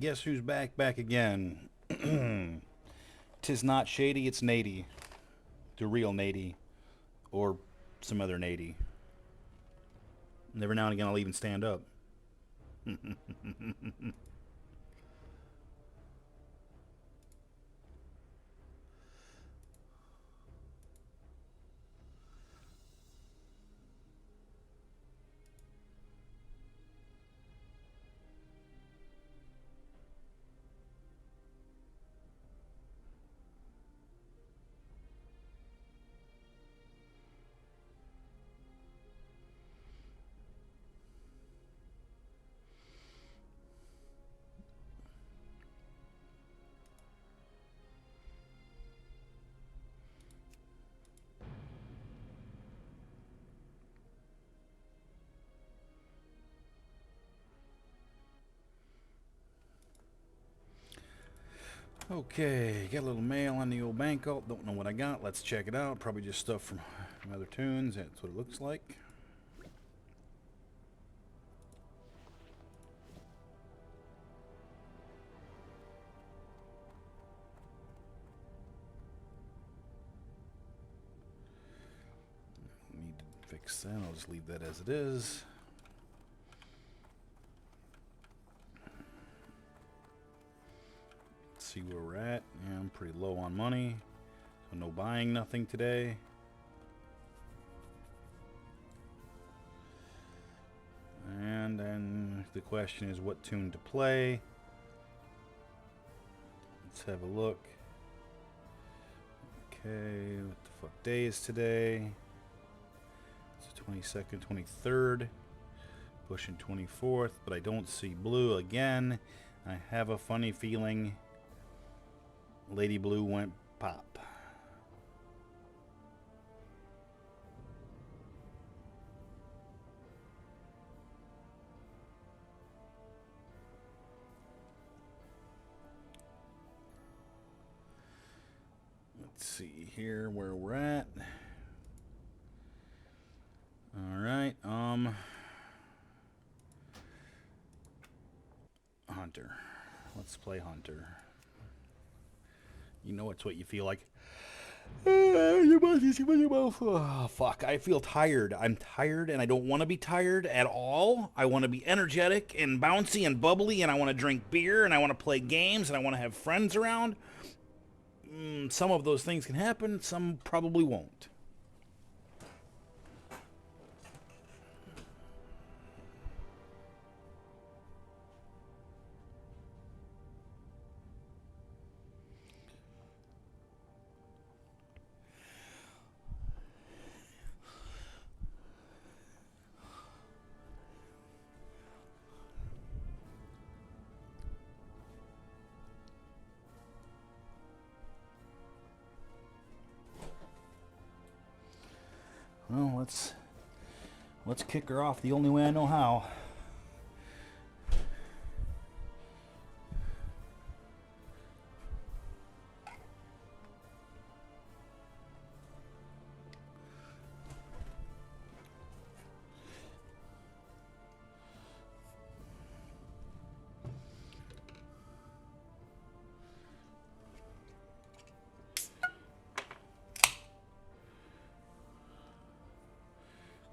guess who's back again? Tis not Shady, it's Nady. The real Nady. Or some other Nady. And every now and again I'll even stand up. Okay, got a little mail on the old bank alt. Don't know what I got. Let's check it out. Probably just stuff from other tunes. That's what it looks like. Need to fix that. I'll just leave that as it is. See where we're at. Yeah, I'm pretty low on money, so no buying nothing today. And then the question is what tune to play. Let's have a look. Okay, what the fuck day is today? It's the 22nd, 23rd, pushing 24th, but I don't see blue again. I have a funny feeling Lady Blue went pop. Let's see here where we're at. All right, Hunter. Let's play Hunter. You know it's what you feel like. Oh, fuck, I feel tired. I'm tired and I don't want to be tired at all. I want to be energetic and bouncy and bubbly, and I want to drink beer, and I want to play games, and I want to have friends around. Some of those things can happen, some probably won't. Well, let's kick her off the only way I know how.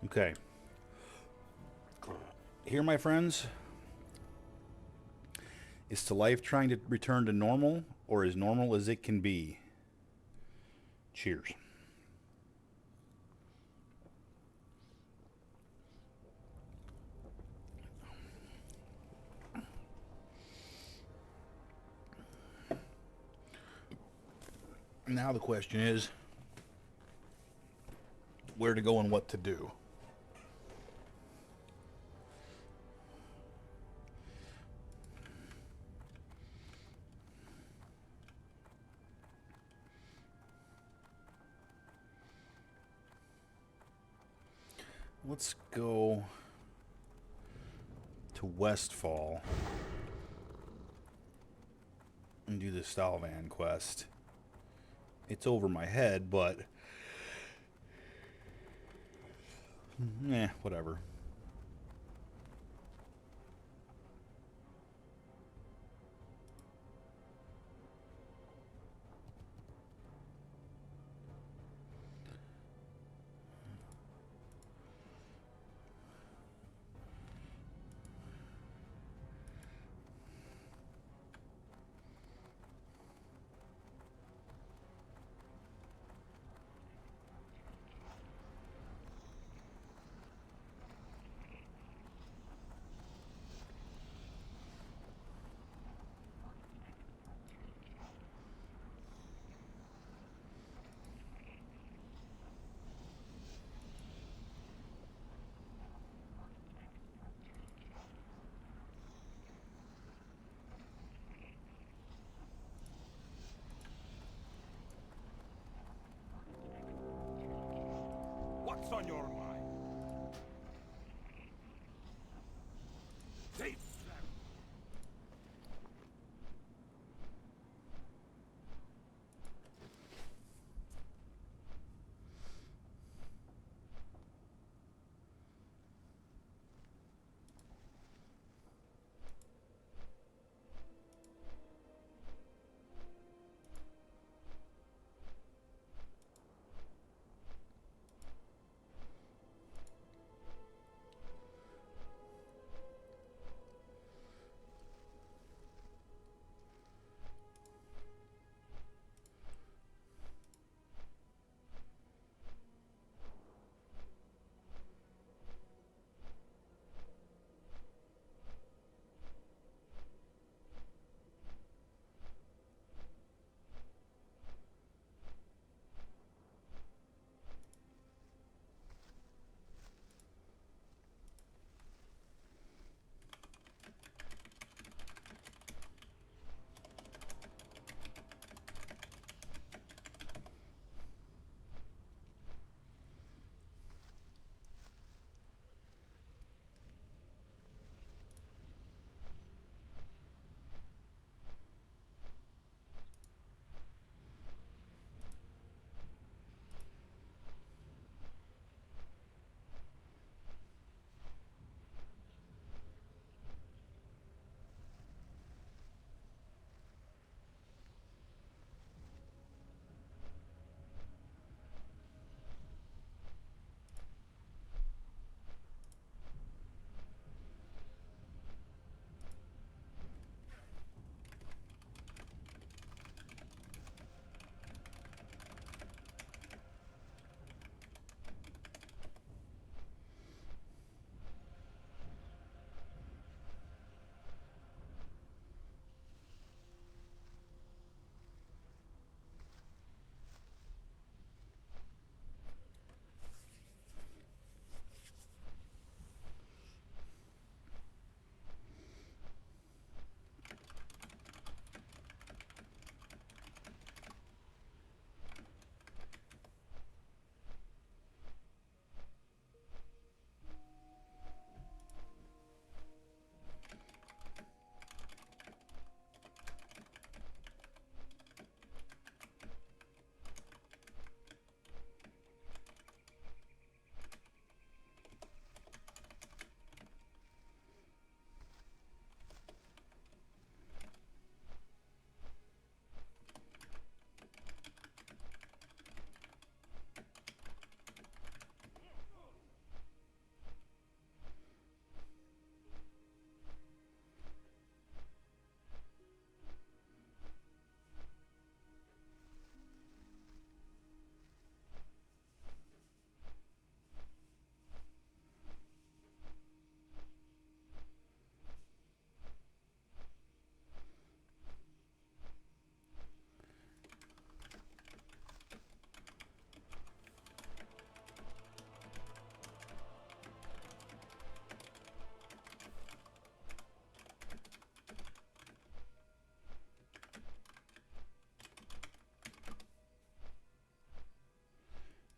Okay. Here, my friends, is to life trying to return to normal, or as normal as it can be? Cheers. Now the question is where to go and what to do. Let's go to Westfall and do the Stalvan quest. It's over my head, but whatever. What's on your mind? Take that.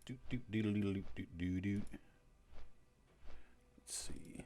Do. Let's see.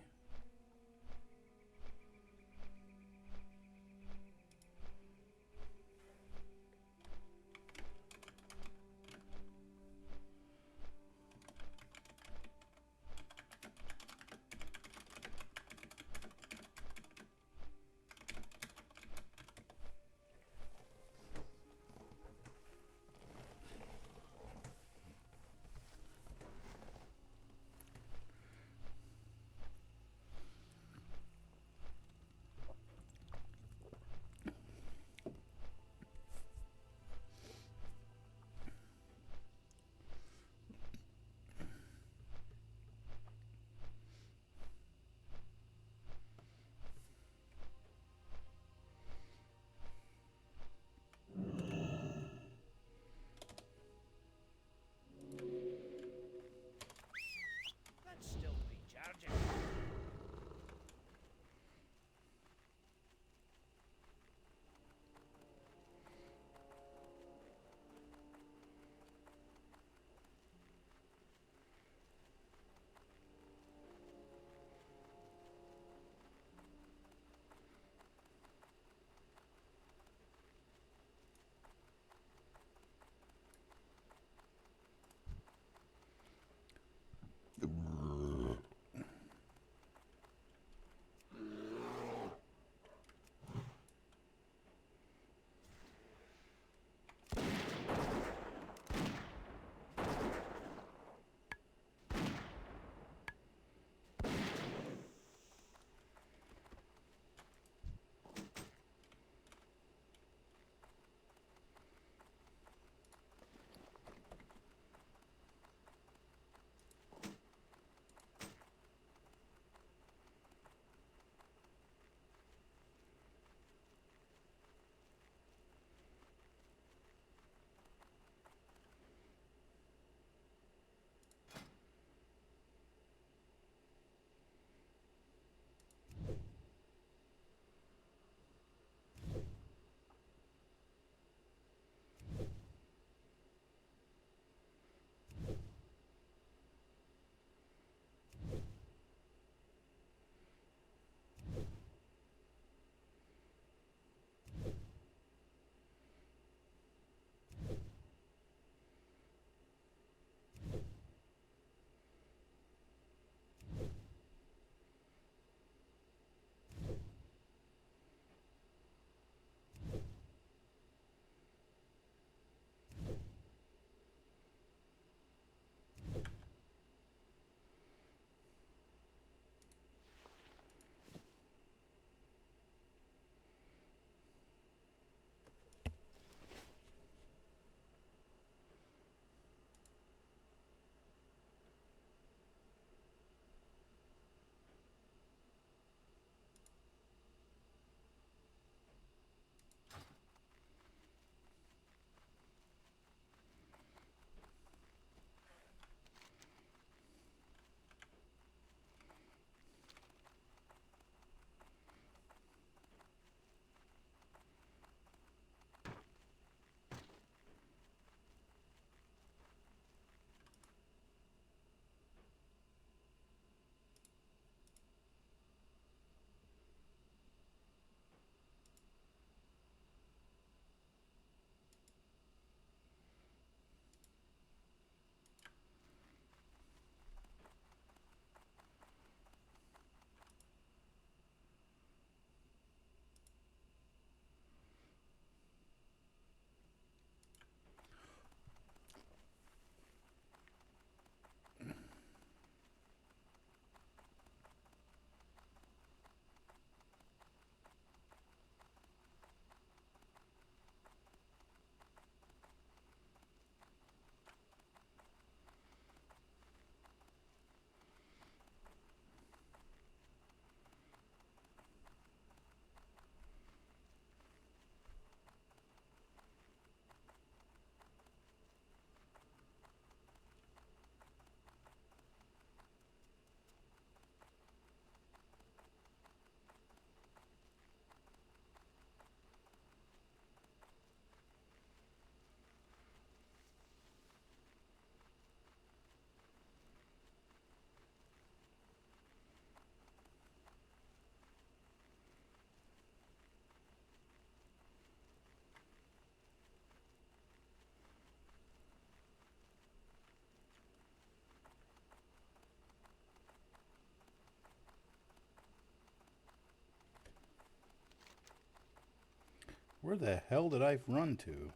Where the hell did I run to?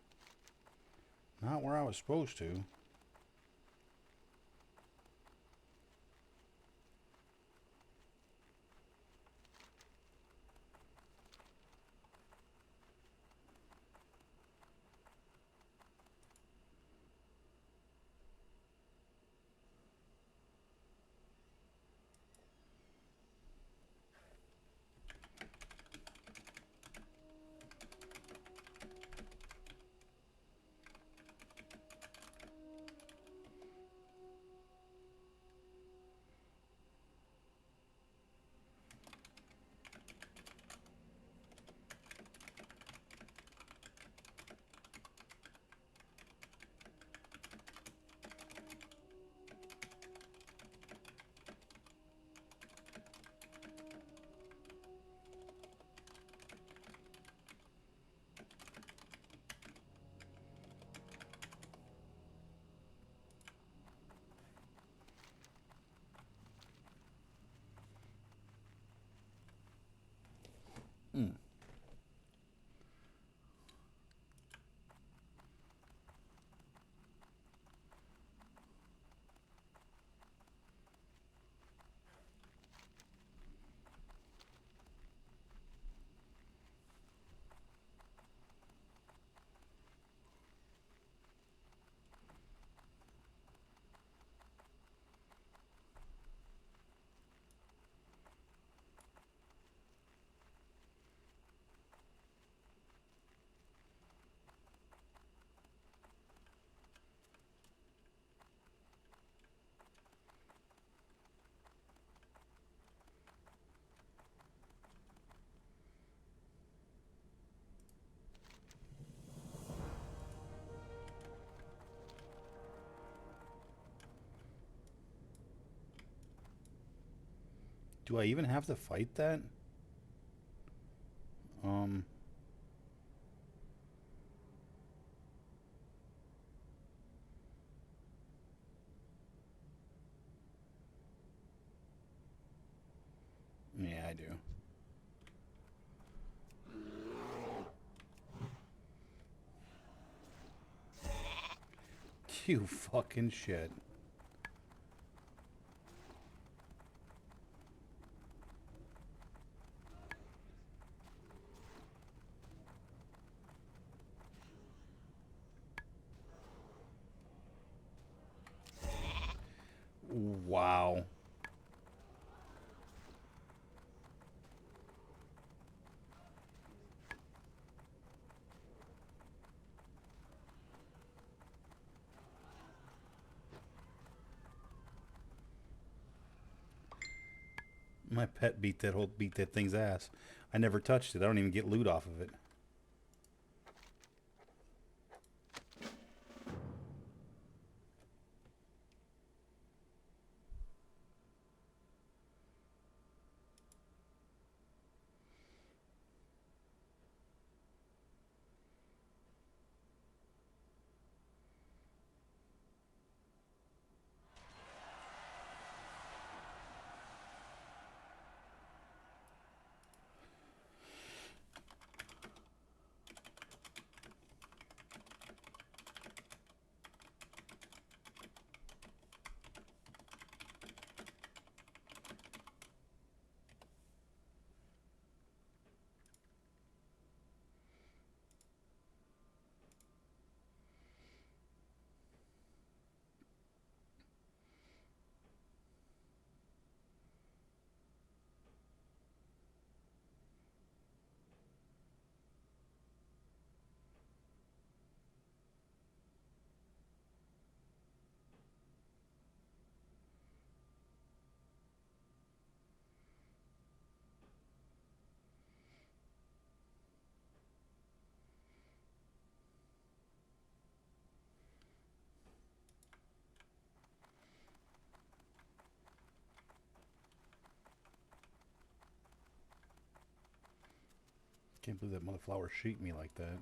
Not where I was supposed to. Hmm. Do I even have to fight that? Um, yeah, I do. You fucking shit. Wow. My pet beat that thing's ass. I never touched it. I don't even get loot off of it. Can't believe that motherflower sheet me like that.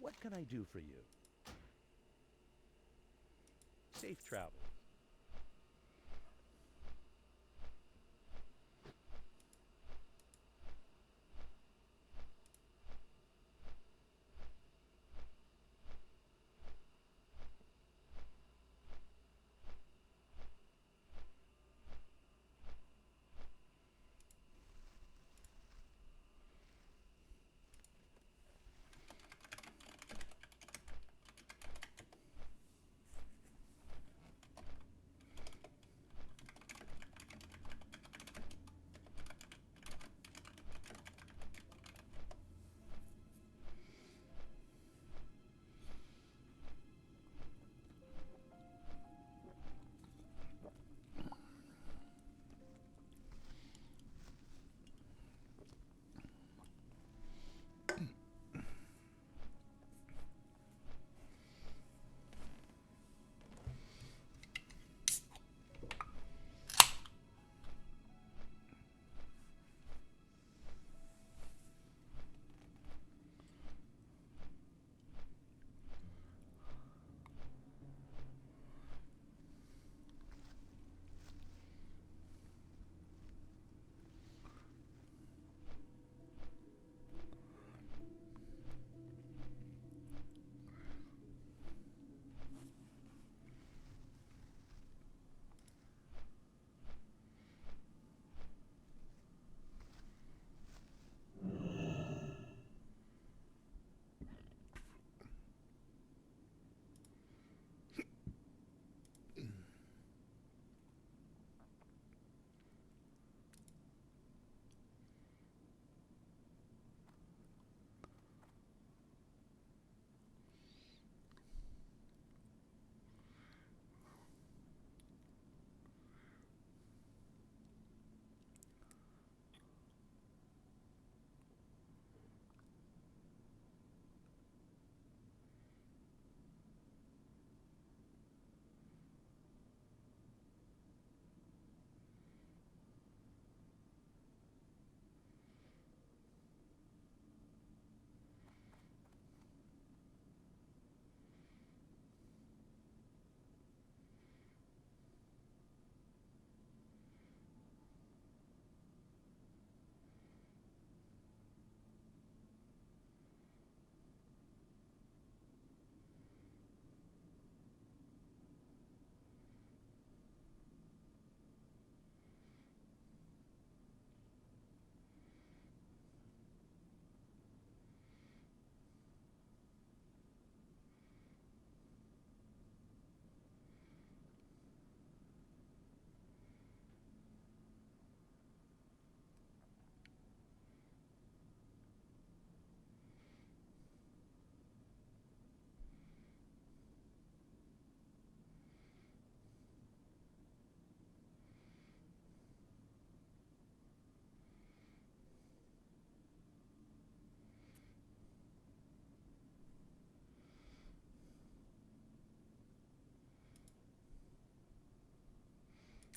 What can I do for you? Safe travel.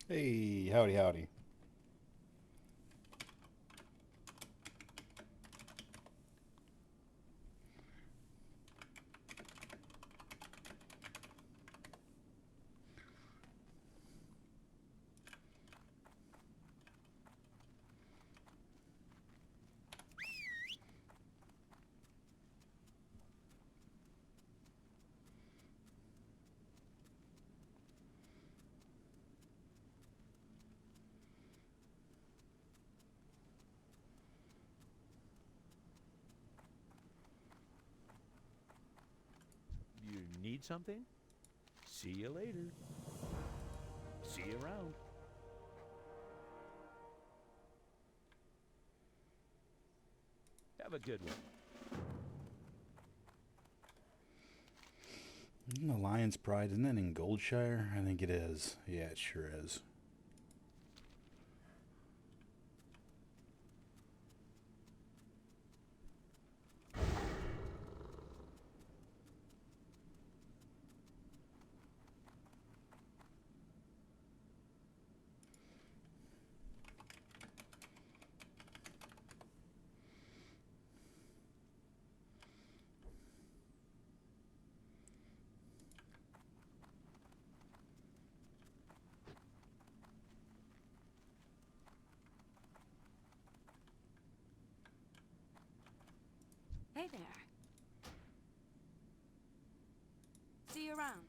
Hey, howdy, howdy. You need something? See you later. See you around. Have a good one. Isn't the Lion's Pride, isn't that in Goldshire? I think it is. Yeah, it sure is. Hey there. See you around.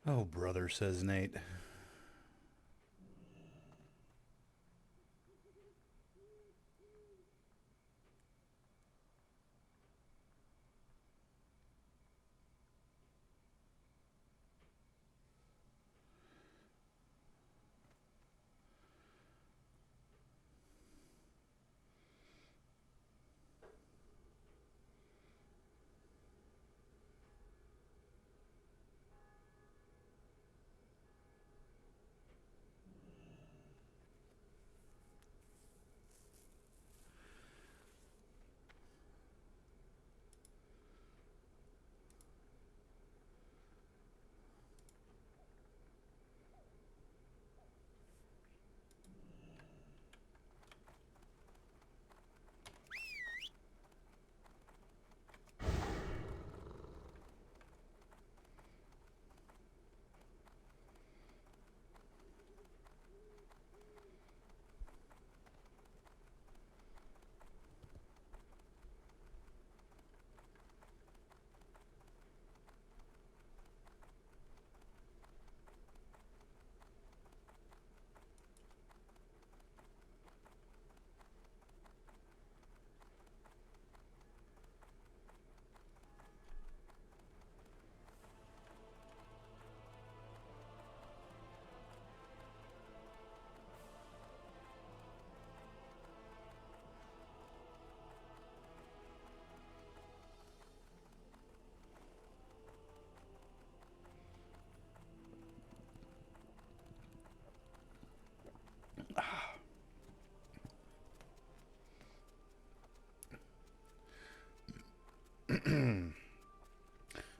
Oh, brother, says Nate.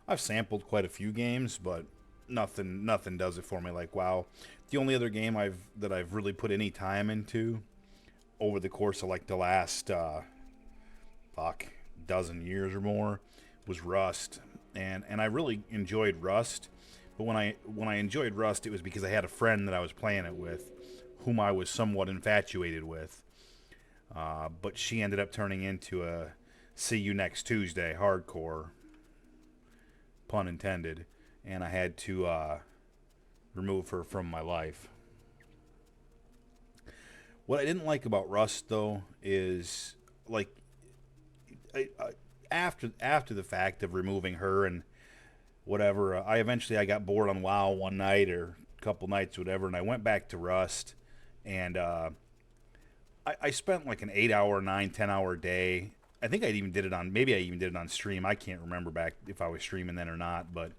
I've sampled quite a few games, but nothing does it for me like WoW. The only other game I've really put any time into over the course of like the last dozen years or more was Rust, and I really enjoyed Rust. But when I enjoyed Rust, it was because I had a friend that I was playing it with, whom I was somewhat infatuated with. But she ended up turning into a see you next Tuesday hardcore, pun intended, and I had to remove her from my life. What I didn't like about Rust though is like after the fact of removing her and whatever, I got bored on WoW one night or a couple nights, whatever, and I went back to Rust, and I spent like an 8 hour, 9, 10 hour day. I think maybe I even did it on stream. I can't remember back if I was streaming then or not, but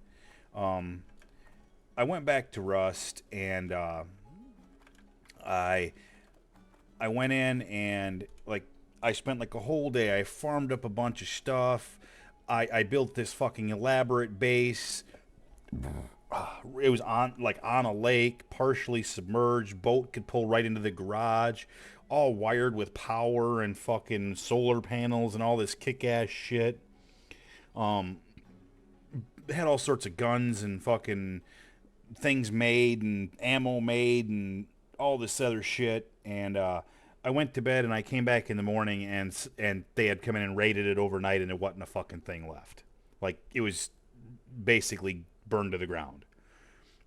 I went back to Rust, and I I went in and like I spent like a whole day. I farmed up a bunch of stuff. I built this fucking elaborate base. It was on a lake, partially submerged. Boat could pull right into the garage, all wired with power and fucking solar panels and all this kick-ass shit. Had all sorts of guns and fucking things made and ammo made and all this other shit. And I went to bed and I came back in the morning and they had come in and raided it overnight and there wasn't a fucking thing left. Like it was basically burned to the ground.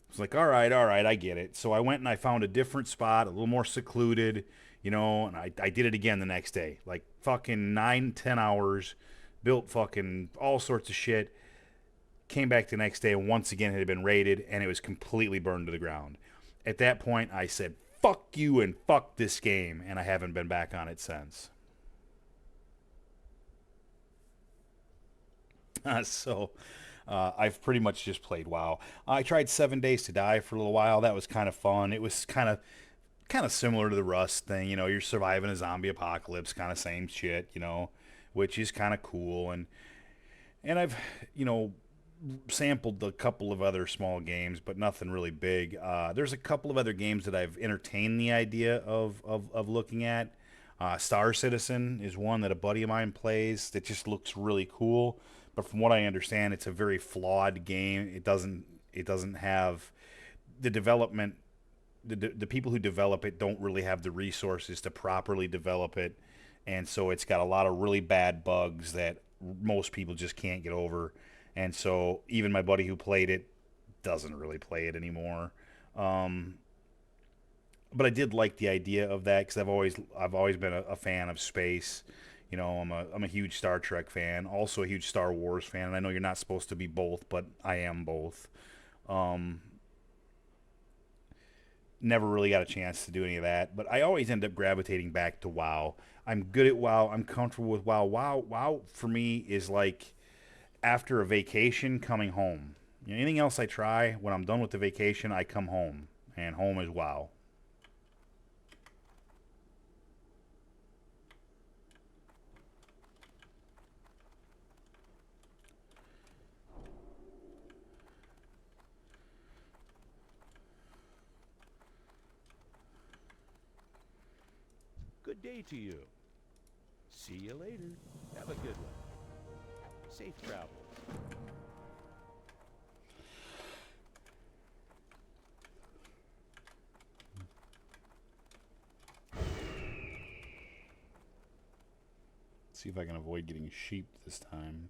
It's like, all right, I get it. So I went and I found a different spot, a little more secluded, and I did it again the next day. Like fucking 9, 10 hours, built fucking all sorts of shit. Came back the next day and once again it had been raided and it was completely burned to the ground. At that point, I said, fuck you and fuck this game, and I haven't been back on it since. I've pretty much just played WoW. I tried 7 Days to Die for a little while. That was kind of fun. It was kind of similar to the Rust thing. You're surviving a zombie apocalypse, kind of same shit. Which is kind of cool. And I've sampled a couple of other small games, but nothing really big. There's a couple of other games that I've entertained the idea of looking at. Star Citizen is one that a buddy of mine plays that just looks really cool. But from what I understand, it's a very flawed game. It doesn't have the development. The people who develop it don't really have the resources to properly develop it, and so it's got a lot of really bad bugs that most people just can't get over. And so even my buddy who played it doesn't really play it anymore. But I did like the idea of that because I've always been a fan of space. I'm a huge Star Trek fan, also a huge Star Wars fan, and I know you're not supposed to be both, but I am both. Never really got a chance to do any of that, but I always end up gravitating back to WoW. I'm good at WoW. I'm comfortable with WoW. WoW for me is like after a vacation coming home. Anything else I try, when I'm done with the vacation, I come home, and home is WoW. Good day to you. See you later. Have a good one. Safe travels. See if I can avoid getting sheep this time.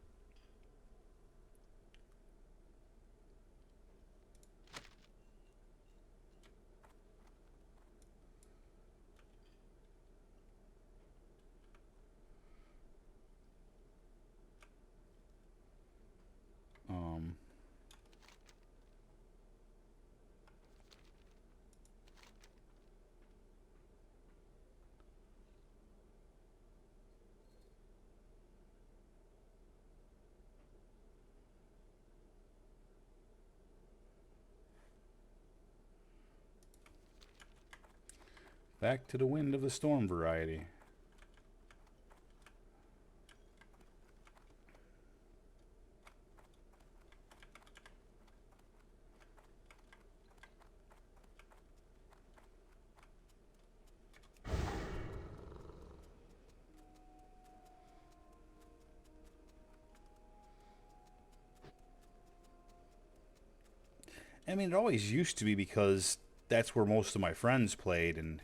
Back to the wind of the storm variety. I mean, it always used to be because that's where most of my friends played and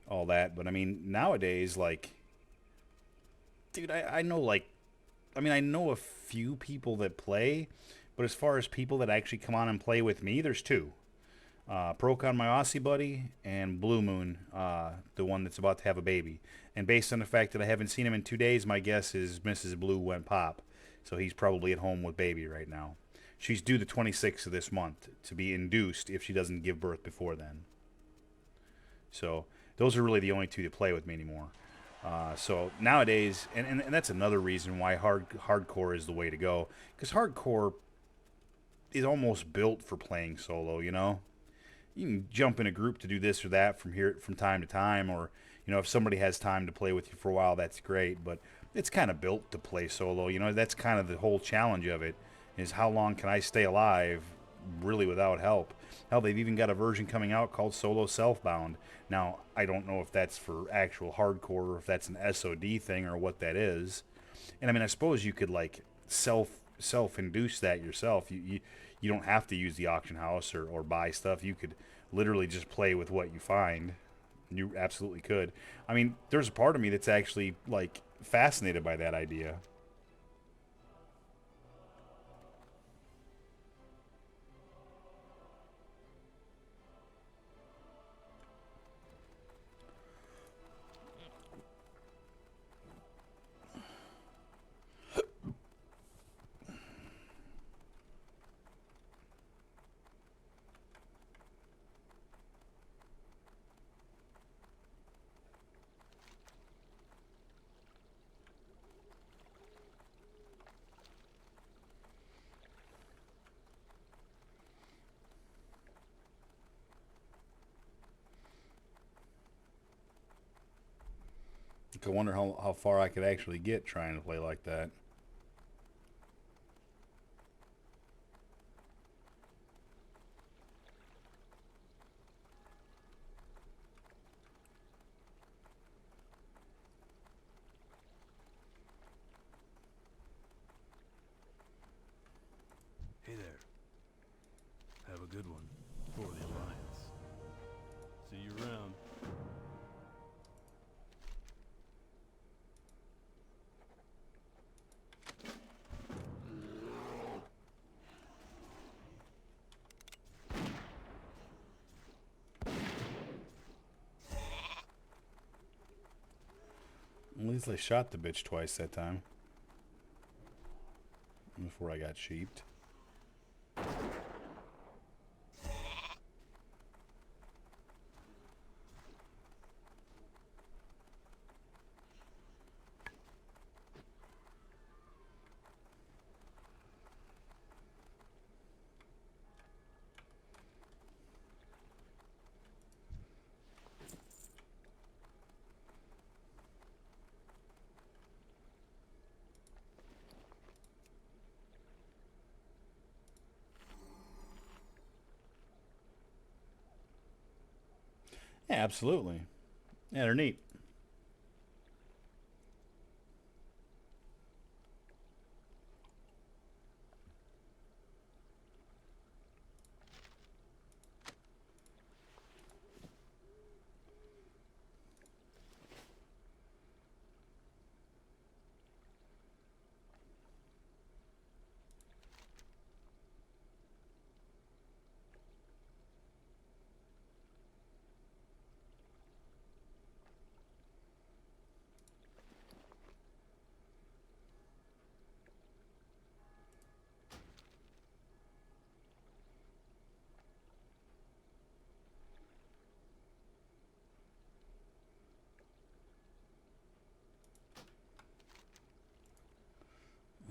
all that. But I mean, nowadays, like, dude, I know, like, I mean, I know a few people that play, but as far as people that actually come on and play with me, there's two. Procon, my Aussie buddy, and Blue Moon, the one that's about to have a baby. And based on the fact that I haven't seen him in 2 days, my guess is Mrs. Blue went pop. So he's probably at home with baby right now. She's due the 26th of this month to be induced if she doesn't give birth before then. So those are really the only two that play with me anymore. So nowadays, and that's another reason why hardcore is the way to go. Because hardcore is almost built for playing solo, you know? You can jump in a group to do this or that from time to time, or if somebody has time to play with you for a while, that's great. But it's kind of built to play solo. That's kind of the whole challenge of it, is how long can I stay alive really without help. Hell, they've even got a version coming out called Solo Selfbound. Now, I don't know if that's for actual hardcore or if that's an SOD thing or what that is. And I mean, I suppose you could like self induce that yourself. You don't have to use the auction house or buy stuff. You could literally just play with what you find. You absolutely could. I mean, there's a part of me that's actually like fascinated by that idea. I wonder how far I could actually get trying to play like that. Hey there. Have a good one for the Alliance. See you around. At least I shot the bitch twice that time before I got sheeped. Yeah, absolutely. Yeah, they're neat.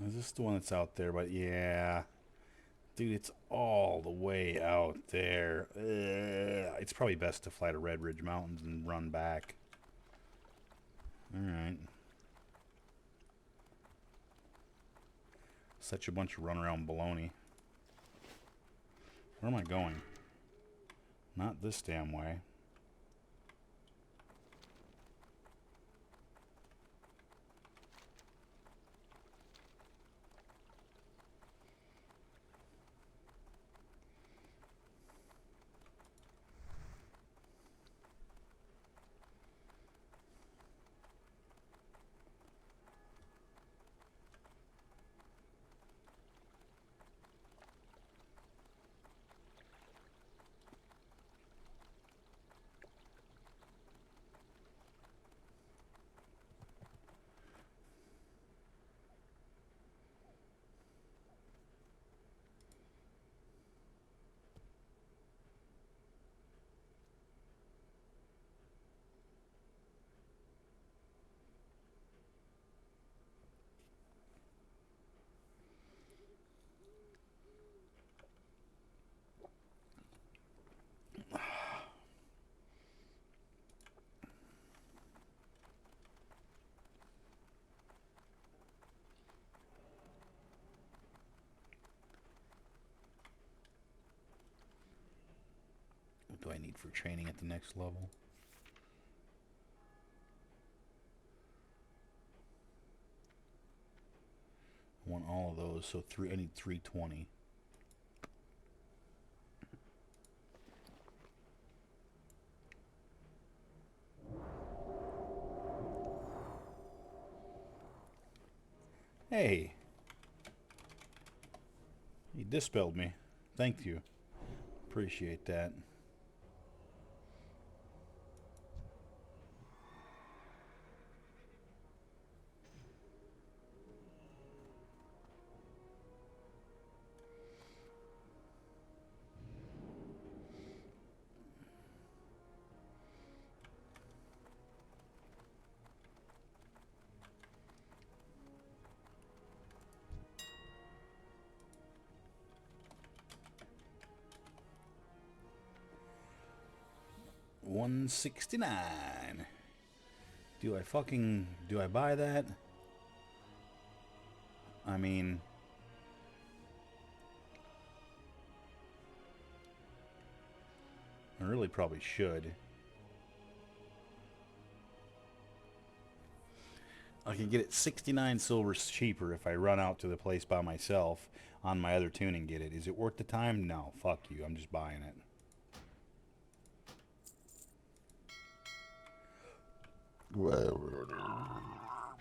Is this the one that's out there? But yeah. Dude, it's all the way out there. It's probably best to fly to Red Ridge Mountains and run back. Alright. Such a bunch of runaround baloney. Where am I going? Not this damn way. need for training at the next level? I want all of those, so I need 320. Hey! He dispelled me. Thank you. Appreciate that. $169. Do I buy that? I mean, I really probably should. I can get it 69 silver cheaper if I run out to the place by myself on my other tune and get it. Is it worth the time? No, fuck you. I'm just buying it.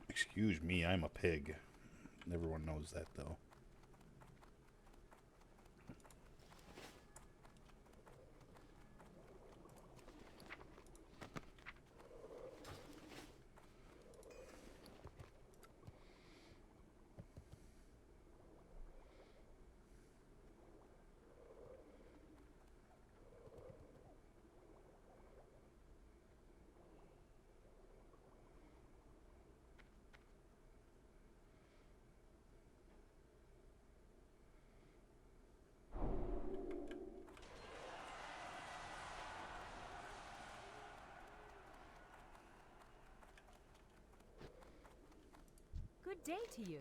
Excuse me, I'm a pig. Everyone knows that, though. Good day to you.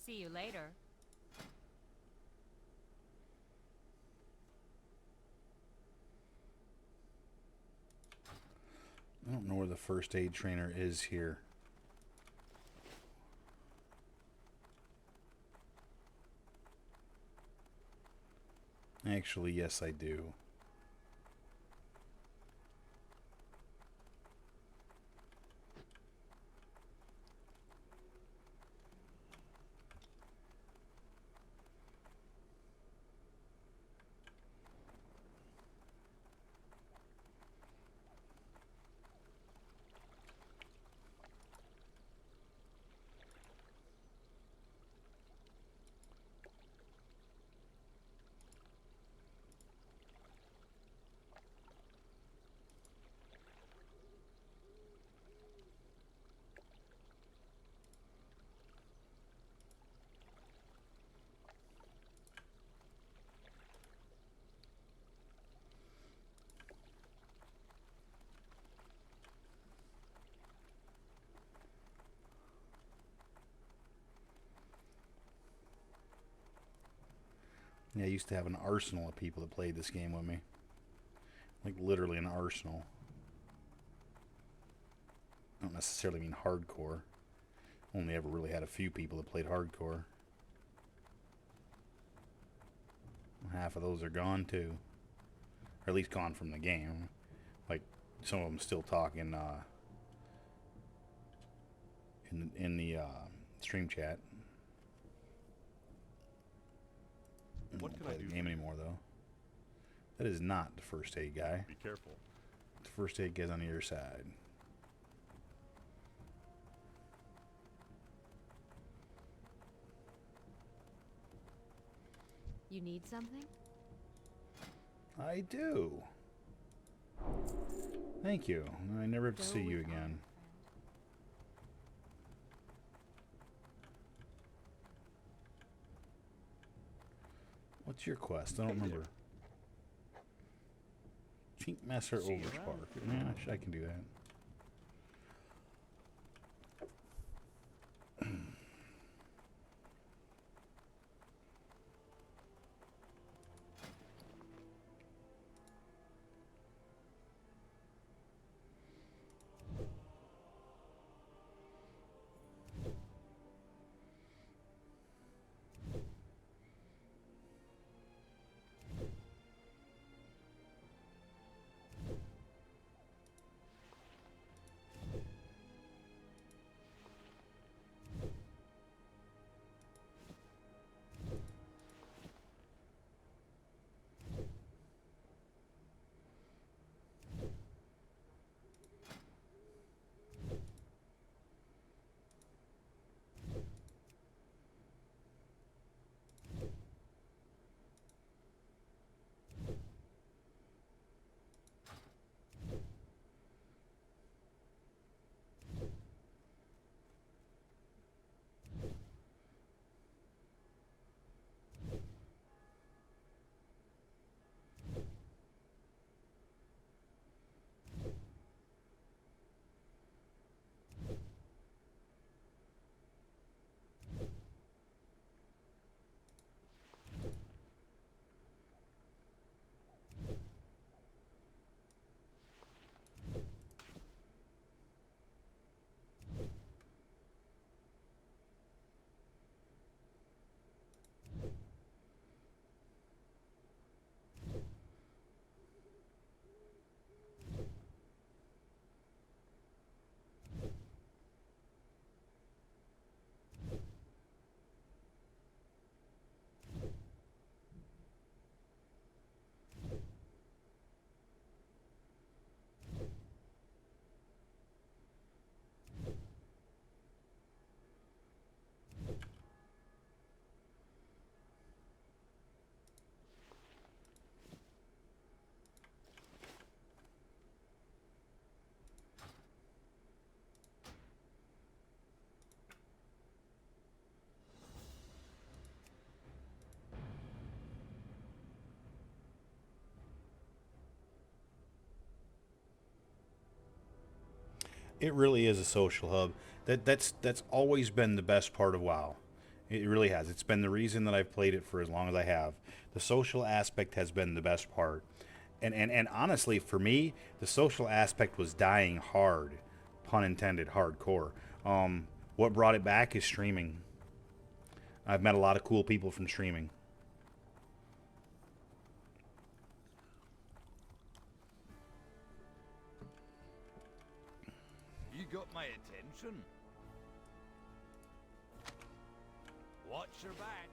See you later. I don't know where the first aid trainer is here. Actually, yes, I do. Yeah, I used to have an arsenal of people that played this game with me. Like, literally an arsenal. I don't necessarily mean hardcore. Only ever really had a few people that played hardcore. Half of those are gone, too. Or at least gone from the game. Like, some of them still talk in the stream chat. I What don't can play I do the game anymore, though. That is not the first aid guy. Be careful. The first aid guy's on the other side. You need something? I do. Thank you. I never have to Go see you with honor, again. friend. What's your quest? I don't remember. Chink Master See you Overspark. around. Yeah, I can do that. It really is a social hub. That's always been the best part of WoW. It really has. It's been the reason that I've played it for as long as I have. The social aspect has been the best part. And honestly, for me, the social aspect was dying hard, pun intended, hardcore. What brought it back is streaming. I've met a lot of cool people from streaming. You got my attention. Watch your back.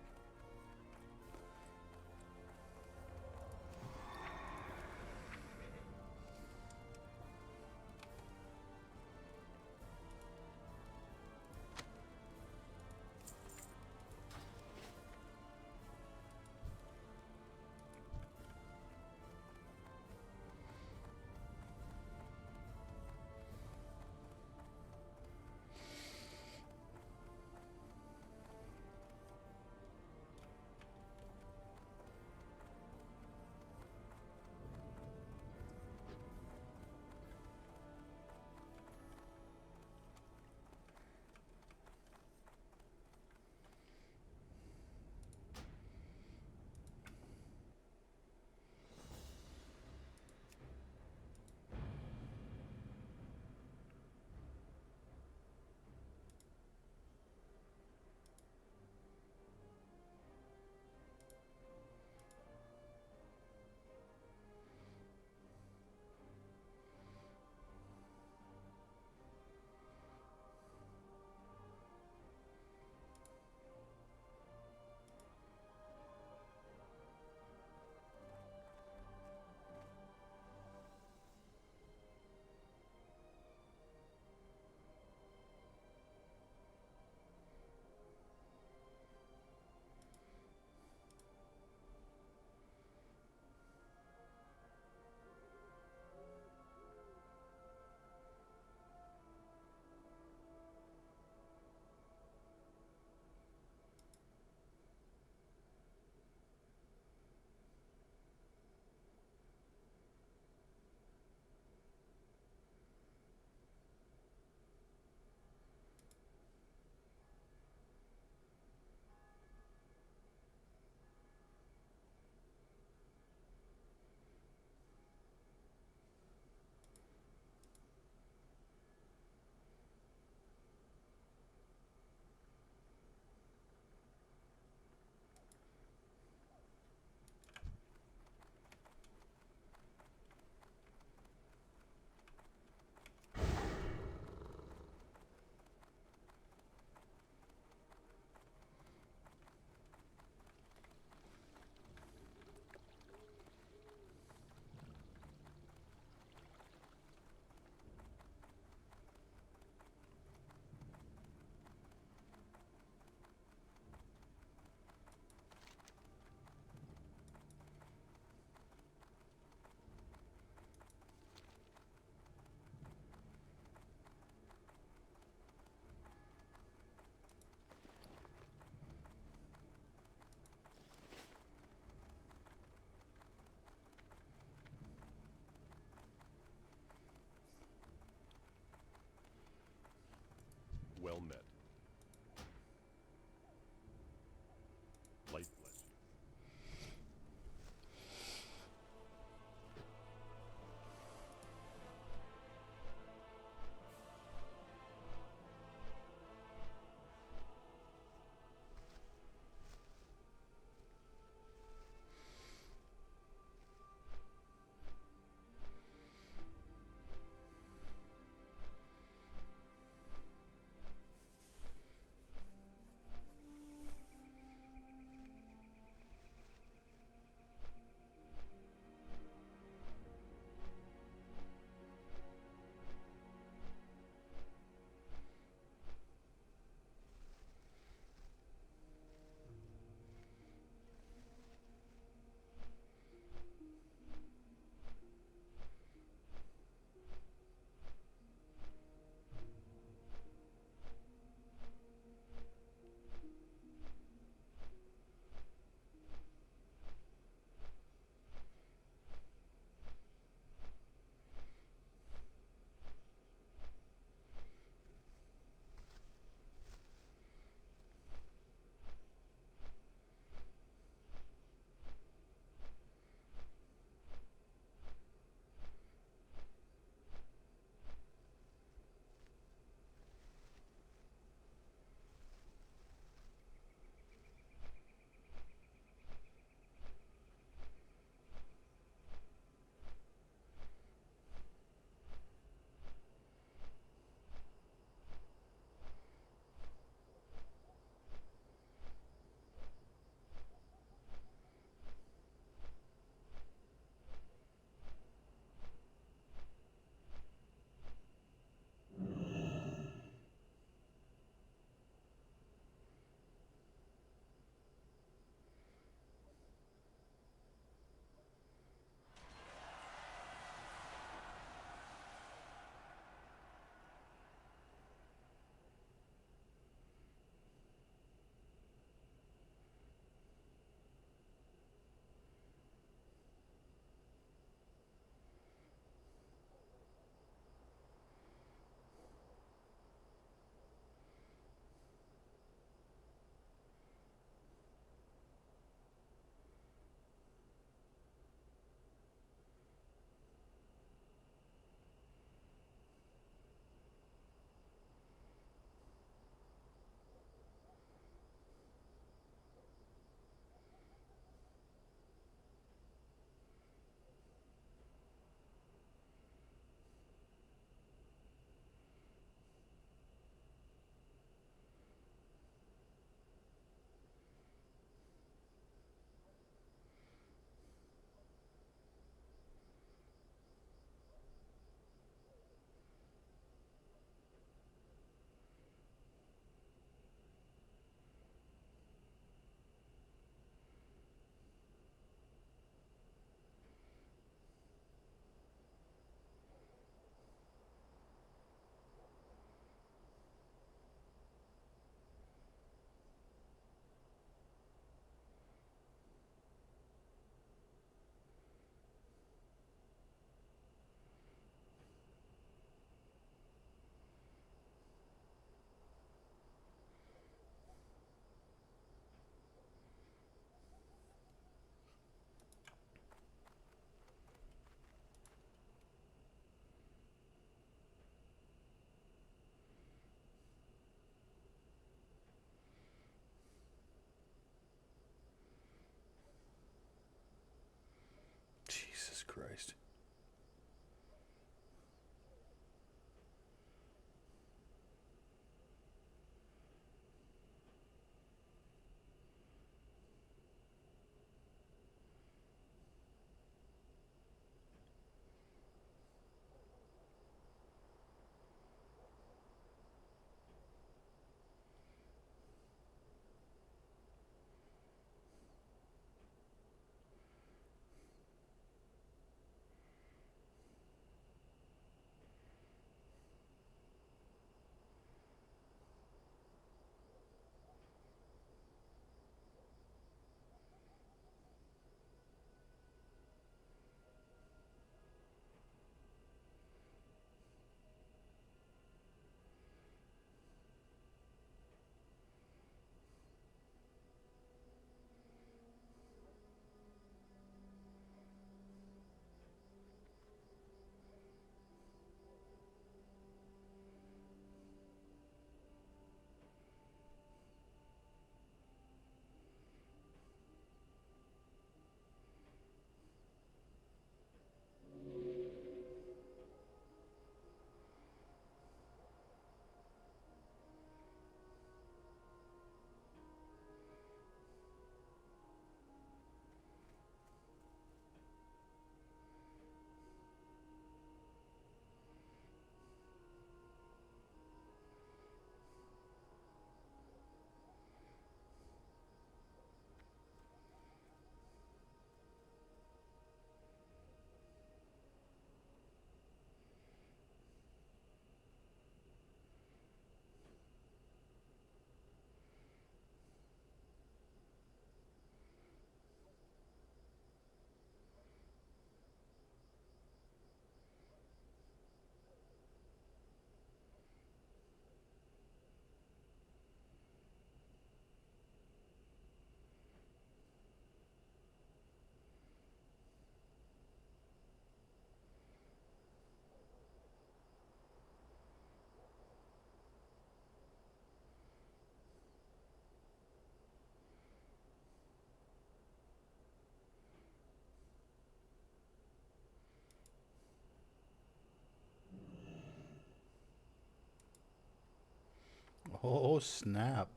Oh, snap.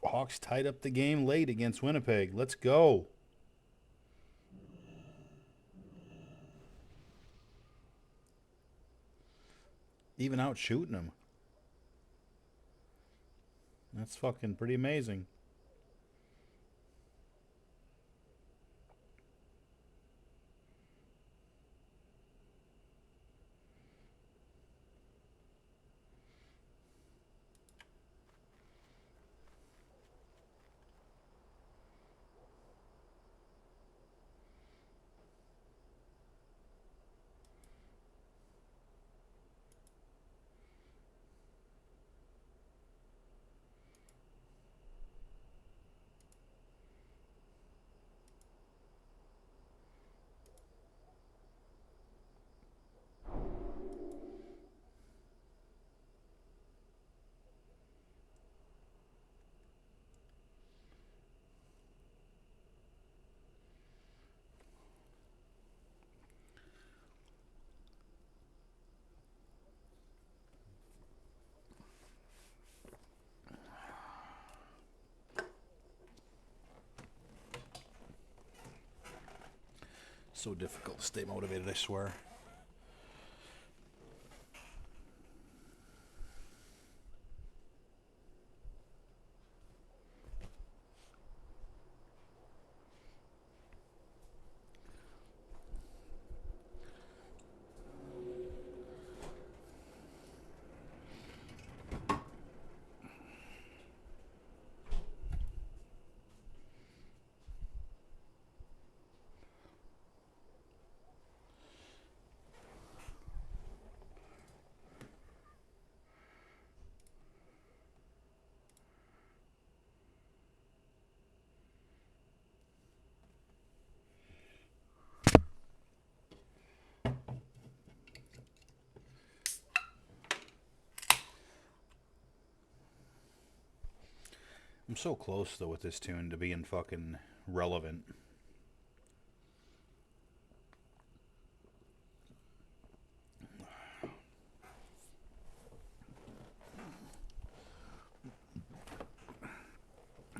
Hawks tied up the game late against Winnipeg. Let's go. Even out shooting them. That's fucking pretty amazing. So difficult to stay motivated, I swear. I'm so close, though, with this tune to being fucking relevant.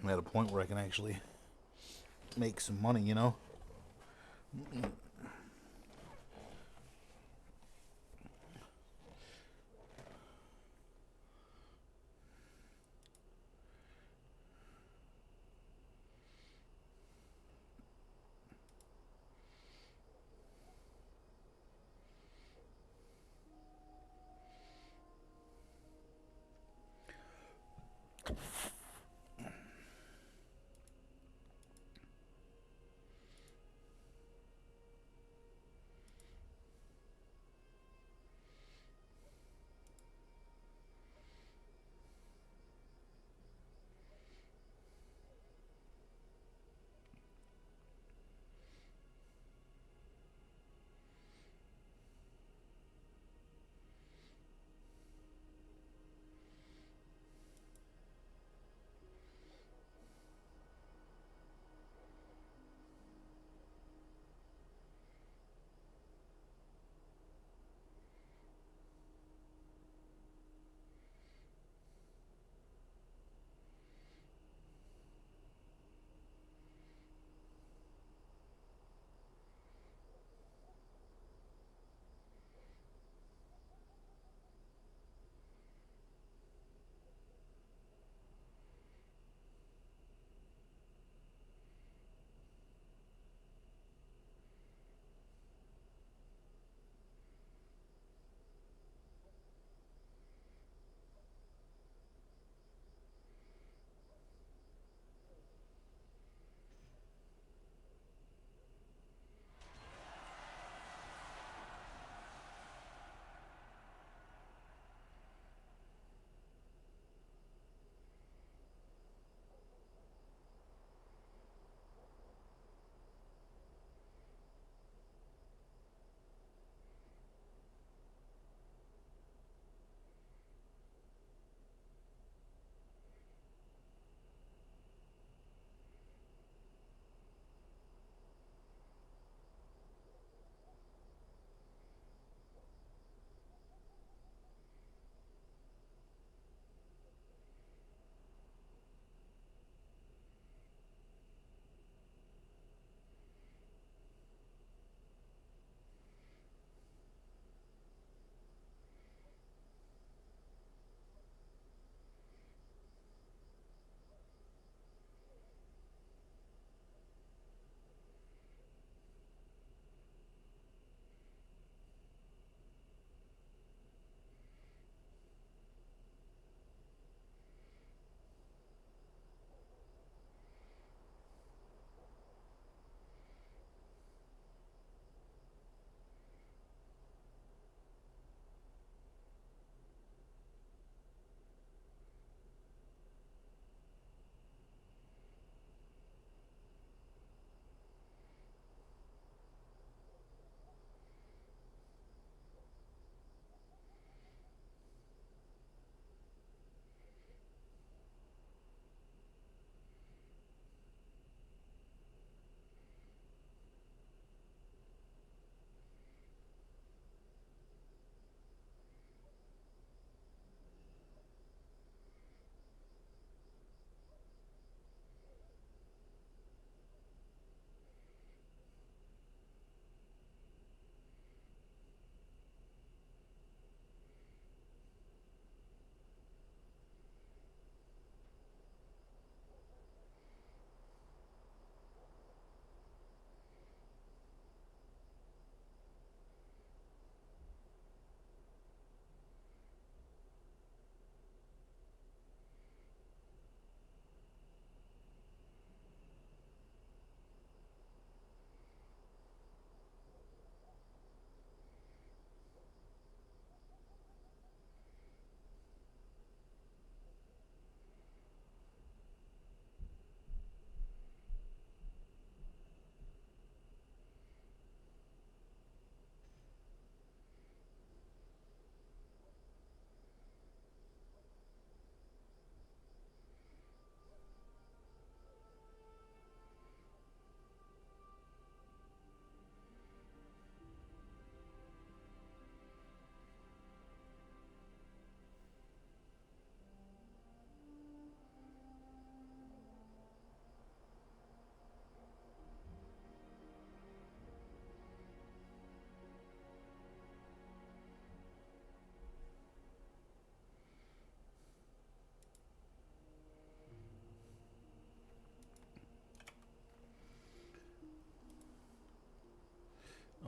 I'm at a point where I can actually make some money, you know?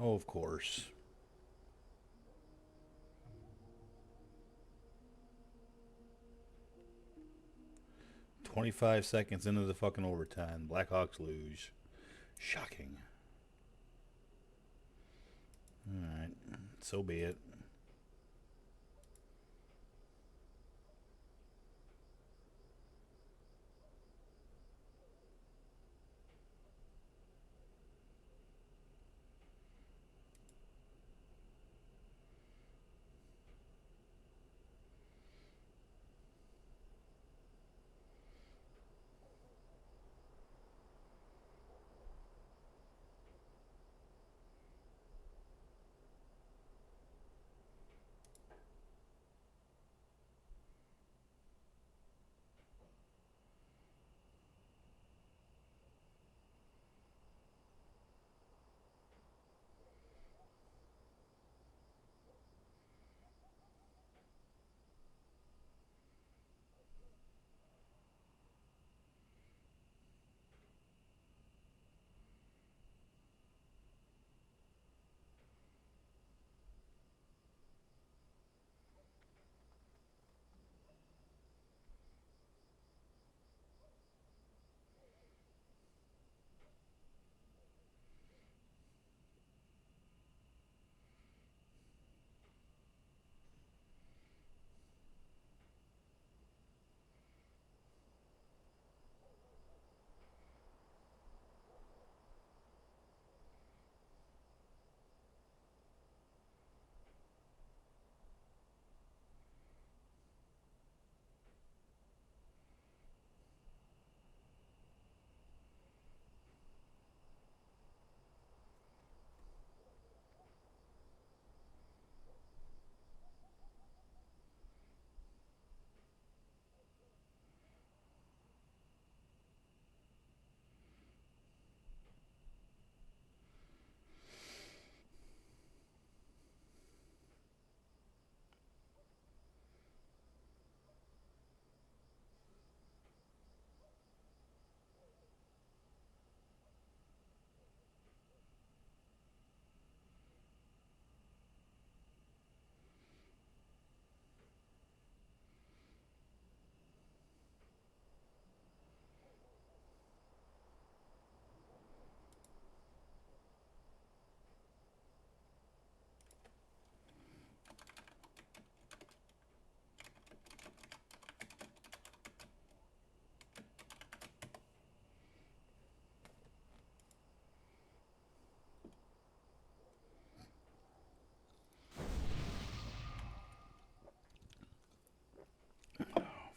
Oh, of course. "25 seconds into the fucking overtime. Blackhawks lose. Shocking." Alright. So be it.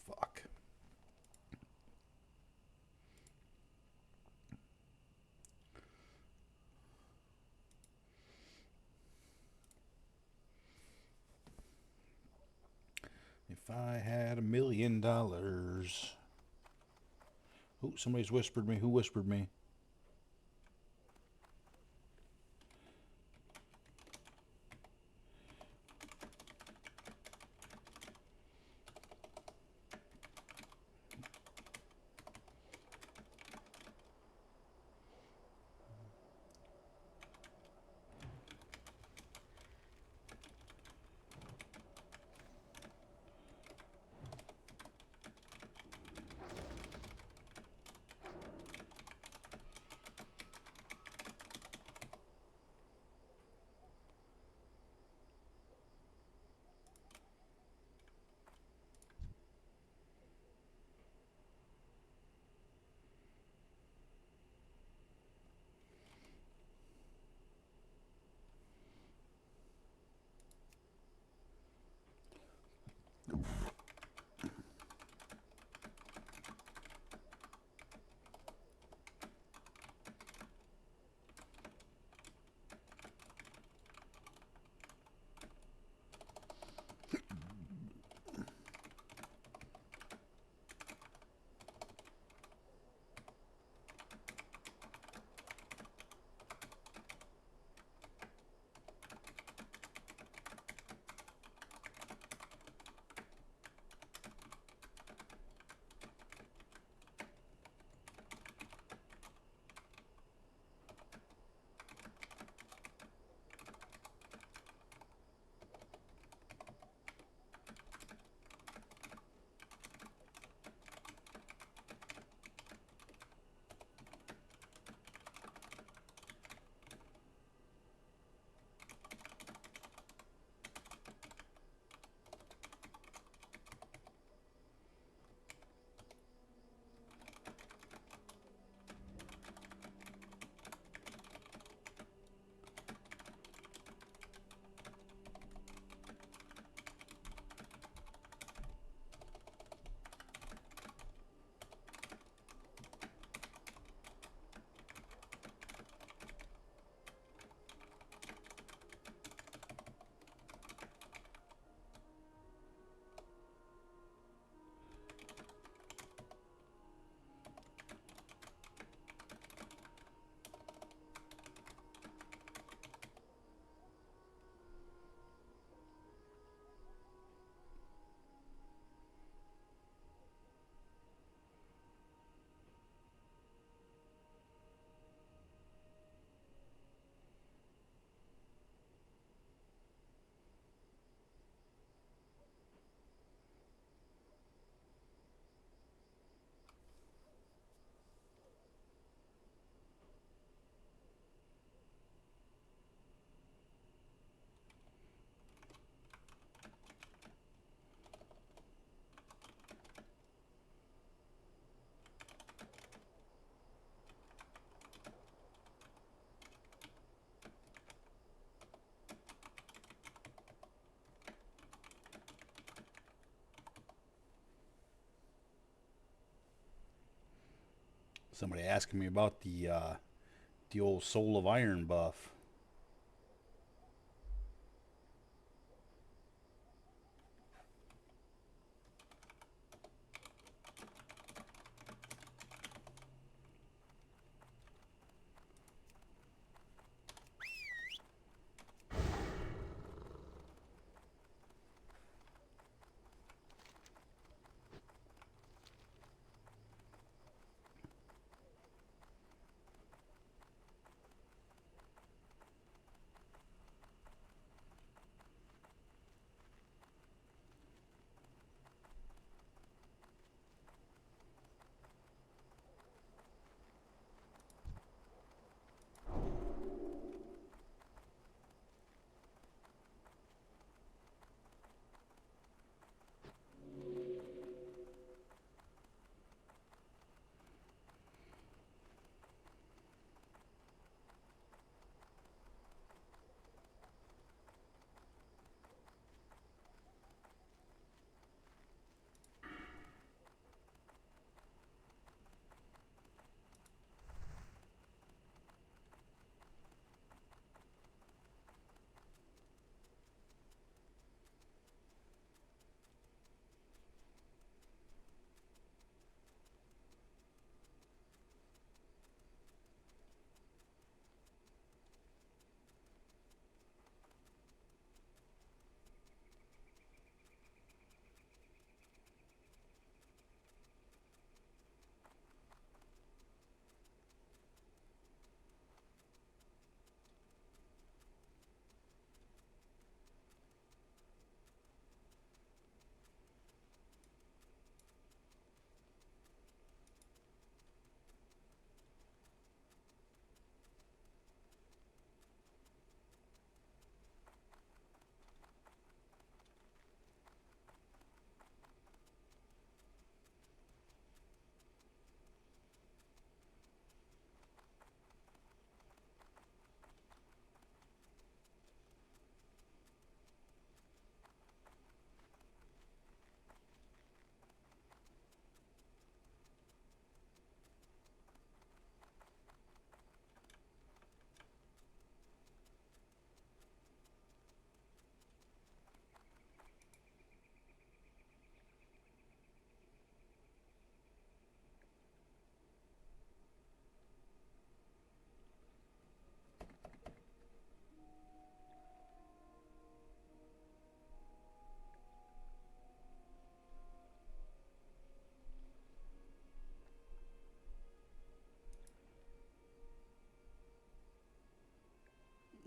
Fuck. If I had $1,000,000. Oh, somebody's whispered me. Who whispered me? Somebody asking me about the old Soul of Iron buff.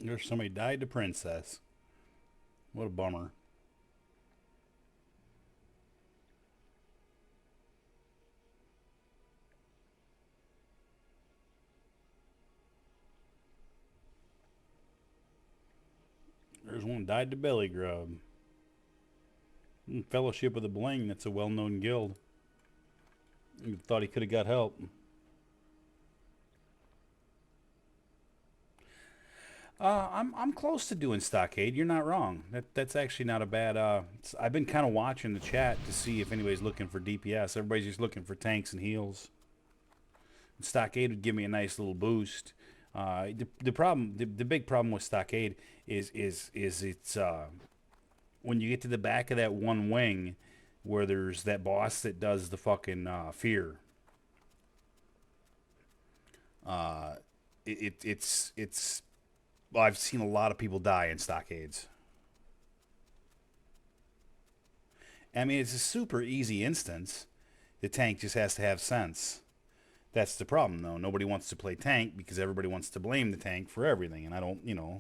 There's somebody died to Princess. What a bummer. There's one died to Belly Grub. Fellowship of the Bling, that's a well-known guild. He thought he could have got help. I'm close to doing Stockade. You're not wrong. That's actually not a bad. I've been kind of watching the chat to see if anybody's looking for DPS. Everybody's just looking for tanks and heals. Stockade would give me a nice little boost. The problem, the big problem with Stockade is it's when you get to the back of that one wing where there's that boss that does the fucking fear. It's well, I've seen a lot of people die in Stockades. I mean, it's a super easy instance. The tank just has to have sense. That's the problem, though. Nobody wants to play tank because everybody wants to blame the tank for everything. And I don't,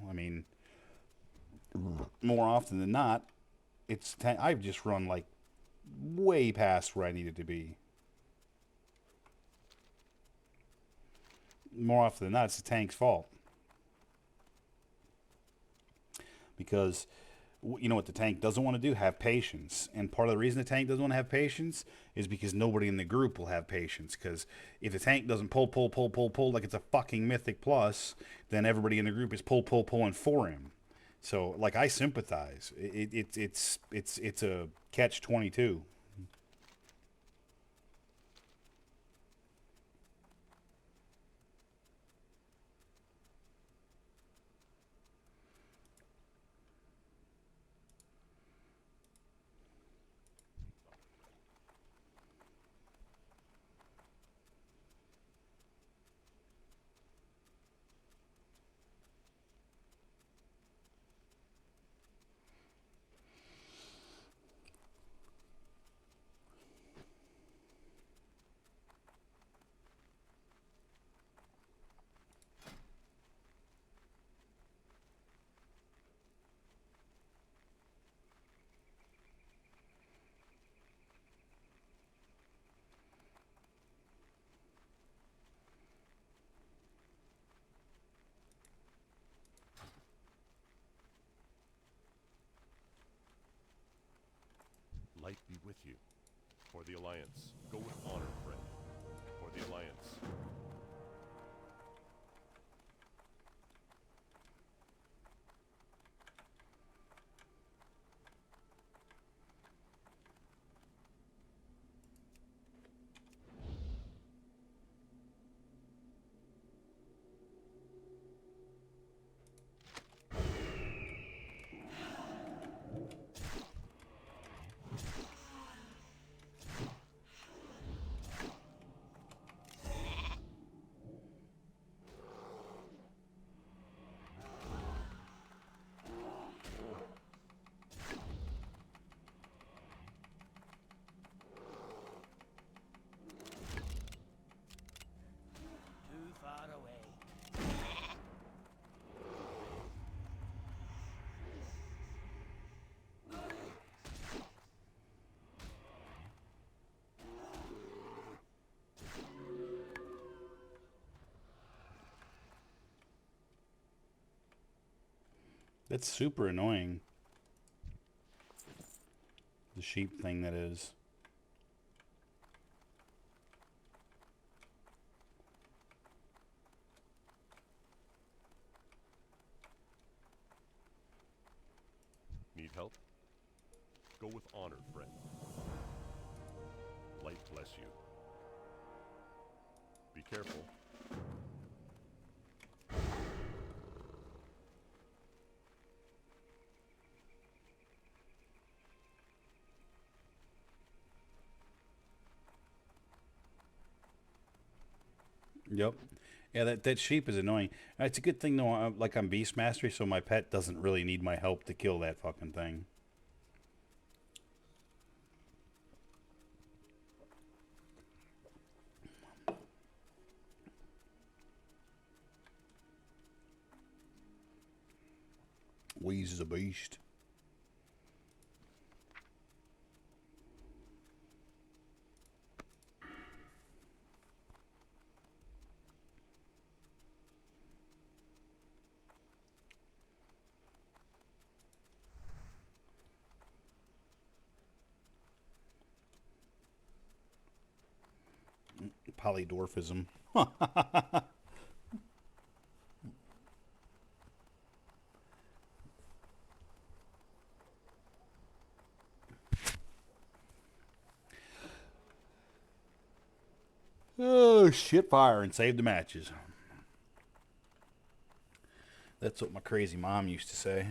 I mean, more often than not, I've just run like way past where I needed to be. More often than not, it's the tank's fault. Because you know what the tank doesn't want to do? Have patience. And part of the reason the tank doesn't want to have patience is because nobody in the group will have patience. Because if the tank doesn't pull like it's a fucking Mythic Plus, then everybody in the group is pulling for him. So, like, I sympathize. It's a catch-22. be with you. For the Alliance, go with honor, friend. For the Alliance. Too far away. That's super annoying. The sheep thing, that is. Need help? Go with honor, friend. Light bless you. Be careful. Yep. Yeah, that sheep is annoying. It's a good thing though. Like I'm Beast Mastery, so my pet doesn't really need my help to kill that fucking thing. Wheeze is a beast. Polydorphism. Oh, shit fire and save the matches. That's what my crazy mom used to say.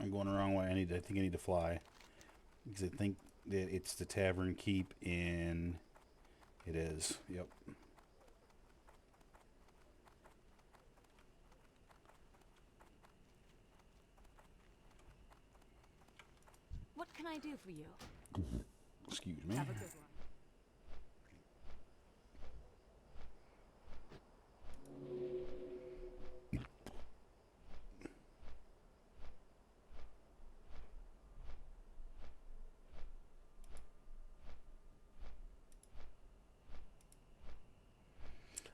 I'm going the wrong way. I think I need to fly. Because I think that it's the Tavern Keep in... It is. Yep. What can I do for you? Excuse me. Have a good one.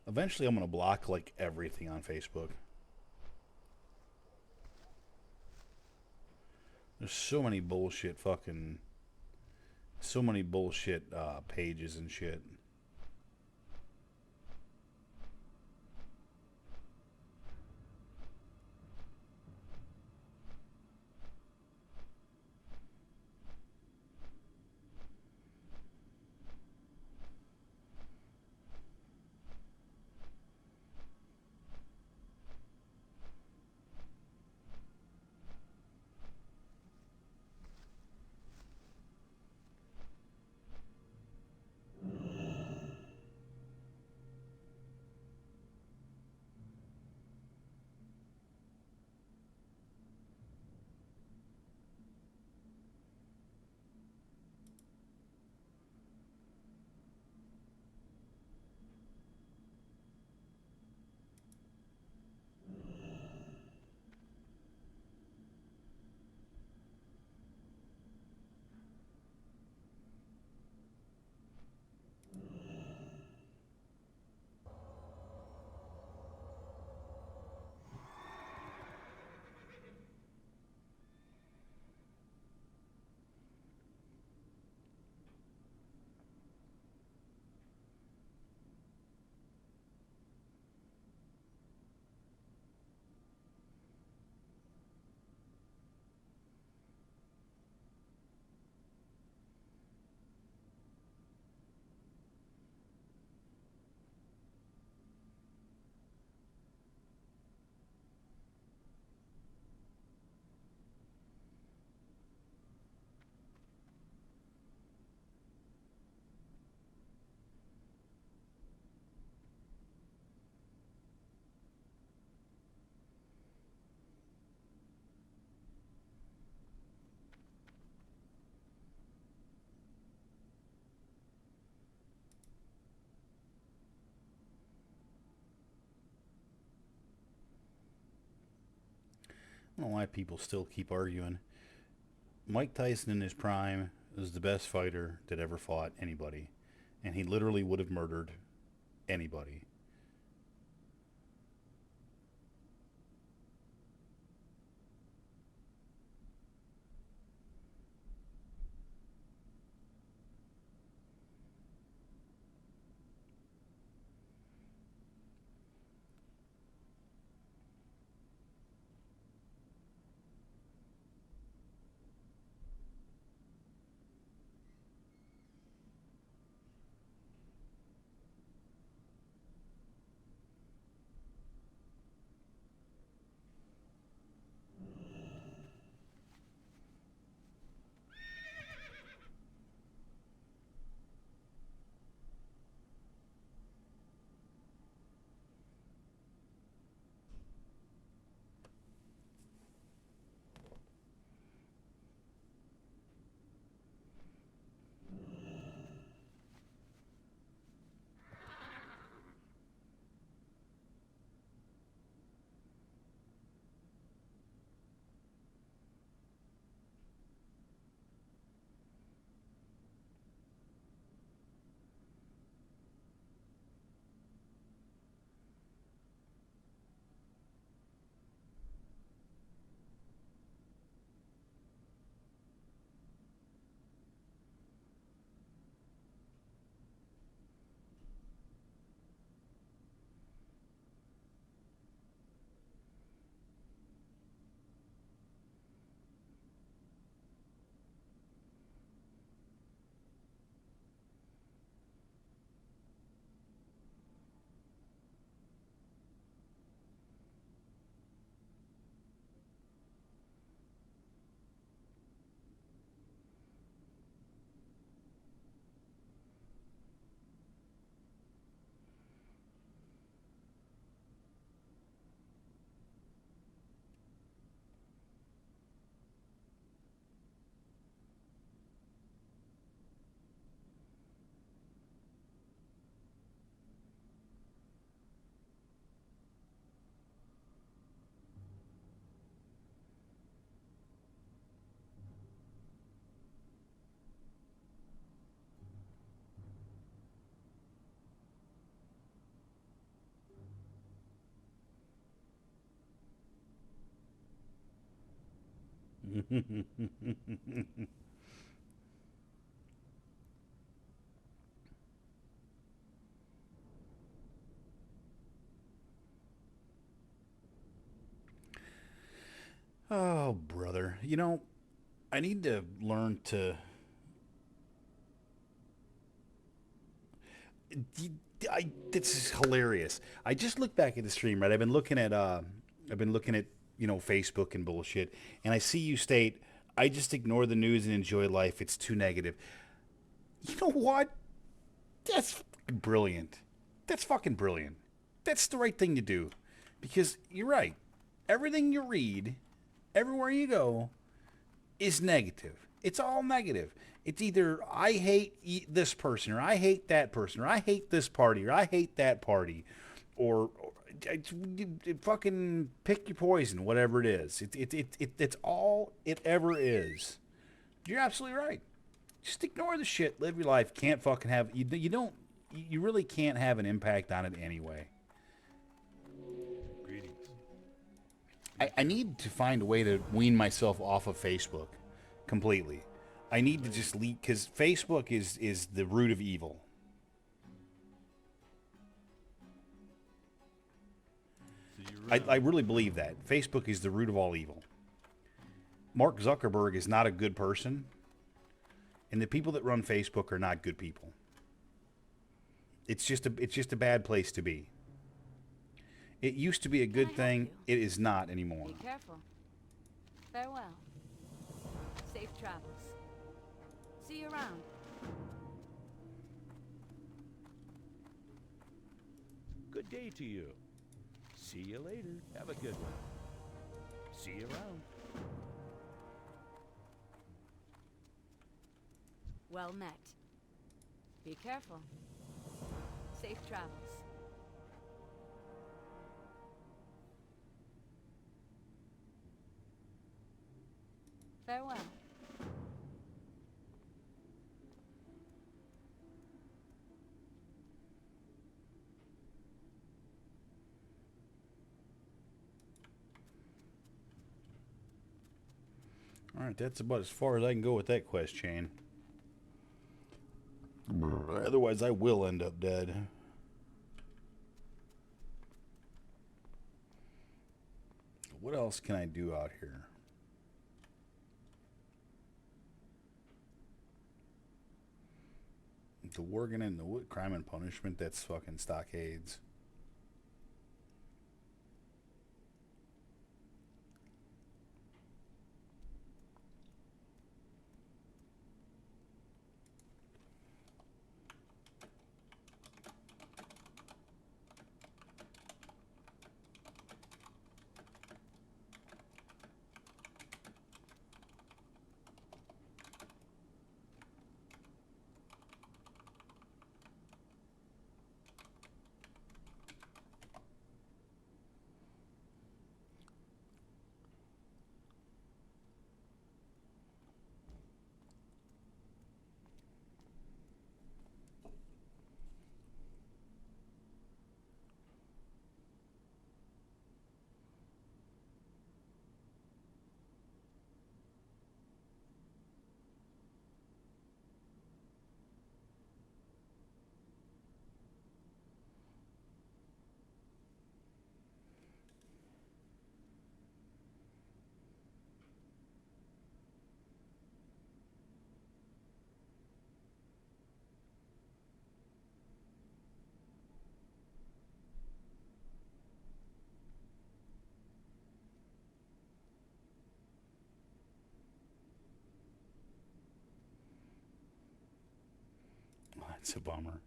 Eventually, I'm going to block, like, everything on Facebook. There's so many bullshit fucking... So many bullshit pages and shit. I don't know why people still keep arguing. Mike Tyson in his prime was the best fighter that ever fought anybody. And he literally would have murdered anybody. Oh, brother. You know, I need to learn to. This is hilarious. I just looked back at the stream, right? I've been looking at, Facebook and bullshit, and I see you state, I just ignore the news and enjoy life. It's too negative. You know what? That's fucking brilliant. That's fucking brilliant. That's the right thing to do. Because you're right. Everything you read, everywhere you go, is negative. It's all negative. It's either I hate this person, or I hate that person, or I hate this party, or I hate that party, or fucking pick your poison, whatever it is. It's all it ever is. You're absolutely right. Just ignore the shit. Live your life. Can't fucking have you really can't have an impact on it anyway. Greetings. I need to find a way to wean myself off of Facebook completely. I need to just leave, because Facebook is the root of evil. See you around. I really believe that. Facebook is the root of all evil. Mark Zuckerberg is not a good person, and the people that run Facebook are not good people. It's just a bad place to be. It used to be a good I help thing. you? It is not anymore. Be careful. Farewell. Safe travels. See you around. Good day to you. See you later. Have a good one. See you around. Well met. Be careful. Safe travels. Farewell. Alright, that's about as far as I can go with that quest chain. Otherwise, I will end up dead. What else can I do out here? The Worgen and the Crime and Punishment, that's fucking stockades. That's a bummer.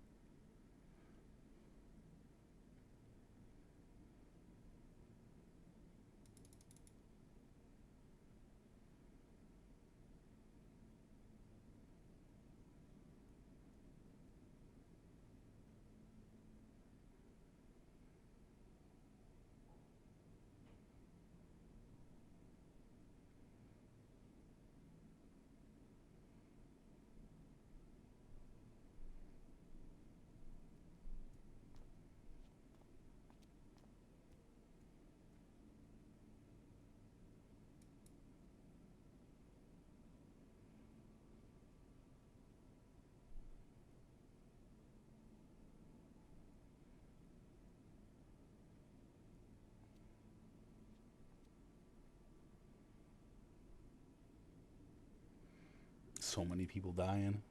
So many people dying.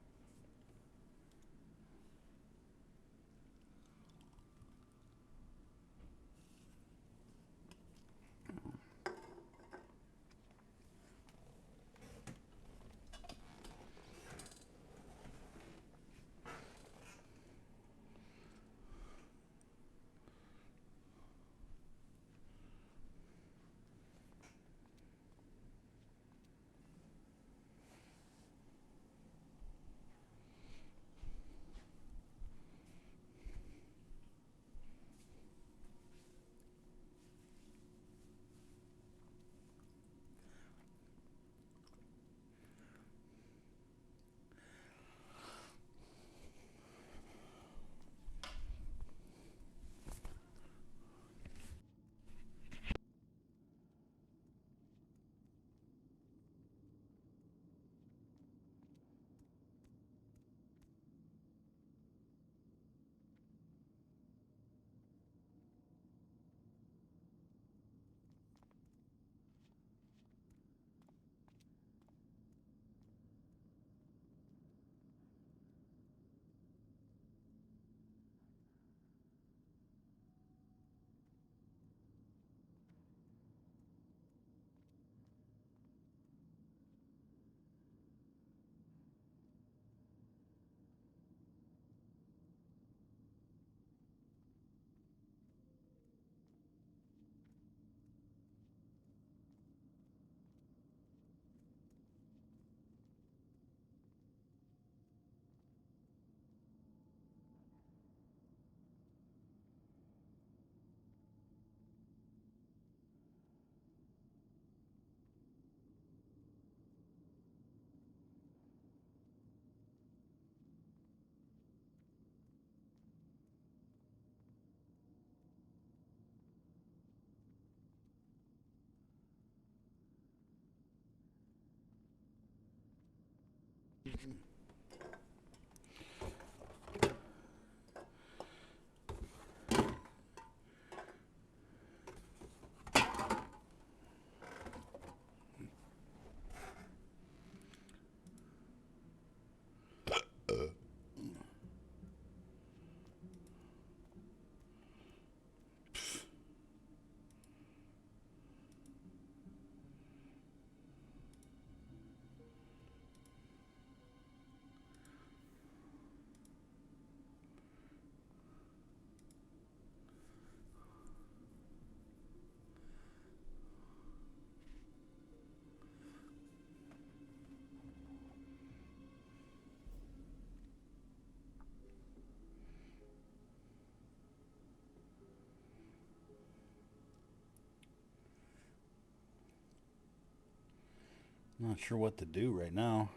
Not sure what to do right now.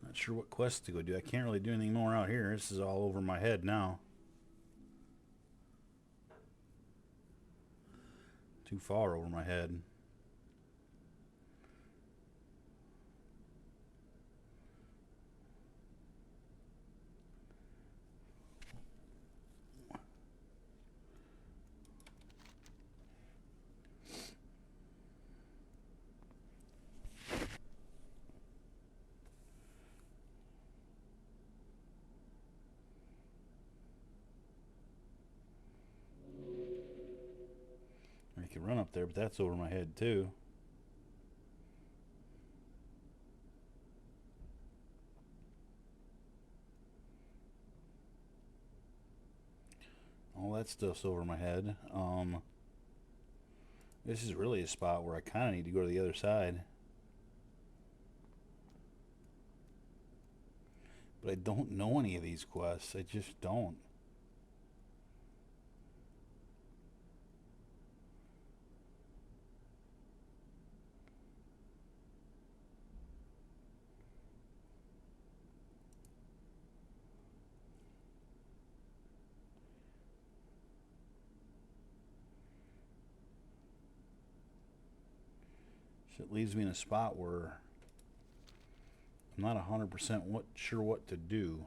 Not sure what quest to go do. I can't really do anything more out here. This is all over my head now. Too far over my head. I could run up there, but that's over my head too. All that stuff's over my head. This is really a spot where I kind of need to go to the other side. But I don't know any of these quests. I just don't. So it leaves me in a spot where I'm not 100% sure what to do.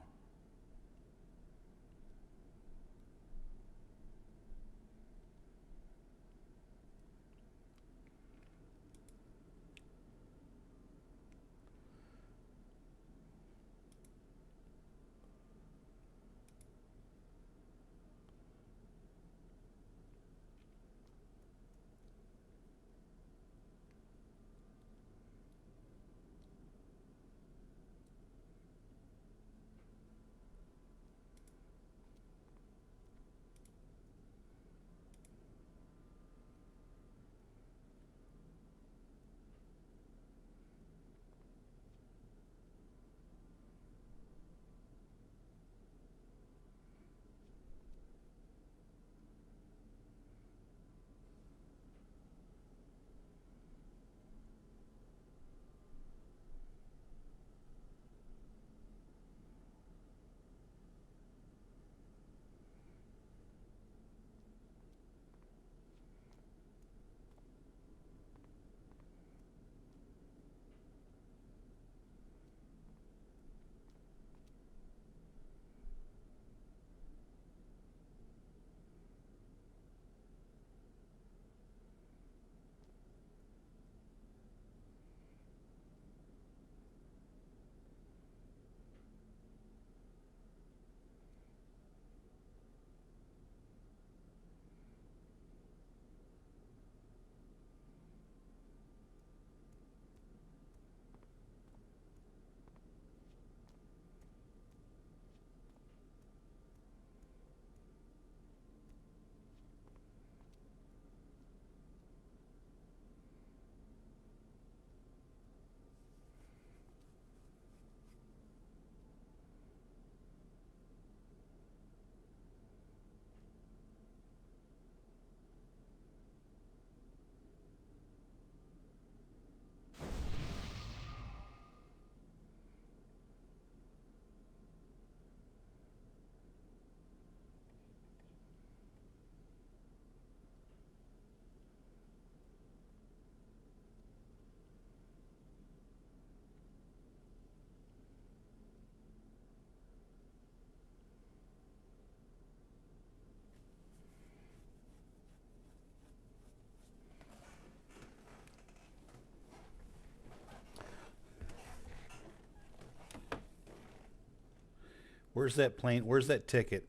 Where's that plane? Where's that ticket?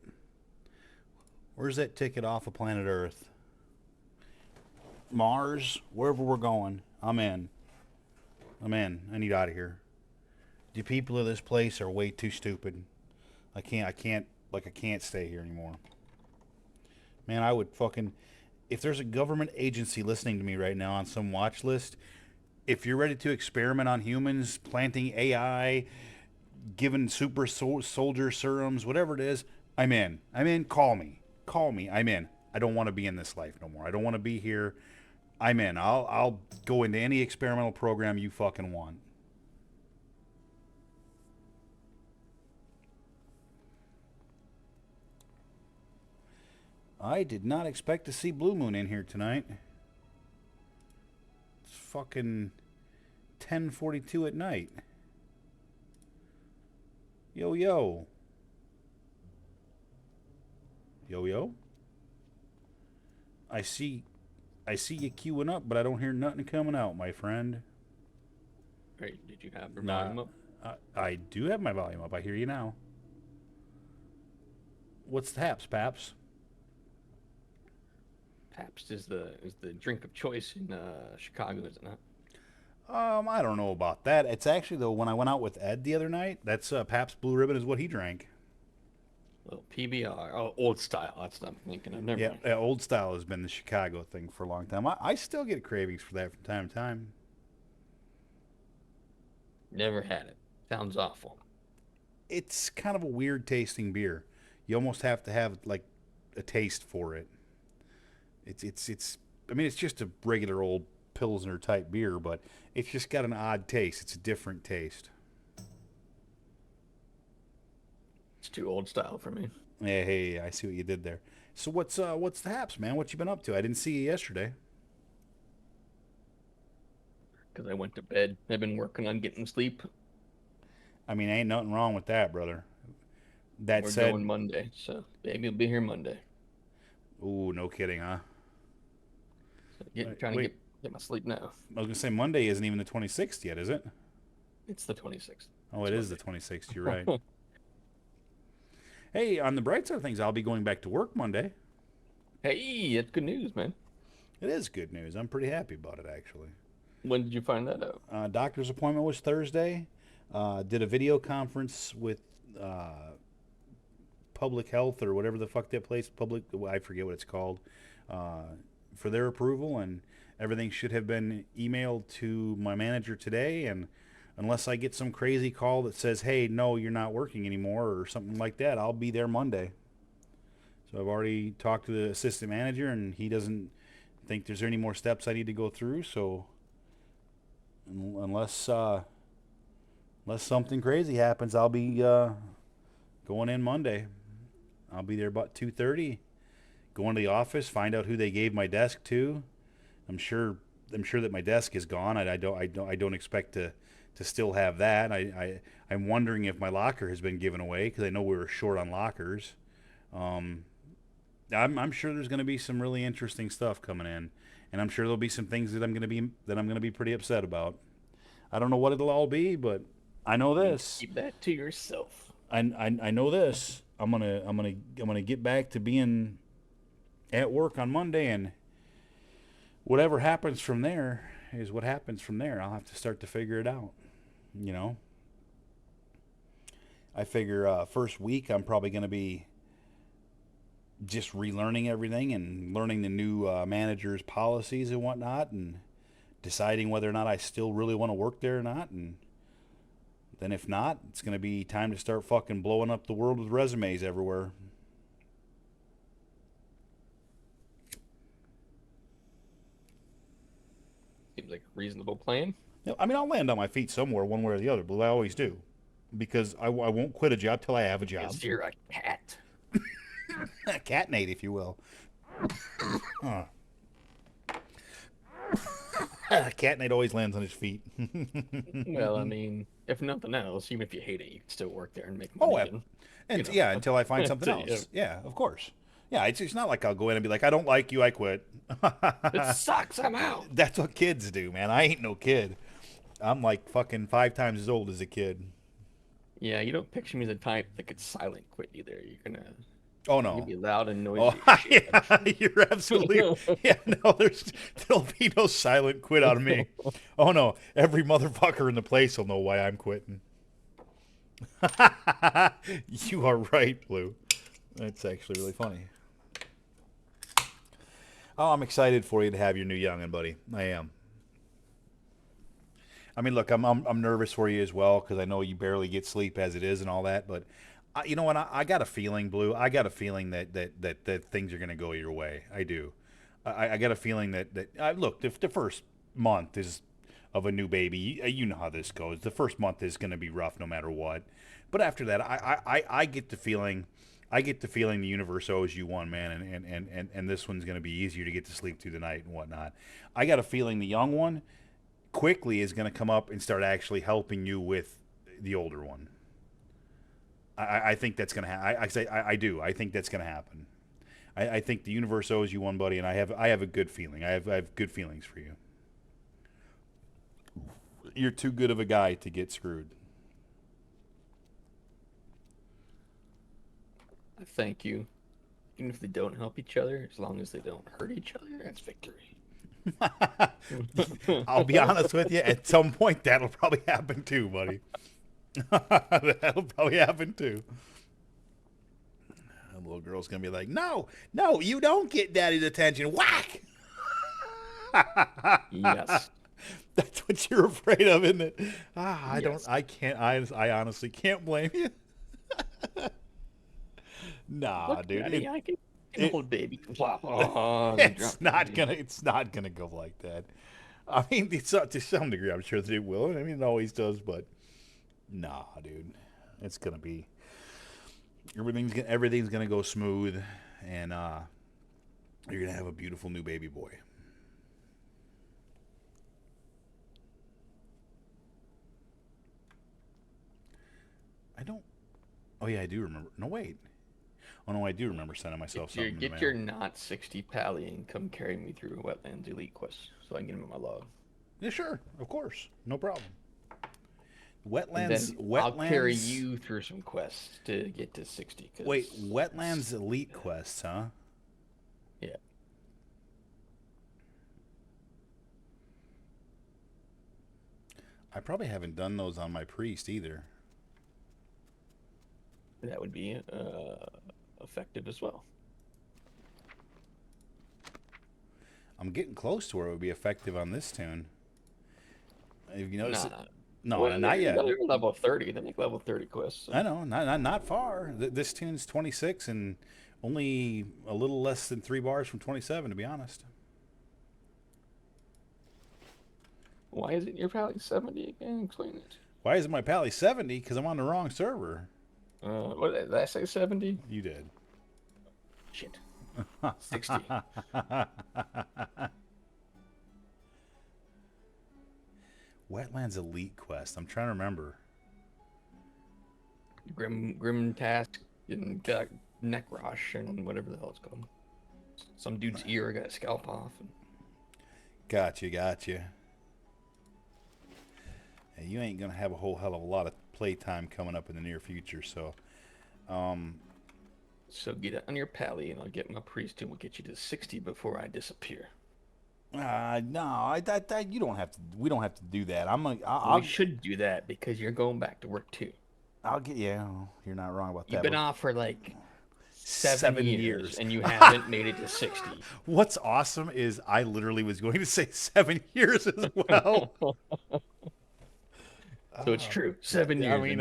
Where's that ticket off of planet Earth? Mars? Wherever we're going. I'm in. I'm in. I need out of here. The people of this place are way too stupid. I can't stay here anymore. Man, I would fucking... If there's a government agency listening to me right now on some watch list, if you're ready to experiment on humans, planting AI, giving super soldier serums, whatever it is, I'm in. I'm in. Call me. Call me. I'm in. I don't want to be in this life no more. I don't want to be here. I'm in. I'll go into any experimental program you fucking want. I did not expect to see Blue Moon in here tonight. It's fucking 10:42 at night. Yo, yo. Yo, yo. I see you queuing up, but I don't hear nothing coming out, my friend. Right, did you have your volume up? I do have my volume up. I hear you now. What's the haps, Paps? Pabst is the drink of choice in Chicago, is it not? I don't know about that. It's actually, though, when I went out with Ed the other night, that's Pabst Blue Ribbon is what he drank. Little PBR, old style. That's what I'm thinking of. Never mind. Yeah, old style has been the Chicago thing for a long time. I still get cravings for that from time to time. Never had it. Sounds awful. It's kind of a weird tasting beer. You almost have to have like a taste for it. It's I mean, it's just a regular old Pilsner type beer, but it's just got an odd taste. It's a different taste. It's too old style for me. Hey, I see what you did there. So what's the haps, man? What you been up to? I didn't see you yesterday. Because I went to bed. I've been working on getting sleep. I mean, ain't nothing wrong with that, brother. That We're said, going Monday, so baby will be here Monday. ooh, no kidding, huh? So trying to get my sleep now. I was gonna say Monday isn't even the 26th yet, is it? It's the 26th. Oh, it is the 26th. You're right. Hey, on the bright side of things, I'll be going back to work Monday. Hey, that's good news, man. It is good news. I'm pretty happy about it, actually. When did you find that out? Doctor's appointment was Thursday. Did a video conference with Public Health or whatever the fuck that place, I forget what it's called, for their approval, and everything should have been emailed to my manager today, and unless I get some crazy call that says, hey, no, you're not working anymore or something like that, I'll be there Monday. So I've already talked to the assistant manager, and he doesn't think there's any more steps I need to go through, so unless something crazy happens, I'll be going in Monday. I'll be there about 2:30. Go into the office, find out who they gave my desk to. I'm sure that my desk is gone. I don't expect to still have that. I'm wondering if my locker has been given away because I know we were short on lockers. I'm sure there's going to be some really interesting stuff coming in, and I'm sure there'll be some things that I'm going to be pretty upset about. I don't know what it'll all be, but I know this. Keep that to yourself. I know this. I'm gonna get back to being at work on Monday, and whatever happens from there is what happens from there. I'll have to start to figure it out. You know. I figure first week I'm probably gonna be just relearning everything and learning the new manager's policies and whatnot, and deciding whether or not I still really want to work there or not, and then if not, it's going to be time to start fucking blowing up the world with resumes everywhere. Seems like a reasonable plan. I mean, I'll land on my feet somewhere, one way or the other, but I always do. Because I won't quit a job till I have a job. Because you're a cat. A catnate, if you will. Catnate always lands on his feet. Well, I mean, if nothing else, even if you hate it, you can still work there and make money. Yeah, until I find something else. Yeah, of course. Yeah, it's not like I'll go in and be like, I don't like you, I quit. It sucks, I'm out. That's what kids do, man. I ain't no kid. I'm like fucking 5 times as old as a kid. Yeah, you don't picture me as the type that could silent quit either. Oh You're gonna no. be loud and Oh, noisy as shit. yeah, you're absolutely. Yeah, no, there'll be no silent quit out of me. Oh no, every motherfucker in the place will know why I'm quitting. You are right, Blue. That's actually really funny. Oh, I'm excited for you to have your new youngin', buddy. I am. I mean, look, I'm nervous for you as well because I know you barely get sleep as it is and all that. But you know what? I got a feeling, Blue. I got a feeling that things are gonna go your way. I do. I got a feeling that look, the first month is of a new baby. You know how this goes. The first month is gonna be rough no matter what. But after that, I get the feeling. I get the feeling the universe owes you one, man, and this one's going to be easier to get to sleep through the night and whatnot. I got a feeling the young one quickly is going to come up and start actually helping you with the older one. I think that's going to happen. I do. I think that's going to happen. I think the universe owes you one, buddy, and I have a good feeling. I have good feelings for you. You're too good of a guy to get screwed. Thank you. Even if they don't help each other, as long as they don't hurt each other, that's victory. I'll be honest with you. At some point, that'll probably happen too, buddy. That'll probably happen too. The little girl's gonna be like, "No, no, you don't get daddy's attention." Whack. Yes. That's what you're afraid of, isn't it? I don't. Yes. I can't. I honestly can't blame you. Nah, Look, dude. Daddy, I can hold baby. Oh, It's not gonna. It's not gonna go like that. I mean, to some degree, I'm sure that it will. I mean, it always does, but nah, dude. It's gonna be everything's gonna go smooth, and you're gonna have a beautiful new baby boy. I don't. Oh yeah, I do remember. No wait. Oh no, I do remember sending myself something. in the Get mail. your not 60 pally and come carry me through Wetlands Elite Quest so I can get him in my log. Yeah, sure, of course, no problem. And then Wetlands. I'll carry you through some quests to get to 60. Wait, Wetlands Elite Quests, huh? Yeah. I probably haven't done those on my priest either. That would be effective as well. I'm getting close to where it would be effective on this tune. Have you noticed? Nah. No, Well, not yet. They're level 30. They make level 30 quests. So. I know, not far. This tune's 26 and only a little less than 3 bars from 27, to be honest. Why is it your pally 70 again? Explain it. Why is it my pally 70? Because I'm on the wrong server. What did I say? 70? You did. Shit. 60. Wetlands Elite Quest. I'm trying to remember. Grim Task and got neck rush and whatever the hell it's called. Some dude's ear got a scalp off. And... Gotcha. Hey, you ain't gonna have a whole hell of a lot of playtime coming up in the near future, so. So get it on your pally, and I'll get my priest, and we'll get you to 60 before I disappear. No, you don't have to. We don't have to do that. We should do that because you're going back to work too. I'll get. Yeah, you're not wrong about that. You've been off for like 7 years, years, and you haven't made it to 60. What's awesome is I literally was going to say 7 years as well. So it's true. 7 years. I mean,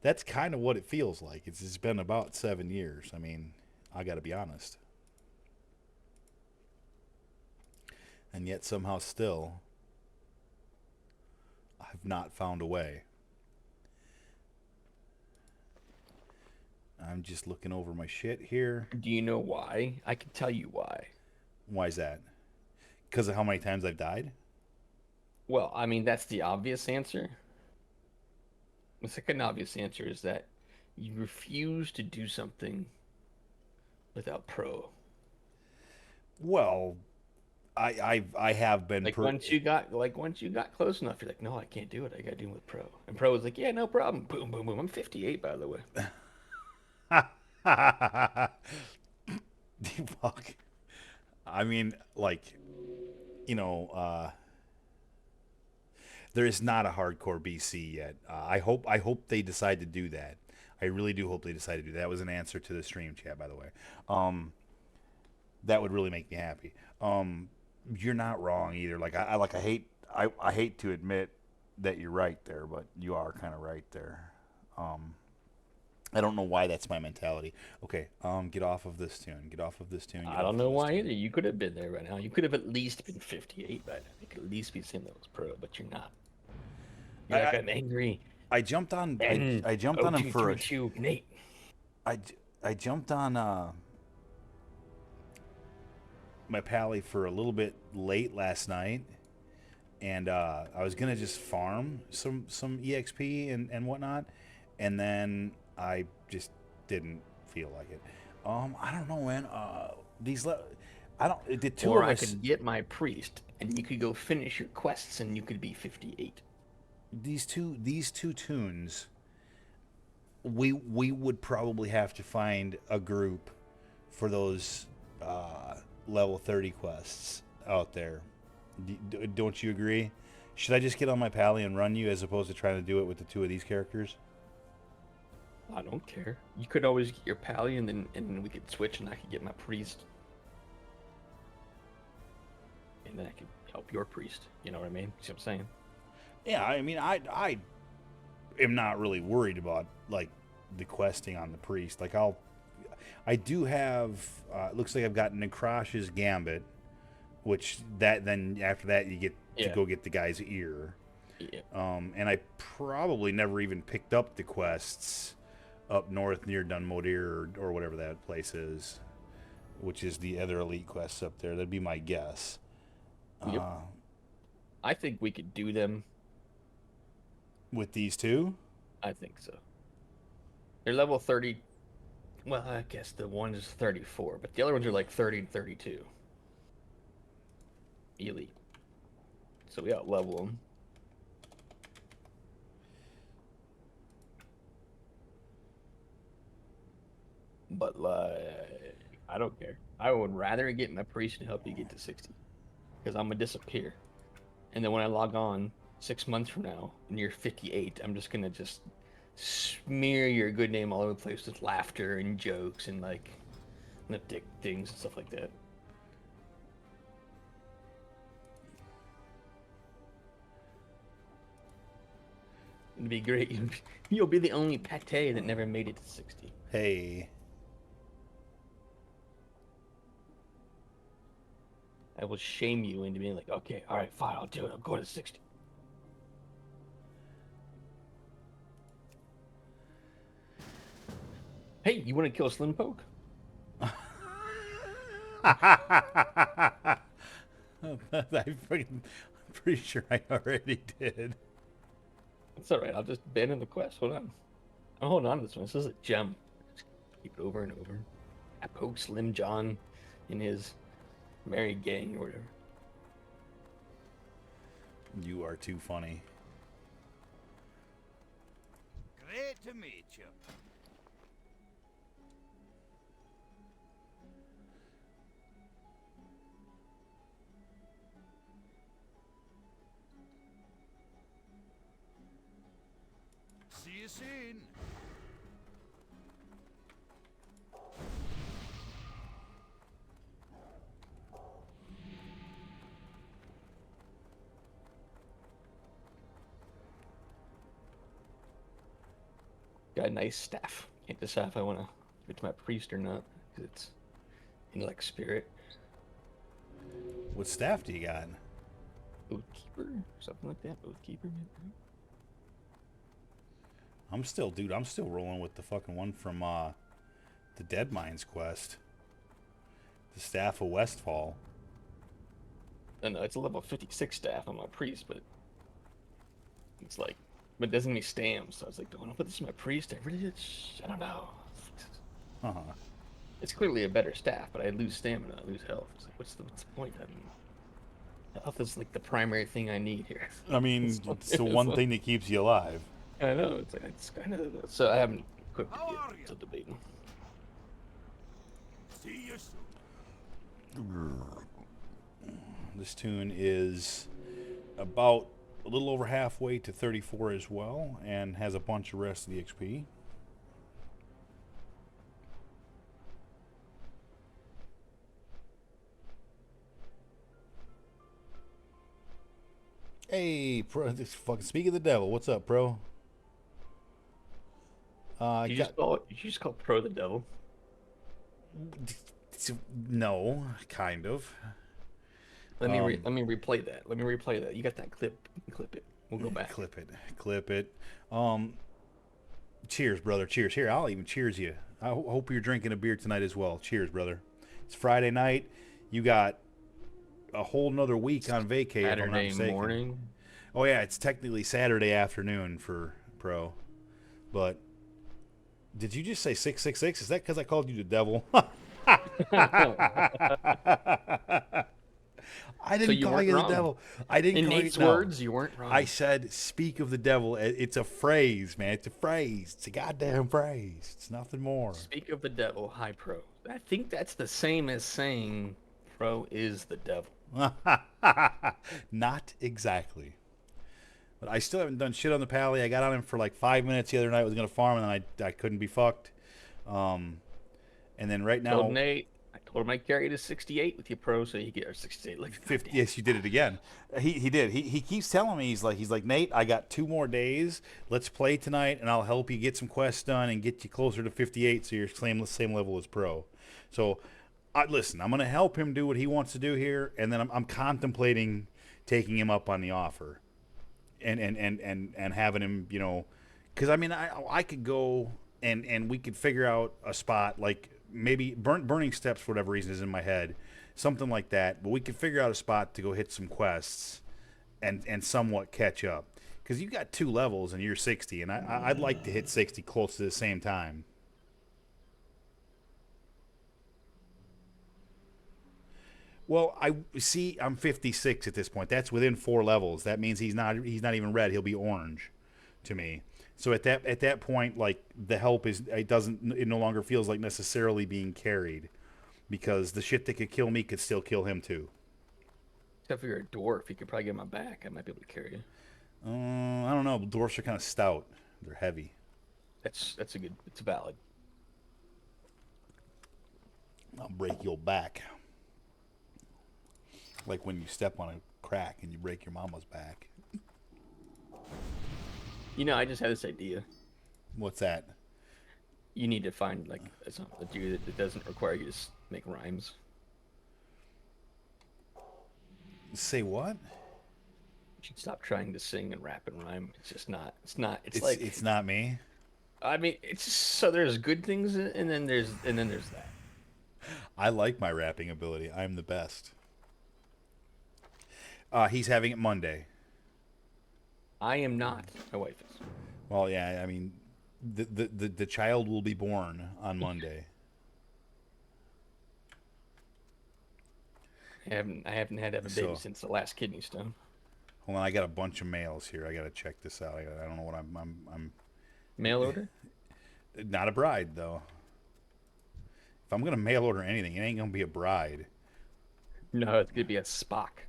that's kind of what it feels like. It's been about 7 years. I mean, I got to be honest. And yet somehow still, I've not found a way. I'm just looking over my shit here. Do you know why? I can tell you why. Why is that? Because of how many times I've died? Well, I mean, that's the obvious answer. The second obvious answer is that you refuse to do something without pro. Well, I have been Like once you got close enough, you're like, no, I can't do it. I gotta do it with pro. And pro was like, yeah, no problem. Boom, boom, boom. I'm 58, by the way. Fuck. I mean, like, you know, there is not a hardcore BC yet. I hope they decide to do that. I really do hope they decide to do that. That was an answer to the stream chat, by the way. That would really make me happy. You're not wrong either. Like I hate to admit that you're right there, but you are kind of right there. I don't know why that's my mentality. Okay, get off of this tune. Get off of this tune. I don't know why either. You could have been there right now. You could have at least been 58 by now. You could at least be saying that was pro, but you're not. You're like an angry. I jumped on. I jumped on him for a. Nate. I jumped on my pally for a little bit late last night, and I was gonna just farm some exp and whatnot, and then I just didn't feel like it. I don't know, man. I don't. The two Or of I us. could get my priest, and you could go finish your quests, and you could be 58. These two tunes. We would probably have to find a group for those level 30 quests out there. Don't you agree? Should I just get on my pally and run you as opposed to trying to do it with the two of these characters? I don't care. You could always get your pally, and then we could switch, and I could get my priest, and then I could help your priest. You know what I mean? See what I'm saying? Yeah, I mean, I am not really worried about like the questing on the priest. Like I do have. It looks like I've got Necrosh's Gambit, which then after that you get to go get the guy's ear. Yeah. And I probably never even picked up the quests up north near Dunmodir or whatever that place is, which is the other elite quests up there. That'd be my guess. Yep. I think we could do them with these two. I think so. They're level 30. Well, I guess the one is 34, but the other ones are like 30 and 32. Elite. So we out-level them. But, like, I don't care. I would rather get my priest to help you get to 60. Because I'm going to disappear. And then when I log on 6 months from now, and you're 58, I'm just going to just smear your good name all over the place with laughter and jokes and, like, dick things and stuff like that. It'd be great. You'll be the only pate that never made it to 60. Hey. I will shame you into being like, okay, all right, fine, I'll do it. I'll go to 60. Hey, you want to kill Slim Poke? I'm pretty sure I already did. It's all right. I'll just abandon the quest. Hold on. I'm holding on to this one. This is a gem. Just keep it over and over. I poke Slim John in his merry gang or whatever. You are too funny. Great to meet you. See you soon. Got a nice staff. Can't decide if I want to give it to my priest or not, because it's intellect spirit. What staff do you got? Oath Keeper? Something like that. Oath Keeper, maybe? I'm still rolling with the fucking one from the Dead Mines quest. The Staff of Westfall. No, it's a level 56 staff on my priest, but it's like, but it doesn't give me stamina, so I was like, do I want to put this in my priest? I don't know. Uh-huh. It's clearly a better staff, but I lose stamina, I lose health. It's like, what's the point? I mean, Health is like the primary thing I need here. I mean, it's the one thing that keeps you alive. I know. It's like it's kind of so I haven't equipped it yet. Still debating. See you soon. This tune is about a little over halfway to 34 as well, and has a bunch of rest of the XP. Hey, pro, this fucking speak of the devil. What's up, pro? You just call it. You just call Pro the devil. No, kind of. Let me replay that. Let me replay that. You got that clip? Clip it. We'll go back. Clip it. Clip it. Cheers, brother. Cheers. Here, I'll even cheers you. I hope you're drinking a beer tonight as well. Cheers, brother. It's Friday night. You got a whole nother week on vacay. Saturday morning. Oh yeah, it's technically Saturday afternoon for pro. But did you just say 666? Is that because I called you the devil? I didn't call you the devil. I didn't call you. In Nate's words, you weren't wrong. I said, "Speak of the devil." It's a phrase, man. It's a phrase. It's a goddamn phrase. It's nothing more. Speak of the devil, hi Pro. I think that's the same as saying Pro is the devil. Not exactly. But I still haven't done shit on the pally. I got on him for like 5 minutes the other night. I was gonna farm, and then I couldn't be fucked. And then right now, told Nate. I told him I'd carry to 68 with you, Pro, so you get our 68. Like 50. Yes, you did it again. He did. He keeps telling me he's like Nate. I got 2 more days. Let's play tonight, and I'll help you get some quests done and get you closer to 58, so you're same level as Pro. So, listen, I'm gonna help him do what he wants to do here, and then I'm contemplating taking him up on the offer, and having him, you know, because I mean I could go and we could figure out a spot like. Maybe burning steps for whatever reason is in my head, something like that. But we could figure out a spot to go hit some quests, and somewhat catch up. Because you got 2 levels and you're 60, and I'd like to hit 60 close to the same time. Well, I see. I'm 56 at this point. That's within 4 levels. That means he's not even red. He'll be orange, to me. So at that point, like the help it no longer feels like necessarily being carried, because the shit that could kill me could still kill him too. Except for you're a dwarf, you could probably get my back. I might be able to carry you. I don't know. Dwarfs are kind of stout. They're heavy. It's valid. I'll break your back. Like when you step on a crack and you break your mama's back. You know, I just had this idea. What's that? You need to find like a dude that doesn't require you to make rhymes. Say what? You should stop trying to sing and rap and rhyme. It's just not. It's not me. I mean, it's just so there's good things and then there's that. I like my rapping ability. I'm the best. He's having it Monday. I am not. My wife is. Well, yeah, I mean, the child will be born on Monday. I haven't had to have a baby since the last kidney stone. Hold on, I got a bunch of mails here. I gotta check this out. I don't know what I'm. Mail order? Not a bride though. If I'm gonna mail order anything, it ain't gonna be a bride. No, it's gonna be a Spock.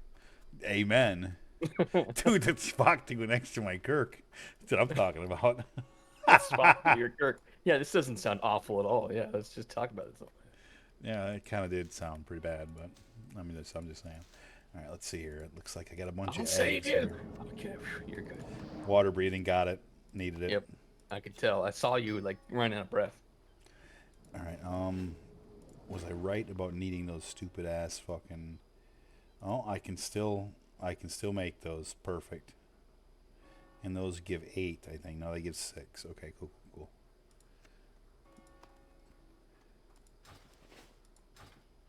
Amen. Dude, the Spock to go next to my Kirk. That's what I'm talking about. Spock to your Kirk. Yeah, this doesn't sound awful at all. Yeah, let's just talk about it. Yeah, it kind of did sound pretty bad, but I mean, I'm just saying. All right, let's see here. It looks like I got a bunch of eggs here. Okay, you're good. Water breathing, got it. Needed it. Yep, I could tell. I saw you like running out of breath. All right. Was I right about needing those stupid ass fucking? Oh, I can still make those perfect. And those give 8, I think. No, they give 6. Okay, cool.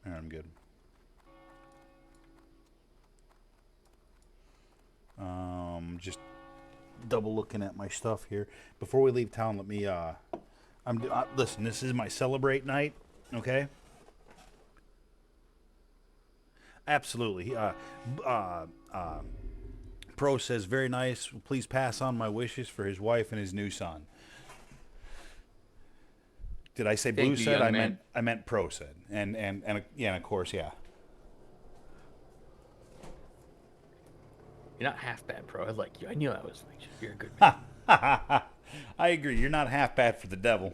All right, I'm good. Just double looking at my stuff here before we leave town. Let me. Listen. This is my celebrate night. Okay. Absolutely. Pro says, very nice. Please pass on my wishes for his wife and his new son. Did I say Blue Thank you, said? young man. I meant Pro said. And yeah, of course, yeah. You're not half bad, Pro. I like you. I knew I was like, you're a good man. I agree. You're not half bad for the devil.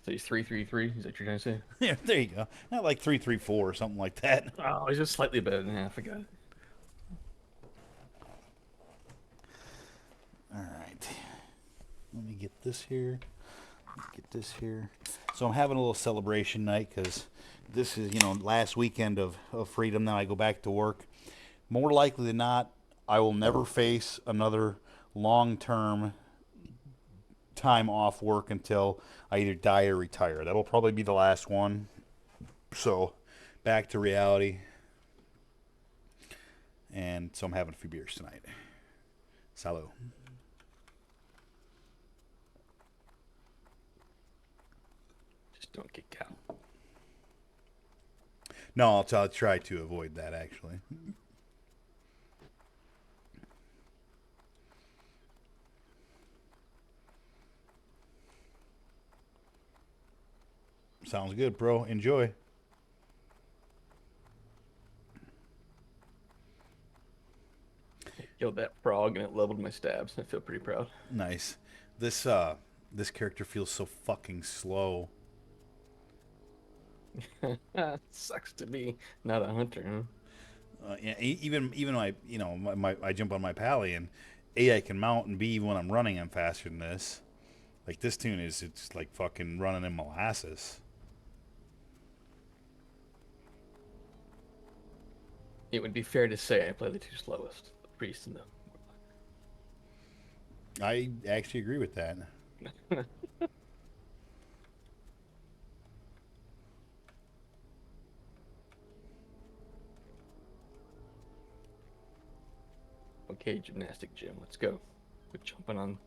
So he's 333. Is that what you're trying to say? Yeah, there you go. Not like 334 or something like that. Oh, he's just slightly better than half. I got it. All right. Let me get this here. Get this here. So I'm having a little celebration night because this is, last weekend of freedom. Now I go back to work. More likely than not, I will never face another long-term time off work until I either die or retire. That'll probably be the last one. So back to reality. And so I'm having a few beers tonight. Salud. Just don't get cow. No, I'll try to avoid that, actually. Sounds good, bro. Enjoy. I killed that frog and it leveled my stabs. I feel pretty proud. Nice. This character feels so fucking slow. Sucks to be not a hunter, huh? Yeah, even I jump on my pally and A, I can mount, and B, even when I'm running, I'm faster than this. Like this tune it's like fucking running in molasses. It would be fair to say I play the two slowest, the priest and the I actually agree with that. Okay, gymnastic gym. Let's go. Quit jumping on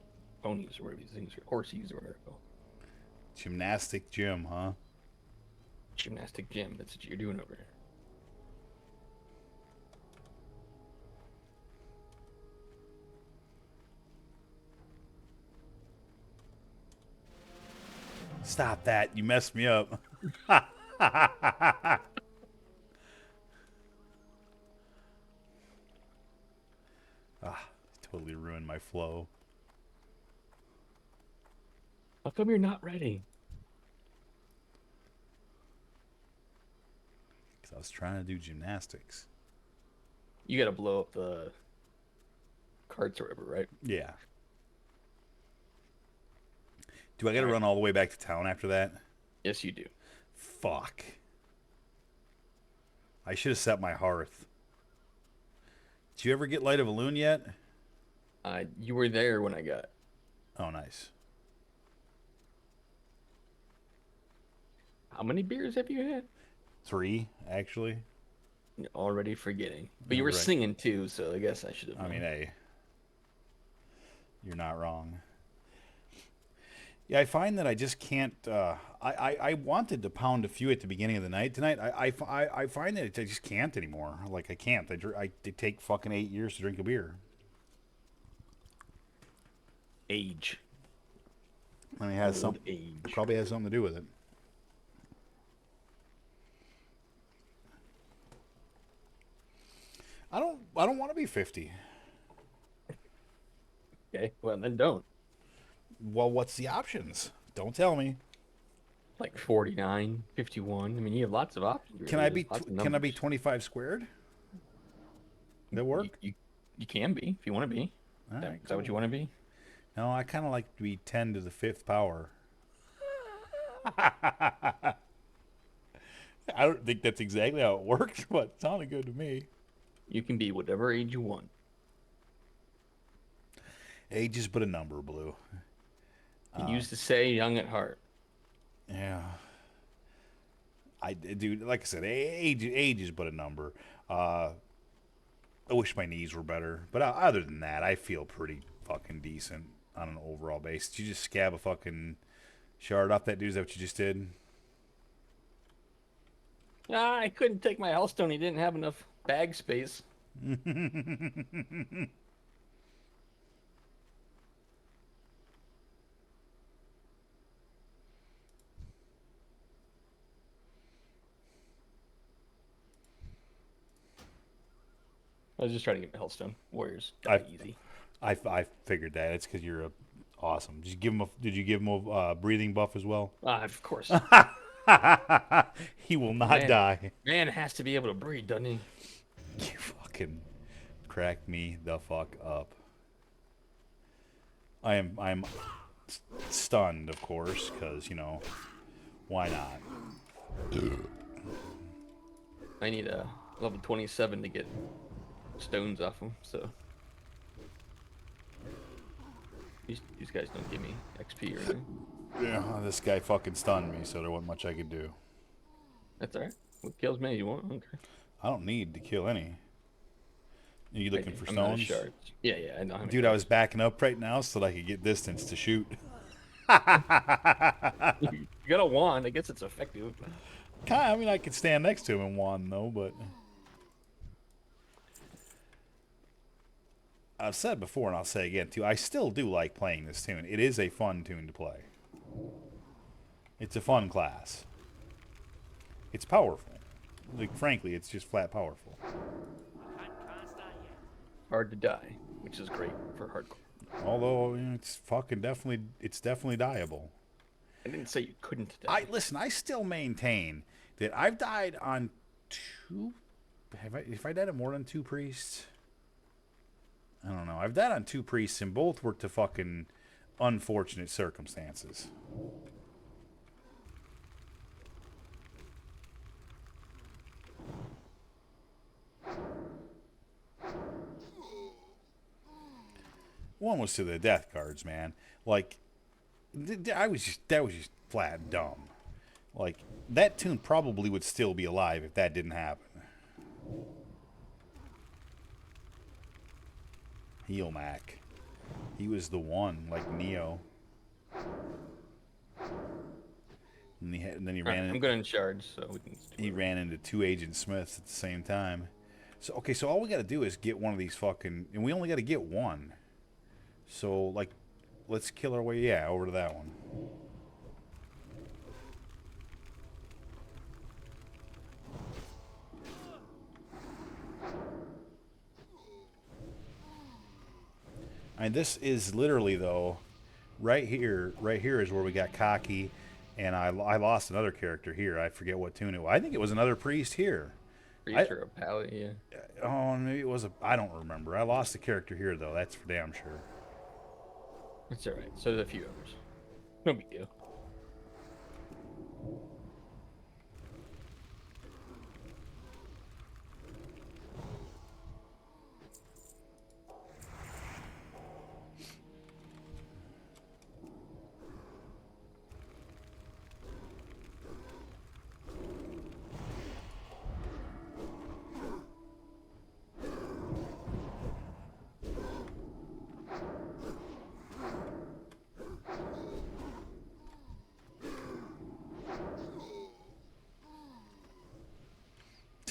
ponies or whatever these things are. Horsies or whatever. Gymnastic gym, huh? Gymnastic gym. That's what you're doing over here. Stop that. You messed me up. Totally ruined my flow. How come you're not ready? Because I was trying to do gymnastics. You gotta blow up the carts or whatever, right? Yeah. Do I got to run all the way back to town after that? Yes, you do. Fuck. I should have set my hearth. Did you ever get Light of a Loon yet? You were there when I got. Oh, nice. How many beers have you had? 3, actually. You're already forgetting. But Yeah, you were right. singing too, so I guess I should have. I mean, hey. You're not wrong. Yeah, I find that I just can't. I wanted to pound a few at the beginning of the night tonight. I find that I just can't anymore. Like, I can't. They take fucking 8 years to drink a beer. Age. I mean, it has Old some. age. Probably has something to do with it. I don't want to be 50. Okay, well then don't. Well, what's the options? Don't tell me. Like 49, 51. I mean, you have lots of options. Can really. I be There's lots of can I be numbers. 25 squared? That work? You can be if you want to be. All right, Is that what you want to be? No, I kind of like to be 10 to the 5th power. I don't think that's exactly how it works, but it sounded good to me. You can be whatever age you want. Age is but a number, Blue. You used to say young at heart. Yeah. Dude, like I said, age is but a number. I wish my knees were better, but other than that, I feel pretty fucking decent on an overall basis. Did you just scab a fucking shard off that dude? Is that what you just did? Ah, I couldn't take my Hellstone. He didn't have enough bag space. I was just trying to get my Hellstone. Warriors die easy. I figured that. It's because you're awesome. Did you give him a breathing buff as well? Of course. He will not die. Man has to be able to breathe, doesn't he? You fucking crack me the fuck up. I'm stunned, of course, because why not? I need a level 27 to get stones off him, so these guys don't give me XP or anything. Yeah, this guy fucking stunned me, so there wasn't much I could do. That's alright. What kills me you want? Okay. I don't need to kill any. Are you looking for I'm out of stones? shards. Yeah, I don't have any Dude, I was shards. backing up right now so that I could get distance to shoot. You got a wand. I guess it's effective. I mean, I could stand next to him and wand, though, but... I've said before, and I'll say again, too, I still do like playing this tune. It is a fun tune to play. It's a fun class. It's powerful. Like, frankly, it's just flat powerful. Hard to die, which is great for hardcore. Although, it's definitely dieable. I didn't say you couldn't die. Listen, I still maintain that I've died on two... If I died on more than 2 priests... I don't know. I've died on 2 priests, and both were to fucking unfortunate circumstances. One was to the death guards, man. Like, that was just flat dumb. Like, that tune probably would still be alive if that didn't happen. Heel Mac. He was the one, like Neo. And then he ran. I'm good in shards, so we can. He ran into 2 Agent Smiths at the same time. So okay, so all we got to do is get one of these fucking, and we only got to get one. So like, let's kill our way, over to that one. And this is literally, though, right here is where we got cocky, and I lost another character here. I forget what tune it was. I think it was another priest here. Priest or a pally, yeah. Oh, maybe it was I don't remember. I lost a character here, though. That's for damn sure. It's alright. So there's a few others. No big deal.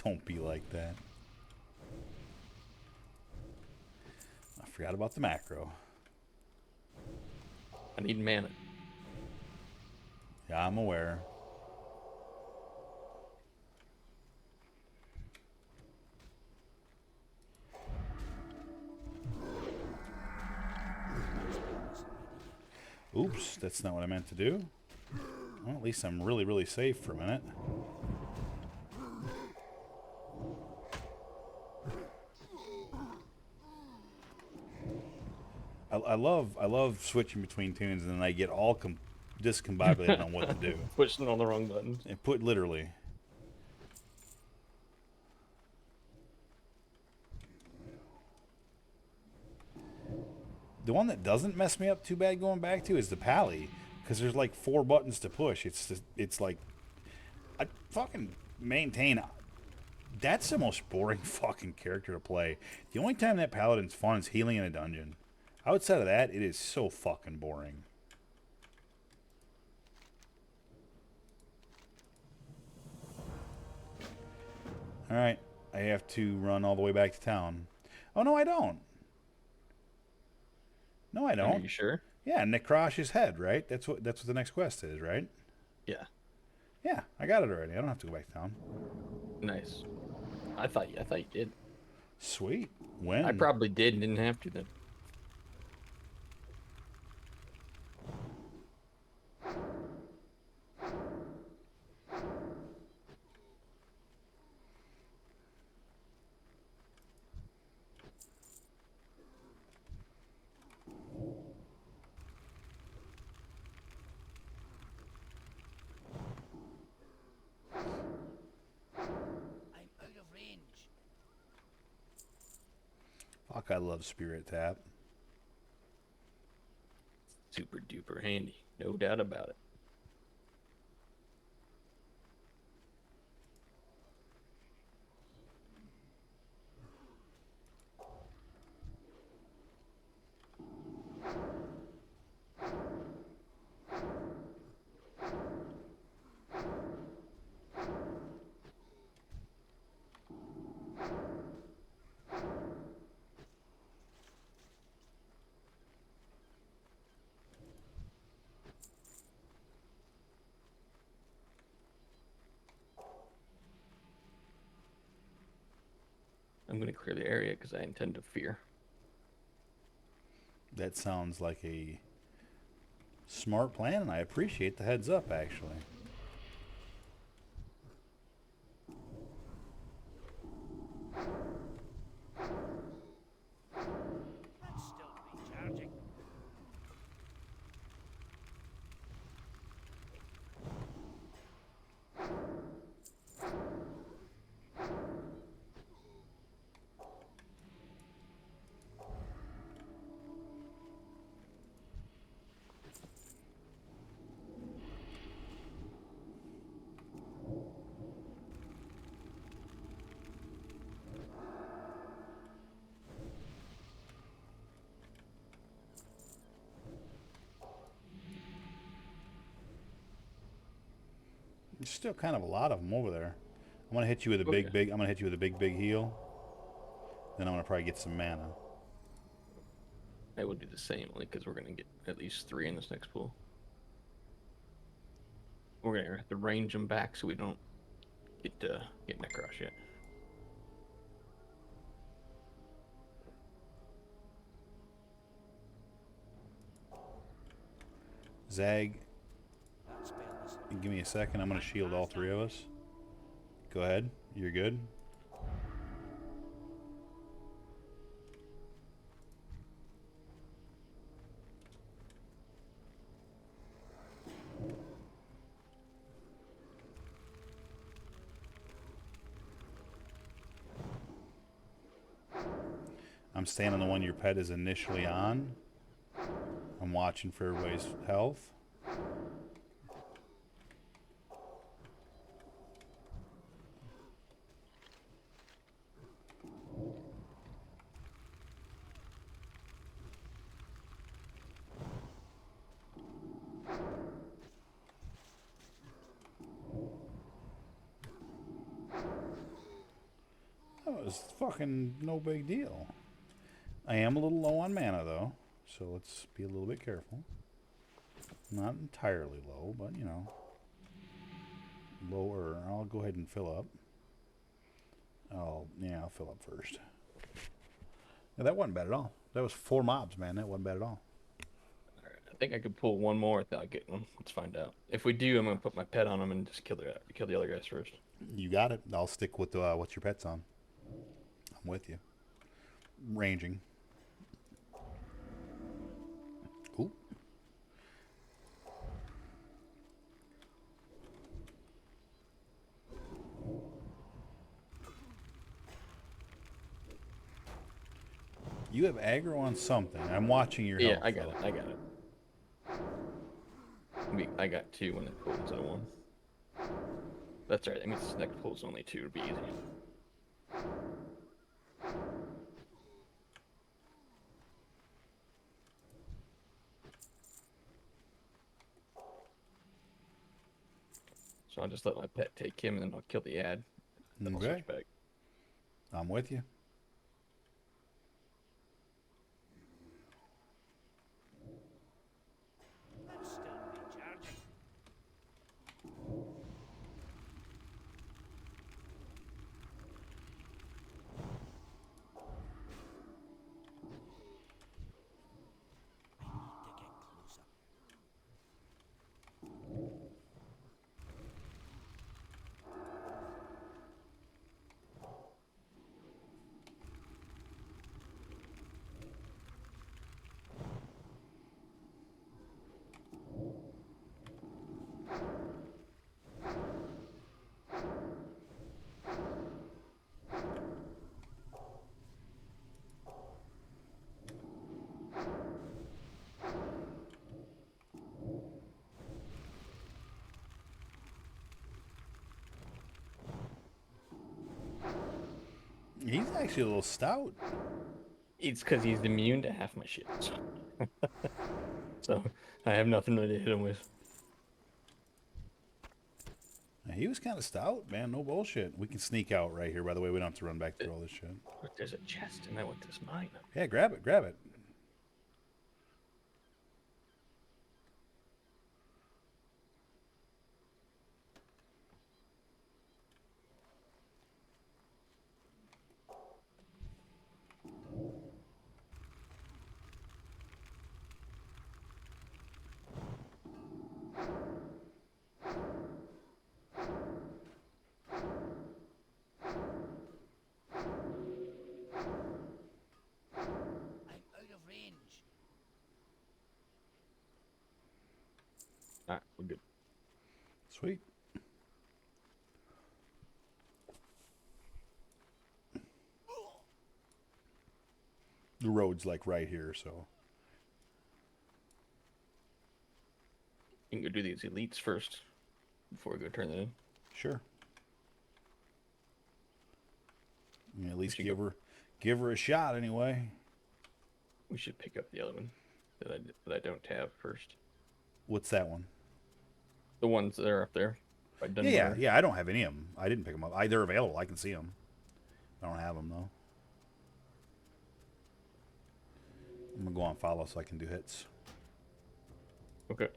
Don't be like that. I forgot about the macro. I need mana. Yeah, I'm aware. Oops, that's not what I meant to do. Well, at least I'm really, really safe for a minute. I love switching between tunes, and then I get all discombobulated on what to do. Pushing on the wrong buttons. And put literally. The one that doesn't mess me up too bad going back to is the pally, because there's like 4 buttons to push. It's like, I fucking maintain. That's the most boring fucking character to play. The only time that paladin's fun is healing in a dungeon. Outside of that, it is so fucking boring. All right. I have to run all the way back to town. Oh, no, I don't. No, I Are don't. you sure? Yeah, Nick Krosh's head, right? That's what the next quest is, right? Yeah. Yeah, I got it already. I don't have to go back to town. Nice. I thought you did. Sweet. I When? probably did and didn't have to then. I'm out of range. Fuck, I love Spirit Tap. Super duper handy. No doubt about it. I'm going to clear the area because I intend to fear. That sounds like a smart plan, and I appreciate the heads up, actually. That's still recharging. There's still kind of a lot of them over there. I'm gonna hit you with a Okay. big. I'm gonna hit you with a big heal. Then I'm gonna probably get some mana. I will do the same, only because we're going to get at least 3 in this next pool. We're going to have to range them back so we don't get Necrosh yet. Zag, That spell is give me a second. I'm gonna shield all 3 of us. Go ahead. You're good. I'm staying on the one your pet is initially on. I'm watching for everybody's health. That was fucking no big deal. I am a little low on mana though, so let's be a little bit careful. Not entirely low, but you know, lower. I'll go ahead and fill up. I'll fill up first. Yeah, that wasn't bad at all. That was 4 mobs, man. That wasn't bad at all. Alright, I think I could pull one more without getting them. Let's find out. If we do, I'm going to put my pet on them and just kill the other guys first. You got it. I'll stick with what's your pet's on. I'm with you. Ranging. Ooh. You have aggro on something. I'm watching your Yeah, health. I got though. it. I got it. I got 2 when it pulled instead of 1. That's right. That means this next pull's only 2. It'll be easy. So I'll just let my pet take him, and then I'll kill the ad. Then I'll Okay. switch back. I'm with you. That'd still be charging. I need to get closer. He's actually a little stout. It's because he's immune to half my shit. So I have nothing really to hit him with. He was kind of stout, man. No bullshit. We can sneak out right here, by the way. We don't have to run back through all this shit. But there's a chest, and I want this mine. Yeah, grab it. Grab it. I'm out of range. Alright, we're good. Sweet. The road's like right here, so. You can go do these elites first before we go turn that in. Sure. I mean, at least should give her a shot anyway. We should pick up the other one that I don't have first. What's that one? The ones that are up there. By Yeah, Dunbar. yeah. I don't have any of them. I didn't pick them up. They're available. I can see them. I don't have them though. I'm gonna go on follow so I can do hits. Okay.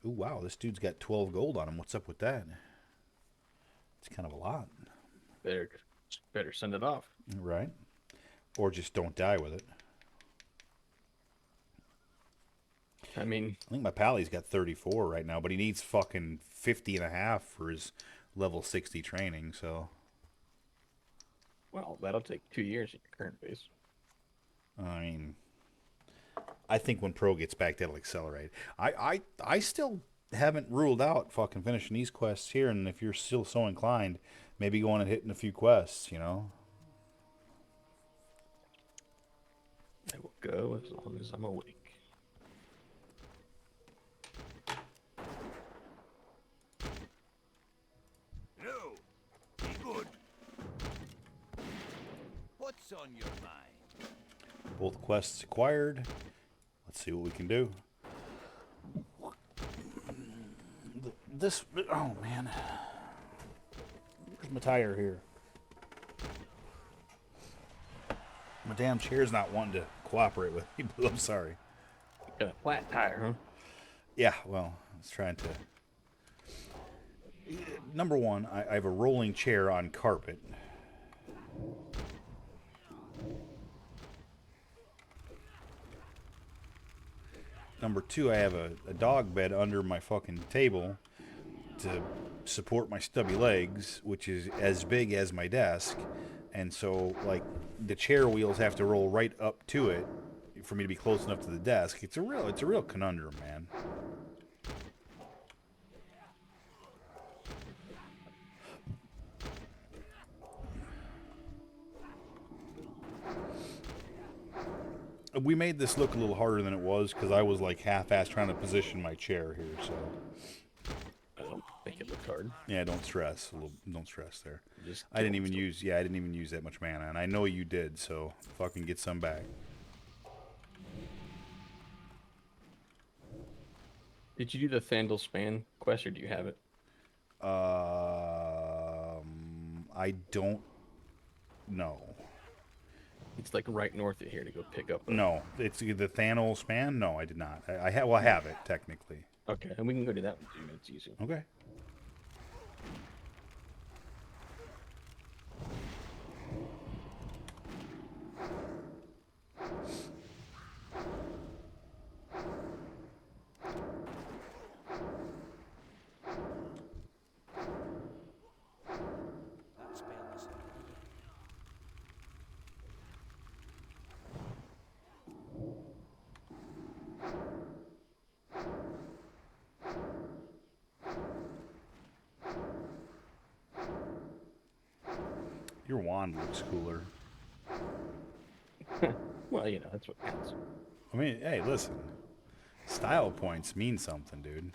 Ooh, wow, this dude's got 12 gold on him. What's up with that? It's kind of a lot. Better send it off. Right? Or just don't die with it. I mean, I think my pally's got 34 right now, but he needs fucking 50 and a half for his level 60 training, so. well, that'll take 2 years at your current base. I mean, I think when Pro gets back, that'll accelerate. I still haven't ruled out fucking finishing these quests here, and if you're still so inclined, maybe going and hitting a few quests, you know? I will go as long as I'm awake. No, be good. What's on your mind? Both quests acquired. Let's see what we can do. This, oh man. Where's my tire here? My damn chair's not wanting to cooperate with me, Blue. I'm sorry. Got a flat tire, huh? Yeah, well, I was trying to. Number one, I have a rolling chair on carpet. Number two, I have a dog bed under my fucking table to support my stubby legs, which is as big as my desk. And so, like, the chair wheels have to roll right up to it for me to be close enough to the desk. It's a real conundrum, man. We made this look a little harder than it was because I was like half-assed trying to position my chair here. So I don't make it look hard. yeah, don't stress. Don't stress there. Just I didn't even use that much mana, and I know you did. So fucking get some back. Did you do the Thandal Span quest, or do you have it? I don't know. It's like right north of here to go pick up. No, it's the Thanol span. No, I did not. I have it technically. Okay, and we can go do that in 2 minutes easy. Okay. That spell is Your wand looks cooler. Well, you know, that's what counts. I mean, hey, listen. Style points mean something, dude.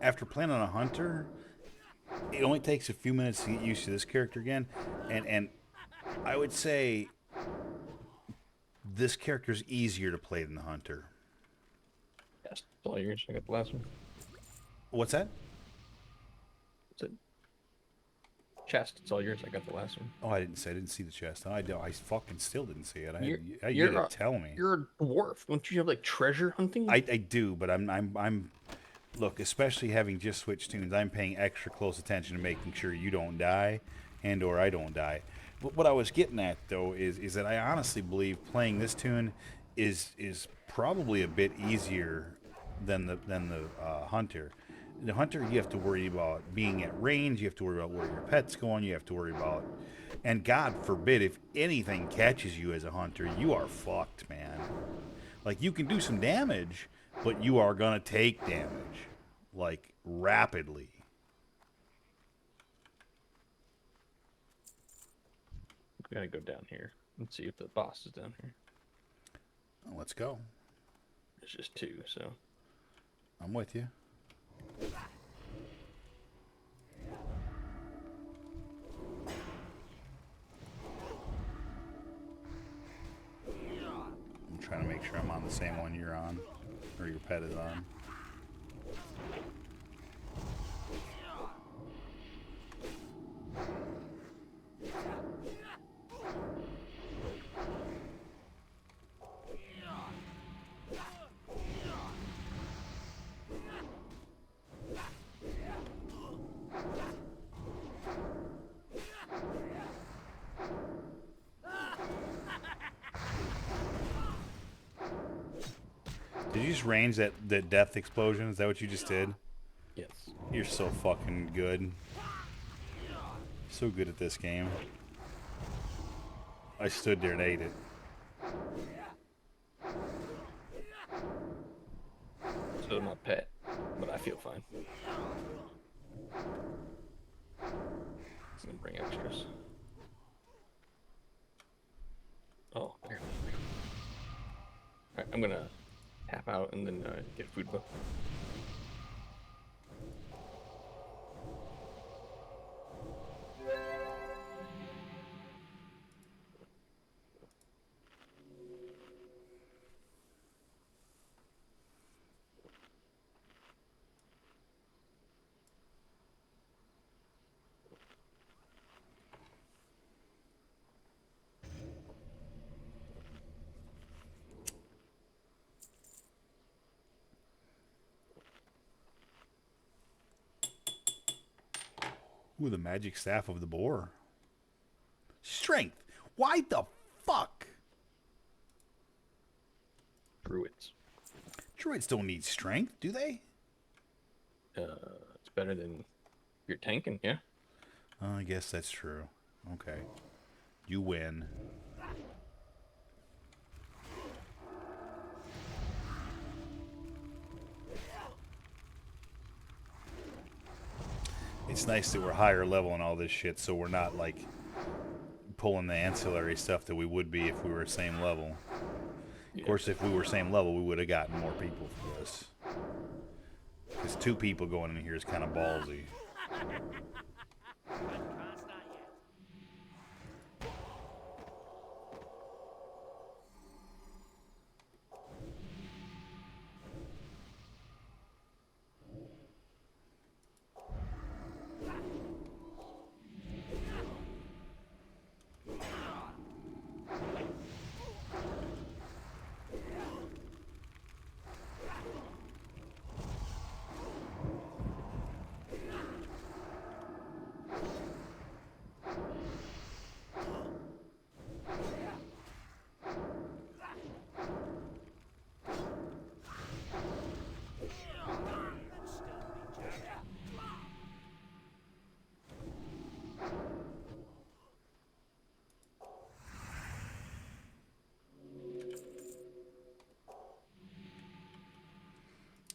After playing on a hunter, it only takes a few minutes to get used to this character again, and I would say this character's easier to play than the hunter. Yes, it's all yours. I got the last one. What's that? That's it. Chest, it's all yours. I got the last one. Oh, I didn't see the chest. I fucking still didn't see it. You You're didn't tell me. You're a dwarf. Don't you have like treasure hunting? I do, but I'm look, especially having just switched tunes, I'm paying extra close attention to making sure you don't die and or I don't die. But what I was getting at though is that I honestly believe playing this tune is probably a bit easier than the hunter. The hunter, you have to worry about being at range, you have to worry about where your pet's going, you have to worry about, and God forbid if anything catches you as a hunter, you are fucked, man. Like, you can do some damage, but you are gonna take damage, like, rapidly. We gotta go down here and see if the boss is down here. Let's go. There's just 2, so. I'm with you. I'm trying to make sure I'm on the same one you're on, or your pet is on. Did you just range that death explosion? Is that what you just did? Yes. You're so fucking good. So good at this game. I stood there and ate it. So did my pet, but I feel fine. It's gonna bring extras. Oh, there. Alright, I'm gonna tap out and then get a food book. Ooh, the magic staff of the boar. Strength. Why the fuck? Druids. Druids don't need strength, do they? It's better than your tanking, yeah? I guess that's true. Okay. You win. It's nice that we're higher level and all this shit, so we're not, like, pulling the ancillary stuff that we would be if we were same level. Of course, if we were same level, we would have gotten more people for this. Because 2 people going in here is kind of ballsy.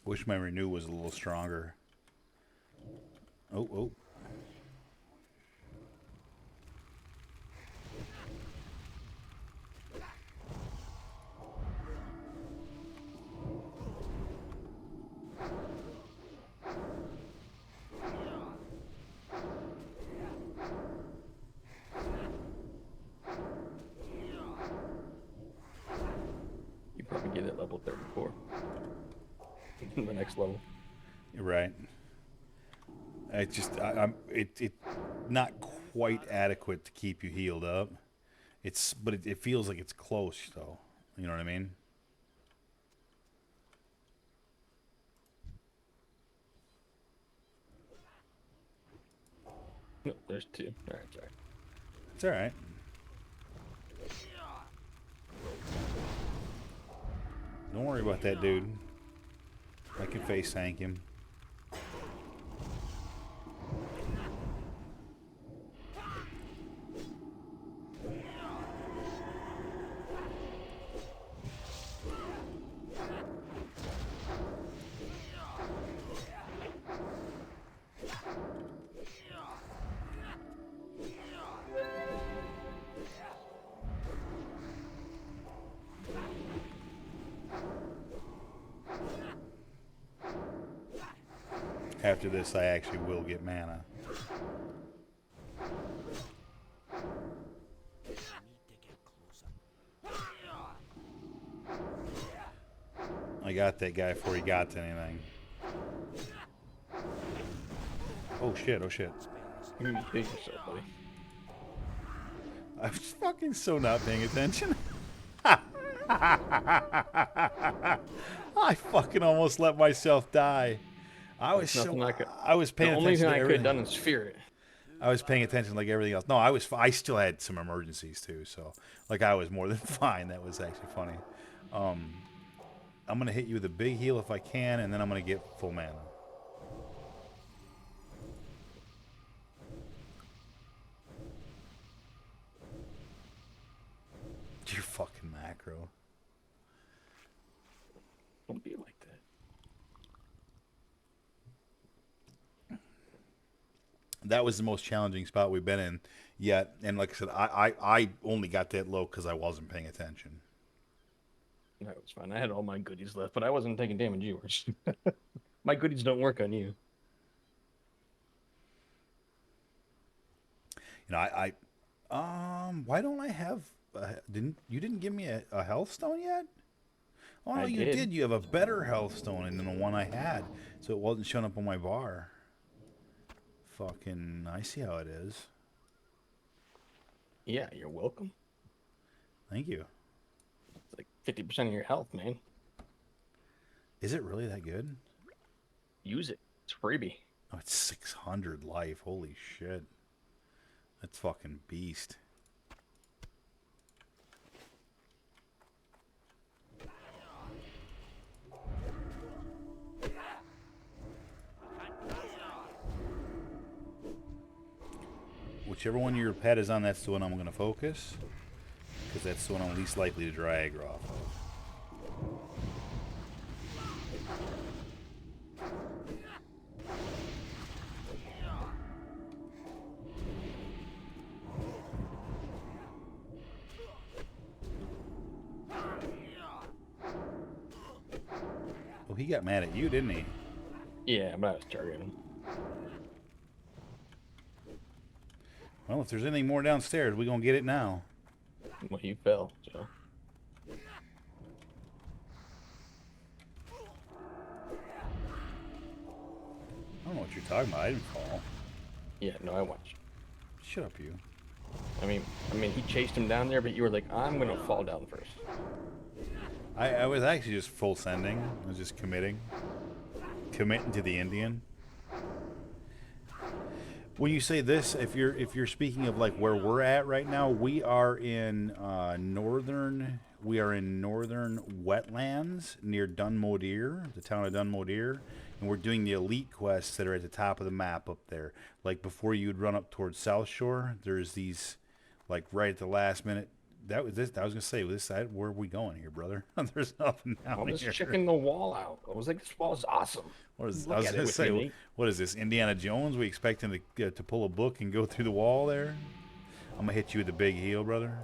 Wish my renew was a little stronger. Oh, oh. You probably get it level 34. The next level. You're right. I'm not quite adequate to keep you healed up. But it feels like it's close though. You know what I mean? No, there's 2. Alright, sorry. It's all right. Don't worry about that dude. I can face tank him. After this, I actually will get mana. I need to get closer. I got that guy before he got to anything. Oh shit, oh shit. You hit yourself, buddy. I was fucking so not paying attention. I fucking almost let myself die. I was There's nothing so I could- I was paying The only attention thing to I could have everything. done is fear it. I was paying attention like everything else. No, I still had some emergencies too, so like I was more than fine. That was actually funny. I'm gonna hit you with a big heal if I can, and then I'm gonna get full mana. You're fucking macro. Don't be like that. That was the most challenging spot we've been in yet, and like I said, I only got that low because I wasn't paying attention. That was fine. I had all my goodies left, but I wasn't taking damage. You were. My goodies don't work on you. You know, why don't I have? Didn't give me a health stone yet? Oh no, I you did. did. You have a better health stone than the one I had, so it wasn't showing up on my bar. Fucking, I see how it is. Yeah, you're welcome. Thank you. It's like 50% of your health, man. Is it really that good? Use it. It's freebie. Oh, it's 600 life. Holy shit. That's fucking beast. Whichever one your pet is on, that's the one I'm going to focus. Because that's the one I'm least likely to draw aggro off of. Oh, he got mad at you, didn't he? Yeah, but I was targeting him. Well, if there's anything more downstairs, we're going to get it now. Well, he fell, so. I don't know what you're talking about. I didn't fall. Yeah, no, I watched. Shut up, you. I mean, he chased him down there, but you were like, I'm gonna fall down first. I was actually just full sending. I was just committing to the Indian. When you say this, if you're speaking of like where we're at right now, we are in northern wetlands near Dunmodir, the town of Dunmodir, and we're doing the elite quests that are at the top of the map up there. Like before you'd run up towards South Shore, there's these like right at the last minute. That was this. I was gonna say, this side, where are we going here, brother? There's nothing I down was here. checking the wall out. I was like, this wall is awesome. What is? Look I was at it gonna with say, me, Nate. what is this? Indiana Jones? We expect him to pull a book and go through the wall there. I'm gonna hit you with a big heal, brother,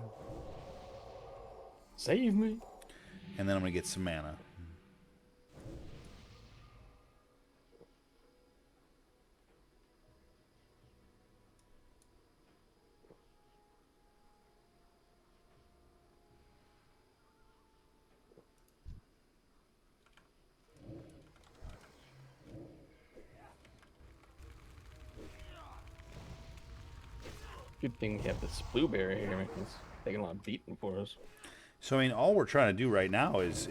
Save me. and then I'm gonna get some mana. Good thing we have this blueberry here. It's taking a lot of beating for us. So I mean, all we're trying to do right now is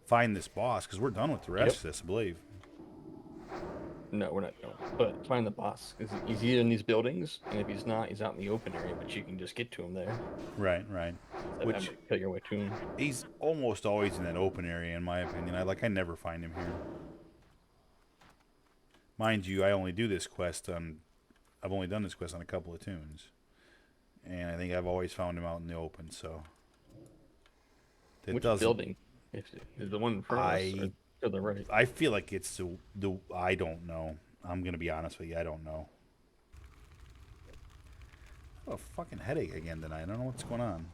find this boss because we're done with the rest Yep. of this, I believe. No, we're not going. But find the boss. Because he's either in these buildings, and if he's not, he's out in the open area, but you can just get to him there. Right, right. Instead of Which having to cut your way to him. he's almost always in that open area, in my opinion. I never find him here. Mind you, I only do this quest on. I've only done this quest on a couple of tunes, and I think I've always found him out in the open. So it Which doesn't. building? Is the one in front of us or to the right? I feel like it's the. I don't know. I'm gonna be honest with you. I don't know. I have a fucking headache again tonight. I don't know what's going on.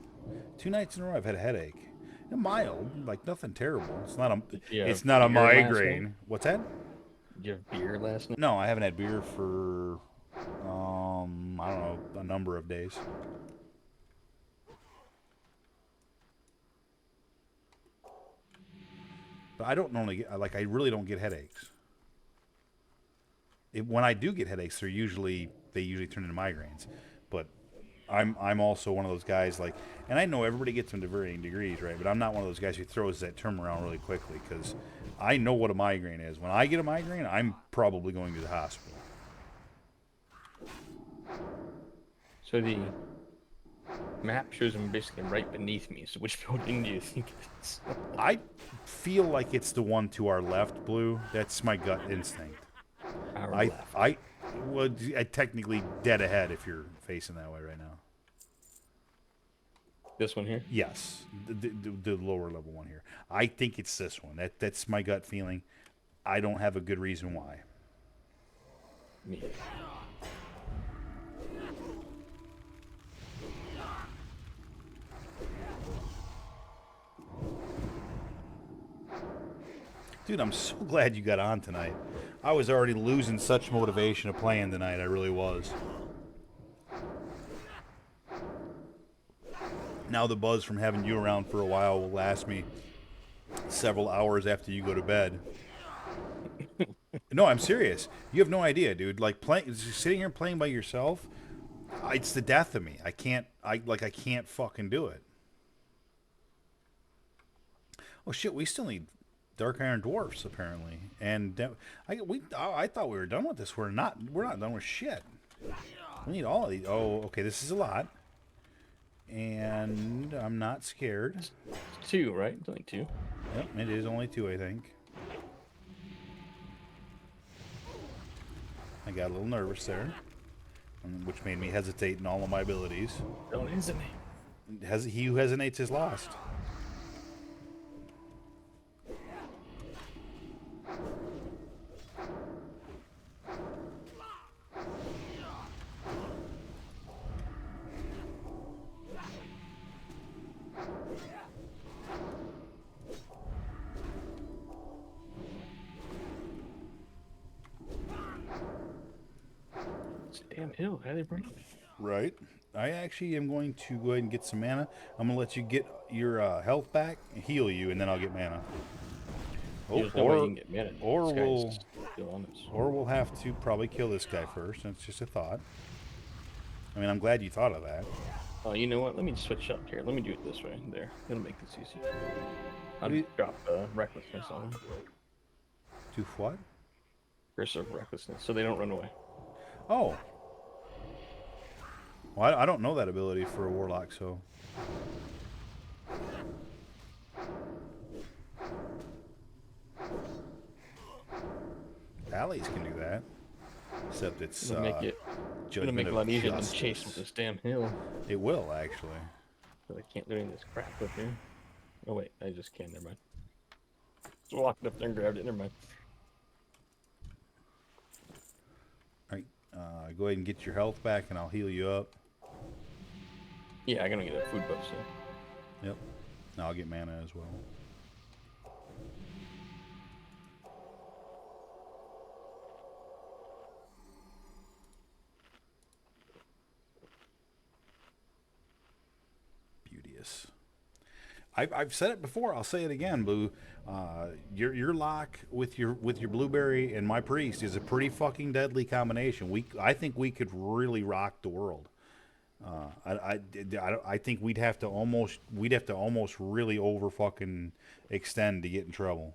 2 nights in a row, I've had a headache. Mild, like nothing terrible. It's not a. Yeah, it's not a your last migraine. one? What's that? Did you have beer last night? No, I haven't had beer for, I don't know, a number of days. But I don't normally get, like, I really don't get headaches. When I do get headaches, they usually turn into migraines. But I'm also one of those guys, like, and I know everybody gets them to varying degrees, right? But I'm not one of those guys who throws that term around really quickly, because I know what a migraine is. When I get a migraine, I'm probably going to the hospital. So the map shows them basically right beneath me. So which building do you think it is? I feel like it's the one to our left, Blue. That's my gut instinct. Our I left. well, technically dead ahead if you're facing that way right now. This one here? Yes, the lower level one here. I think it's this one. That's my gut feeling. I don't have a good reason why. Me. Dude, I'm so glad you got on tonight. I was already losing such motivation of playing tonight. I really was. Now the buzz from having you around for a while will last me several hours after you go to bed. No, I'm serious. You have no idea, dude. Like sitting here playing by yourself, it's the death of me. I can't fucking do it. Oh shit, we still need Dark Iron Dwarfs apparently, and I thought we were done with this. We're not. We're not done with shit. We need all of these. Oh, okay. This is a lot, and I'm not scared. It's 2, right? It's only 2. Yep, it is only 2, I think. I got a little nervous there, which made me hesitate in all of my abilities. Don't hesitate. He who hesitates is lost. It's a damn hill. How do they bring it? Right. I actually am going to go ahead and get some mana. I'm going to let you get your health back, heal you, and then I'll get mana. There's no way you can get mana. Or This guy's we'll, still on us. or we'll have to probably kill this guy first. That's just a thought. I mean, I'm glad you thought of that. Oh, you know what? Let me switch up here. Let me do it this way. There. It'll make this easy. I'll Do you- drop recklessness on them. To what? Curse of recklessness, so they don't run away. Oh. Well, I don't know that ability for a warlock, so. Allies can do that. Except it's It'll make it Judgment a of lot easier than Justice. chasing this damn hill. It will, actually. But I can't do any of this crap up here. Oh wait, I just can't. Never mind. Just walked up there and grabbed it. Never mind. Alright, go ahead and get your health back and I'll heal you up. Yeah, I'm gonna get a food buff soon. Yep. Now I'll get mana as well. Beauteous. I've said it before. I'll say it again, Blue. Your lock with your blueberry and my priest is a pretty fucking deadly combination. I think we could really rock the world. I think we'd have to almost really over fucking extend to get in trouble.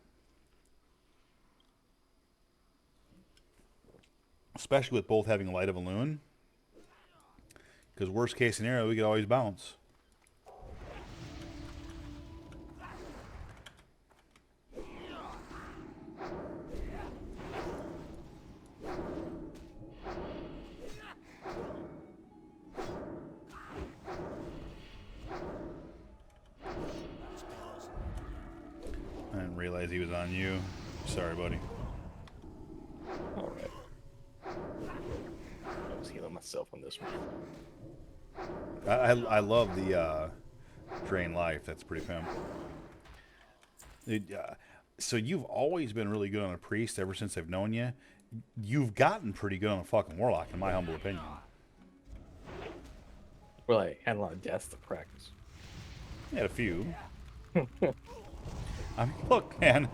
Especially with both having Light of Elune. Because worst case scenario, we could always bounce. I didn't realize he was on you. Sorry, buddy. Alright. I was healing myself on this one. I love the drain life. That's pretty pimp. So you've always been really good on a priest ever since I've known you. You've gotten pretty good on a fucking warlock, in my humble opinion. Well, I had a lot of deaths to practice. You had a few. I mean, look, man,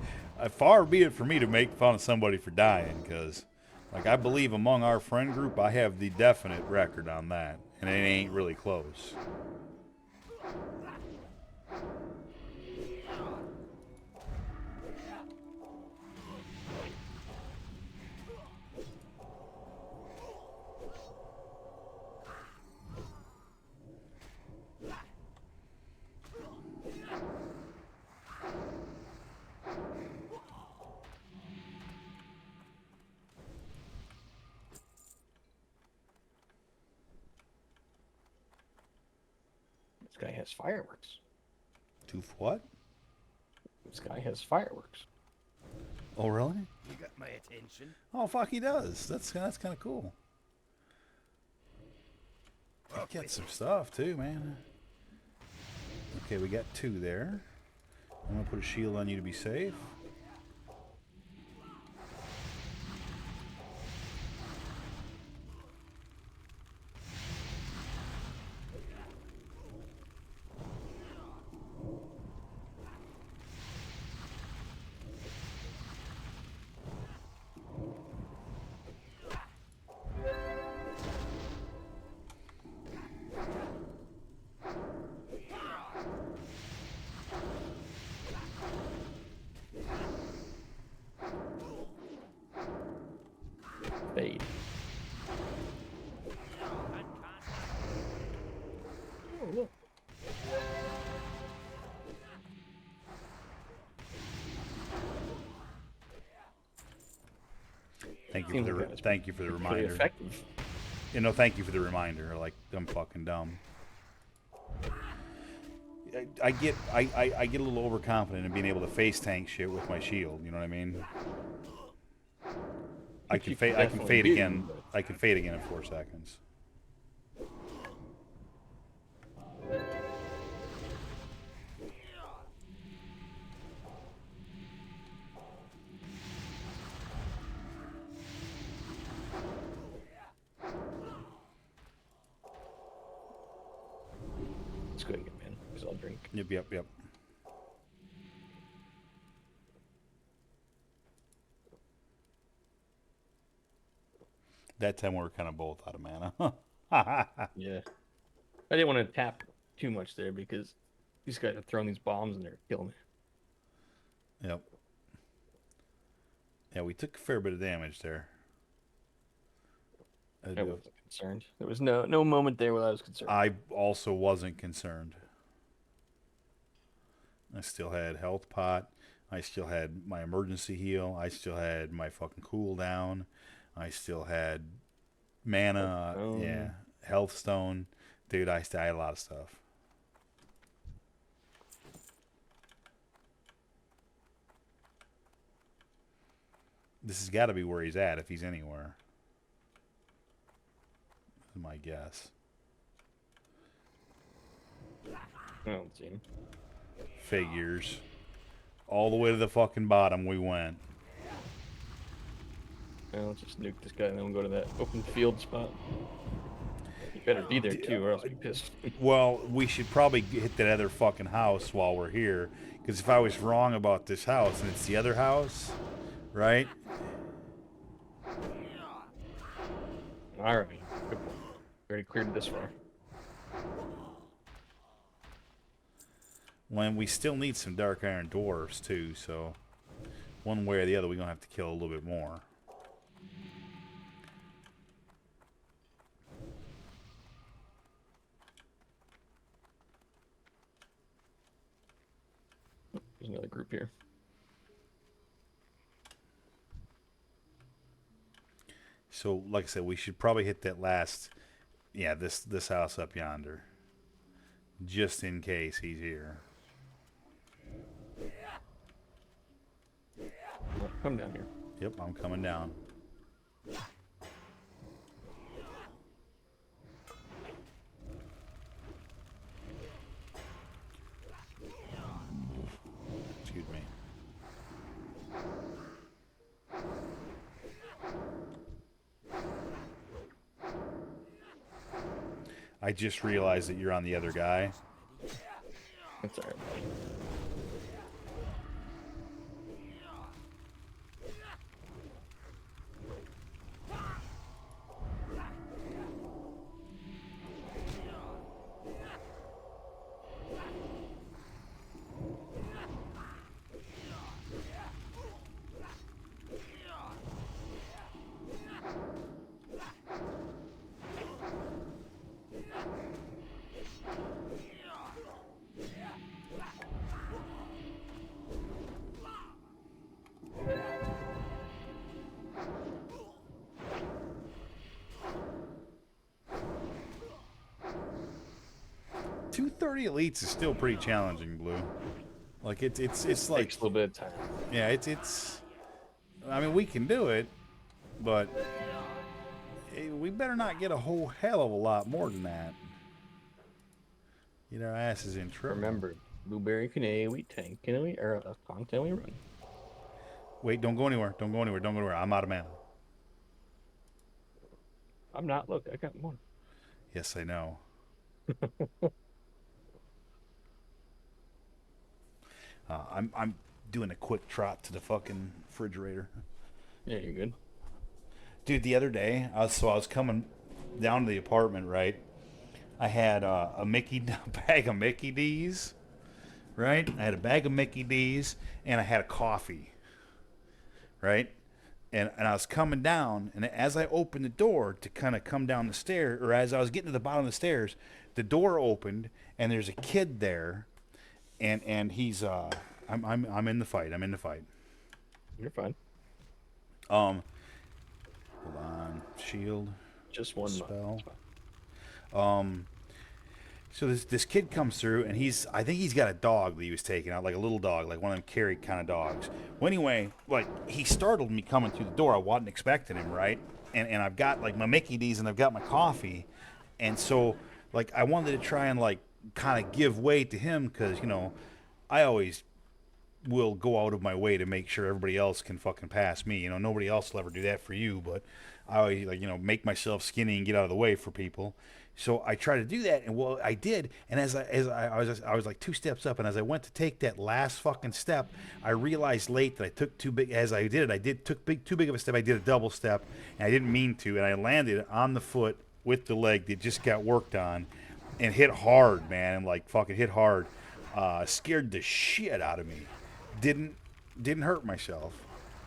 far be it for me to make fun of somebody for dying, because, like, I believe among our friend group, I have the definite record on that, and it ain't really close. This guy has fireworks. To what? This guy has fireworks. Oh, really? You got my attention. Oh, fuck, he does. That's kind of cool. Get some stuff, too, man. Okay, we got 2 there. I'm going to put a shield on you to be safe. Fade. Oh, look. Thank you Seems for the like that was thank you for the pretty reminder. effective. You know, thank you for the reminder. Like, I'm fucking dumb. I get a little overconfident in being able to face tank shit with my shield. You know what I mean? I can You fade. I can definitely fade do, again. but- I can fade again in 4 seconds. Let's go ahead and get in, because I'll drink. Yep. That time we were kind of both out of mana. Yeah. I didn't want to tap too much there because these guys are throwing these bombs and they're killing me. Yep. Yeah, we took a fair bit of damage there. I wasn't concerned. There was no moment there where I was concerned. I also wasn't concerned. I still had health pot. I still had my emergency heal. I still had my fucking cooldown. I still had mana. Yeah, health stone. Dude, I had a lot of stuff. This has got to be where he's at if he's anywhere. This is my guess. I don't see him. Figures. All the way to the fucking bottom we went. Well, let's just nuke this guy and then we'll go to that open field spot. You better be there too, or else I'll be pissed. Well, we should probably hit that other fucking house while we're here. Because if I was wrong about this house and it's the other house, right? Alright, good point. Already cleared this far. When we still need some dark iron dwarves too, so one way or the other we're gonna have to kill a little bit more. There's another group here. So, like I said, we should probably hit that last, yeah, this house up yonder, just in case he's here. Come down here. Yep, I'm coming down. Excuse me. I just realized that you're on the other guy. That's alright. $230 elites is still pretty challenging, Blue. Like it's like, Takes a little bit of time. yeah, it's. I mean, we can do it, but we better not get a whole hell of a lot more than that. Get our asses in trouble. Remember, blueberry can wheat tank can we or con can we run? Wait, don't go anywhere. Don't go anywhere. Don't go anywhere. I'm out of mana. I'm not. Look, I got more. Yes, I know. I'm doing a quick trot to the fucking refrigerator. Yeah, you're good. Dude, the other day, I was coming down to the apartment, right? I had a bag of Mickey D's, right? I had a bag of Mickey D's, and I had a coffee, right? And I was coming down, and as I opened the door to kind of come down the stairs, or as I was getting to the bottom of the stairs, the door opened, and there's a kid there, and he's I'm in the fight. I'm in the fight. You're fine. Hold on, shield. Just one spell. month. So this kid comes through, and I think he's got a dog that he was taking out, like a little dog, like one of them carry kind of dogs. Well, anyway, like he startled me coming through the door. I wasn't expecting him, right? And I've got like my Mickey D's and I've got my coffee, and so like I wanted to try and like kind of give way to him because I always will go out of my way to make sure everybody else can fucking pass me. Nobody else will ever do that for you, but I always make myself skinny and get out of the way for people. So I try to do that, and well, I did. And as I was like 2 steps up, and as I went to take that last fucking step, I realized late that I took too big. As I did it, took too big of a step. I did a double step, and I didn't mean to, and I landed on the foot with the leg that just got worked on, and hit hard, man, and like fucking hit hard. Scared the shit out of me. Didn't hurt myself.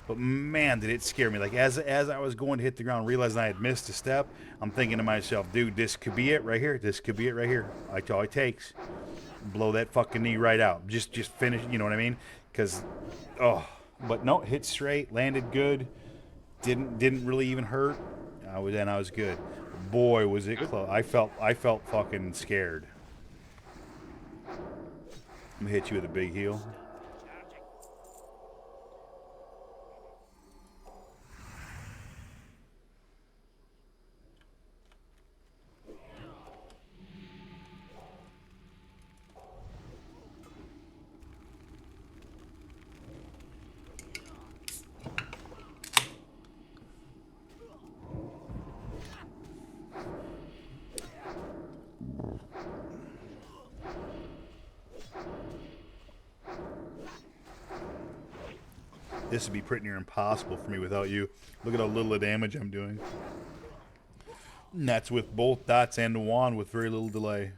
But man, did it scare me. Like as I was going to hit the ground, realizing I had missed a step, I'm thinking to myself, dude, this could be it right here. This could be it right here. That's all it takes. Blow that fucking knee right out. Just finish, you know what I mean? But no, hit straight, landed good. Didn't really even hurt. I was good. Boy, was it close. I felt fucking scared. I'm gonna hit you with a big heal. This would be pretty near impossible for me without you. Look at how little of damage I'm doing. And that's with both dots and the wand with very little delay.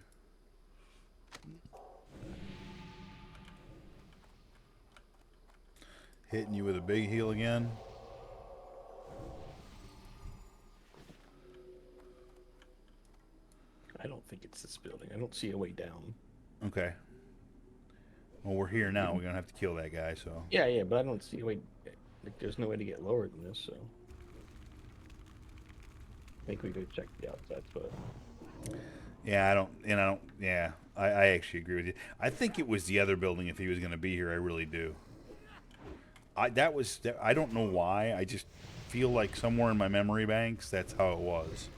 Hitting you with a big heal again. I don't think it's this building. I don't see a way down. Okay. Well, we're here now. We're gonna have to kill that guy. So. Yeah, but I don't see a way. Like, there's no way to get lower than this. So. I think we could check the outside spot. Yeah, I actually agree with you. I think it was the other building if he was gonna be here. I really do. I don't know why. I just feel like somewhere in my memory banks that's how it was.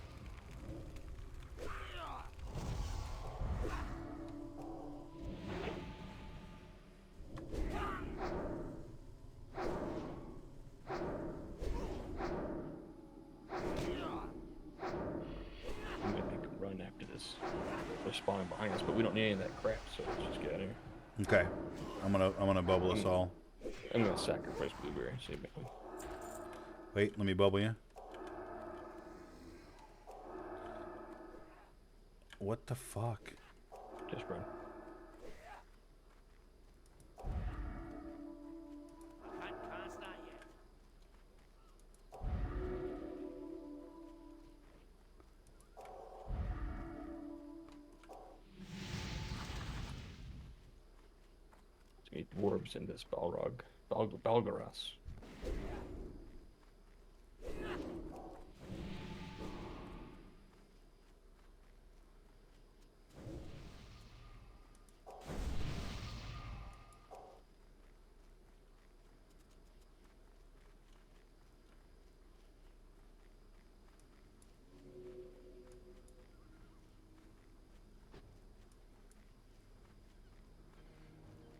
I'm gonna make a run after this. spawning behind us, but we don't need any of that crap, so let's just get out of here. Okay. I'm gonna bubble us all. I'm gonna sacrifice Blueberry. Save me. Wait, let me bubble you. What the fuck? Just run. Can't start yet. Let's get dwarves in this Balrog. Balgaras.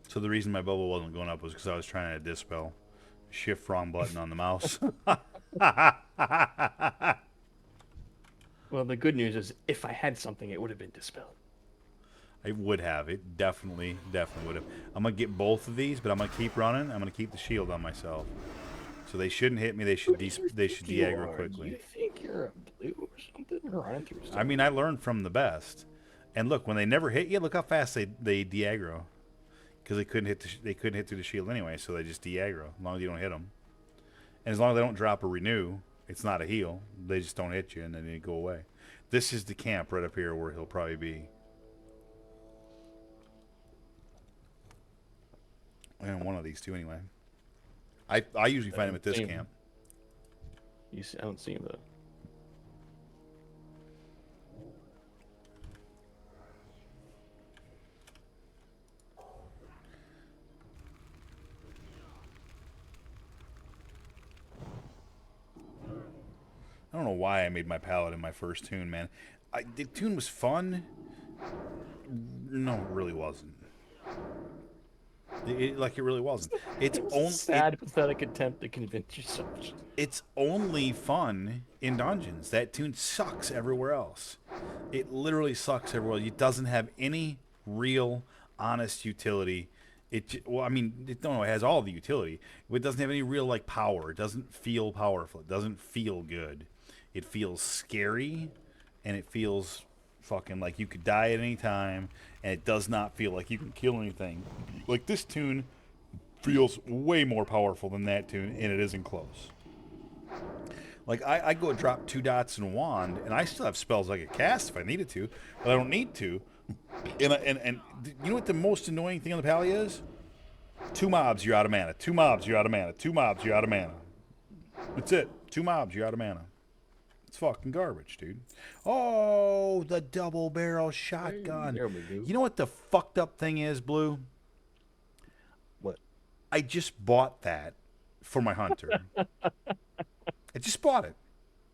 So the reason my bubble wasn't going up was because I was trying to dispel. Shift wrong button on the mouse. Well, the good news is, if I had something, it would have been dispelled. I would have. It definitely would have. I'm going to get both of these, but I'm going to keep running. I'm going to keep the shield on myself. So they shouldn't hit me. They should de-aggro quickly. You think you're a blue or something? Or running through stuff? I mean, I learned from the best. And look, when they never hit you, look how fast they de-aggro. Because they couldn't hit through the shield anyway, so they just de-aggro as long as you don't hit them. And as long as they don't drop a renew, it's not a heal. They just don't hit you, and then they go away. This is the camp right up here where he'll probably be. And one of these two anyway. I usually find him at this camp. I don't see him though. I don't know why I made my paladin my first tune, man. The tune was fun. No, it really wasn't. It really wasn't. It's only sad, pathetic attempt to convince yourself. It's only fun in dungeons. That tune sucks everywhere else. It literally sucks everywhere else. It doesn't have any real, honest utility. It has all the utility, but it doesn't have any real power. It doesn't feel powerful. It doesn't feel good. It feels scary, and it feels fucking like you could die at any time, and it does not feel like you can kill anything. Like, this tune feels way more powerful than that tune, and it isn't close. Like, I go drop 2 dots and wand, and I still have spells I could cast if I needed to, but I don't need to. And you know what the most annoying thing on the pally is? 2 mobs, you're out of mana. 2 mobs, you're out of mana. 2 mobs, you're out of mana. That's it. 2 mobs, you're out of mana. It's fucking garbage, dude. Oh, the double barrel shotgun. There we go. You know what the fucked up thing is, Blue? What? I just bought that for my hunter. I just bought it.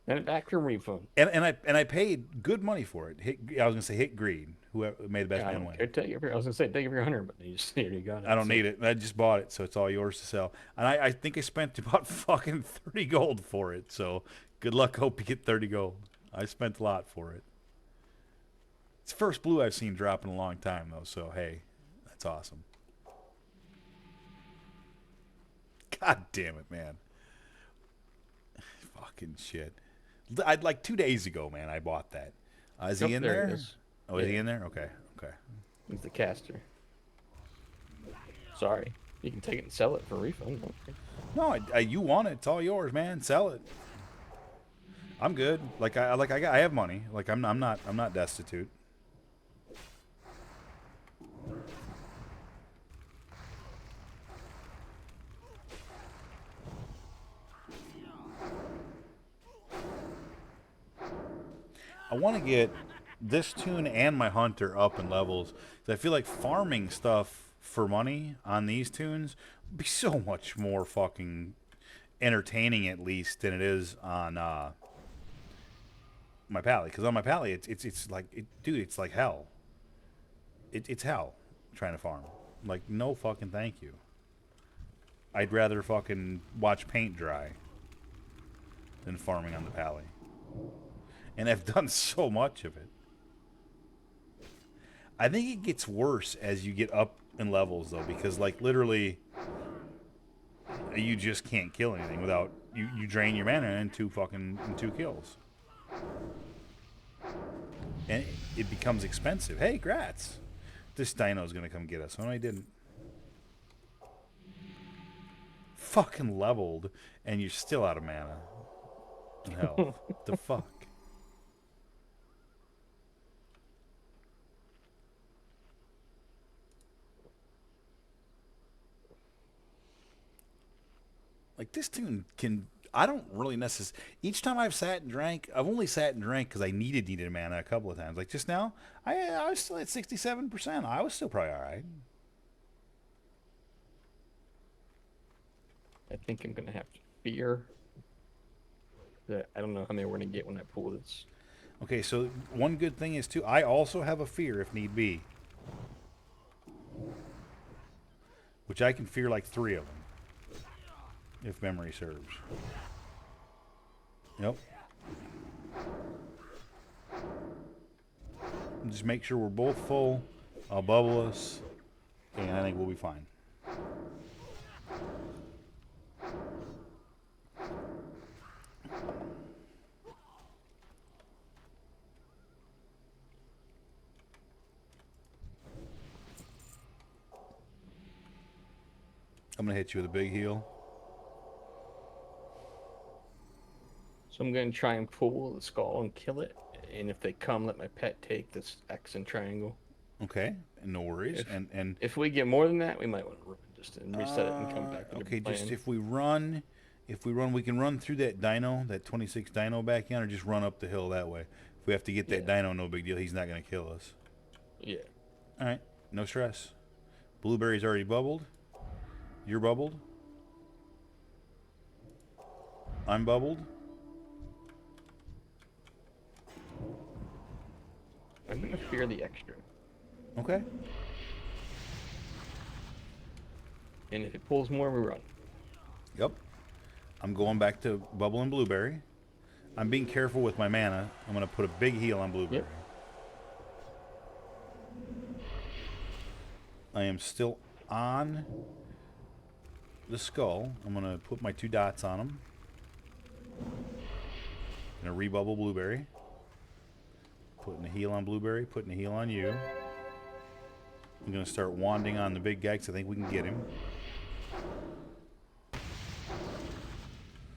And back from refund. And I paid good money for it. I was gonna say hit greed. Whoever made the best I man don't win. care. I was gonna say take it for 100, but you just already got it. I don't need it. I just bought it, so it's all yours to sell. And I think I spent about fucking 30 gold for it. So good luck. Hope you get 30 gold. I spent a lot for it. It's the first blue I've seen drop in a long time, though. So hey, that's awesome. God damn it, man. Fucking shit. I'd 2 days ago, man. I bought that. Is he in there? He is. Oh, is he in there? Okay. Okay. He's the caster. Sorry. You can take it and sell it for a refund. Okay. No, you want it. It's all yours, man. Sell it. I'm good. I have money. I'm not destitute. I want to get this tune and my hunter up in levels. 'Cause I feel like farming stuff for money on these tunes would be so much more fucking entertaining, at least, than it is on my pally. Because on my pally, it's like hell. It's hell trying to farm. Like, no fucking thank you. I'd rather fucking watch paint dry than farming on the pally. And I've done so much of it. I think it gets worse as you get up in levels, though, because, like, literally, you just can't kill anything without... You drain your mana in two kills. And it becomes expensive. Hey, grats! This dino's gonna come get us. Oh, no, he didn't. Fucking leveled, and you're still out of mana and health. The fuck? Like, this thing can... I don't really necessarily... Each time I've sat and drank, I've only sat and drank because I needed mana a couple of times. Like, just now, I was still at 67%. I was still probably alright. I think I'm gonna have to fear that. I don't know how many we're gonna get when I pull this. Okay, so one good thing is, too, I also have a fear if need be. Which I can fear like 3 of them. If memory serves. Yep. Just make sure we're both full. I'll bubble us. And I think we'll be fine. I'm going to hit you with a big heal. So I'm gonna try and pull the skull and kill it. And if they come, let my pet take this X and triangle. Okay, no worries. And if we get more than that, we might want to run just and reset it and come back. With okay, a plan. just if we run, we can run through that dino, that 26 dino back in, or just run up the hill that way. If we have to get that dino, no big deal. He's not gonna kill us. Yeah. All right, no stress. Blueberry's already bubbled. You're bubbled. I'm bubbled. I'm gonna fear the extra. Okay. And if it pulls more, we run. Yep. I'm going back to bubble and blueberry. I'm being careful with my mana. I'm gonna put a big heal on blueberry. Yep. I am still on the skull. I'm gonna put my 2 dots on him. Gonna rebubble blueberry. Putting a heal on blueberry. Putting a heal on you. I'm gonna start wanding on the big guy because I think we can get him.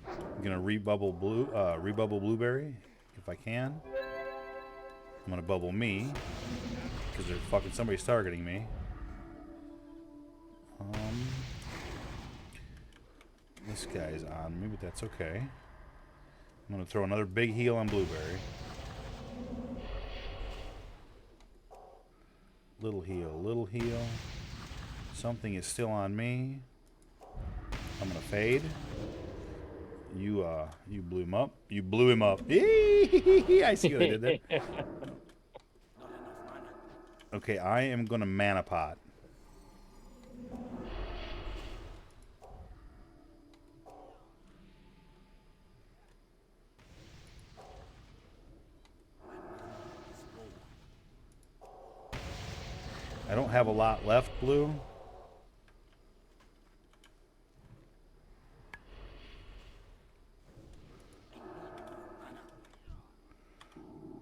I'm gonna rebubble blueberry if I can. I'm gonna bubble me because they're fucking somebody's targeting me. This guy's on me, but that's okay. I'm gonna throw another big heal on blueberry. Little heal, little heal. Something is still on me. I'm gonna fade. You blew him up. You blew him up. I see what I did there. Okay, I am gonna mana pot. I don't have a lot left, blue.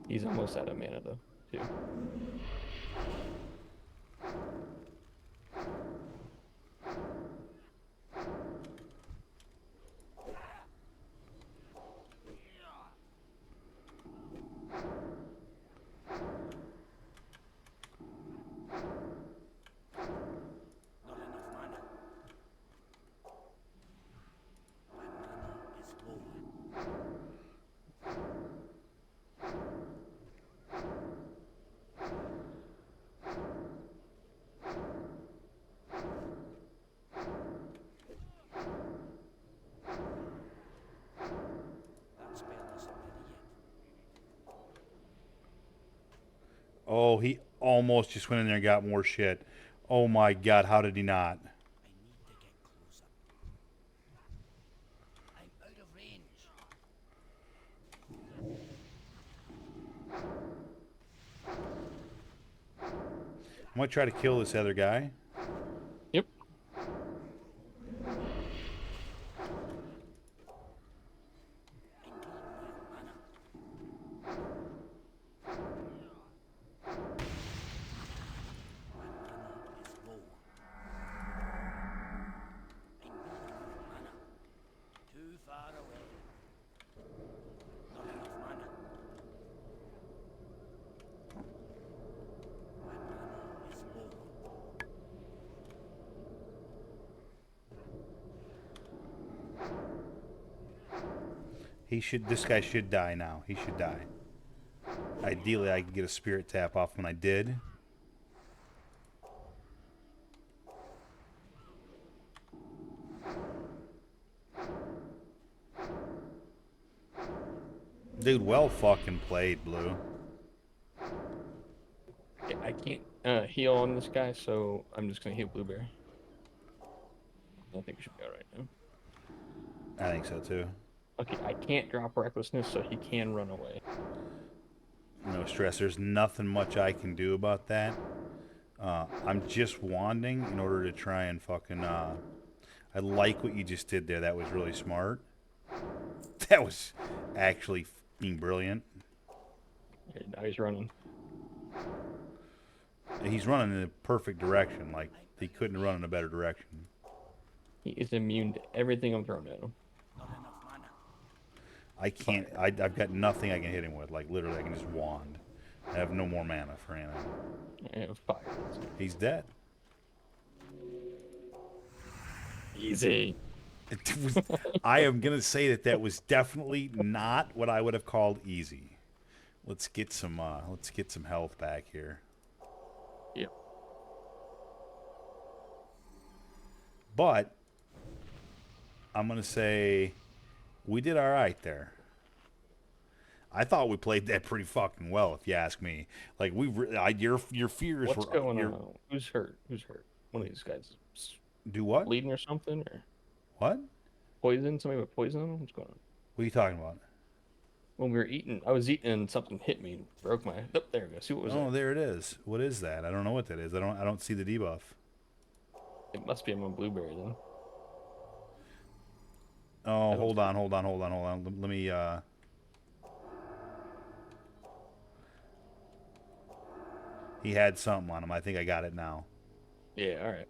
He's almost out of mana though, too. Oh, he almost just went in there and got more shit. Oh my god, how did he not? I'm out of range. I'm gonna try to kill this other guy. Yep. Too far away. Not enough mana. My mana is low. This guy should die now. He should die. Ideally, I could get a spirit tap off when I did. Dude, well fucking played, Blue. I can't heal on this guy, so I'm just gonna heal Blueberry. I think we should be alright now. I think so too. Okay, I can't drop Recklessness, so he can run away. No stress. There's nothing much I can do about that. I'm just wanding in order to try and fucking. I like what you just did there. That was really smart. That was actually fucking brilliant. Okay, now he's running. He's running in the perfect direction. Like, he couldn't run in a better direction. He is immune to everything I'm throwing at him. Not enough mana. I can't. I've got nothing I can hit him with. Like, literally, I can just wand. I have no more mana for anything. I have fire. He's dead. Easy. I am gonna say that was definitely not what I would have called easy. Let's get some health back here. Yep. But I'm gonna say we did all right there. I thought we played that pretty fucking well, if you ask me. Like, your fears What's were. going on? Who's hurt? Who's hurt? One of these guys Do what? bleeding or something, or What? poison? Somebody with poison on him? What's going on? What are you talking about? When we were eating, I was eating and something hit me and broke my. Oh, there we go. See what was Oh, that? there it is. What is that? I don't know what that is. I don't see the debuff. It must be on my blueberry then. Oh, hold on. Let me. He had something on him. I think I got it now. Yeah. All right.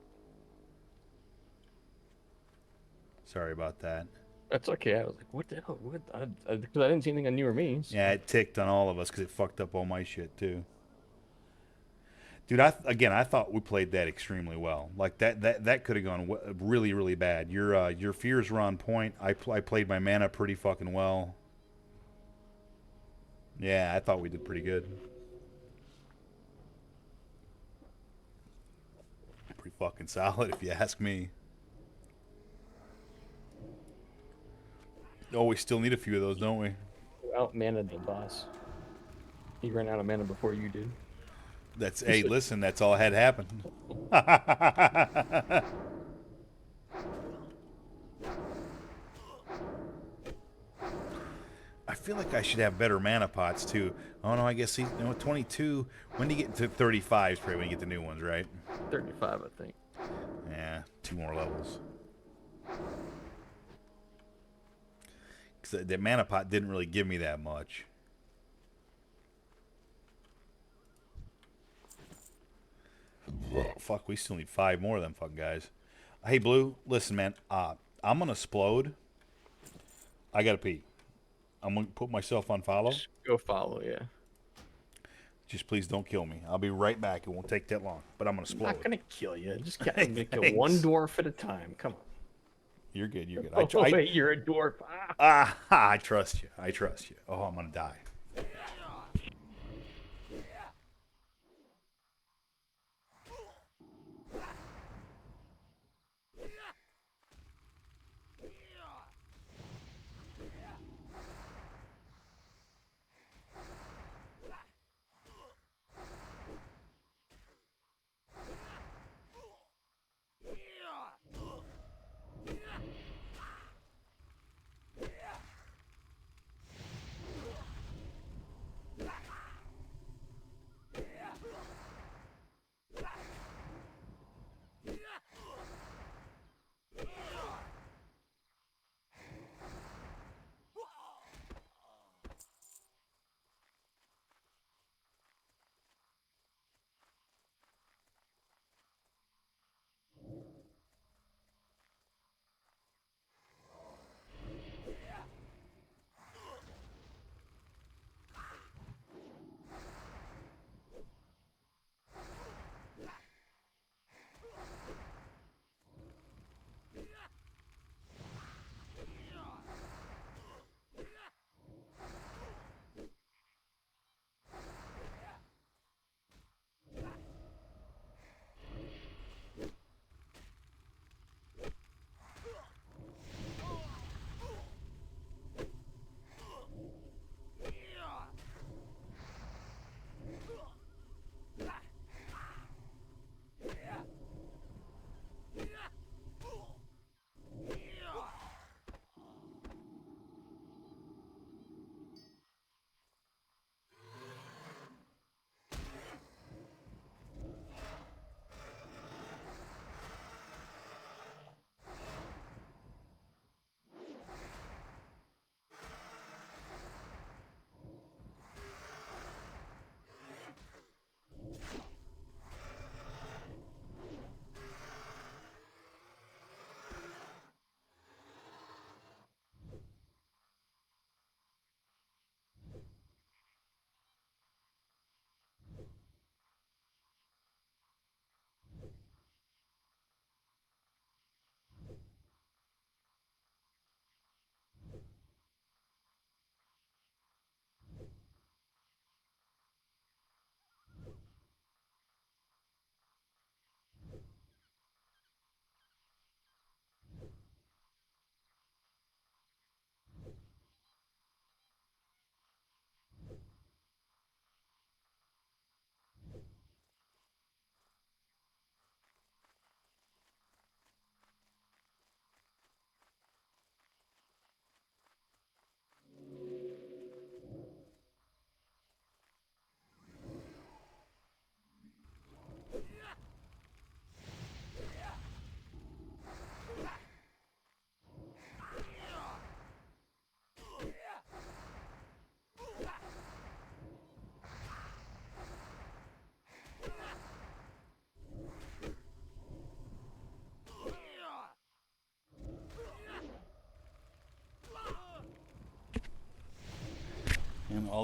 Sorry about that. That's okay. I was like, what the hell? What? Because I didn't see anything on you or me. So. Yeah, it ticked on all of us because it fucked up all my shit too. Dude, I thought we played that extremely well. Like, that could have gone really, really bad. Your fears were on point. I played my mana pretty fucking well. Yeah, I thought we did pretty good. Pretty fucking solid, if you ask me. Oh, we still need a few of those, don't we? Out mana'd the boss. He ran out of mana before you did. Hey, listen, that's all had happened. I feel like I should have better mana pots too. Oh no, I guess 22. When do you get to 35 is probably when you get the new ones, right? 35, I think. Yeah, 2 more levels. Because the mana pot didn't really give me that much. Fuck, we still need 5 more of them fucking guys. Hey, Blue, listen, man. I'm gonna explode. I gotta pee. I'm gonna put myself on follow. Just go follow, yeah. Just please don't kill me. I'll be right back. It won't take that long. But I'm gonna I'm explode. not gonna kill you. Just I'm gonna kill one dwarf at a time. Come on. You're good. You're good. Oh, wait, you're a dwarf. I trust you. I trust you. Oh, I'm gonna die.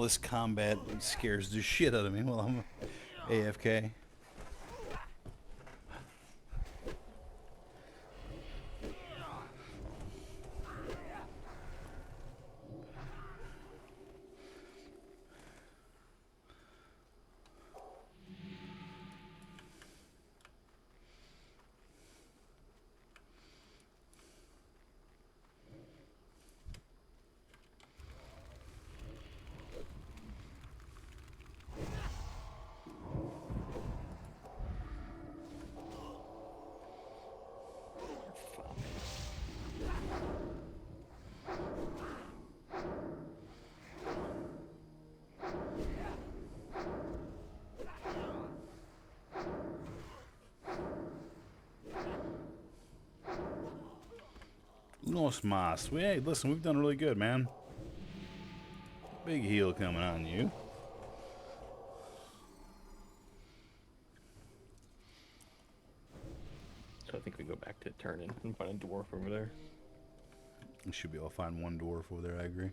this combat scares the shit out of me while I'm AFK. Unos mas. Hey, listen, we've done really good, man. Big heal coming on you. So I think we go back to turning and find a dwarf over there. We should be able to find one dwarf over there, I agree.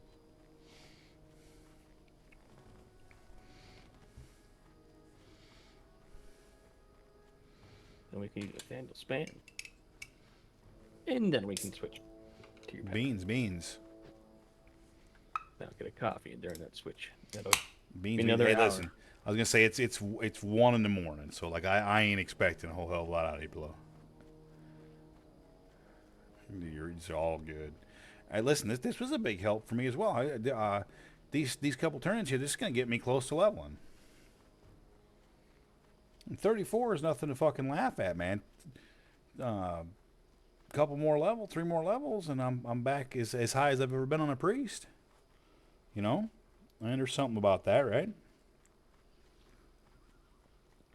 Then we can use a Vandal Span. And then we can switch to your pack. Beans. Now get a coffee during that switch. That'll Beans. be another Hey, hour. listen. I was gonna say it's 1 in the morning, so like I ain't expecting a whole hell of a lot out of you, below. It's all good. Hey, listen, this was a big help for me as well. These couple turns here, this is gonna get me close to leveling. 34 is nothing to fucking laugh at, man. Couple more levels, 3 more levels, and I'm back as high as I've ever been on a priest. You know, and there's something about that, right?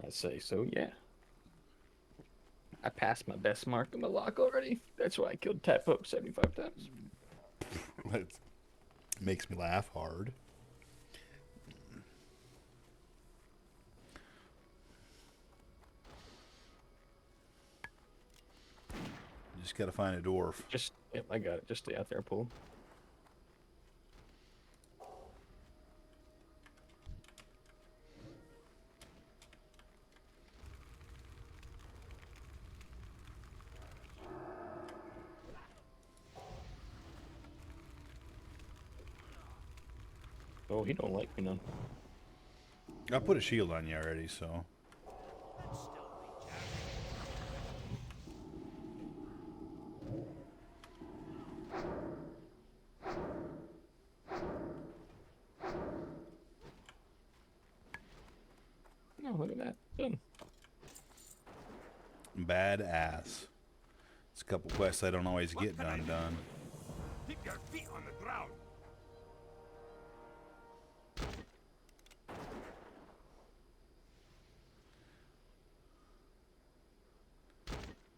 I say so, yeah. I passed my best mark in my lock already. That's why I killed Tap Up 75 times. That makes me laugh hard. Just gotta find a dwarf. Yep, I got it. Just stay out there and pull. Oh, he don't like me none. I put a shield on you already, so. Oh, look at that. Done. Badass. It's a couple quests I don't always get done. Keep your feet on the ground.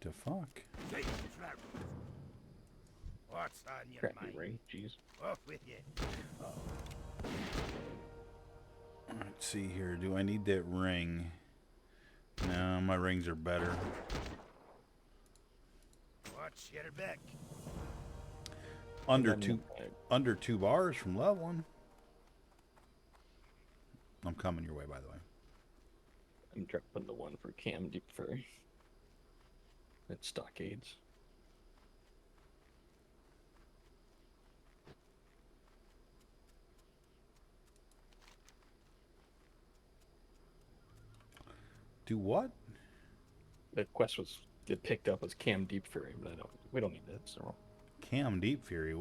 To fuck. Safe travels. What's on your Crappy mind? ring. Jeez. Off with you. Let's see here. Do I need that ring? No, my rings are better. Watch your back. Under Level five. 2 bars from leveling. I'm coming your way, by the way. I'm dropping the one for Cam Deep Furry. At Stockades. Do what? The quest was picked up as Cam Deep Fury, but we don't need that. So, Cam Deep Fury.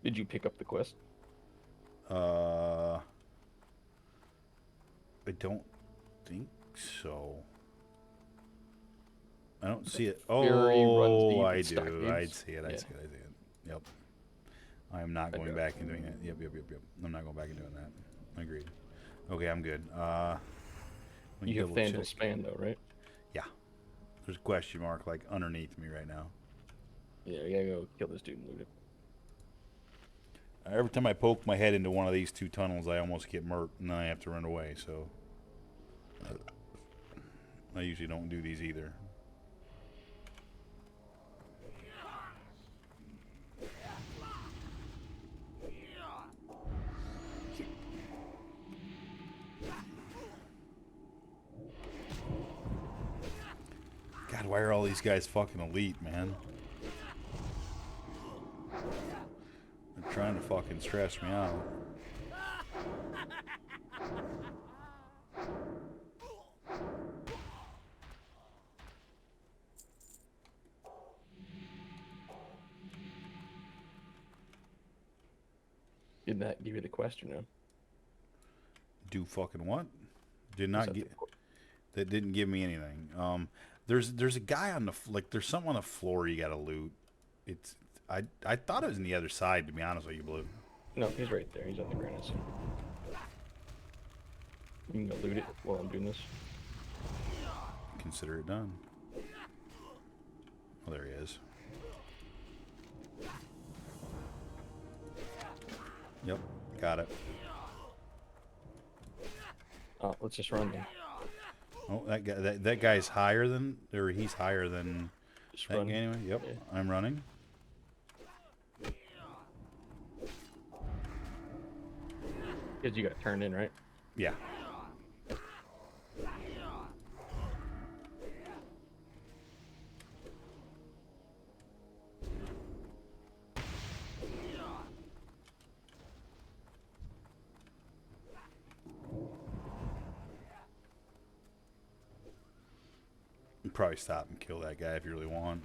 did you pick up the quest? I don't think so. I don't see it. Fury runs deep Oh, I in do. Stockades. I see it. I Yeah. see it. Yep. I am not I going got back it. and doing it. Yep. I'm not going back and doing that. Agreed. Okay, I'm good. Let me You have double Vandal check. Span though, right? Yeah. There's a question mark like underneath me right now. Yeah, you gotta go kill this dude and loot it. Every time I poke my head into one of these 2 tunnels, I almost get murked, and then I have to run away, so... I usually don't do these either. God, why are all these guys fucking elite, man? They're trying to fucking stress me out. Did that give you the question, no? Do fucking what? Did Is not that get. the qu- That didn't give me anything. There's a guy on the like. There's something on the floor you gotta loot. It's. I thought it was on the other side. To be honest with you, Blue. No, he's right there. He's on the ground. I see him. You can go loot it while I'm doing this. Consider it done. Oh, there he is. Yep, got it. Oh, let's just run then. Oh, that guy's higher than, or he's higher than Just that run. guy anyway. Yep, Yeah. I'm running. Because you got turned in, right? Yeah. You can probably stop and kill that guy if you really want.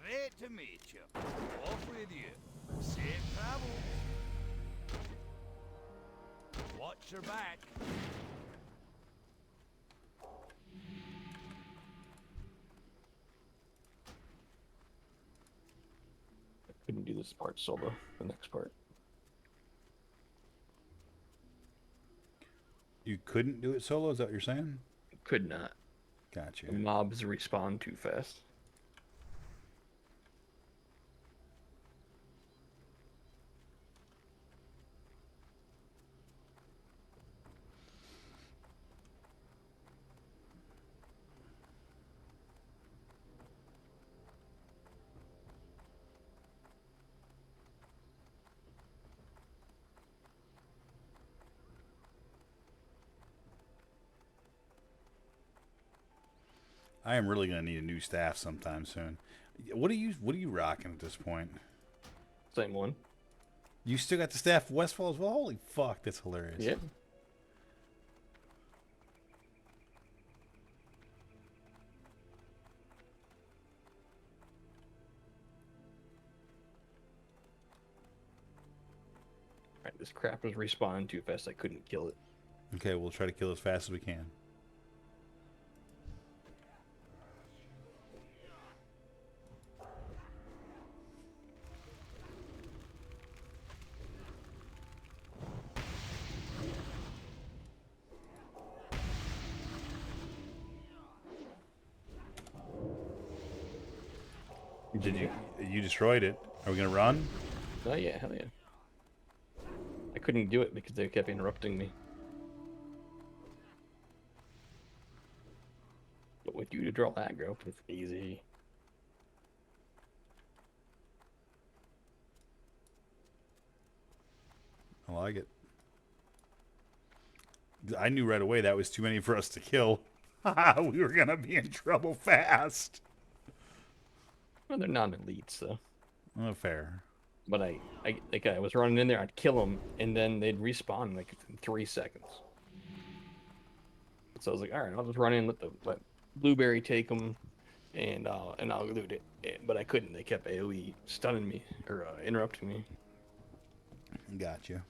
Great to meet you. Off with you. Safe travels. Watch your back. I couldn't do this part solo. The next part. You couldn't do it solo? Is that what you're saying? Could not. Gotcha. The mobs respawn too fast. I am really gonna need a new staff sometime soon. What are you rocking at this point? Same one. You still got the staff Westfall as well? Holy fuck, that's hilarious. Yeah. Alright, this crap was respawning too fast. I couldn't kill it. Okay, we'll try to kill as fast as we can. Did you destroyed it? Are we gonna run? Oh yeah, hell yeah. I couldn't do it because they kept interrupting me. But with you to draw aggro, it's easy. I like it. I knew right away that was too many for us to kill. We were gonna be in trouble fast. Well, they're not elites though. Oh, fair. But I was running in there, I'd kill them, and then they'd respawn like in 3 seconds. So I was like, all right, I'll just run in, let Blueberry take them, and I'll loot it. But I couldn't. They kept AOE stunning me or interrupting me. Gotcha.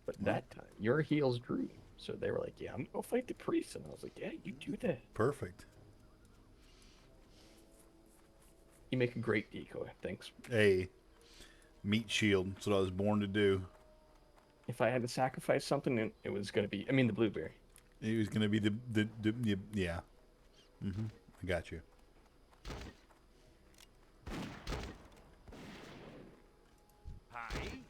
But that time, your heals drew. So they were like, yeah, I'm gonna go fight the priest, and I was like, yeah, you do that. Perfect. You make a great decoy. Thanks. Hey, meat shield. That's what I was born to do. If I had to sacrifice something, it was gonna be, the blueberry. He was gonna be yeah. I got you. Hi.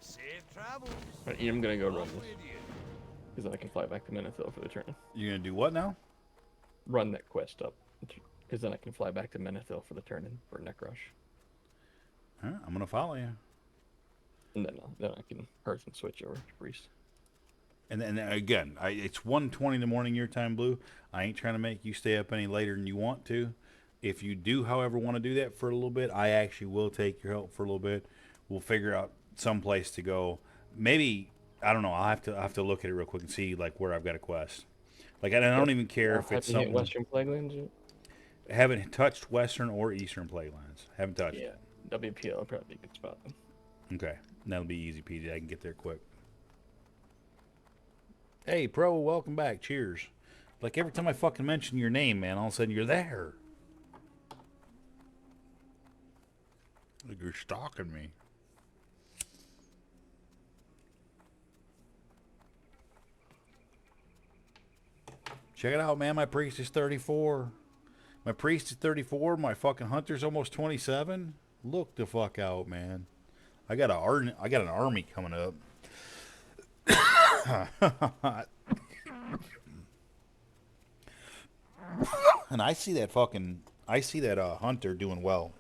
Safe travels. Right, I'm gonna go run Off this with you. because then I can fly back to Menethil for the turn. You're gonna do what now? Run that quest up because then I can fly back to Menethil for the turn in for Neck Rush, Huh, I'm gonna follow you. and then I can Hearth and switch over to Priest. And then again, it's 1:20 in the morning your time, Blue. I ain't trying to make you stay up any later than you want to. If you do, however, want to do that for a little bit, I actually will take your help for a little bit. We'll figure out some place to go. Maybe I don't know. I'll have to look at it real quick and see like where I've got a quest. Like I don't even care if it's Have you hit something. Western Plaguelands yet? Haven't touched Western or Eastern Plaguelands. Haven't touched Yeah, it. WPL will probably be a good spot. Okay, that'll be easy peasy. I can get there quick. Hey, Pro, welcome back. Cheers. Like every time I fucking mention your name, man, all of a sudden you're there. Like you're stalking me. Check it out, man. My priest is 34. My priest is 34. My fucking hunter's almost 27. Look the fuck out, man. I got an army coming up. And I see that hunter doing well.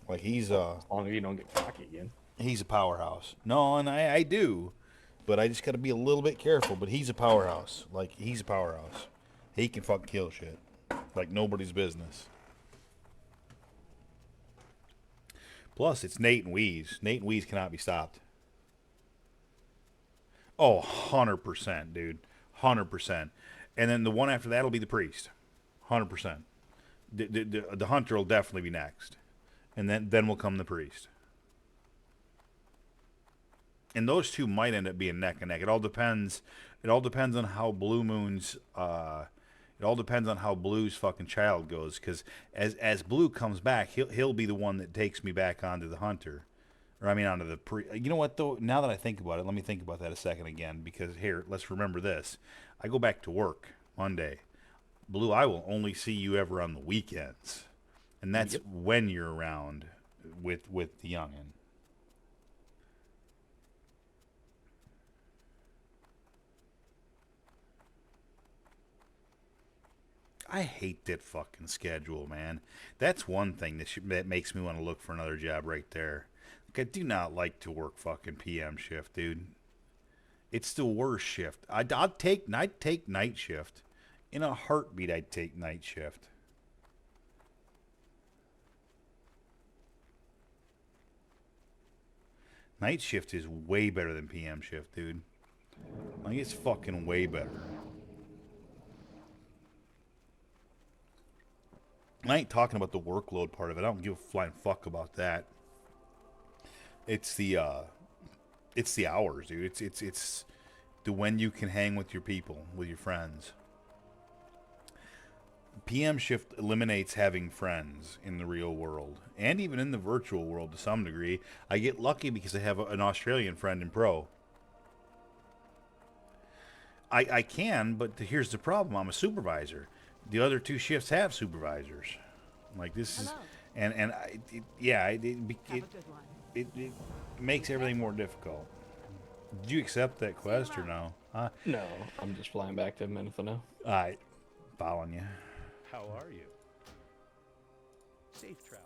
Like he's As long as you don't get cocky again. he's a powerhouse. No, and I do, but I just got to be a little bit careful. But he's a powerhouse. Like he's a powerhouse. He can fucking kill shit like nobody's business. Plus, it's Nate and Weeze. Nate and Weeze cannot be stopped. Oh, 100%, dude. 100%. And then the one after that will be the priest. 100%. The hunter will definitely be next. And then will come the priest. And those two might end up being neck and neck. It all depends on how Blue Moon's it all depends on how Blue's fucking child goes, because as Blue comes back, he'll be the one that takes me back onto the hunter. Or I mean onto the you know what though, now that I think about it, let me think about that a second again, because here, let's remember this. I go back to work Monday. Blue, I will only see you ever on the weekends. And that's when you're around with the youngin'. I hate that fucking schedule, man. That's one thing that makes me want to look for another job right there. Like, I do not like to work fucking PM shift, dude. It's the worst shift. I'd take night shift. In a heartbeat, I'd take night shift. Night shift is way better than PM shift, dude. Like, it's fucking way better. I ain't talking about the workload part of it. I don't give a flying fuck about that. It's the hours, dude. It's the when you can hang with your people, with your friends. PM shift eliminates having friends in the real world and even in the virtual world to some degree. I get lucky because I have an Australian friend in Pro. I can, but here's the problem. I'm a supervisor. The other two shifts have supervisors. Like this is, Hello. and Have a good one. it makes everything more difficult. Did you accept that quest or no? Huh? No, I'm just flying back to Menethil now. All right, following you. How are you? Safe travel.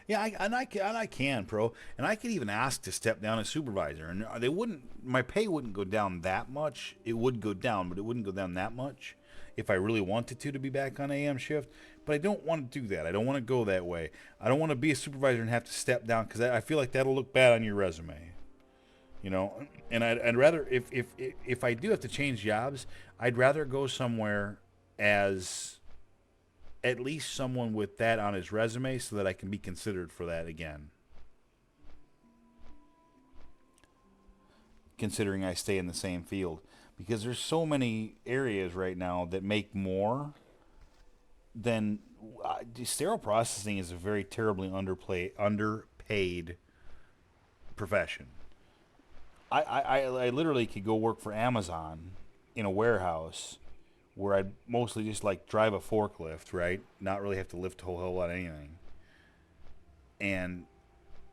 Yeah, I can, Pro, and I could even ask to step down as supervisor, and they wouldn't. My pay wouldn't go down that much. It would go down, but it wouldn't go down that much if I really wanted to be back on AM shift. But I don't want to do that. I don't want to go that way. I don't want to be a supervisor and have to step down because I feel like that'll look bad on your resume. You know, and I'd rather if I do have to change jobs, I'd rather go somewhere as at least someone with that on his resume so that I can be considered for that again. Considering I stay in the same field. Because there's so many areas right now that make more than... sterile processing is a very terribly underpaid profession. I literally could go work for Amazon in a warehouse where I'd mostly just like drive a forklift, right? Not really have to lift a whole lot of anything. And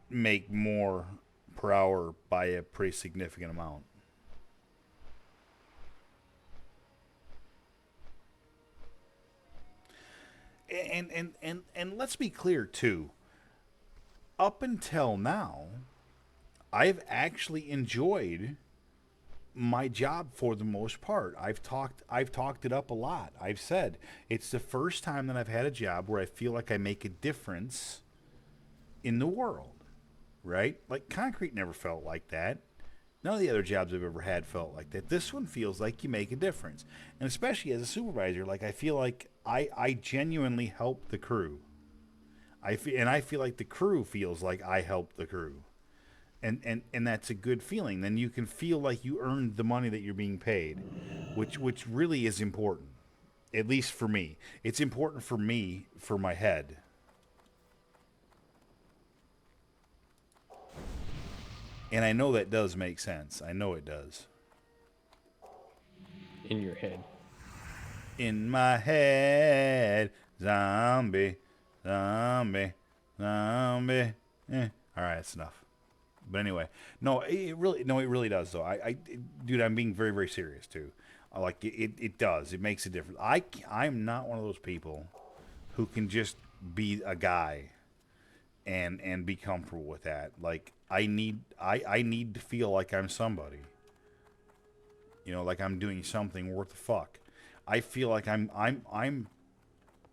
make more per hour by a pretty significant amount. And let's be clear too. Up until now, I've actually enjoyed my job for the most part. I've talked it up a lot. I've said it's the first time that I've had a job where I feel like I make a difference in the world. Right? Like concrete never felt like that. None of the other jobs I've ever had felt like that. This one feels like you make a difference. And especially as a supervisor, like I feel like I genuinely help the crew. I feel like the crew feels like I help the crew. And that's a good feeling. Then you can feel like you earned the money that you're being paid, which really is important. At least for me. It's important for me, for my head. And I know that does make sense. I know it does. In your head. In my head, zombie, zombie, zombie. All right, that's enough. But anyway, no, it really does though. Dude, I'm being very, very serious too. Like it does. It makes a difference. I'm not one of those people who can just be a guy and be comfortable with that. Like I need to feel like I'm somebody. You know, like I'm doing something worth the fuck. I feel like I'm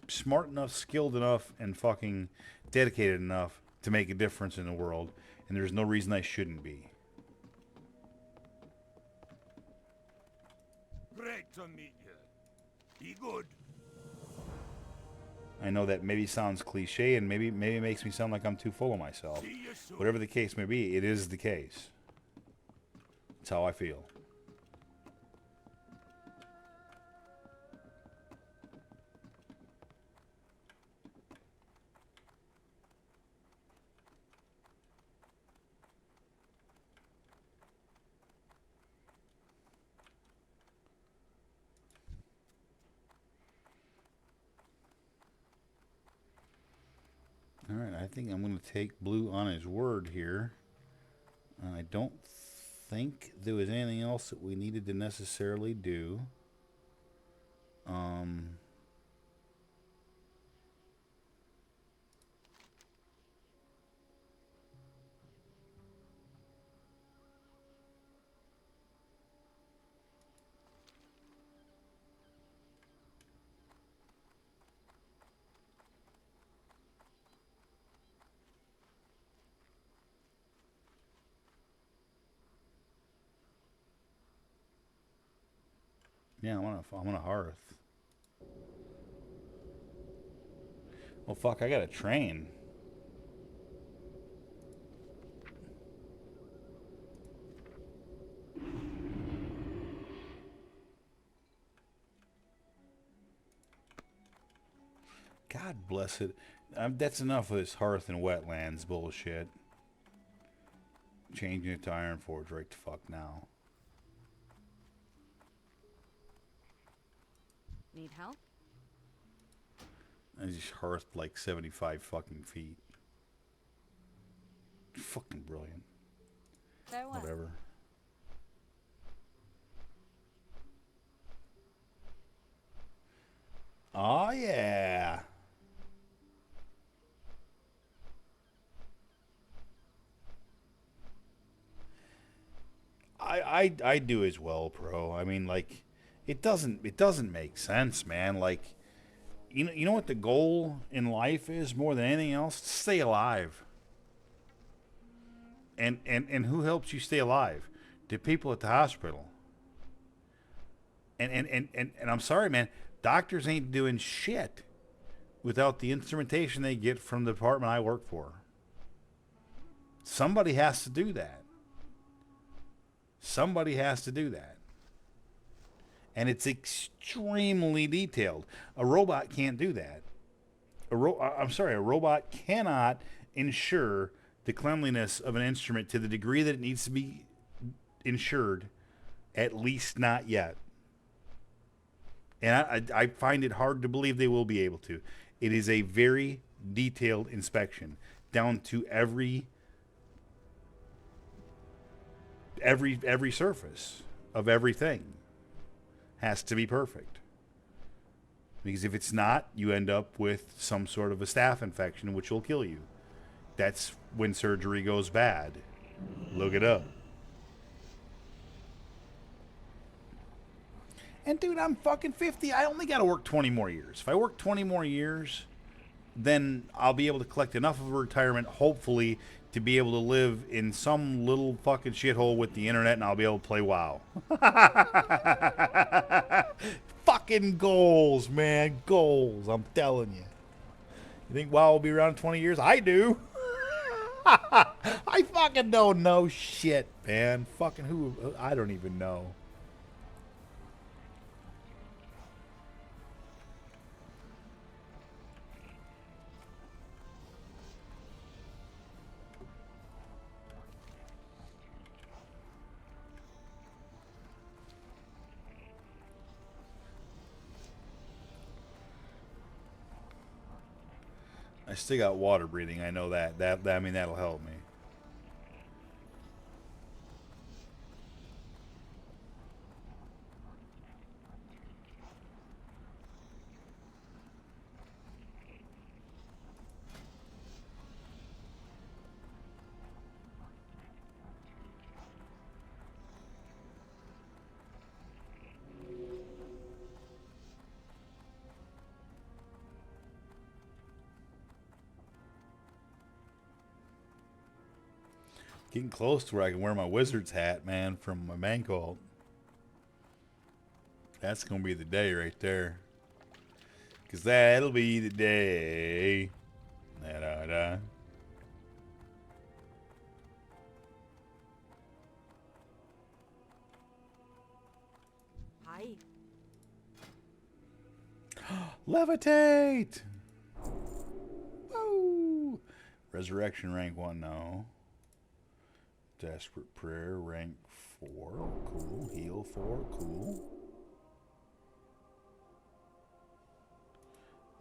smart enough, skilled enough, and fucking dedicated enough to make a difference in the world, and there's no reason I shouldn't be. Great to meet you. Be good. I know that maybe sounds cliche, and maybe it makes me sound like I'm too full of myself. See you soon. Whatever the case may be, it is the case. That's how I feel. All right, I think I'm going to take Blue on his word here. I don't think there was anything else that we needed to necessarily do. Yeah, I'm on a hearth. Well, fuck, I got a train. God bless it. That's enough of this hearth and wetlands bullshit. Changing it to Iron Forge right the fuck now. Need help? I just hearthed like 75 fucking feet. Fucking brilliant. Farewell. Whatever. Oh yeah. I do as well, Pro. I mean, like, it doesn't make sense, man. Like, you know what the goal in life is more than anything else? Stay alive. And who helps you stay alive? The people at the hospital. And I'm sorry, man. Doctors ain't doing shit. without the instrumentation they get from the department I work for. Somebody has to do that. Somebody has to do that. And it's extremely detailed. A robot can't do that. A robot cannot ensure the cleanliness of an instrument to the degree that it needs to be ensured, at least not yet. And I find it hard to believe they will be able to. It is a very detailed inspection, down to every surface of everything has to be perfect. Because if it's not, you end up with some sort of a staph infection, which will kill you. That's when surgery goes bad. Look it up. And dude, I'm fucking 50. I only got to work 20 more years. If I work 20 more years, then I'll be able to collect enough of a retirement, hopefully, to be able to live in some little fucking shithole with the internet, and I'll be able to play WoW. Fucking goals, man. Goals. I'm telling you. You think WoW will be around in 20 years? I do. I fucking don't know shit, man. Fucking who? I don't even know. I still got water breathing. I know that. I mean, that'll help me. Getting close to where I can wear my wizard's hat, man, from my man cult. That's going to be the day right there. Because that'll be the day. Da-da-da. Hi. Levitate! Woo! Resurrection rank 1, no. Desperate Prayer, rank 4. Cool. Heal 4. Cool.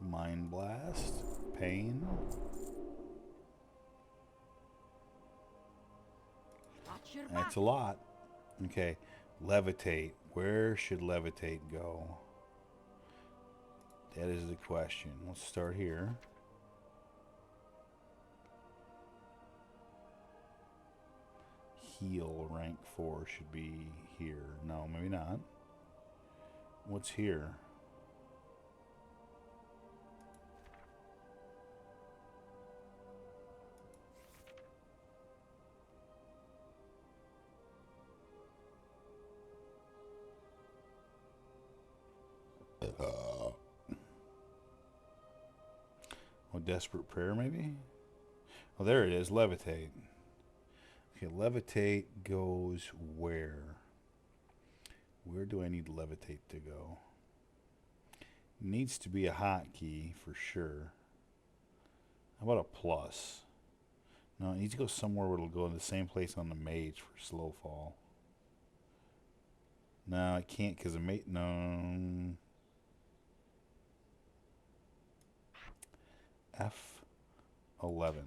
Mind Blast. Pain. Watch your That's a lot. Okay. Levitate. Where should Levitate go? That is the question. Let's start here. Heal rank 4 should be here. No, maybe not. What's here? Oh, Desperate Prayer maybe? Oh, there it is. Levitate. Okay, Levitate goes where? Where do I need Levitate to go? Needs to be a hotkey for sure. How about a plus? No, it needs to go somewhere where it'll go in the same place on the mage for slow fall. No, I can't because the mage... No. F11.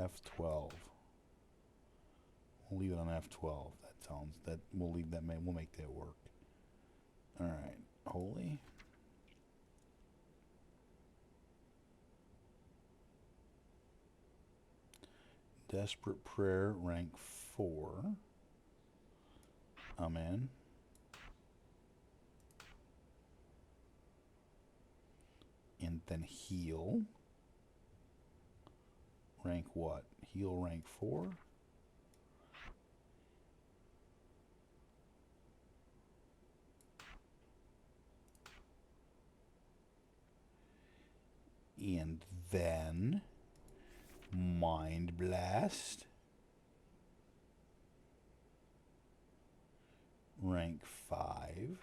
F12. We'll leave it on F12. That sounds... We'll leave that... We'll make that work. Alright. Holy. Desperate Prayer, rank 4. Amen. And then heal. Rank what? Heal rank 4? And then Mind Blast. Rank 5.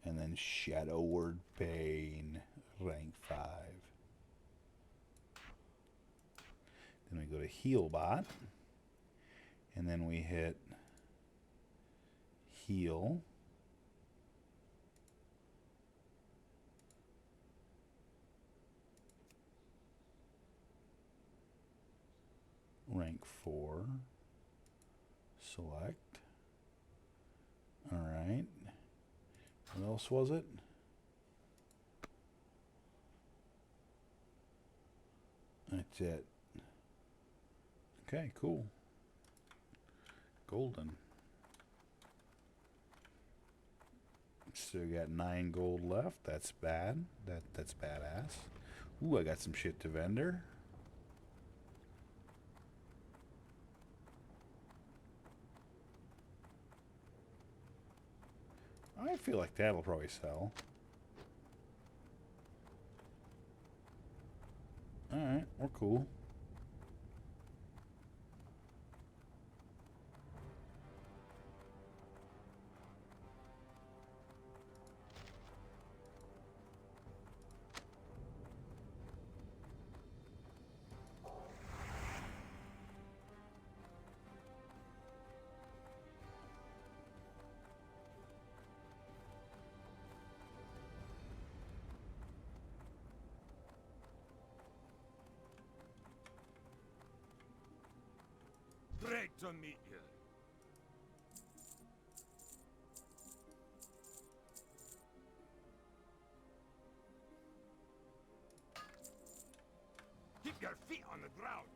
And then Shadow Word Pain, rank 5. Then we go to Healbot. And then we hit Heal. Rank 4. Select. Alright. What else was it? That's it. Okay, cool. Golden. Still got 9 gold left. That's bad. That's badass. Ooh, I got some shit to vendor. I feel like that'll probably sell. Alright, we're cool. Great to meet you. Keep your feet on the ground.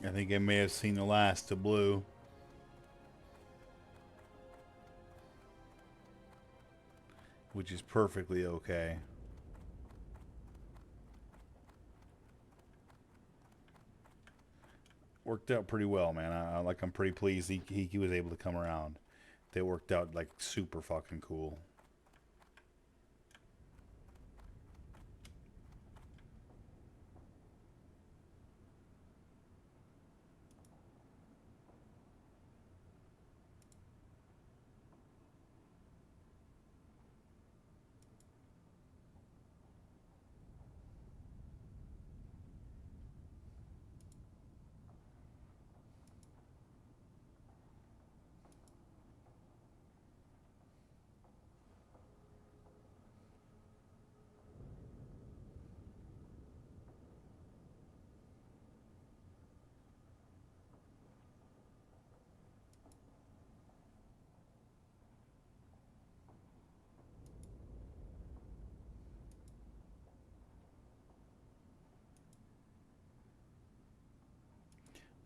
I think I may have seen the last of blue. Which is perfectly okay. Worked out pretty well, man. I'm pretty pleased he was able to come around. They worked out like super fucking cool.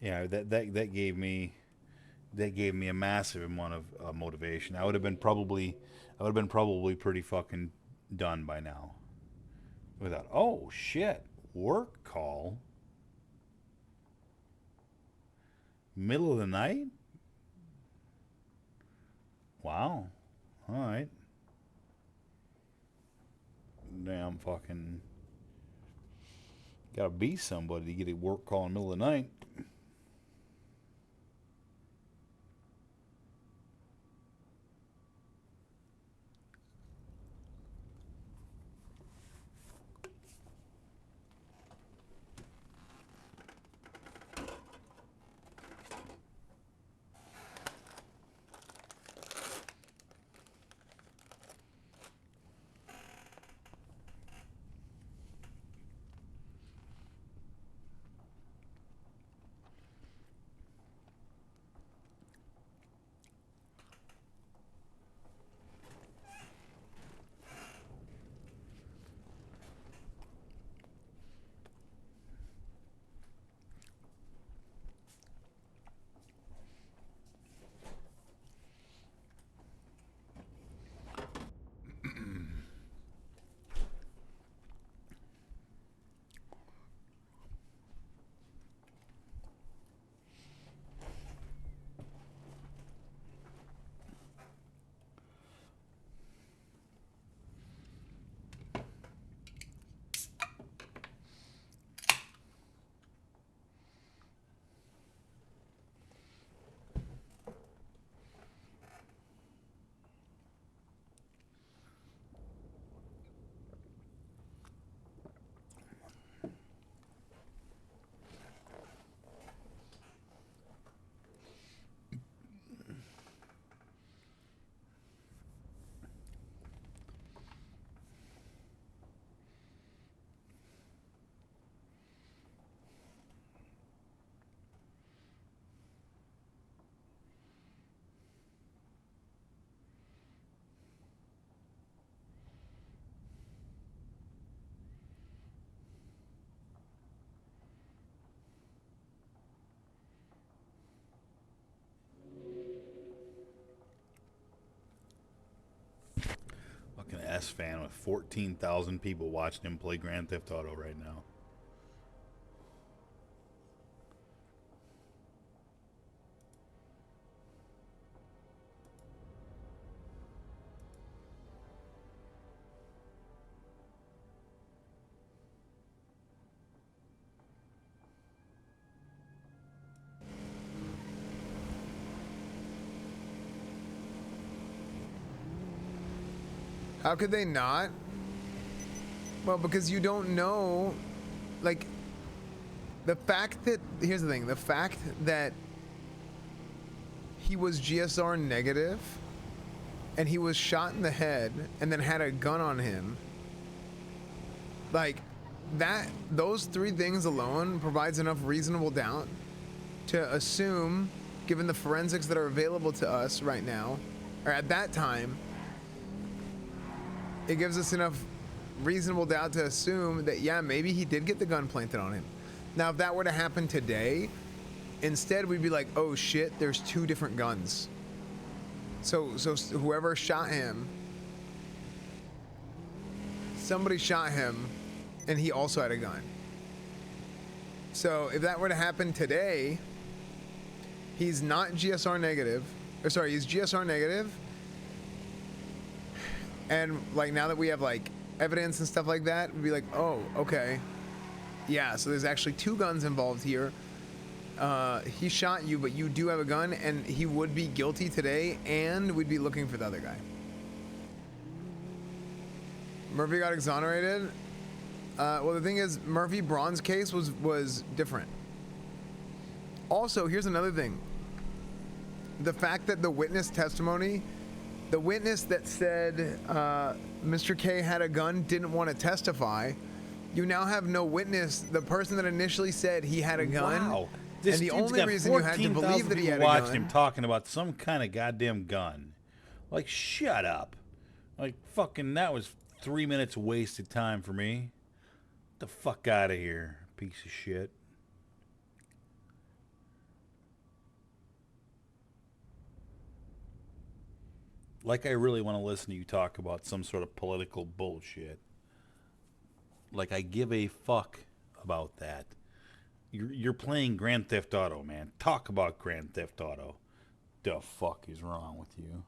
Yeah, that gave me a massive amount of motivation. I would have been probably pretty fucking done by now. Without, oh shit, work call, middle of the night. Wow, all right. Damn fucking gotta be somebody to get a work call in the middle of the night. ass fan with 14,000 people watching him play Grand Theft Auto right now. How could they not? Well, because you don't know, like, the fact that, here's the thing, the fact that he was GSR negative and he was shot in the head and then had a gun on him, like, that, those three things alone provides enough reasonable doubt to assume, given the forensics that are available to us right now, or at that time, it gives us enough reasonable doubt to assume that, yeah, maybe he did get the gun planted on him. Now, if that were to happen today, instead we'd be like, oh shit, there's two different guns. So whoever shot him, somebody shot him, and he also had a gun. So if that were to happen today, he's not GSR negative, or sorry, he's GSR negative. And like now that we have like evidence and stuff like that, we'd be like, oh, okay. Yeah, so there's actually two guns involved here. He shot you, but you do have a gun, and he would be guilty today, and we'd be looking for the other guy. Murphy got exonerated. Well, the thing is, Murphy Braun's case was different. Also, here's another thing. The fact that the witness testimony, the witness that said Mr. K had a gun didn't want to testify. You now have no witness. The person that initially said he had a gun. Wow. This and the dude's only got reason you had to 14,000 believe that he people had a watching gun. him talking about some kind of goddamn gun. Like, shut up. Like, fucking, that was 3 minutes of wasted time for me. Get the fuck out of here, piece of shit. Like, I really want to listen to you talk about some sort of political bullshit. Like, I give a fuck about that. You're playing Grand Theft Auto, man. Talk about Grand Theft Auto. The fuck is wrong with you?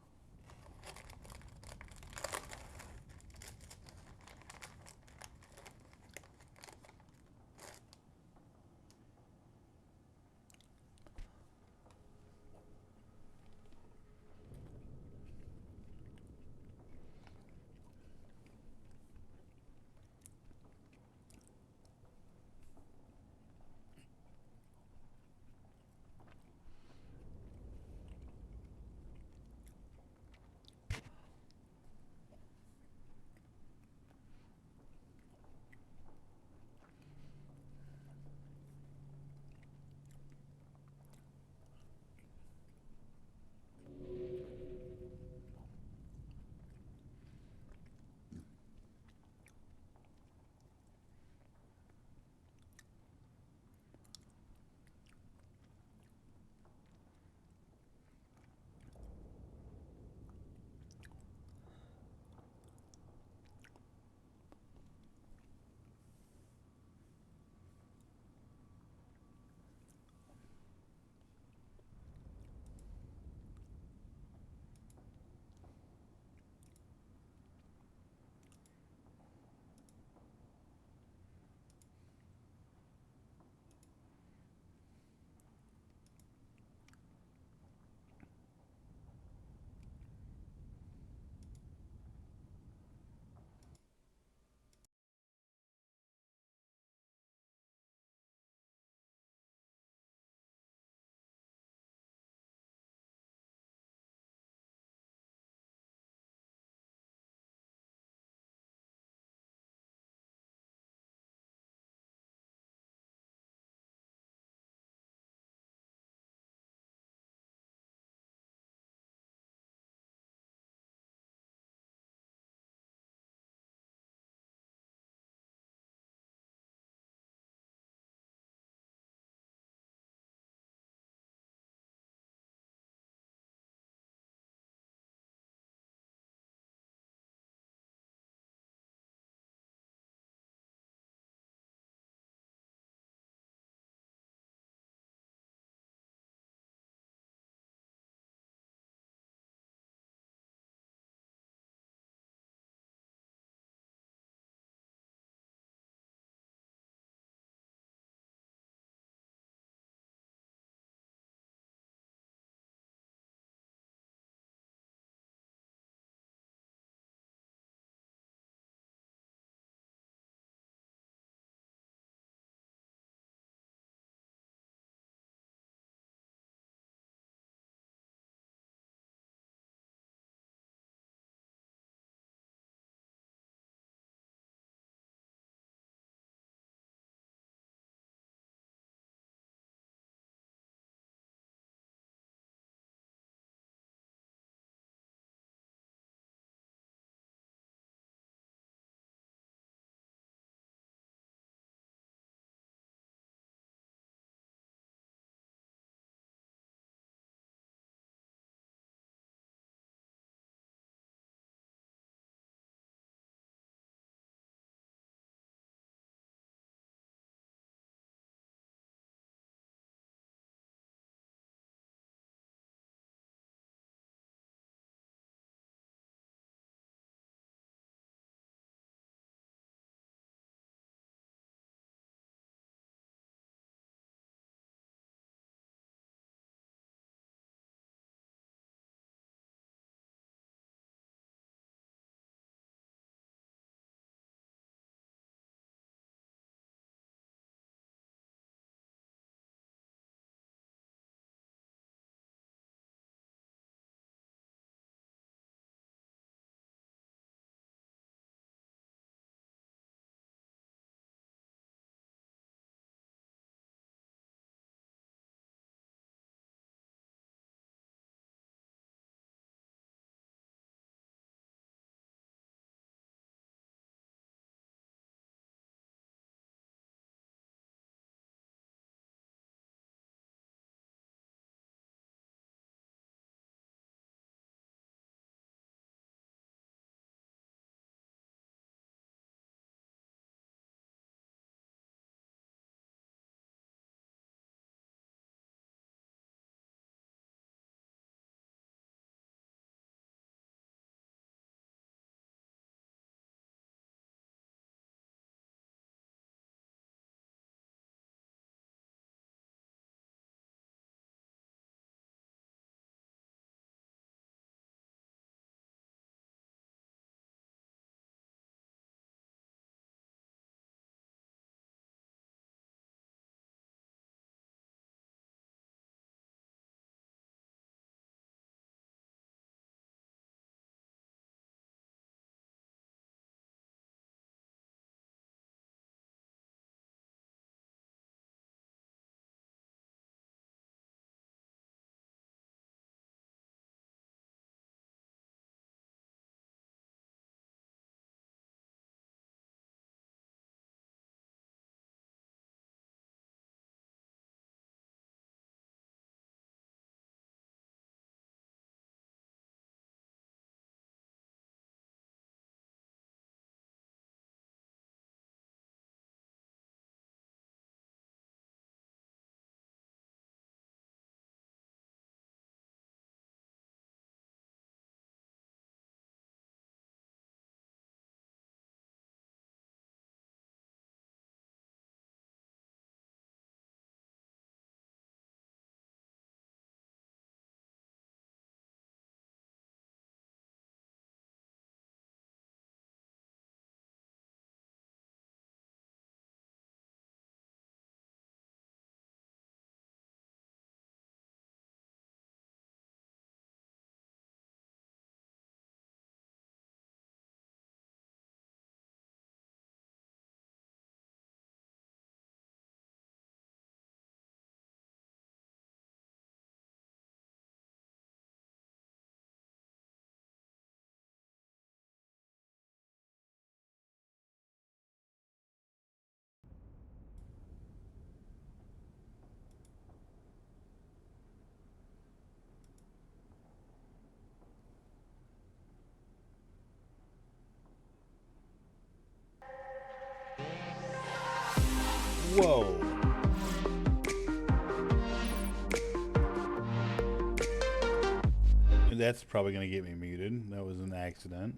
That's probably going to get me muted. That was an accident.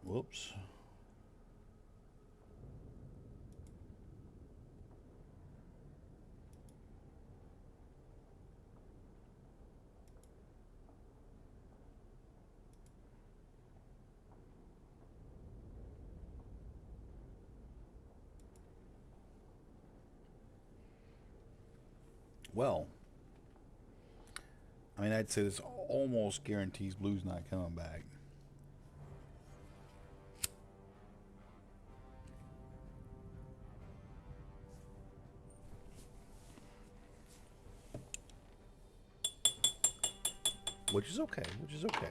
Whoops. Well, I mean, I'd say this almost guarantees Blue's not coming back. Which is okay, which is okay.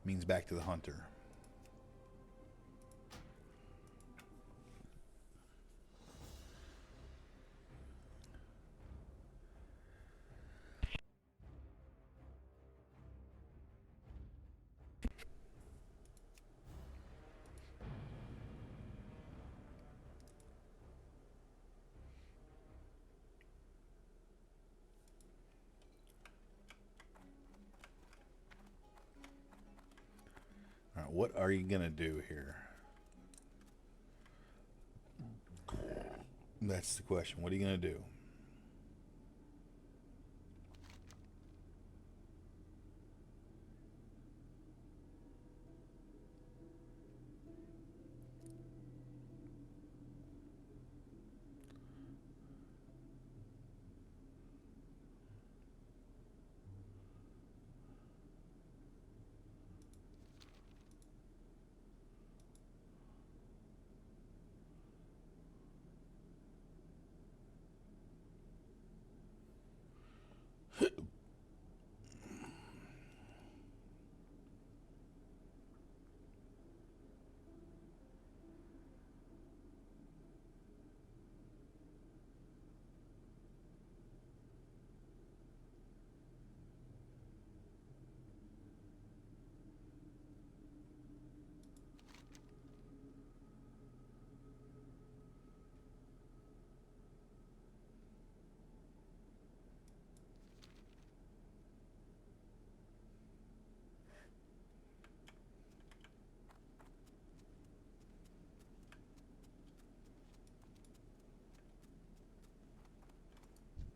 Means back to the hunter. All right, what are you gonna do here? That's the question. What are you gonna do?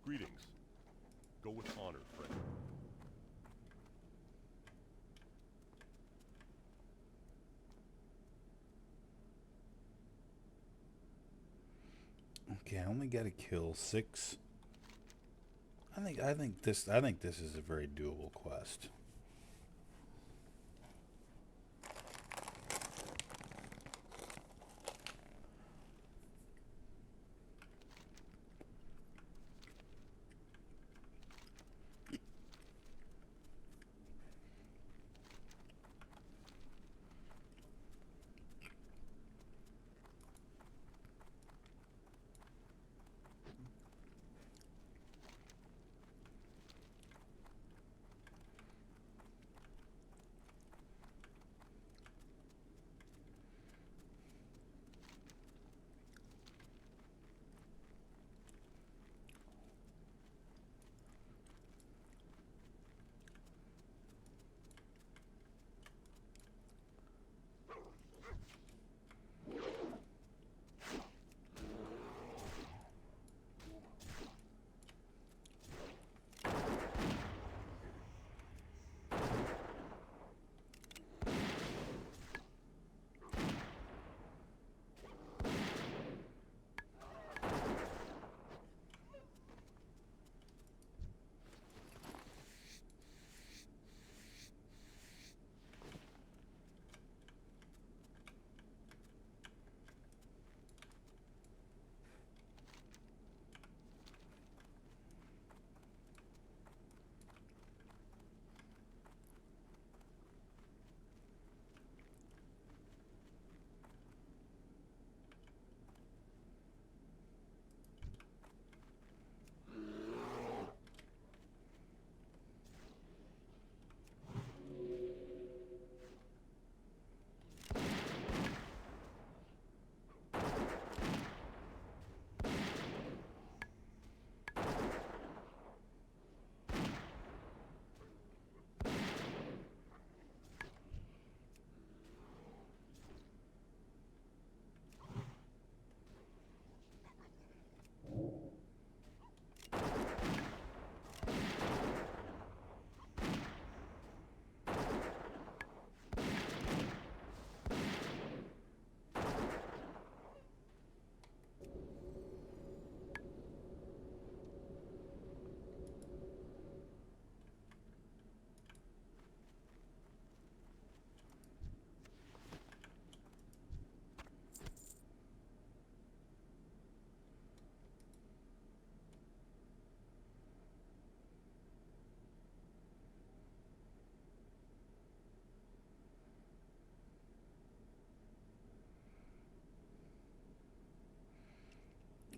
Greetings. Go with honor, friend. Okay, I only got to kill 6. I think this is a very doable quest.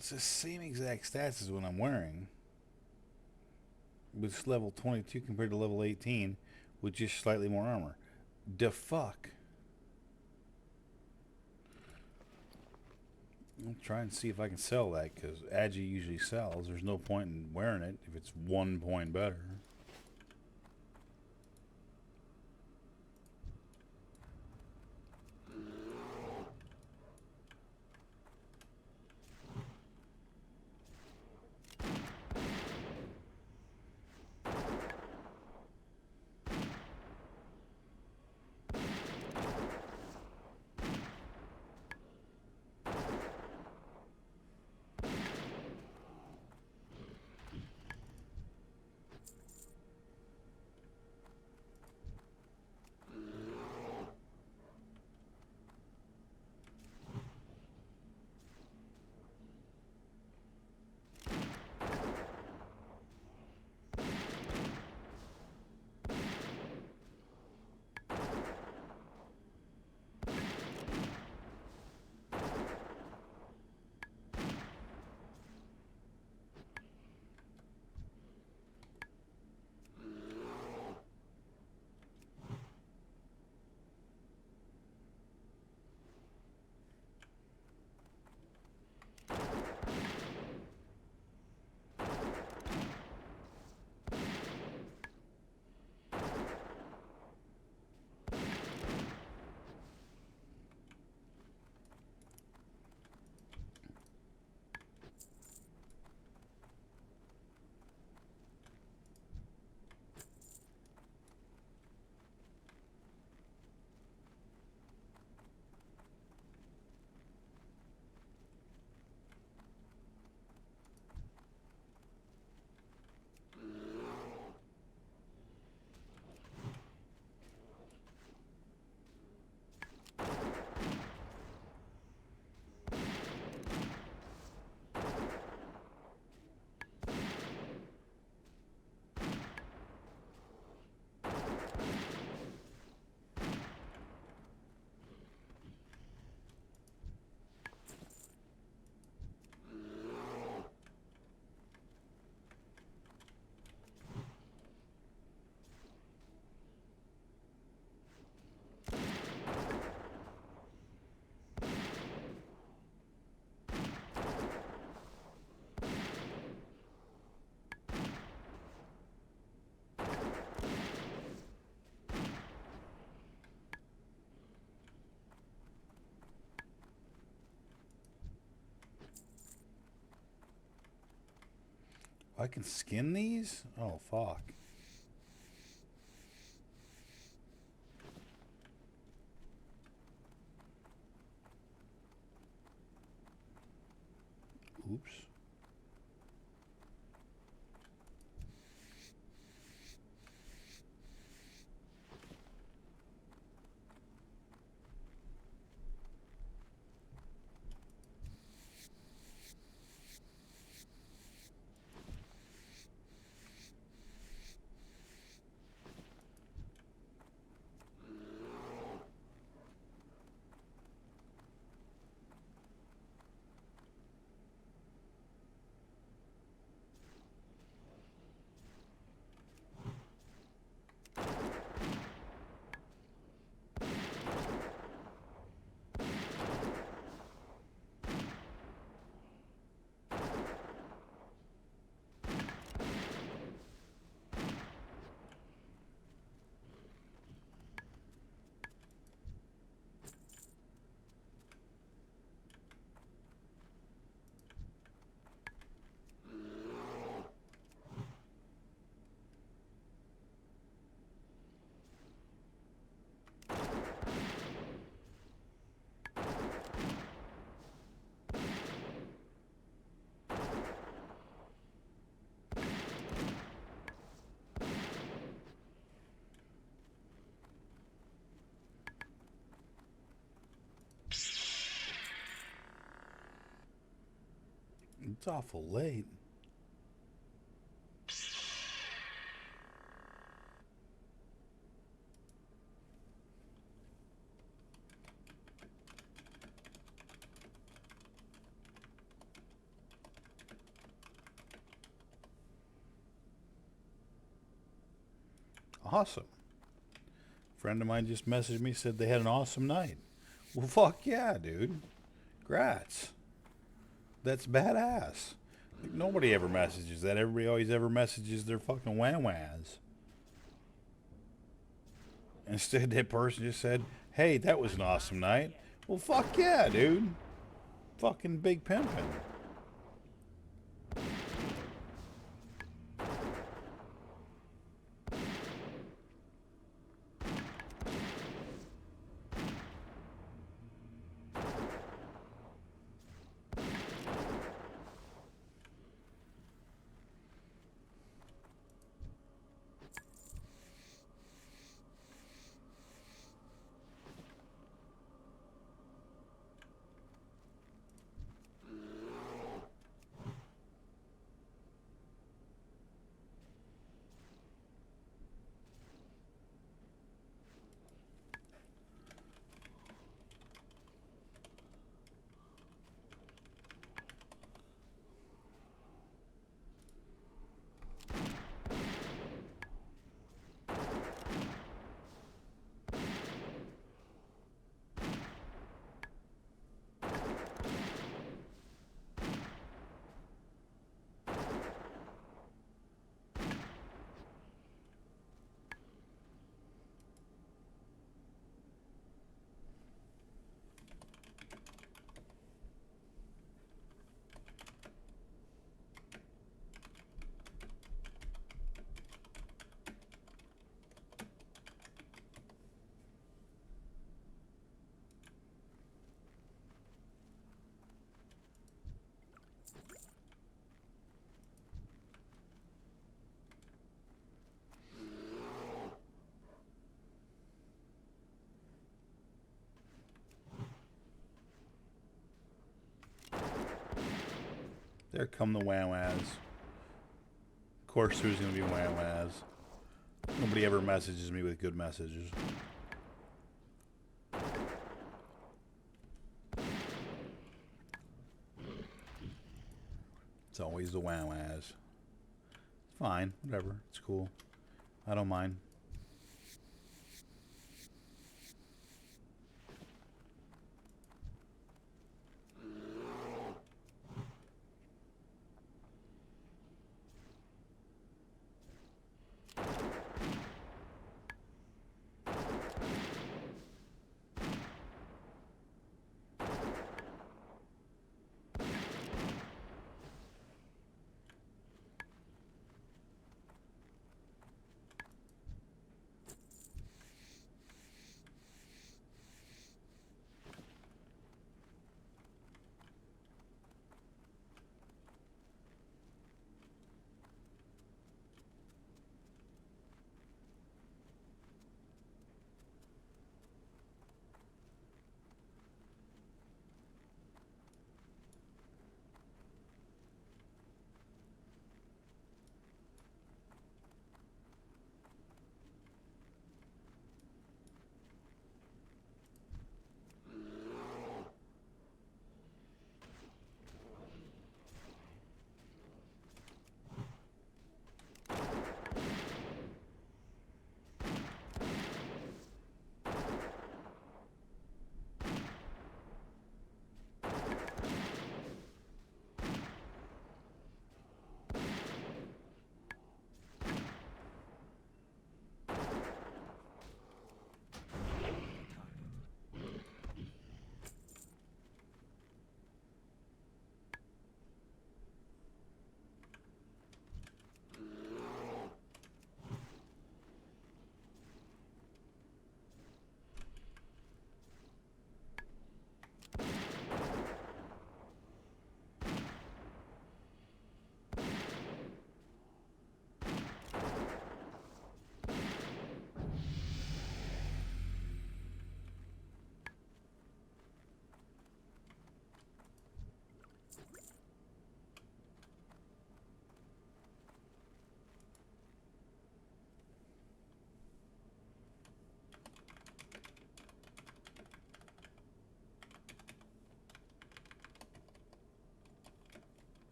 It's the same exact stats as what I'm wearing. With level 22 compared to level 18 with just slightly more armor. The fuck? I'll try and see if I can sell that, because Agi usually sells. There's no point in wearing it if it's 1 point better. I can skin these? Oh, fuck. Oops. It's awful late. Awesome. Friend of mine just messaged me, said they had an awesome night. Well, fuck yeah, dude. Grats. That's badass. Like, nobody ever messages that. Everybody always ever messages their fucking wham-whas. Instead, that person just said, hey, that was an awesome night. Well, fuck yeah, dude. Fucking big pimpin'. There come the wham-whas. Of course there's gonna be wham-whas. Nobody ever messages me with good messages. It's always the wham-whas. Fine, whatever. It's cool. I don't mind.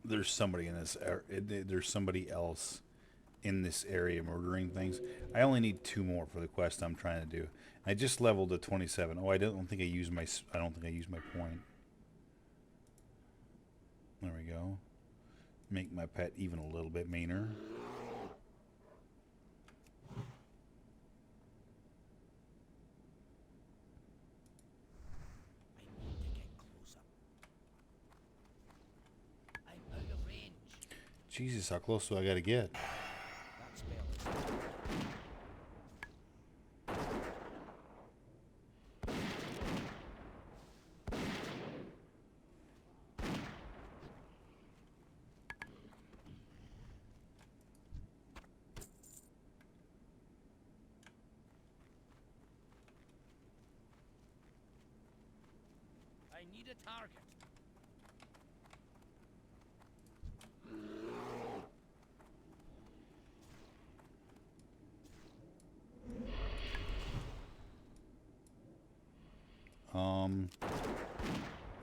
there's somebody in this. There's somebody else in this area murdering things. I only need 2 more for the quest I'm trying to do. I just leveled to 27. Oh, I don't think I used my. I don't think I used my point. There we go. Make my pet even a little bit meaner. I need to get closer. I'm out of range. Jesus, how close do I gotta get? That spell is. I need a target.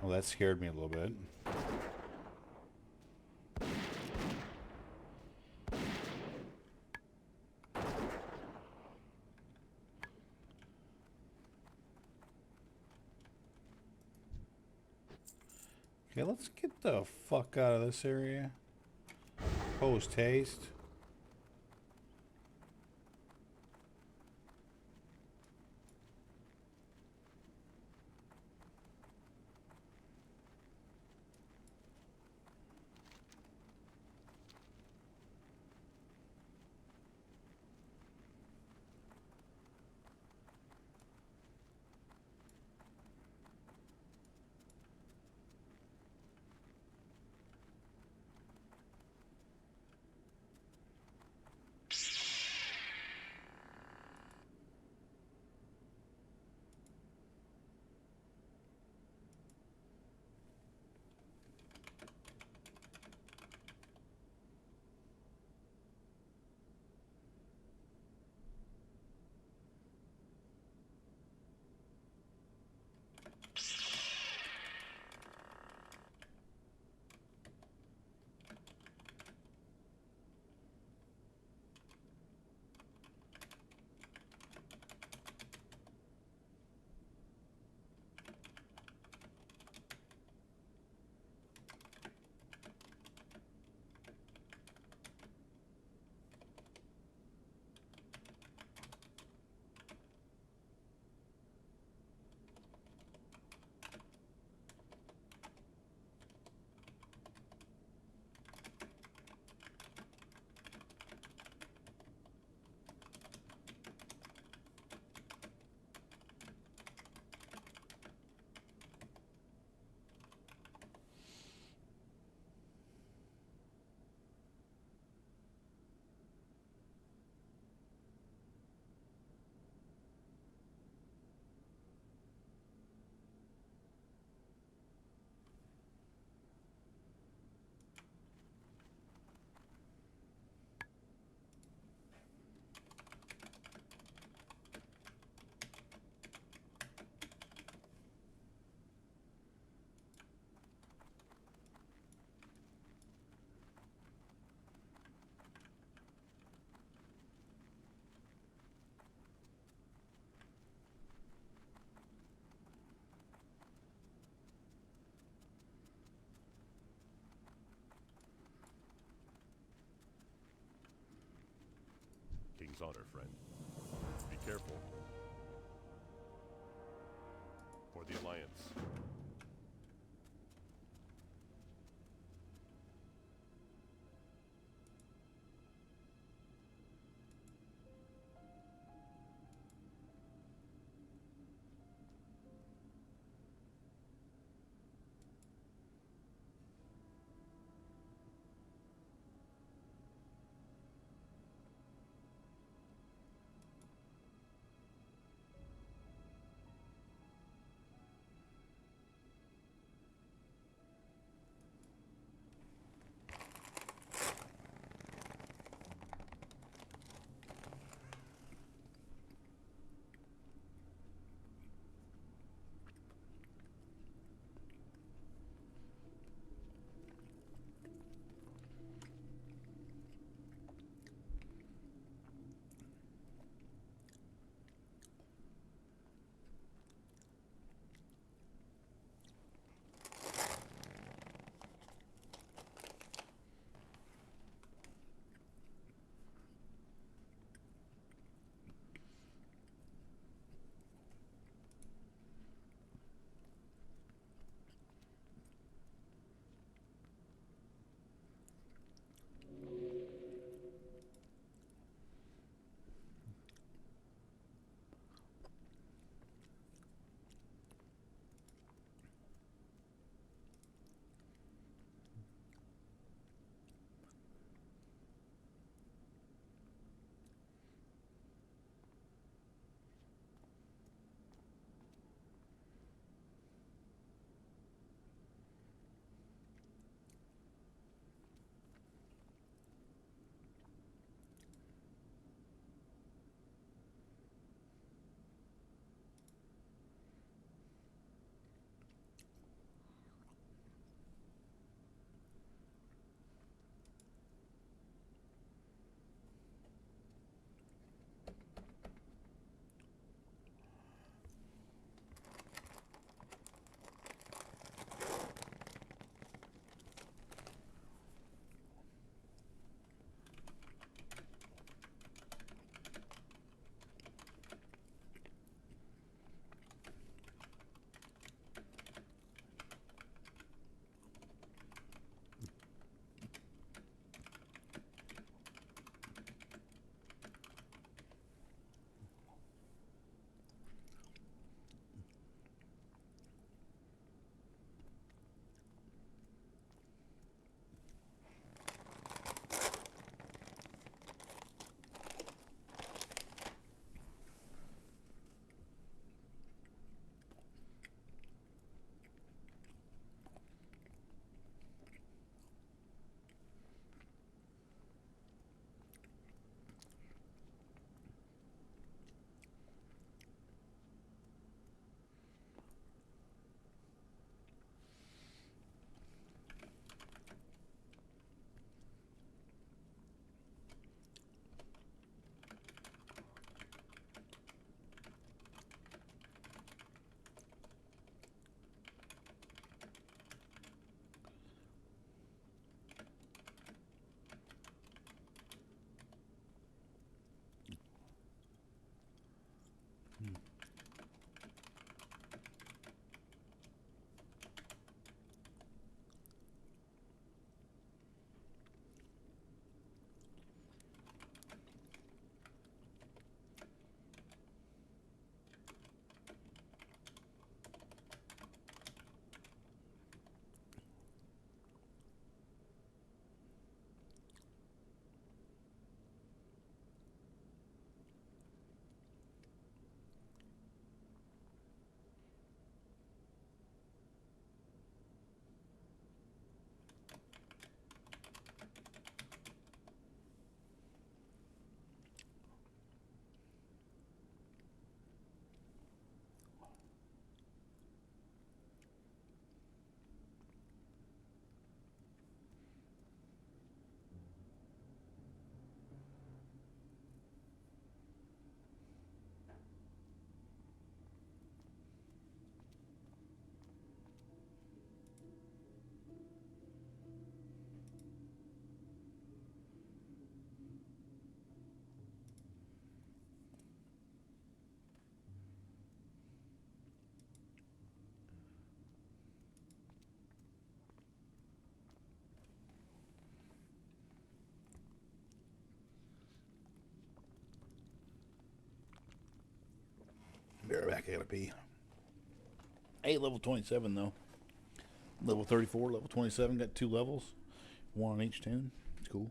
Well, that scared me a little bit. Okay, let's get the fuck out of this area. Post haste. I gotta pee. Hey, level 27 though. Level 34, level 27, got 2 levels. 1 on each 10. It's cool.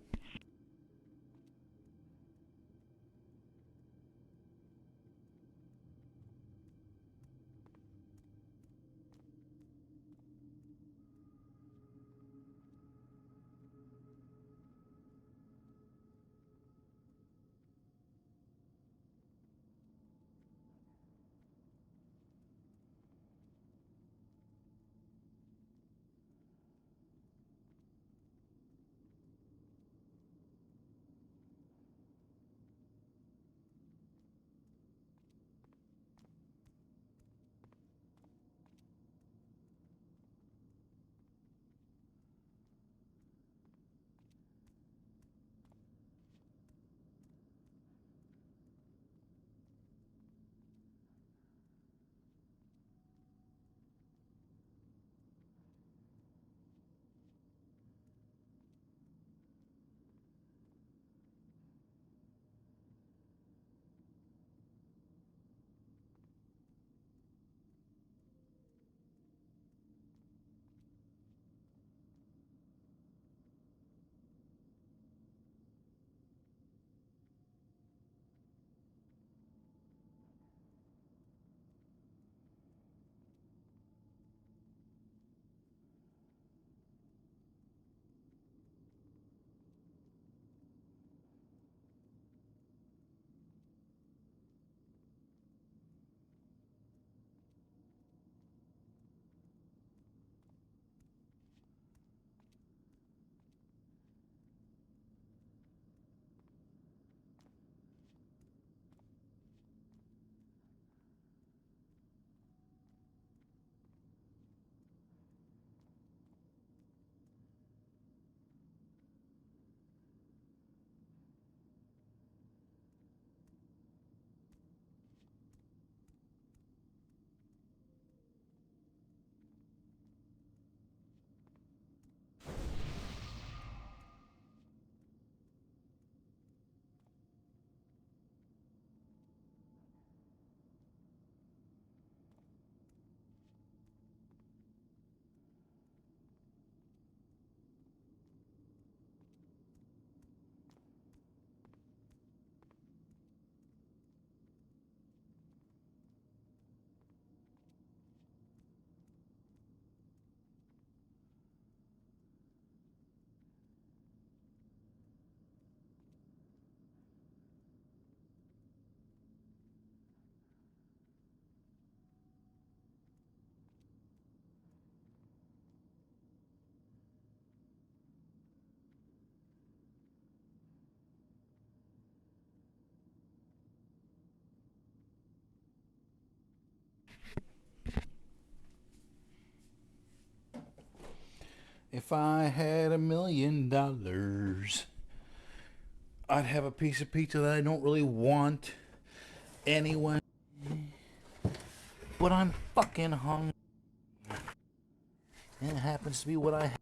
If I had $1,000,000, I'd have a piece of pizza that I don't really want anyway. But I'm fucking hungry. And it happens to be what I have.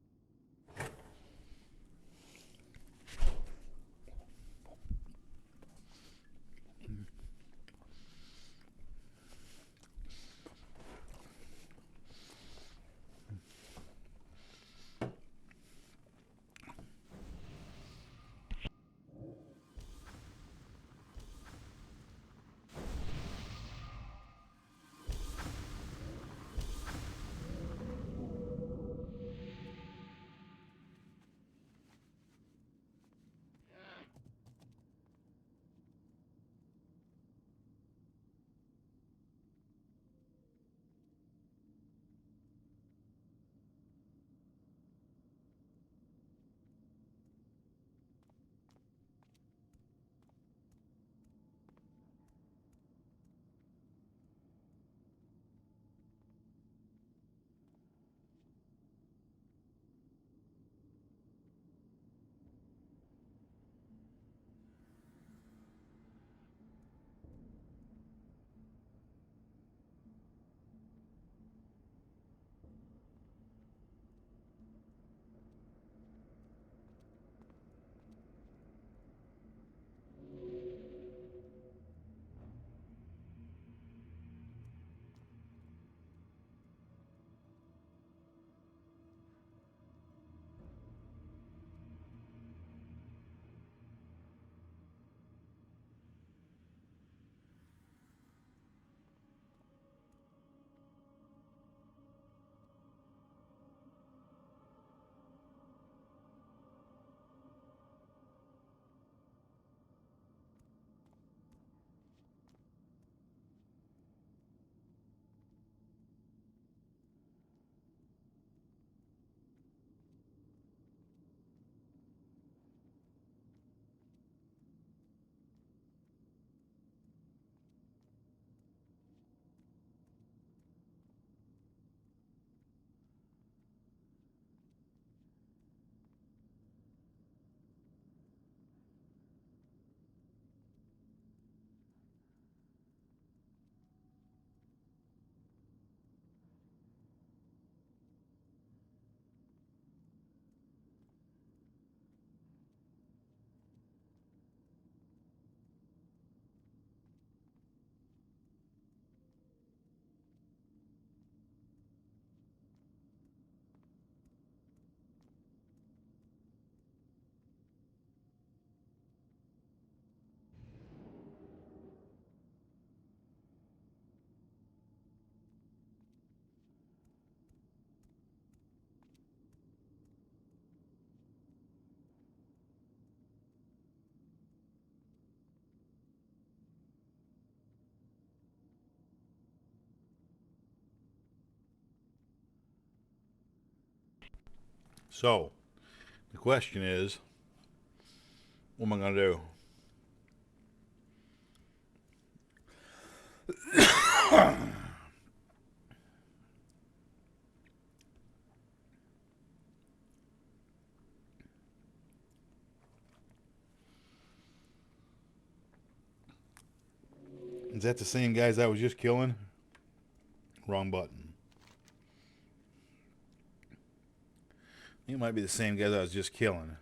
So, the question is, what am I going to do? Is that the same guys I was just killing? Wrong button. I think it might be the same guys I was just killing.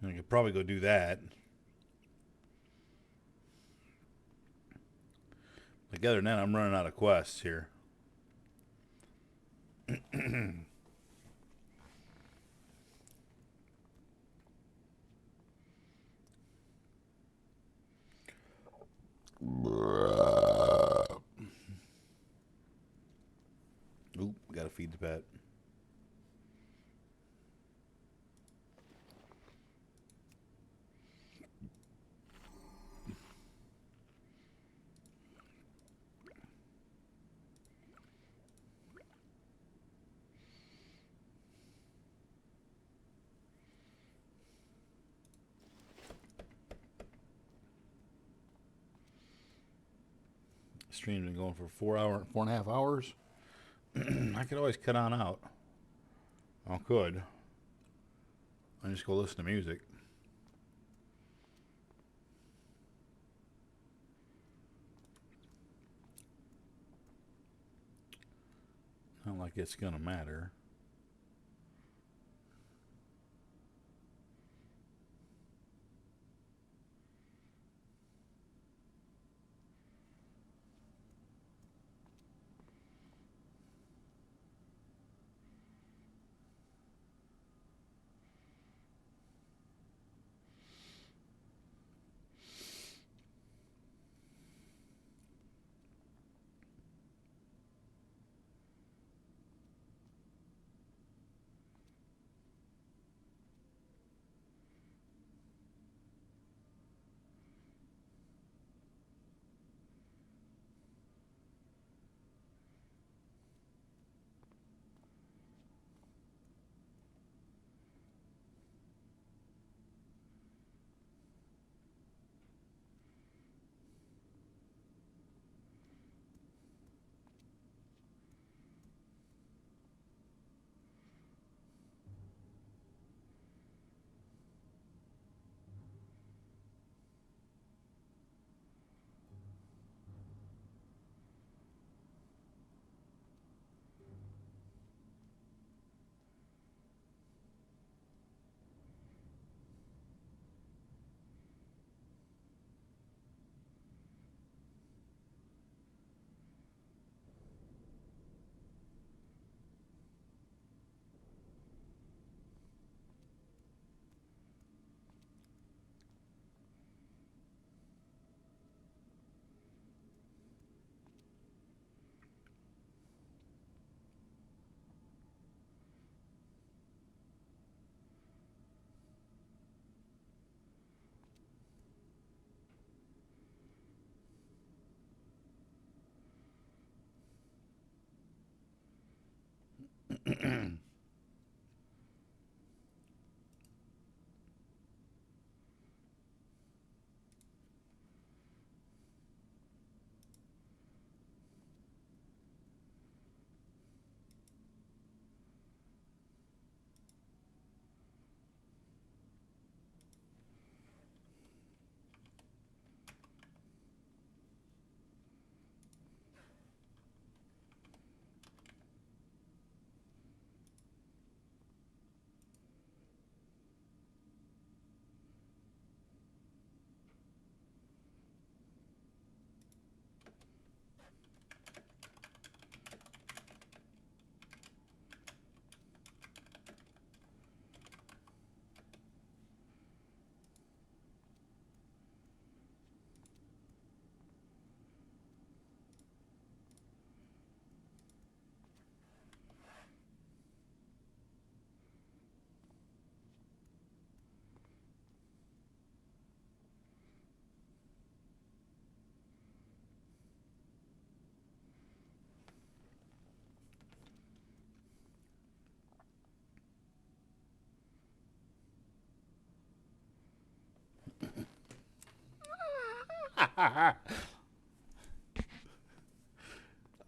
I could probably go do that. Like other than that, I'm running out of quests here. Oop, gotta feed the pet. Stream's been going for 4.5 hours. I could always cut on out. I could. I just go listen to music. Not like it's gonna matter.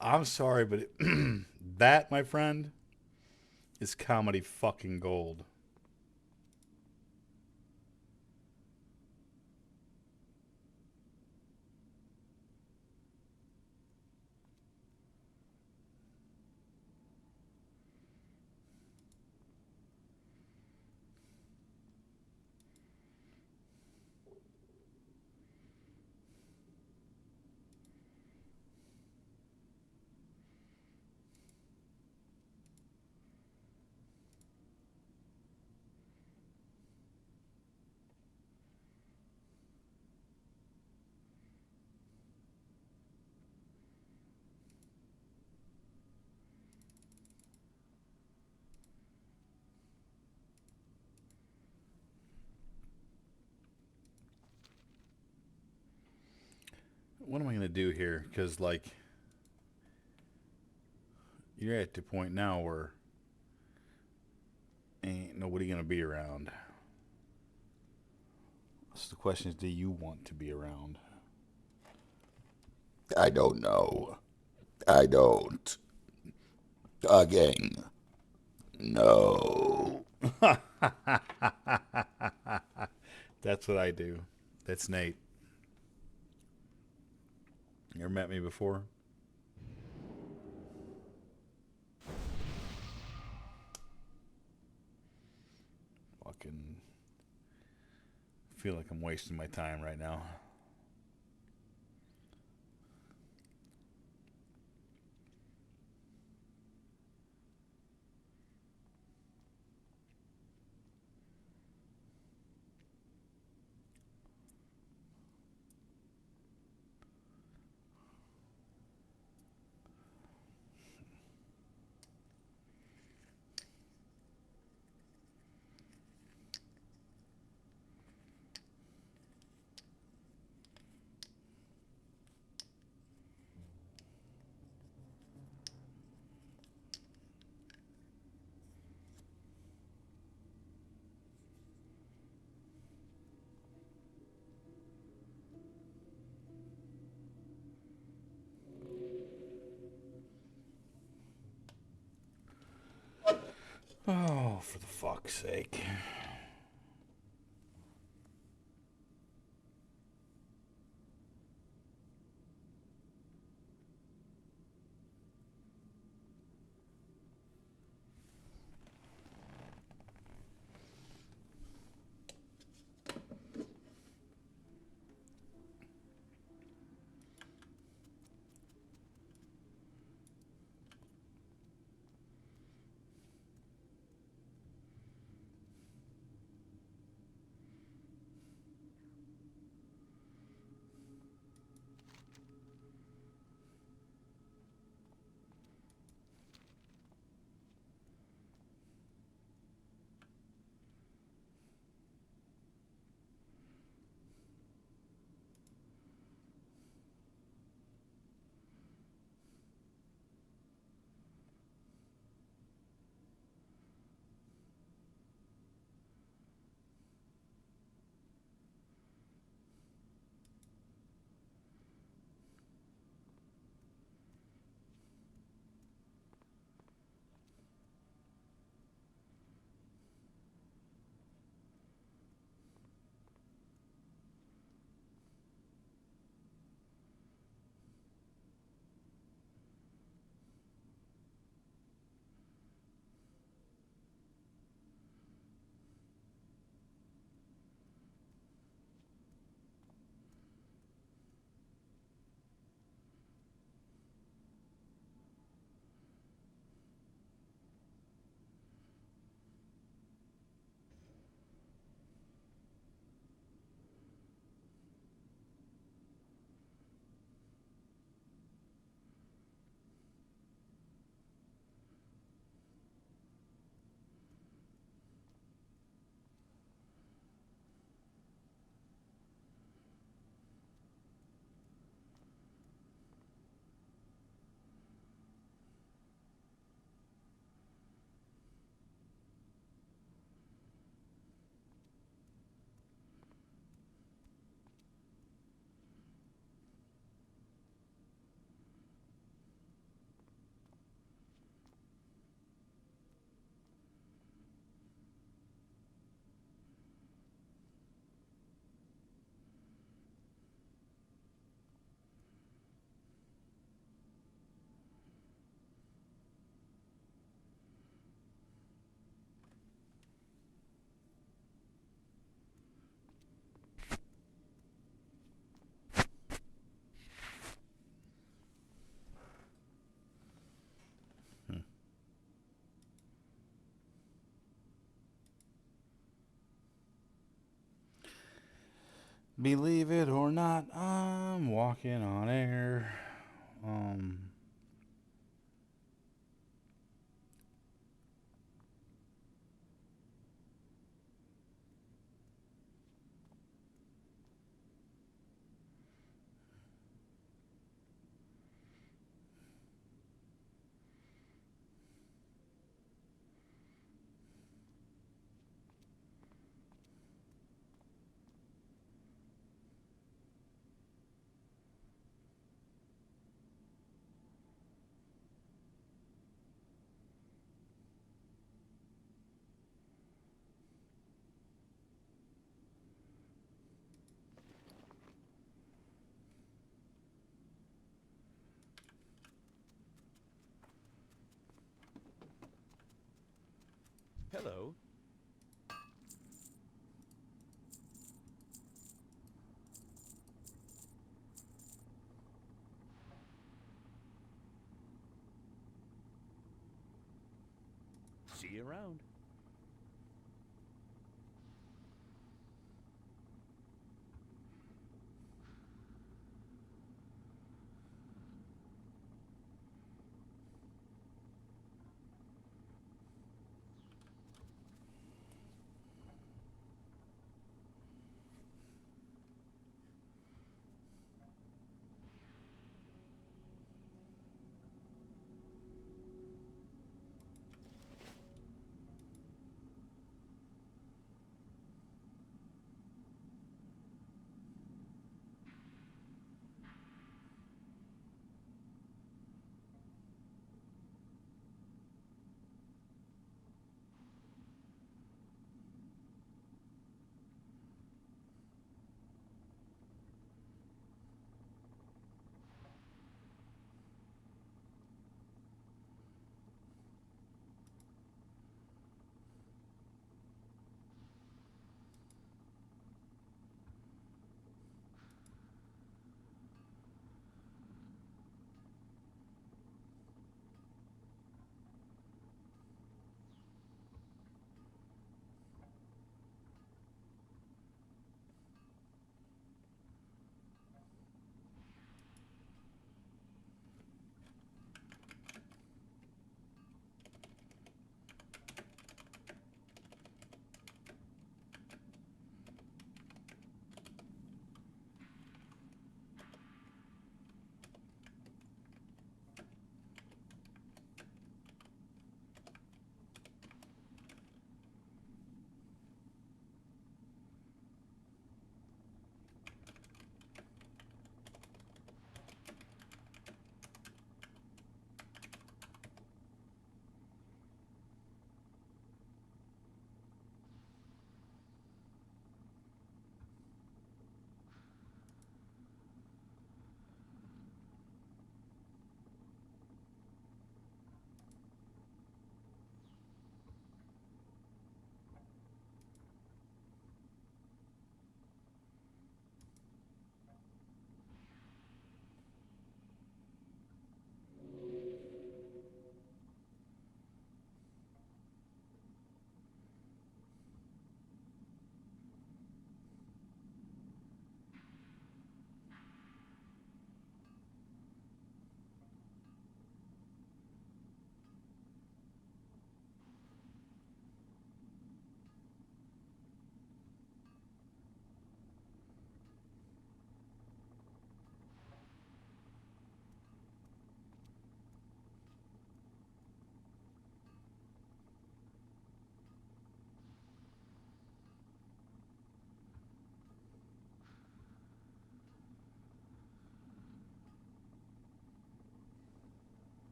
I'm sorry, but that, my friend, is comedy fucking gold. What am I going to do here? Because, like, you're at the point now where ain't nobody going to be around. So the question is, do you want to be around? I don't know. I don't. Again. No. That's what I do. That's Nate. You ever met me before? Fucking feel like I'm wasting my time right now. Oh, for the fuck's sake. Believe it or not, I'm walking on air. Hello. See you around.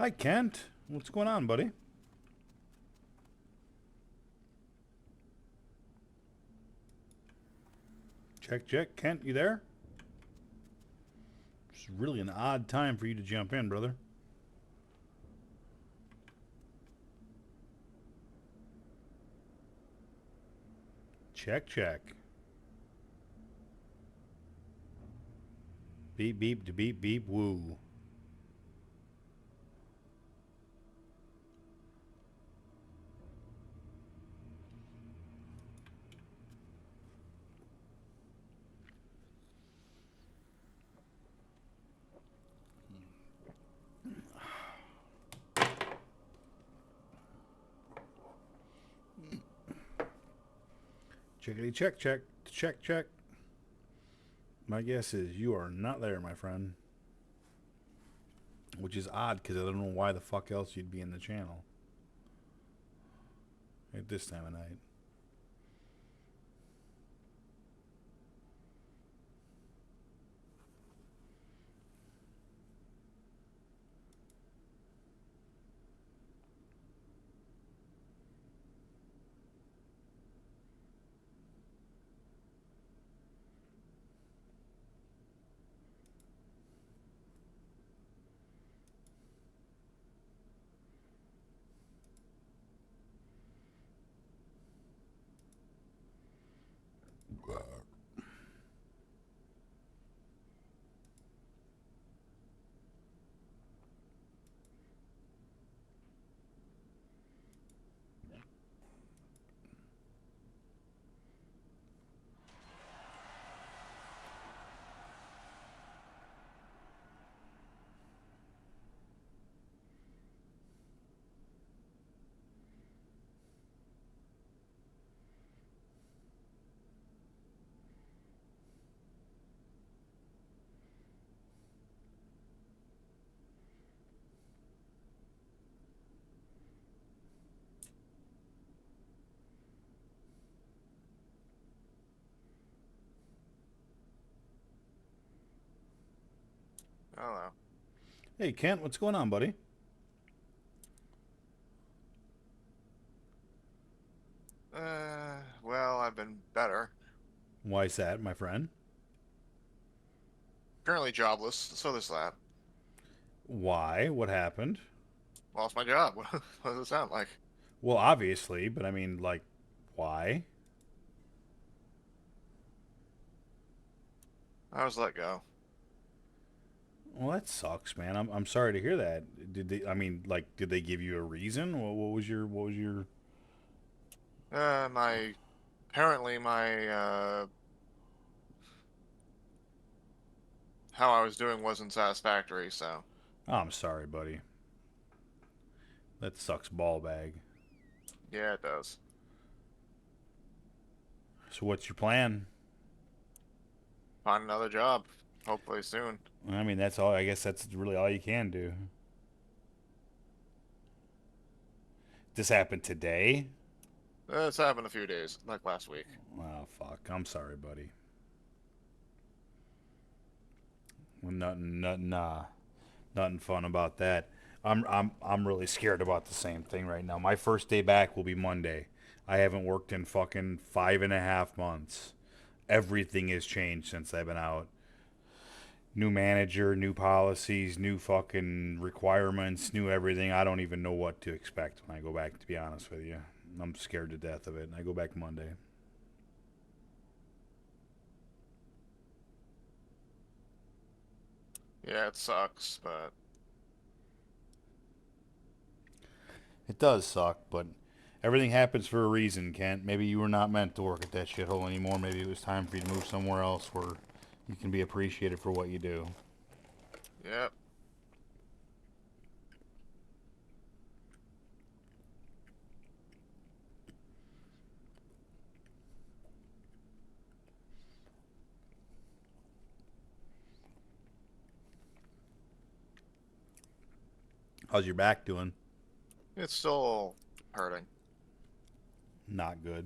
Hi, Kent. What's going on, buddy? Check, check. Kent, you there? It's really an odd time for you to jump in, brother. Check, check. Beep, beep, to beep, beep, woo. Checkity check, check, check, check. My guess is you are not there, my friend. Which is odd, because I don't know why the fuck else you'd be in the channel at this time of night. Hello. Hey, Kent, what's going on, buddy? Well, I've been better. Why's that, my friend? Currently jobless, so there's that. Why? What happened? Lost my job. What does it sound like? Well, obviously, but I mean, like, why? I was let go. Well, that sucks, man. I'm sorry to hear that. Did they? I mean, like, did they give you a reason? What was your? Apparently how I was doing wasn't satisfactory, so. Oh, I'm sorry, buddy. That sucks, ball bag. Yeah, it does. So, what's your plan? Find another job, hopefully soon. I mean, that's all. I guess that's really all you can do. This happened today? It's happened a few days, like last week. Oh, fuck. I'm sorry, buddy. Well, nothing fun about that. I'm really scared about the same thing right now. My first day back will be Monday. I haven't worked in fucking 5.5 months. Everything has changed since I've been out. New manager, new policies, new fucking requirements, new everything. I don't even know what to expect when I go back, to be honest with you. I'm scared to death of it. I go back Monday. Yeah, it sucks, but It does suck, but everything happens for a reason, Kent. Maybe you were not meant to work at that shithole anymore. Maybe it was time for you to move somewhere else where you can be appreciated for what you do. yep. How's your back doing? It's still hurting. Not good.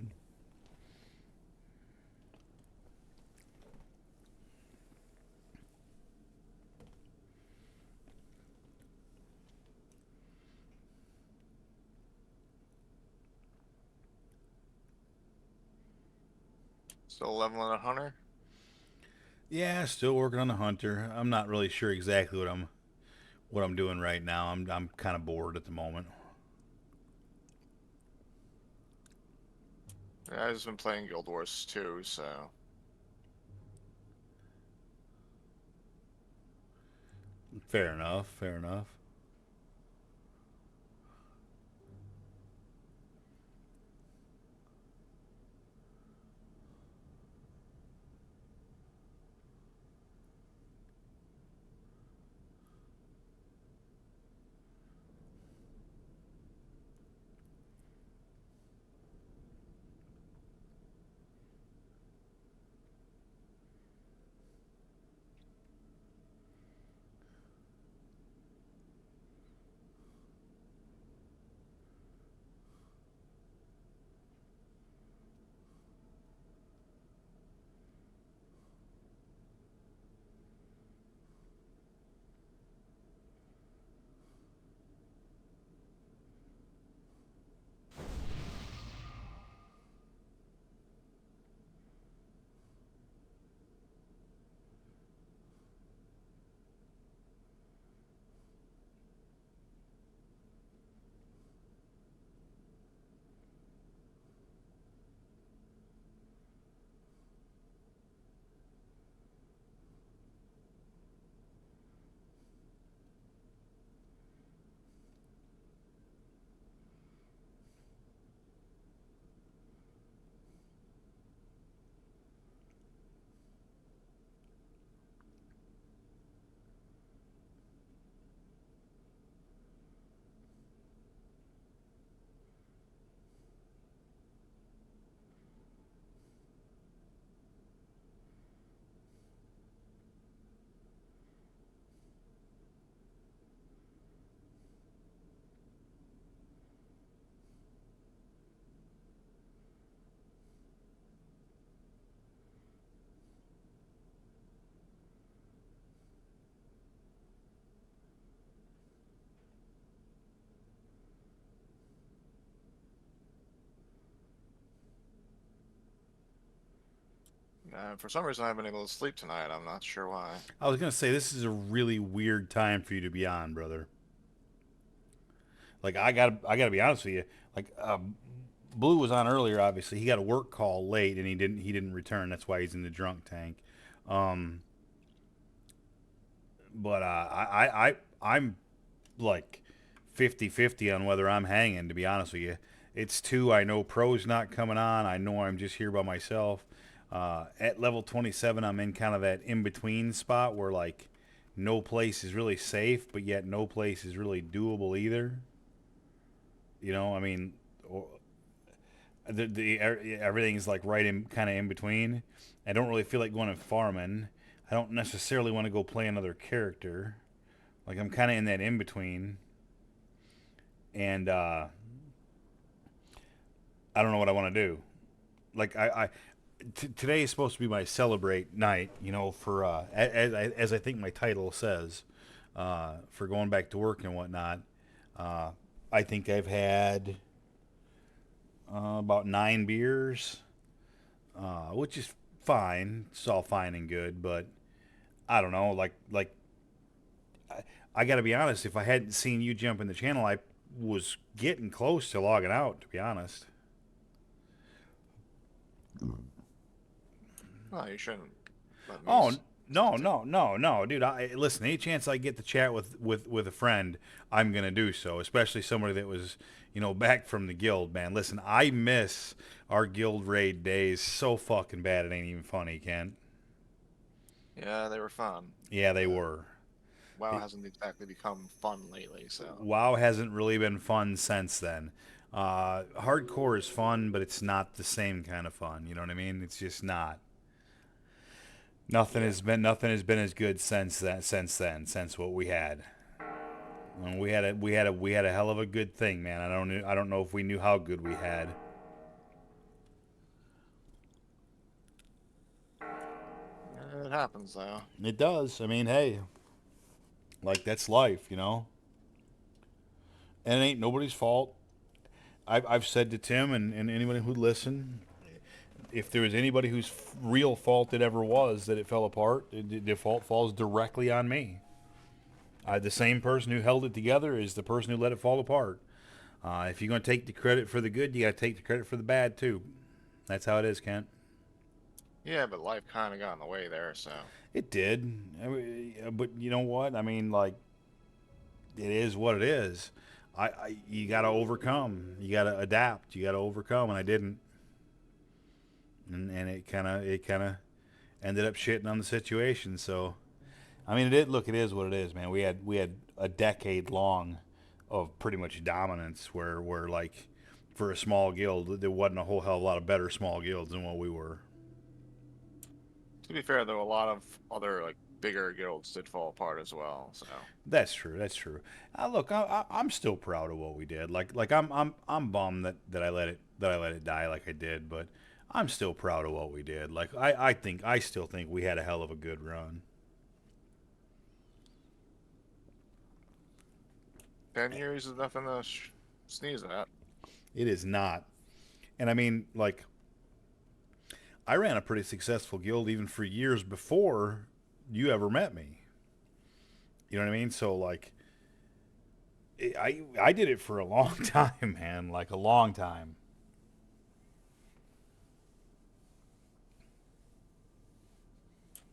Still leveling a hunter? Yeah, still working on the hunter. I'm not really sure exactly what I'm doing right now. I'm kind of bored at the moment. Yeah, I've just been playing Guild Wars 2, so... Fair enough. Fair enough. For some reason, I haven't been able to sleep tonight. I'm not sure why. I was gonna say this is a really weird time for you to be on, brother. Like I gotta be honest with you. Like Blue was on earlier. Obviously, he got a work call late and he didn't return. That's why he's in the drunk tank. Um, but I'm like 50-50 on whether I'm hanging. To be honest with you, it's two. I know Pro's not coming on. I know I'm just here by myself. At level 27, I'm in kind of that in between spot where like no place is really safe, but yet no place is really doable either. You know, I mean, everything's like right in kind of in between. I don't really feel like going and farming. I don't necessarily want to go play another character. Like I'm kind of in that in between, and I don't know what I want to do. Like today is supposed to be my celebrate night. You know, for as I think my title says, for going back to work and whatnot. I think I've had about 9 beers, which is fine. It's all fine and good, but I don't know. Like I got to be honest. If I hadn't seen you jump in the channel, I was getting close to logging out. To be honest. Oh, you shouldn't let me... Oh no, dude. Listen. Any chance I get to chat with a friend, I'm gonna do so. Especially somebody that was, back from the guild. Man, listen. I miss our guild raid days so fucking bad. It ain't even funny, Kent. Yeah, they were fun. Yeah, they were. WoW hasn't exactly become fun lately, so... WoW hasn't really been fun since then. Hardcore is fun, but it's not the same kind of fun. You know what I mean? It's just not. Nothing has been as good since since what we had. And we had a hell of a good thing, man. I don't know if we knew how good we had. It happens, though. It does. I mean, hey, like that's life, you know. And it ain't nobody's fault. I've said to Tim and anybody who'd listen, if there was anybody whose real fault it ever was that it fell apart, the fault falls directly on me. The same person who held it together is the person who let it fall apart. If you're going to take the credit for the good, you got to take the credit for the bad too. That's how it is, Kent. Yeah, but life kind of got in the way there, so. It did. But you know what? I mean, like, it is what it is. You got to overcome. You got to adapt. You got to overcome, and I didn't. And it kind of ended up shitting on the situation. So, I mean, it is what it is, man. We had a decade long of pretty much dominance where like, for a small guild, there wasn't a whole hell of a lot of better small guilds than what we were. To be fair, though, a lot of other like bigger guilds did fall apart as well. So That's true. That's true. Look, I'm still proud of what we did. Like I'm bummed that I let it die like I did, but I'm still proud of what we did. Like I still think we had a hell of a good run. 10 years is nothing to sneeze at. It is not. And I mean, like, I ran a pretty successful guild even for years before you ever met me. You know what I mean? So, like, I did it for a long time, man. Like, a long time.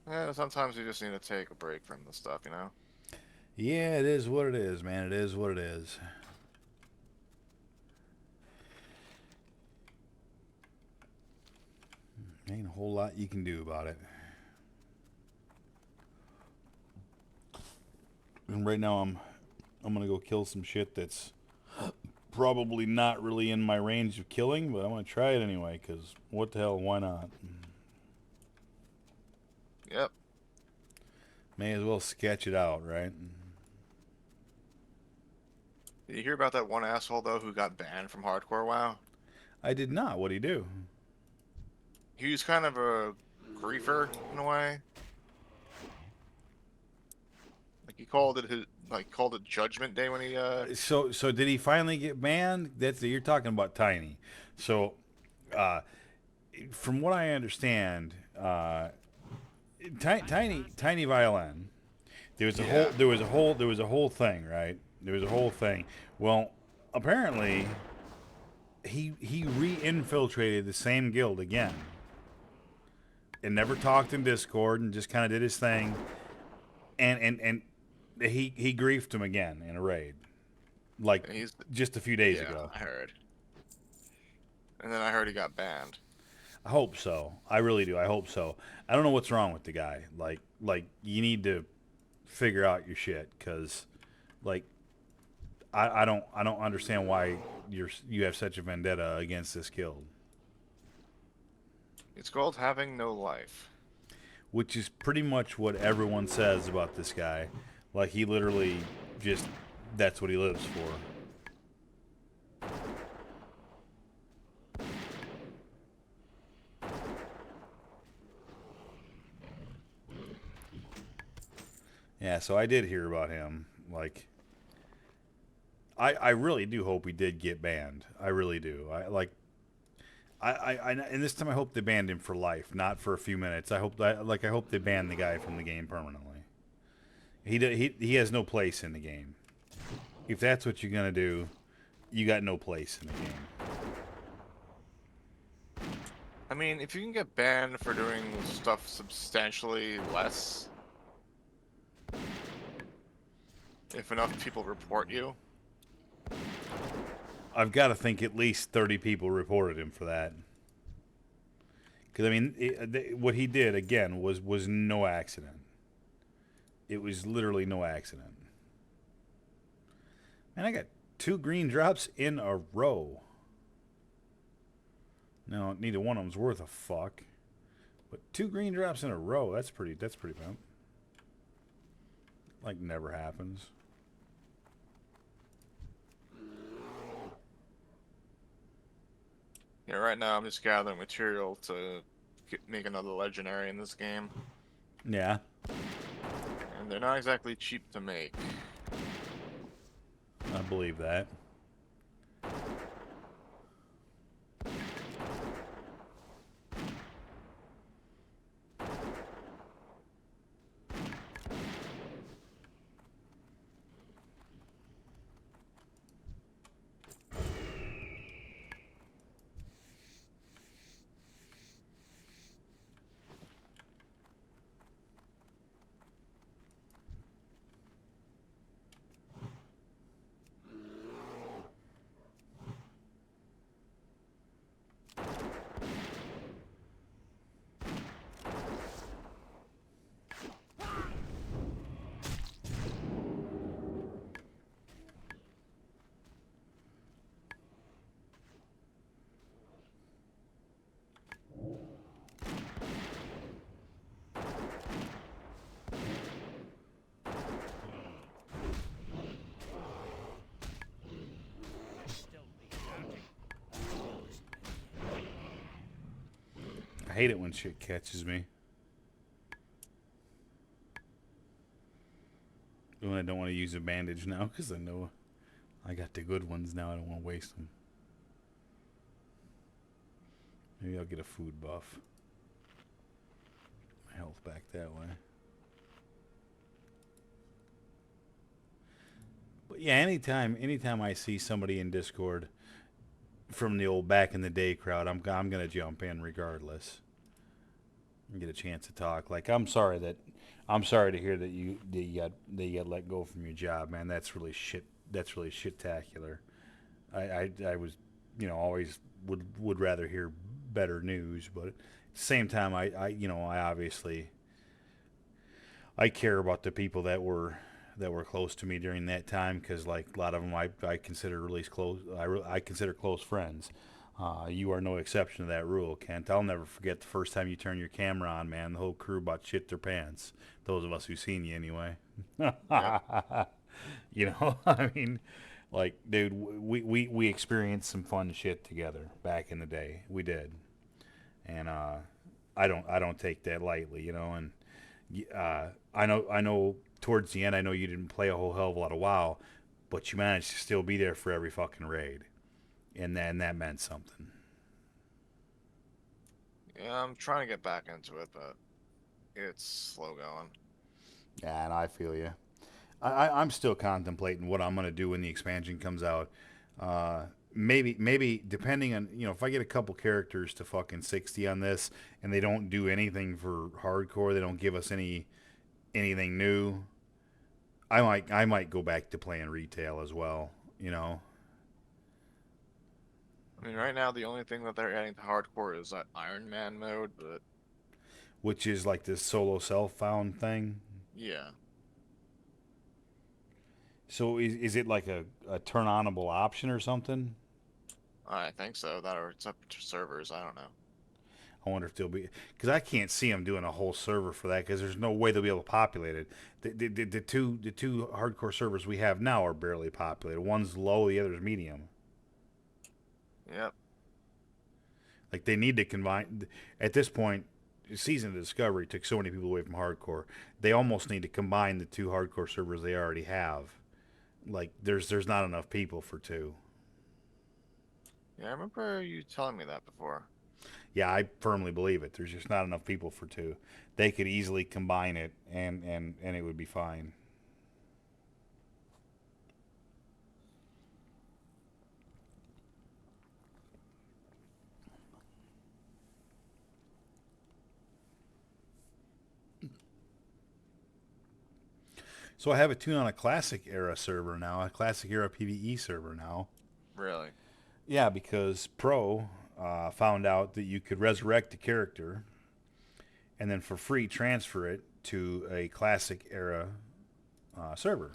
Yeah, sometimes you just need to take a break from the stuff, you know? Yeah, it is what it is, man. It is what it is. Ain't a whole lot you can do about it. And right now I'm gonna go kill some shit that's probably not really in my range of killing, but I'm gonna try it anyway, because what the hell, why not? Yep. May as well sketch it out, right? Did you hear about that one asshole, though, who got banned from Hardcore WoW? I did not. What'd he do? He was kind of a griefer, in a way. Like, he called it Judgment Day when he, So did he finally get banned? You're talking about Tiny. So, from what I understand, Tiny Violin. There was a whole thing, right? There was a whole thing. Well, apparently, he re-infiltrated the same guild again, and never talked in Discord, and just kind of did his thing, and he griefed him again in a raid, like just a few days ago. I heard. And then I heard he got banned. I hope so. I really do. I hope so. I don't know what's wrong with the guy. Like you need to figure out your shit, because, like, I don't understand why you have such a vendetta against this guild. It's called having no life. Which is pretty much what everyone says about this guy. Like, he literally just, that's what he lives for. Yeah, so I did hear about him. Like, I really do hope he did get banned. I really do. And this time I hope they banned him for life, not for a few minutes. I hope they ban the guy from the game permanently. He has no place in the game. If that's what you're gonna do, you got no place in the game. I mean, if you can get banned for doing stuff substantially less, if enough people report you. I've got to think at least 30 people reported him for that. Because, I mean, what he did, again, was no accident. It was literally no accident. Man, I got 2 green drops in a row. Now, neither one of them's worth a fuck. But 2 green drops in a row, that's pretty pimp. Like, never happens. Yeah, right now I'm just gathering material to make another legendary in this game. Yeah. And they're not exactly cheap to make. I believe that. hate it when shit catches me. When I don't want to use a bandage now because I know I got the good ones now. I don't want to waste them. Maybe I'll get a food buff. My health back that way. But yeah, anytime I see somebody in Discord from the old back in the day crowd, I'm gonna jump in regardless and get a chance to talk. Like I'm sorry to hear that you got let go from your job, man. That's really shit. That's really shit-tacular. I was, always would rather hear better news, but at the same time, I obviously I care about the people that were close to me during that time, because like a lot of them I consider really close. I consider close friends. You are no exception to that rule, Kent. I'll never forget the first time you turned your camera on, man. The whole crew about shit their pants. Those of us who seen you anyway. I mean, like, dude, we experienced some fun shit together back in the day. We did, and I don't take that lightly, and I know towards the end, I know you didn't play a whole hell of a lot of WoW, but you managed to still be there for every fucking raid, and that meant something. Yeah, I'm trying to get back into it, but it's slow going. Yeah, and I feel you. I'm still contemplating what I'm gonna do when the expansion comes out. Maybe depending on if I get a couple characters to fucking 60 on this, and they don't do anything for hardcore, they don't give us anything new. I might go back to playing retail as well. I mean, right now the only thing that they're adding to hardcore is that Iron Man mode, but which is like this solo self-found thing. yeah. So is it like a turn-onable option or something? I think so. That or it's up to servers. I don't know. I wonder if they'll be, because I can't see them doing a whole server for that, because there's no way they'll be able to populate it. The two hardcore servers we have now are barely populated. One's low, the other's medium. Yep. Like they need to combine. At this point, Season of Discovery took so many people away from hardcore. They almost need to combine the two hardcore servers they already have. Like there's not enough people for two. Yeah, I remember you telling me that before. Yeah, I firmly believe it. There's just not enough people for two. They could easily combine it, and it would be fine. So I have a tune on a classic era server now, a classic era PvE server now. Really? Yeah, because Pro found out that you could resurrect a character and then for free transfer it to a classic era server.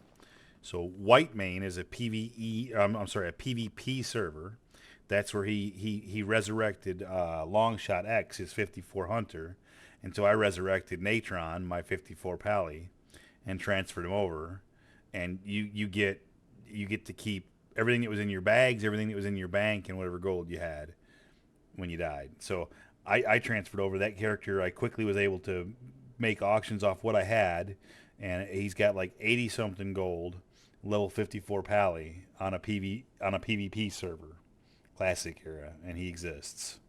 So White Main is a PvE, a PvP server. That's where he resurrected Longshot X, his 54 Hunter, and so I resurrected Natron, my 54 Pally, and transferred him over, and you get to keep everything that was in your bags, everything that was in your bank, and whatever gold you had when you died. So I transferred over that character. I quickly was able to make auctions off what I had, and he's got like 80 something gold, level 54 Pally on a PvP server, classic era, and he exists.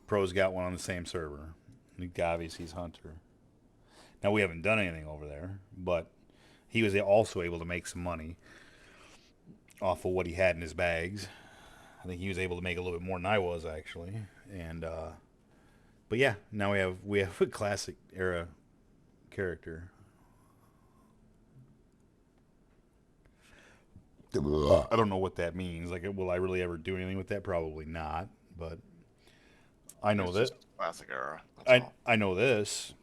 Pro's got one on the same server. Obviously he's Hunter. Now we haven't done anything over there, but he was also able to make some money off of what he had in his bags. I think he was able to make a little bit more than I was actually. And but yeah, now we have a classic era character. I don't know what that means. Like, will I really ever do anything with that? Probably not. But I know that classic era. I know this.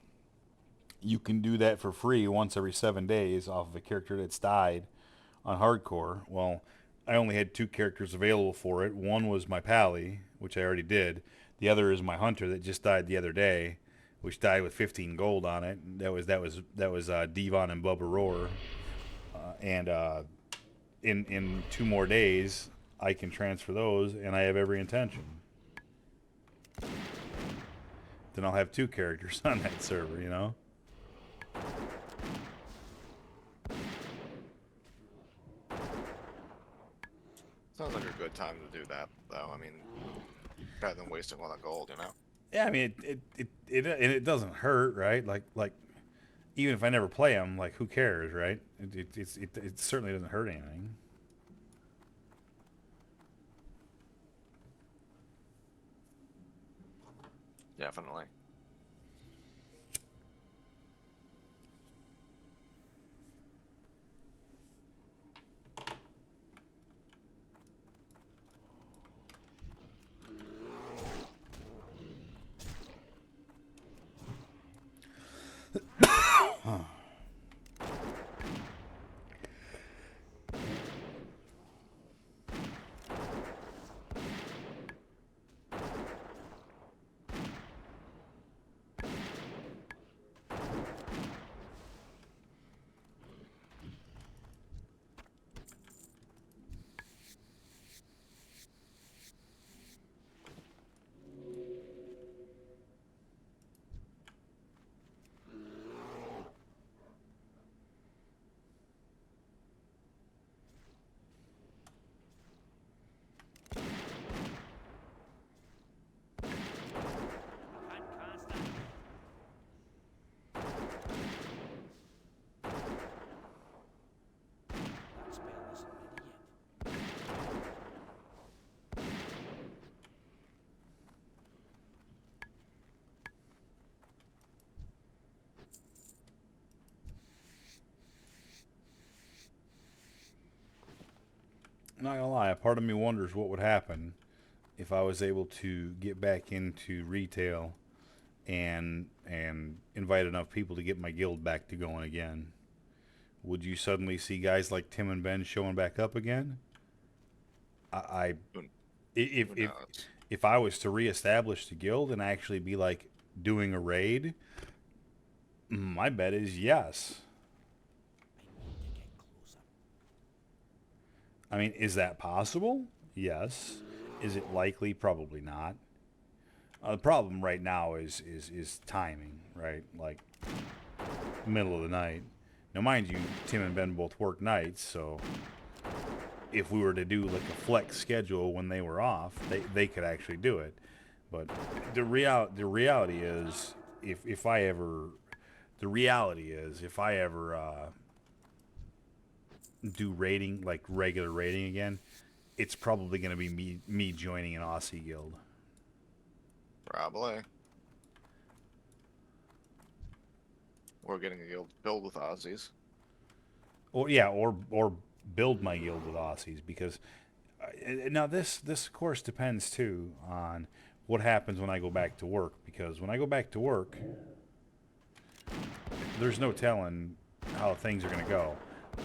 You can do that for free once every 7 days off of a character that's died on hardcore. Well, I only had 2 characters available for it. One was my Pally, which I already did. The other is my Hunter that just died the other day, which died with 15 gold on it. That was Devon and Bubba Roar. And in 2 more days, I can transfer those, and I have every intention. Then I'll have 2 characters on that server, you know? Sounds like a good time to do that, though. I mean, rather than wasting all that gold, you know? Yeah, I mean, it doesn't hurt, right? Like, even if I never play them, like, who cares, right? It certainly doesn't hurt anything. Definitely. Not gonna lie, a part of me wonders what would happen if I was able to get back into retail and invite enough people to get my guild back to going again. Would you suddenly see guys like Tim and Ben showing back up again? Who If knows? if I was to reestablish the guild and actually be like doing a raid, my bet is yes. I mean, is that possible? Yes. Is it likely? Probably not. The problem right now is timing, right? Like middle of the night. Now, mind you, Tim and Ben both work nights, so if we were to do like a flex schedule when they were off, they could actually do it. But the reality is, if I ever do raiding, like regular raiding again, it's probably going to be me joining an Aussie guild. Probably. Or getting a guild filled with Aussies. Or build my guild with Aussies, because now this of course depends too on what happens when I go back to work, because when I go back to work, there's no telling how things are going to go.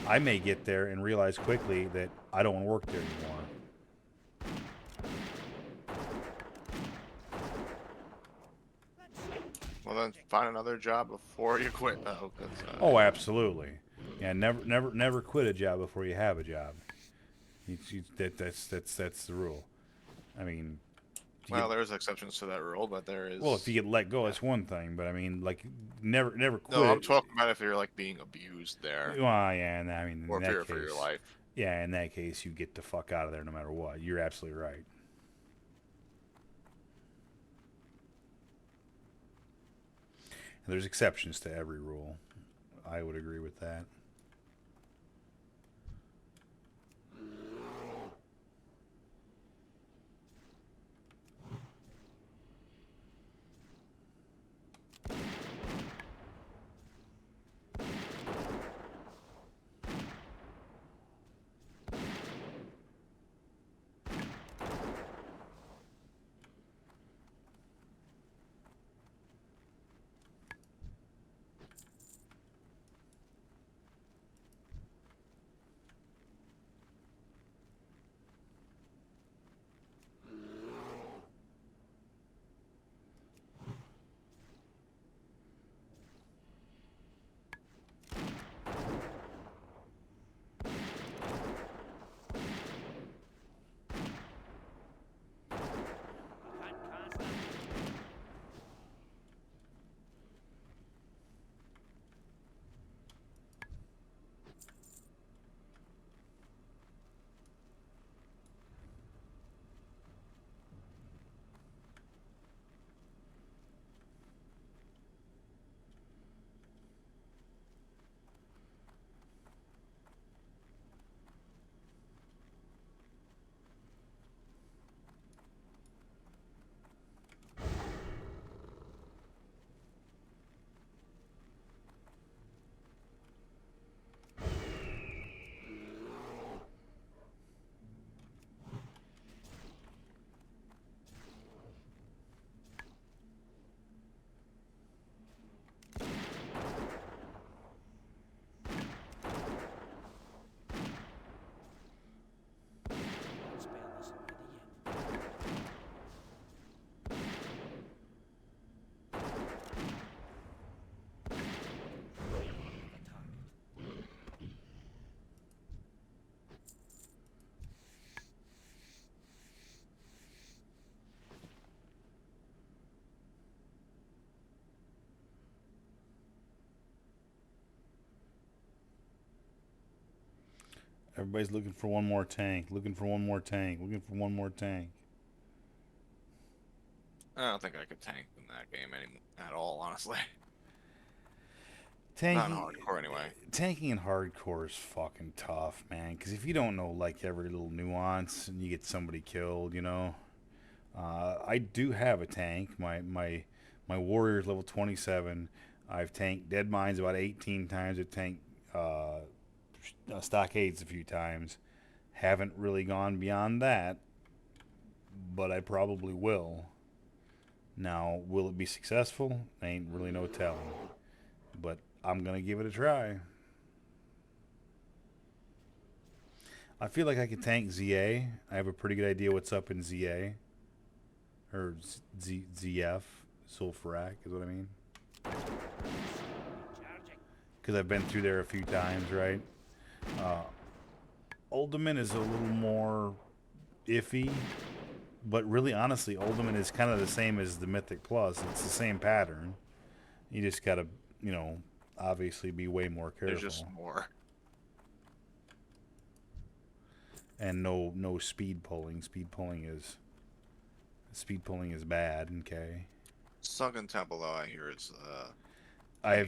I may get there and realize quickly that I don't want to work there anymore. Well, then find another job before you quit, though. 'Cause, Oh, absolutely. Yeah, never quit a job before you have a job. That's the rule. I mean, well, there's exceptions to that rule, but there is. well, if you get let go, that's one thing. But I mean, like, never quit. No, I'm talking about if you're like being abused there, Well, yeah, and I mean, or in fear that for your case, life. yeah, in that case, you get the fuck out of there no matter what. You're absolutely right. And there's exceptions to every rule. I would agree with that. Everybody's looking for one more tank. Looking for one more tank. Looking for one more tank. I don't think I could tank in that game at all, honestly. Tanking, Not in hardcore, anyway. Tanking in hardcore is fucking tough, man. Because if you don't know like every little nuance and you get somebody killed, you know. I do have a tank. My warrior's level 27. I've tanked dead mines about 18 times. I've tanked stockades a few times. Haven't really gone beyond that, but I probably will. Now, will it be successful? Ain't really no telling. But I'm going to give it a try. I feel like I can tank ZA. I have a pretty good idea what's up in ZA. Or ZF. Sulfurak is what I mean. Because I've been through there a few times, right? Ultimate is a little more iffy. But really, honestly, Ultimate is kind of the same as the Mythic Plus. It's the same pattern. You just got to, you know, obviously be way more careful. There's just more. And no speed pulling. Speed pulling is bad. Okay. Sunken Temple, though, I hear is. I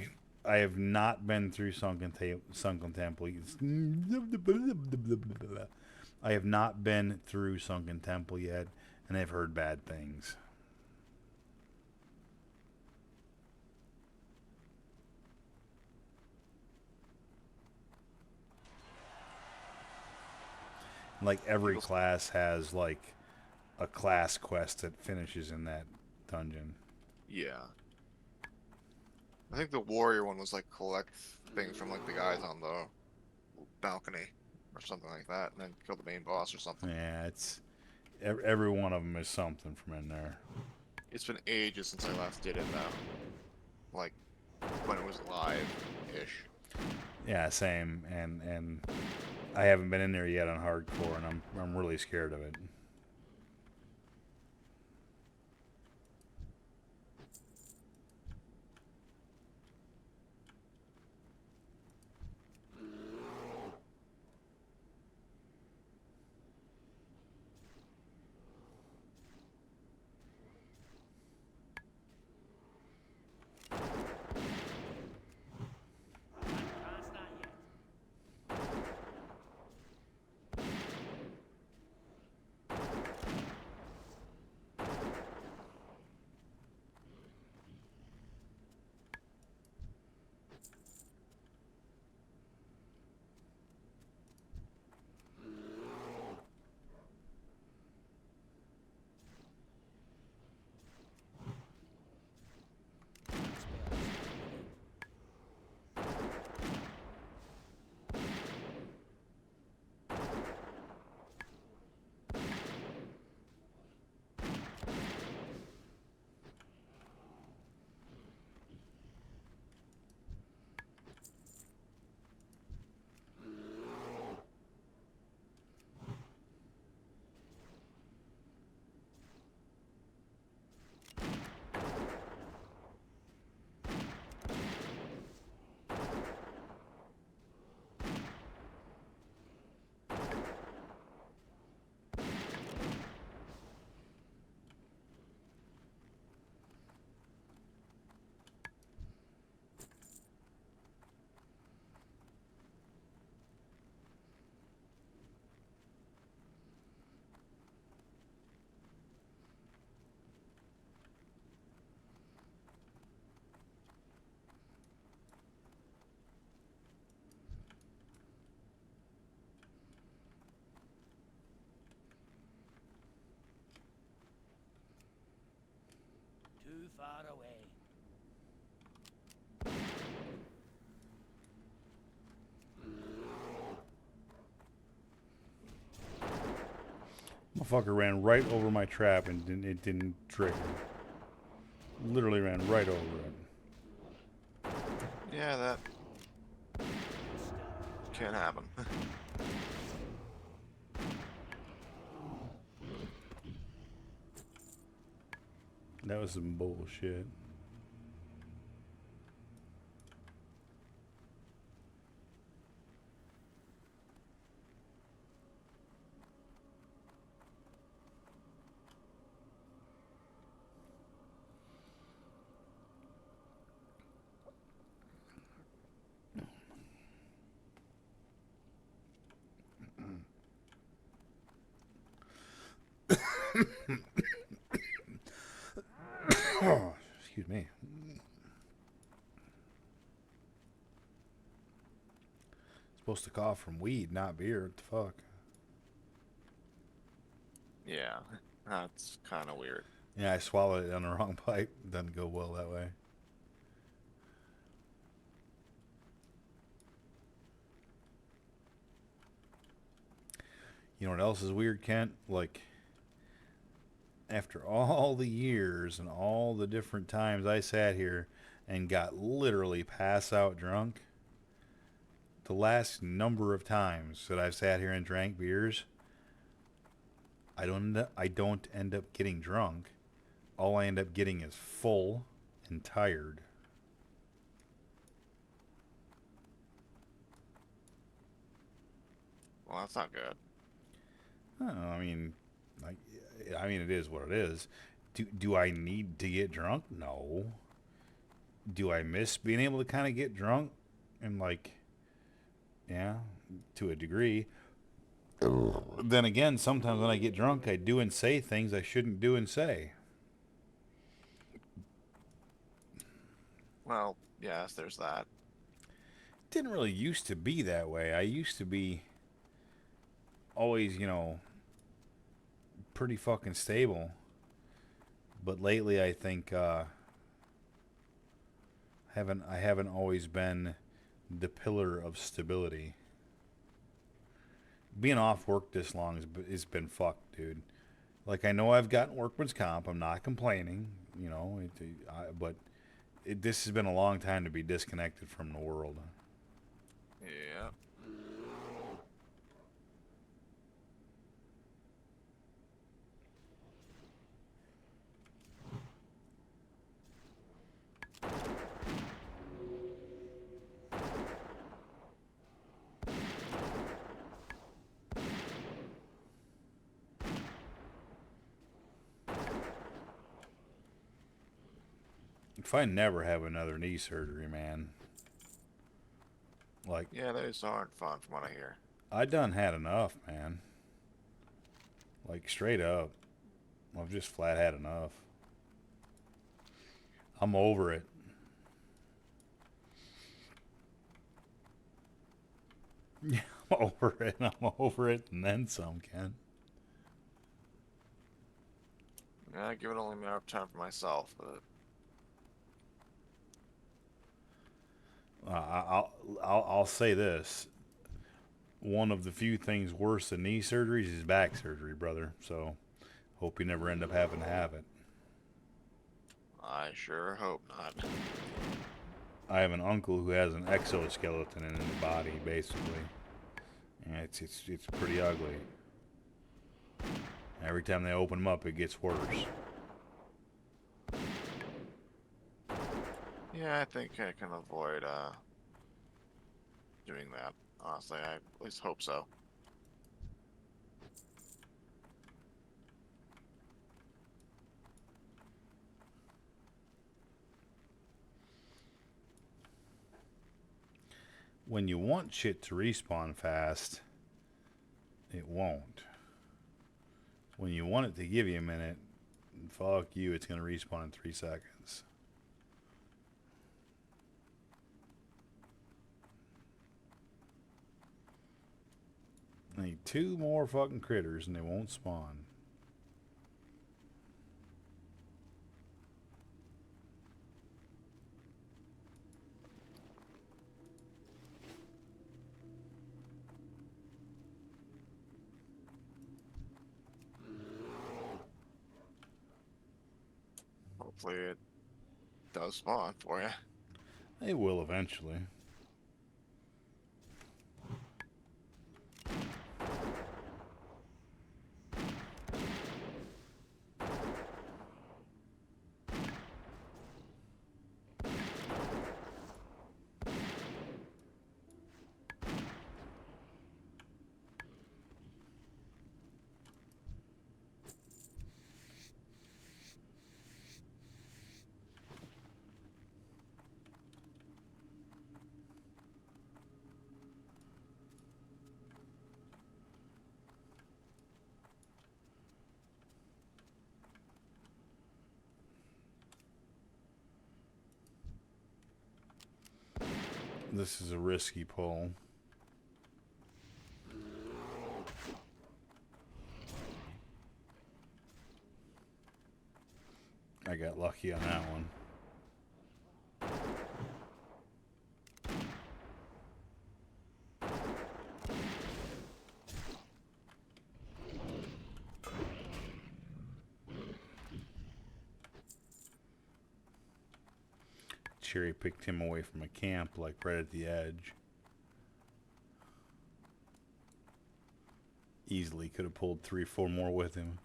have not been through Sunken Temple. I have not been through Sunken Temple yet, and I've heard bad things. Like every class has like a class quest that finishes in that dungeon. Yeah. I think the warrior one was like collect things from like the guys on the balcony or something like that, and then kill the main boss or something. Yeah, it's every one of them is something from in there. It's been ages since I last did it though. Like when it was live-ish. Yeah, same. And I haven't been in there yet on hardcore, and I'm really scared of it. Too far away. Motherfucker ran right over my trap and it didn't trigger. Literally ran right over it. Yeah, that can happen. That was some bullshit. Excuse me. Supposed to cough from weed, not beer. What the fuck? Yeah, that's kind of weird. Yeah, I swallowed it on the wrong pipe. Doesn't go well that way. You know what else is weird, Kent? Like, after all the years and all the different times I sat here and got literally pass out drunk, the last number of times that I've sat here and drank beers, I don't end up getting drunk. All I end up getting is full and tired. Well, that's not good. I mean, it is what it is. Do I need to get drunk? No. Do I miss being able to kind of get drunk and yeah, to a degree. Then again, sometimes when I get drunk, I do and say things I shouldn't do and say. Well, yes, there's that. Didn't really used to be that way. I used to be always, pretty fucking stable. But lately, I think I haven't always been the pillar of stability. Being off work this long has been fucked, dude. Like, I know I've gotten workman's comp. I'm not complaining, but this has been a long time to be disconnected from the world. Yeah. If I never have another knee surgery, man, like, Yeah, those aren't fun from what I hear. I done had enough, man. Like, straight up. I've just flat had enough. I'm over it. Yeah, I'm over it. I'm over it and then some, Ken. Yeah, give it only a matter of time for myself, but I'll say this. One of the few things worse than knee surgeries is back surgery, brother. So, hope you never end up having to have it. I sure hope not. I have an uncle who has an exoskeleton in his body, basically. And it's pretty ugly. Every time they open him up, it gets worse. Yeah, I think I can avoid doing that. Honestly, I at least hope so. When you want shit to respawn fast, it won't. When you want it to give you a minute, fuck you, it's going to respawn in 3 seconds. I need 2 more fucking critters and they won't spawn. Hopefully it does spawn for you. It will eventually. This is a risky pull. I got lucky on that one. Cherry picked him away from a camp, like right at the edge. Easily could have pulled 3, 4 more with him.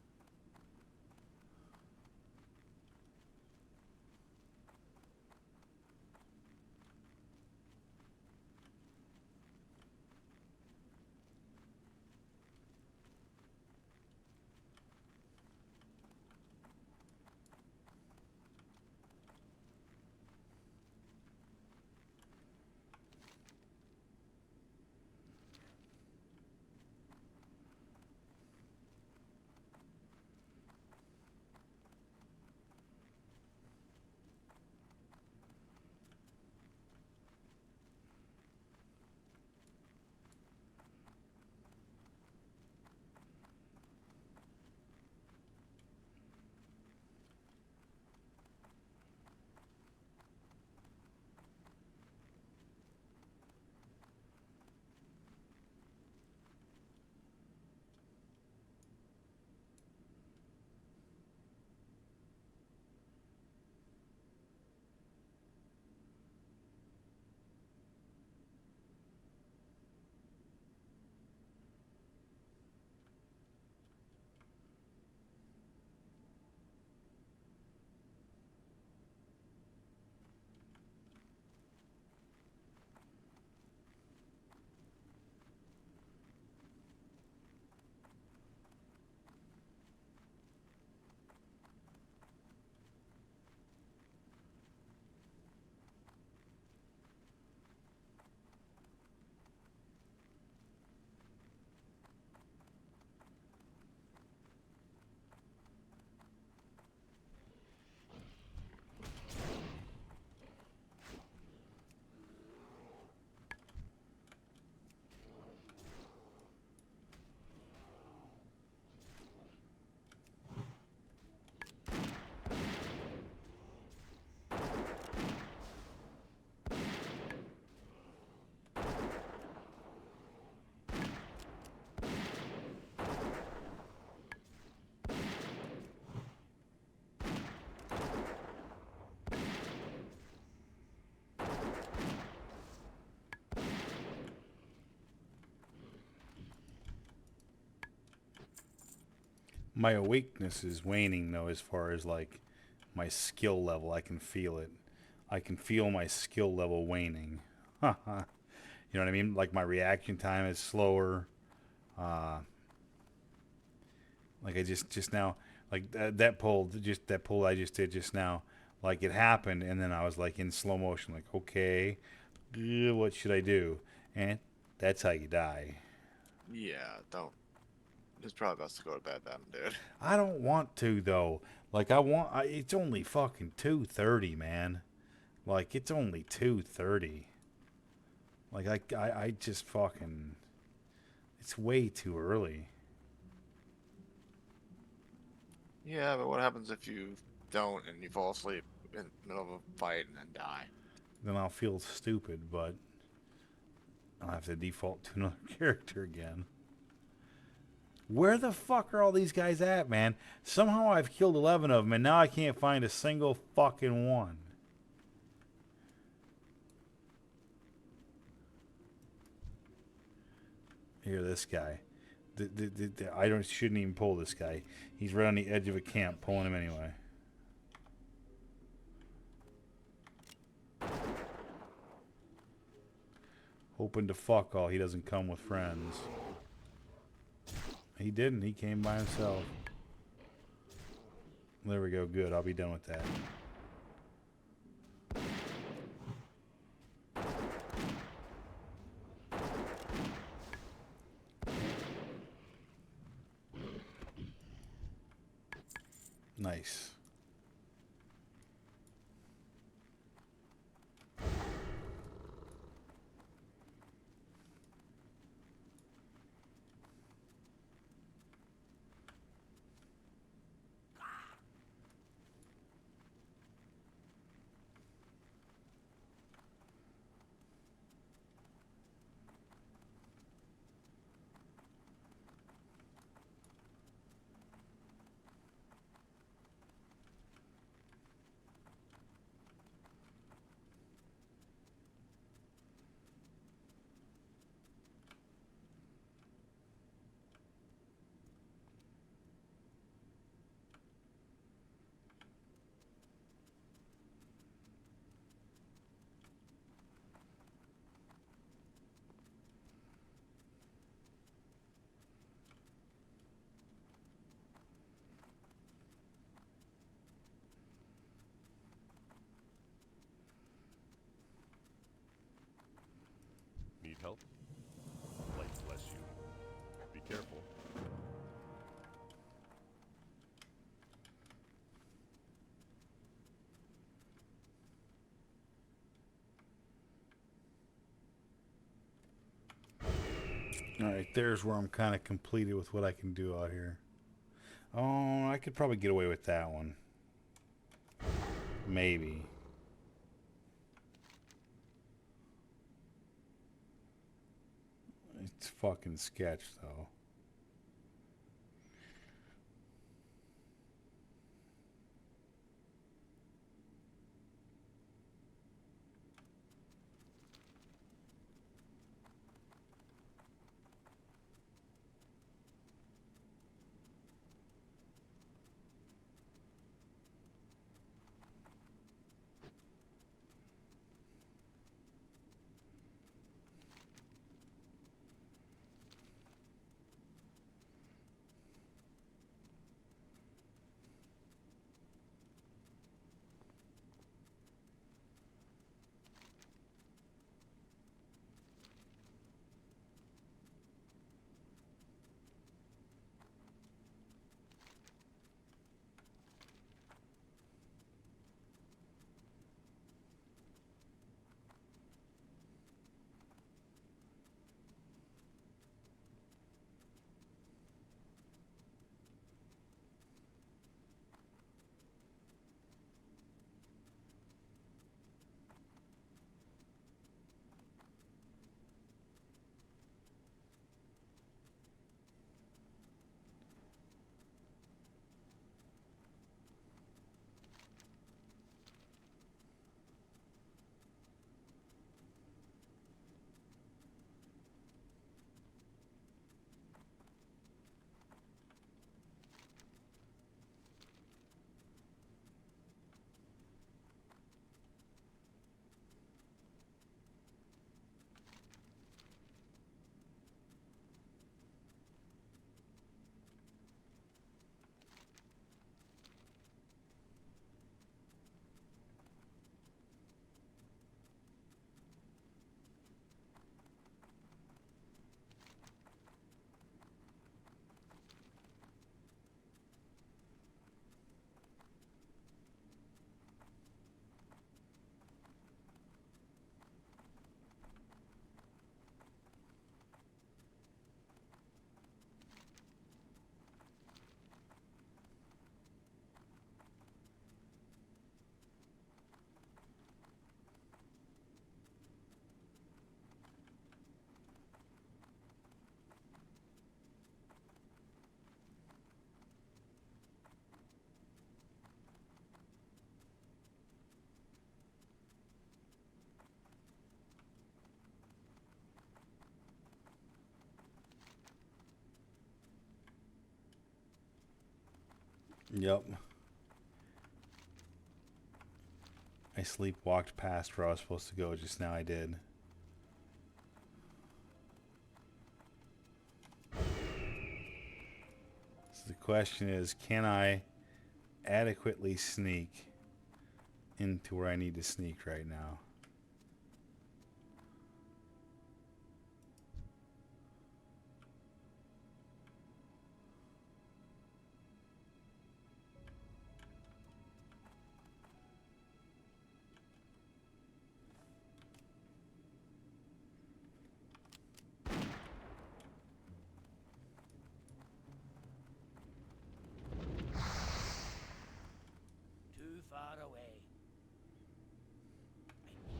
My awakeness is waning, though, as far as, like, my skill level. I can feel it. I can feel my skill level waning. You know what I mean? Like, my reaction time is slower. Like, I just now, like, that pull I just did just now, like, it happened, and then I was, like, in slow motion, like, okay, what should I do? And that's how you die. Yeah, don't. It's probably best to go to bed then, dude. I don't want to, though. Like, it's only fucking 2:30, man. Like, it's only 2:30. Like, I just fucking... It's way too early. Yeah, but what happens if you don't and you fall asleep in the middle of a fight and then die? Then I'll feel stupid, but I'll have to default to another character again. Where the fuck are all these guys at, man? Somehow I've killed 11 of them, and now I can't find a single fucking one. Here, this guy. I shouldn't even pull this guy. He's right on the edge of a camp, pulling him anyway. Hoping to fuck all he doesn't come with friends. He didn't. He came by himself. There we go. Good. I'll be done with that. Nice. Alright, there's where I'm kind of completed with what I can do out here. Oh, I could probably get away with that one. Maybe. It's fucking sketch, though. Yep. I sleepwalked past where I was supposed to go just now. I did. So the question is, can I adequately sneak into where I need to sneak right now? Too far away. I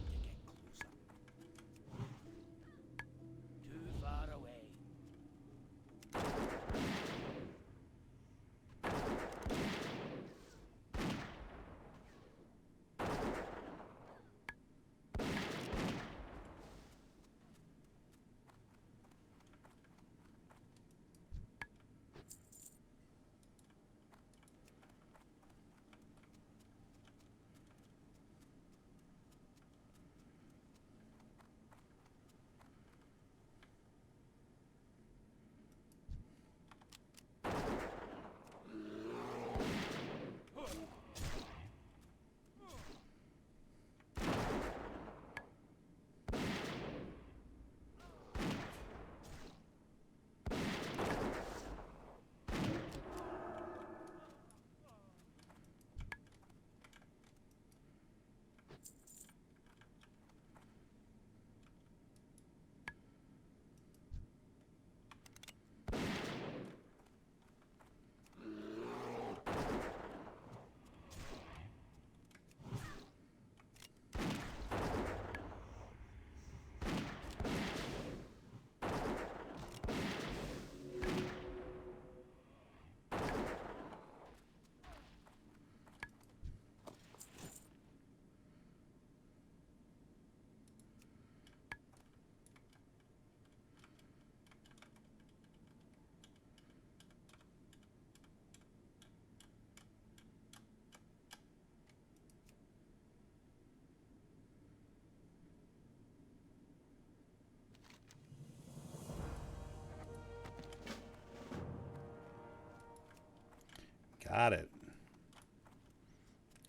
Got it.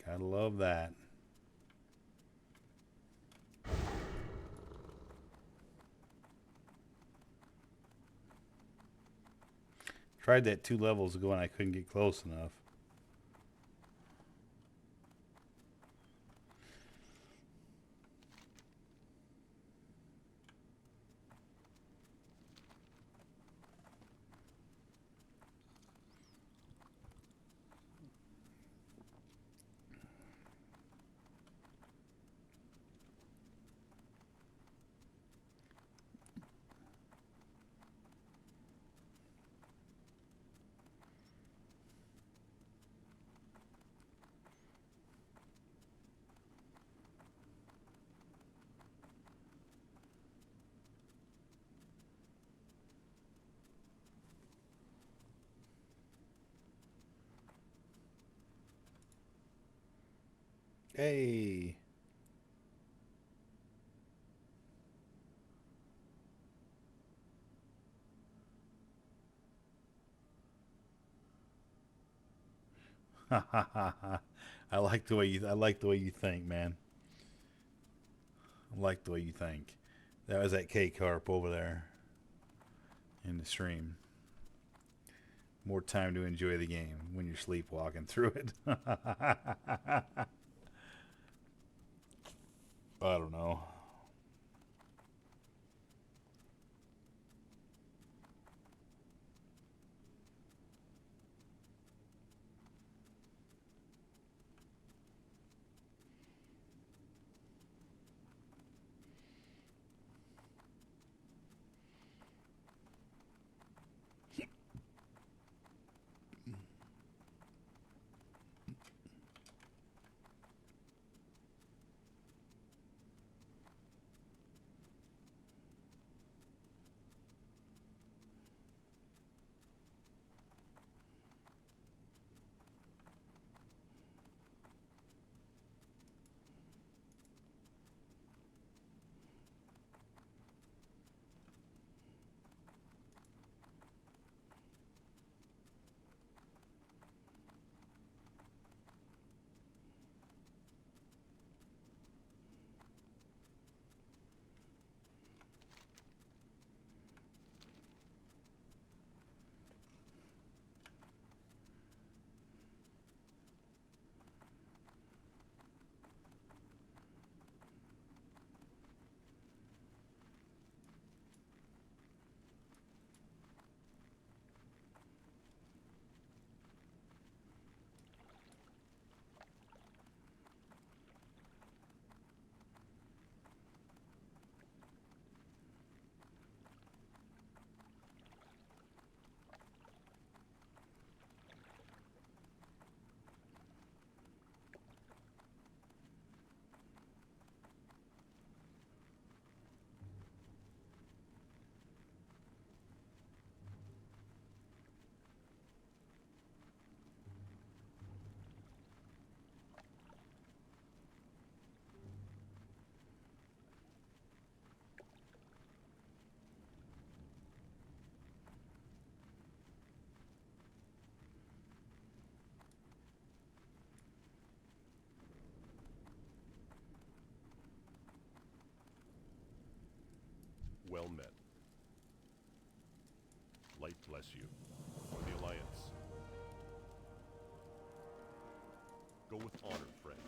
Gotta love that. Tried that 2 levels ago and I couldn't get close enough. Hey. I like the way you think, man. I like the way you think. That was that K-Carp over there in the stream. More time to enjoy the game when you're sleepwalking through it. I don't know. Well met. Light bless you. For the Alliance. Go with honor, friend.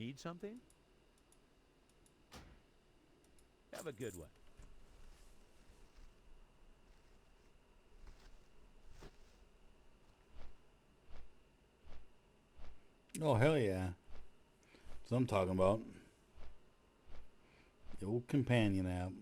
Need something? Have a good one. Oh, hell yeah. That's what I'm talking about. The old companion app.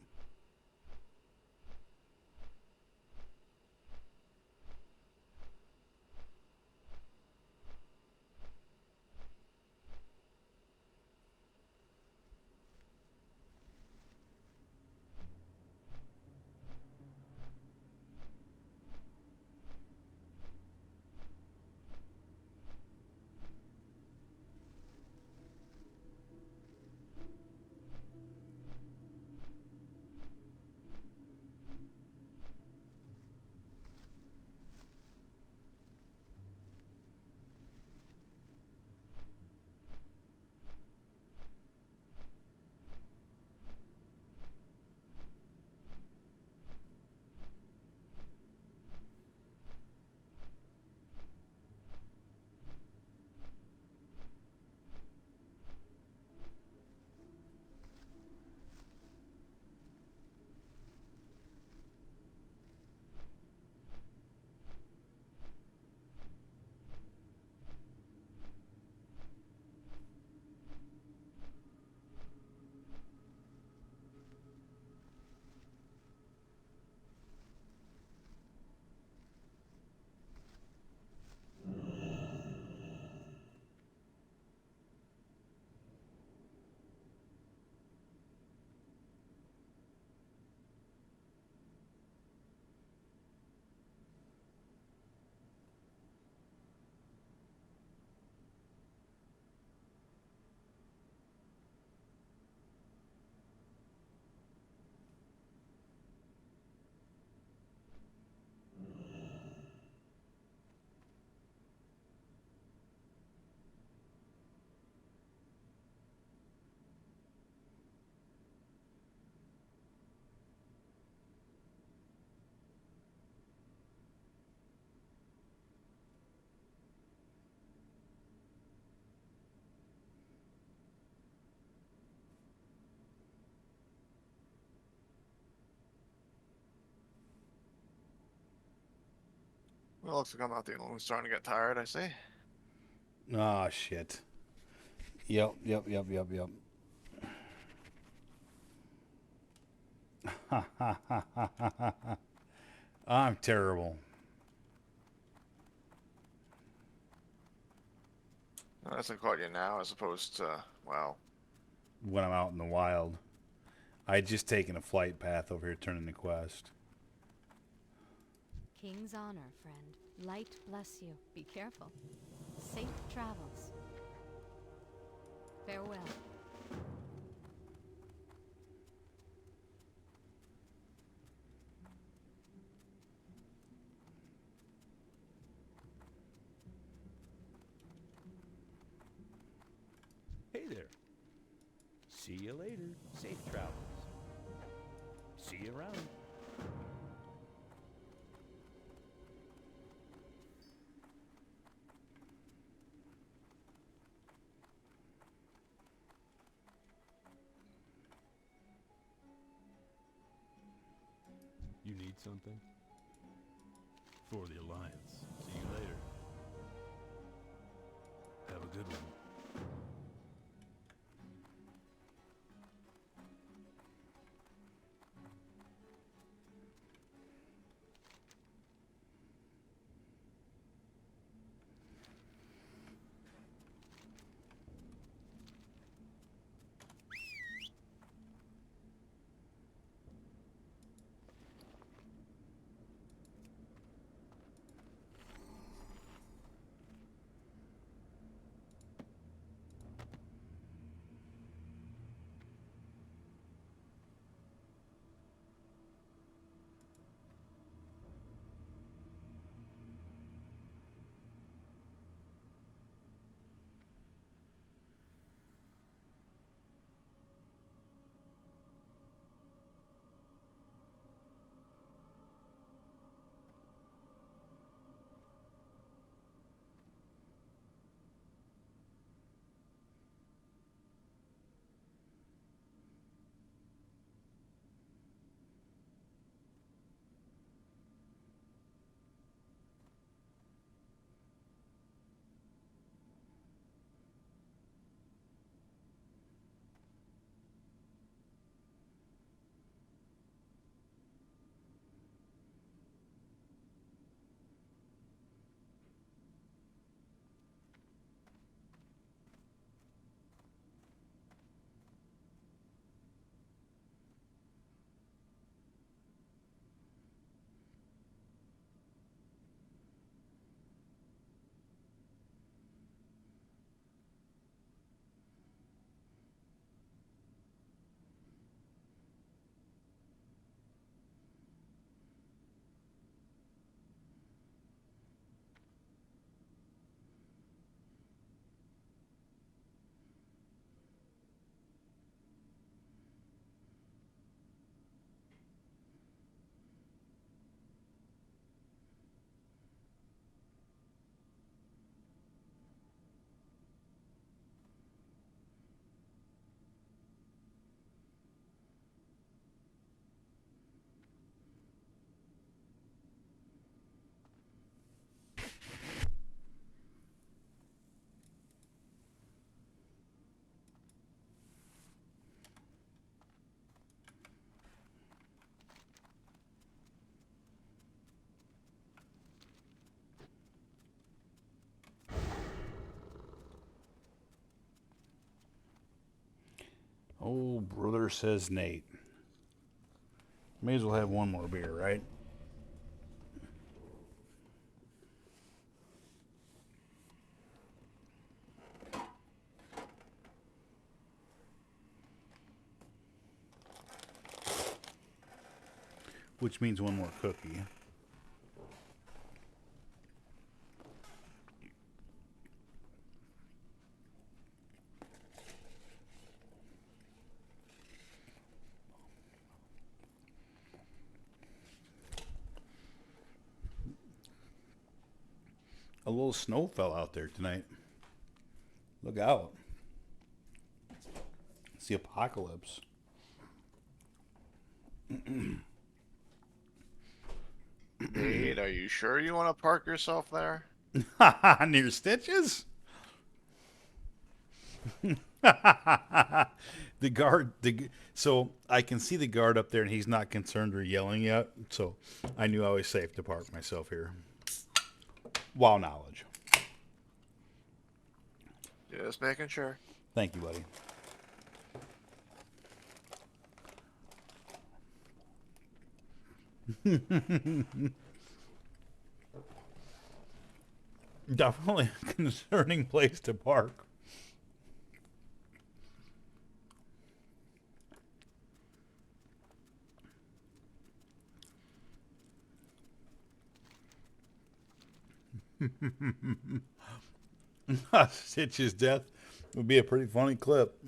Well, looks like I'm not the only one who's starting to get tired, I see. Ah, shit. Yep. I'm terrible. Unless I caught you now, as opposed to, well, When I'm out in the wild. I just taken a flight path over here turning the quest. King's honor, friend. Light bless you. Be careful. Safe travels. Farewell. Hey there. See you later. Safe travels. See you around. You need something? For the Alliance. See you later. Have a good one. Oh, brother, says Nate. May as well have one more beer, right? Which means one more cookie. A little snow fell out there tonight. Look out. It's the apocalypse. Nate, are you sure you want to park yourself there? Near Stitches? So I can see the guard up there and he's not concerned or yelling yet. So I knew I was safe to park myself here. Wow knowledge. Just making sure. Thank you, buddy. Definitely a concerning place to park. Stitch's death would be a pretty funny clip.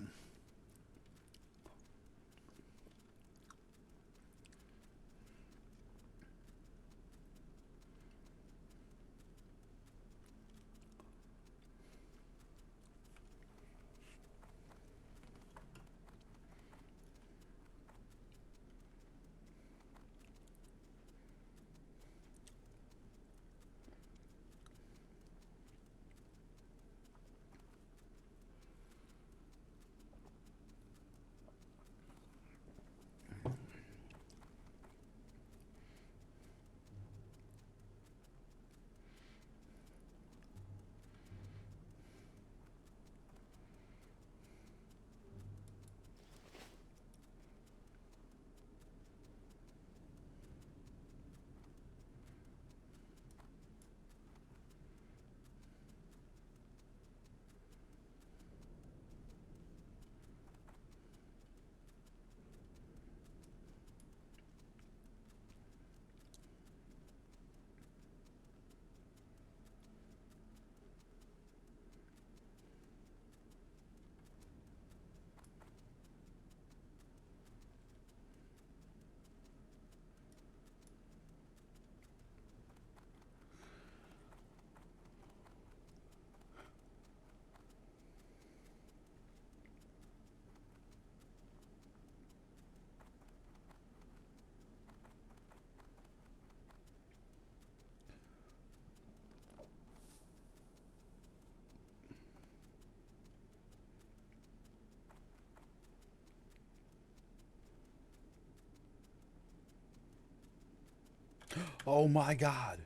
Oh my God.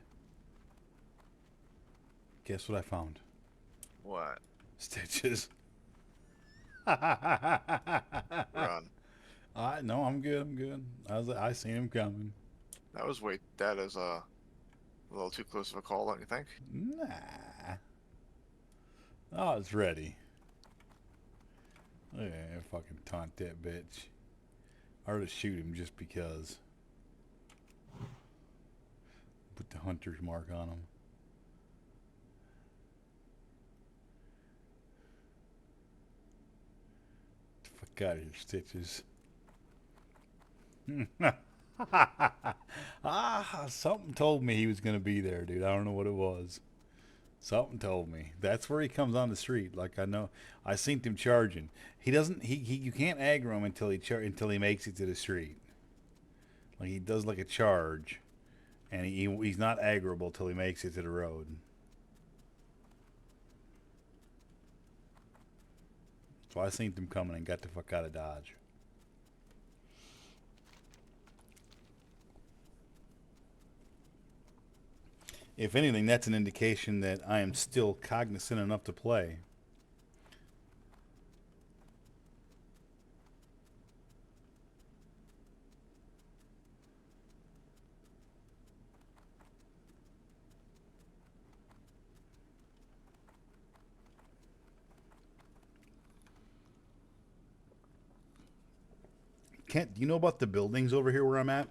Guess what I found? What? Stitches. Run. No, I'm good. I'm good. I seen him coming. That is a little too close of a call, don't you think? Nah. Oh, it's ready. Yeah, fucking taunt that bitch. Or to shoot him just because. Put the hunter's mark on him. Fuck out of here, Stitches. Something told me he was going to be there, dude. I don't know what it was. Something told me. That's where he comes on the street. Like, I know. I seen him charging. He doesn't, you can't aggro him until he makes it to the street. Like, he does like a charge. And he's not aggroable till he makes it to the road. So I seen him coming and got the fuck out of Dodge. If anything, that's an indication that I am still cognizant enough to play. Kent, do you know about the buildings over here where I'm at?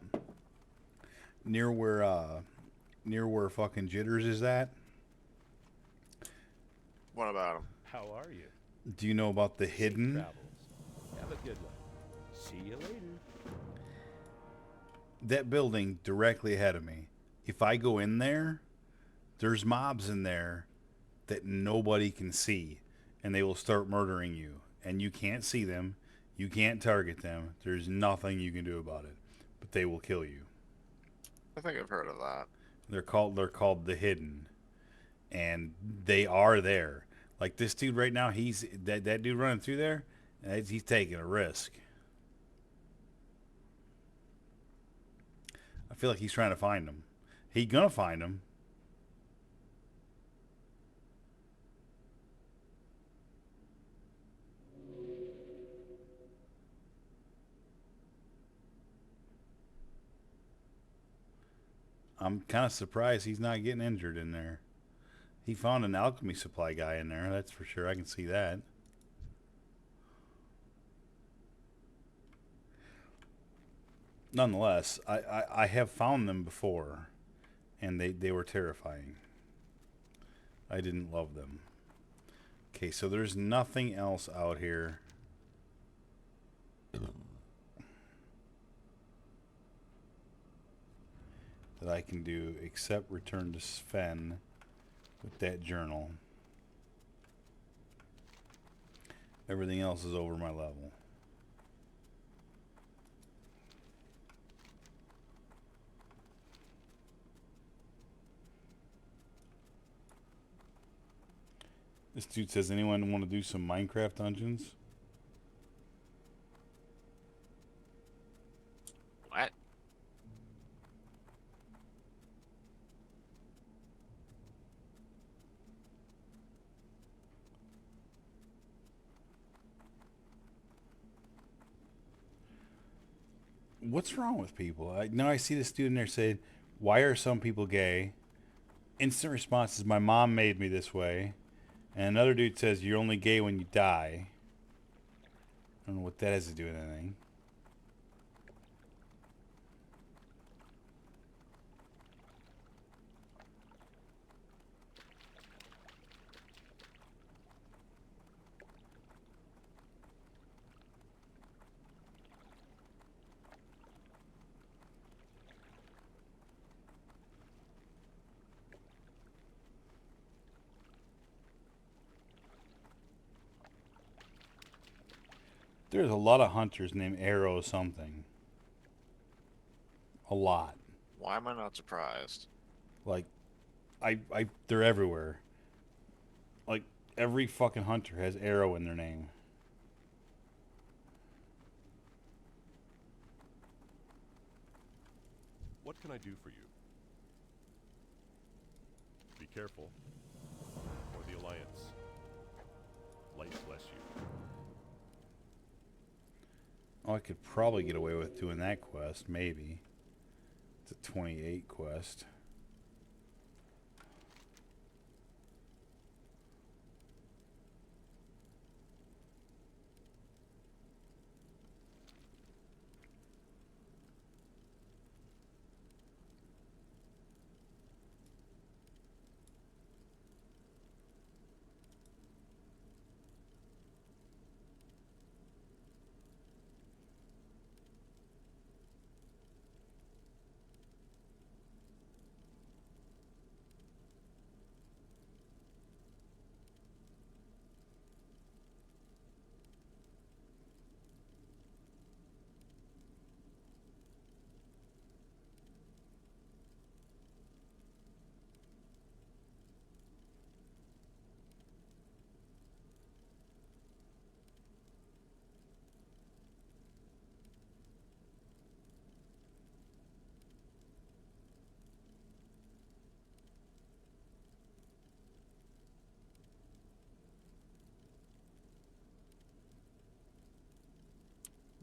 Near where fucking Jitters is at? What about him? How are you? Do you know about the Safe hidden? travels. Have a good one. See you later. That building directly ahead of me. If I go in there, there's mobs in there that nobody can see, and they will start murdering you. And you can't see them. You can't target them. There's nothing you can do about it. But they will kill you. I think I've heard of that. They're called the hidden. And they are there. Like this dude right now, he's that dude running through there, he's taking a risk. I feel like he's trying to find him. He's gonna find him. I'm kind of surprised he's not getting injured in there. He found an alchemy supply guy in there, that's for sure. I can see that. Nonetheless, I have found them before, and they were terrifying. I didn't love them. Okay, so there's nothing else out here. That I can do except return to Sven with that journal. Everything else is over my level. This dude says, anyone want to do some Minecraft dungeons? What? What's wrong with people? Now I see this dude in there saying, why are some people gay? Instant response is, my mom made me this way. And another dude says, you're only gay when you die. I don't know what that has to do with anything. There's a lot of hunters named Arrow something. A lot. Why am I not surprised? Like, they're everywhere. Like, every fucking hunter has Arrow in their name. What can I do for you? Be careful. For the Alliance. Light bless you. Oh, I could probably get away with doing that quest, maybe. It's a 28 quest.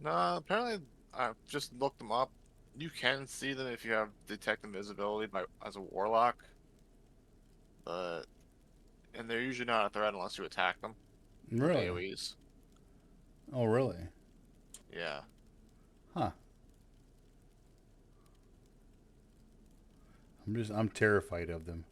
No, apparently I've just looked them up. You can see them if you have detect invisibility as a warlock, but and they're usually not a threat unless you attack them. Really? AoEs. Oh, really? Yeah. Huh. I'm terrified of them.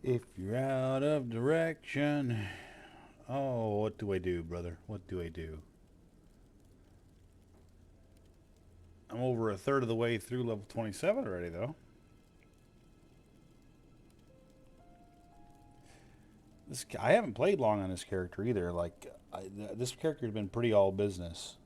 If you're out of direction. Oh, what do I do, brother? What do I do? I'm over a third of the way through level 27 already, though. I haven't played long on this character either. Like, this character has been pretty all business.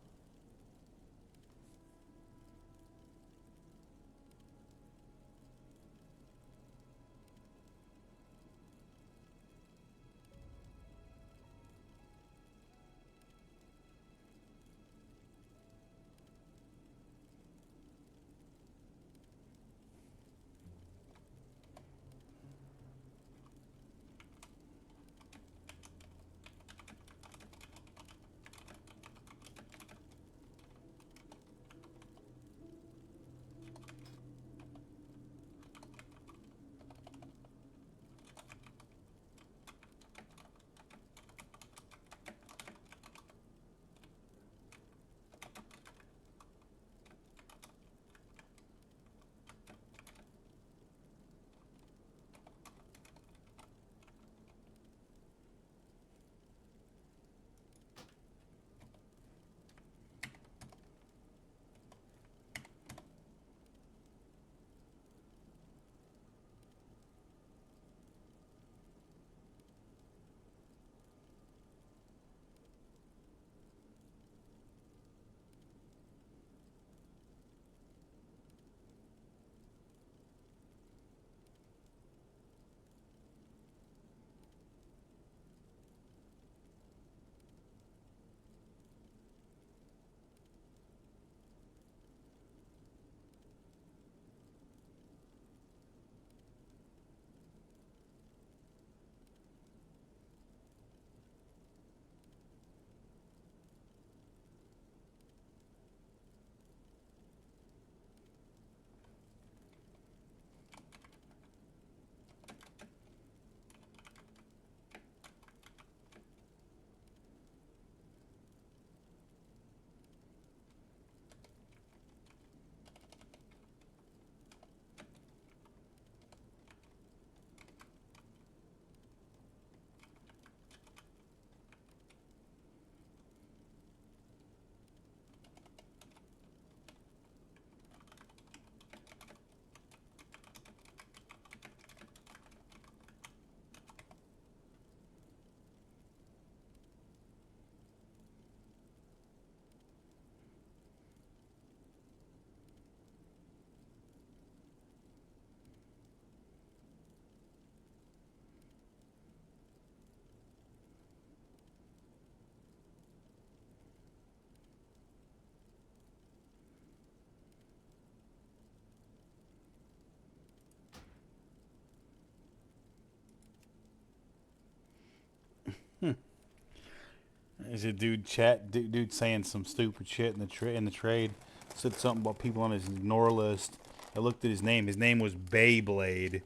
There's a dude saying some stupid shit in the trade. Said something about people on his ignore list. I looked at his name. His name was Beyblade,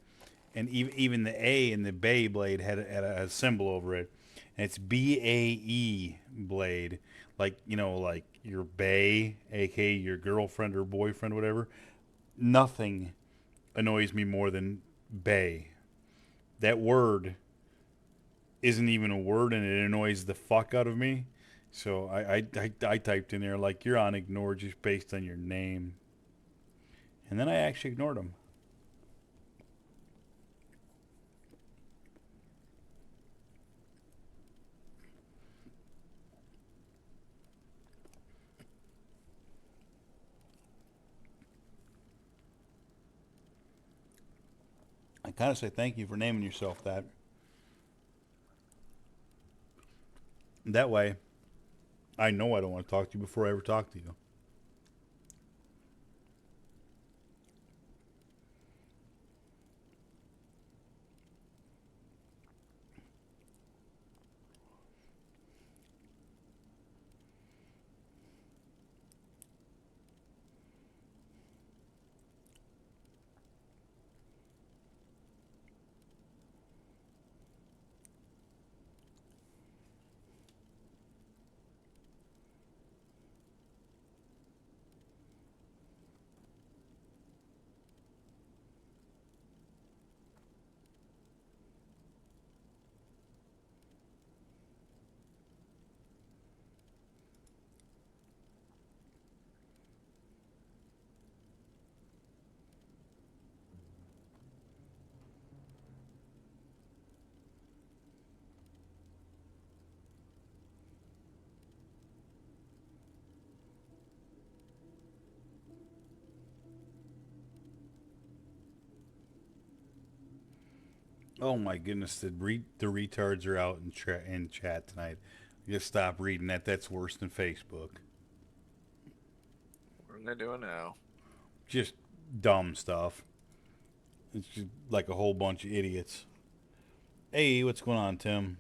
and even the A in the Beyblade had a symbol over it. And it's BAE Blade, like like your Bay, aka your girlfriend or boyfriend, whatever. Nothing annoys me more than Bay. That word isn't even a word, and it annoys the fuck out of me. So I typed in there like you're on ignore just based on your name, and then I actually ignored him. I kind of say thank you for naming yourself that. That way, I know I don't want to talk to you before I ever talk to you. Oh my goodness, the retards are out in chat tonight. Just stop reading that. That's worse than Facebook. What are they doing now? Just dumb stuff. It's just like a whole bunch of idiots. Hey, what's going on, Tim?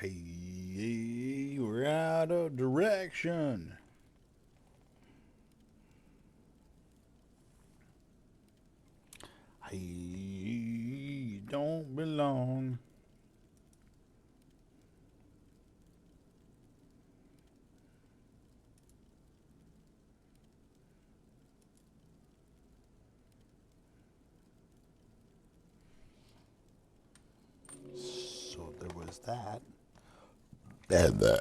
Hey, we're out of direction. Hey, you don't belong. So there was that. And then,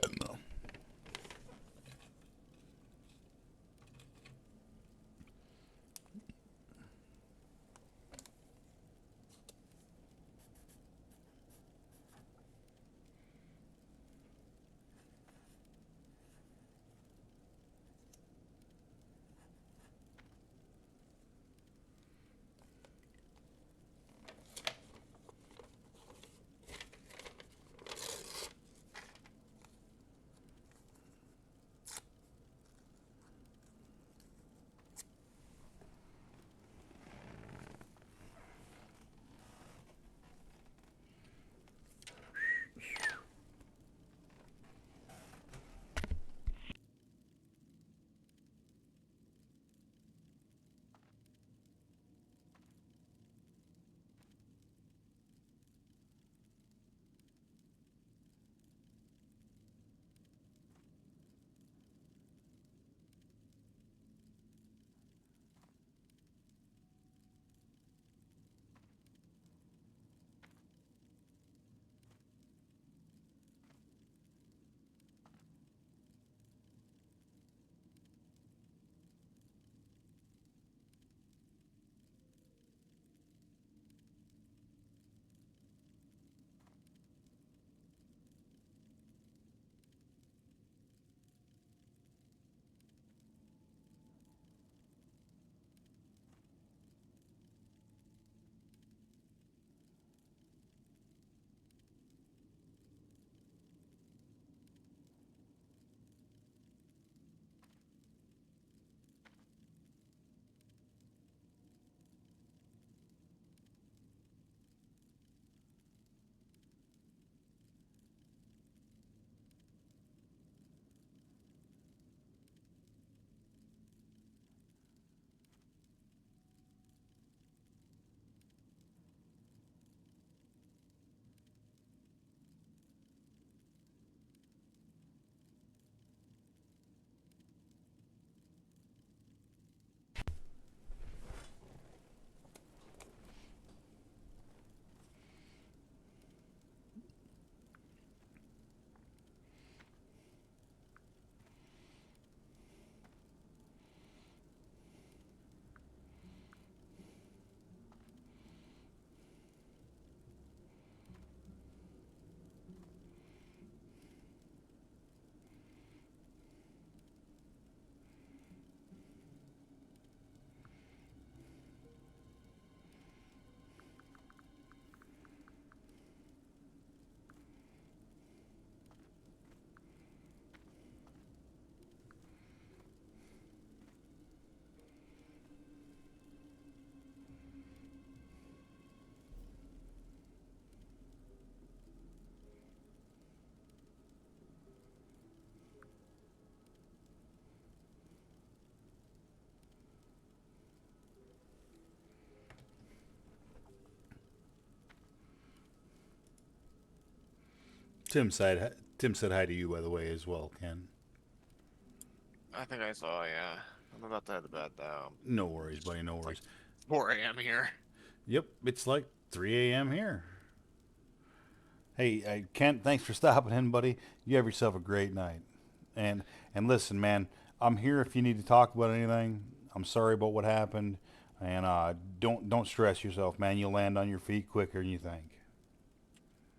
Tim said hi to you, by the way, as well, Ken. I think I saw, yeah. I'm about to head to bed, though. No worries, buddy. No It's like worries. 4 a.m. here. Yep, it's like 3 a.m. here. Hey, Kent, thanks for stopping in, buddy. You have yourself a great night. And and listen, man, I'm here if you need to talk about anything. I'm sorry about what happened, and don't stress yourself, man. You'll land on your feet quicker than you think.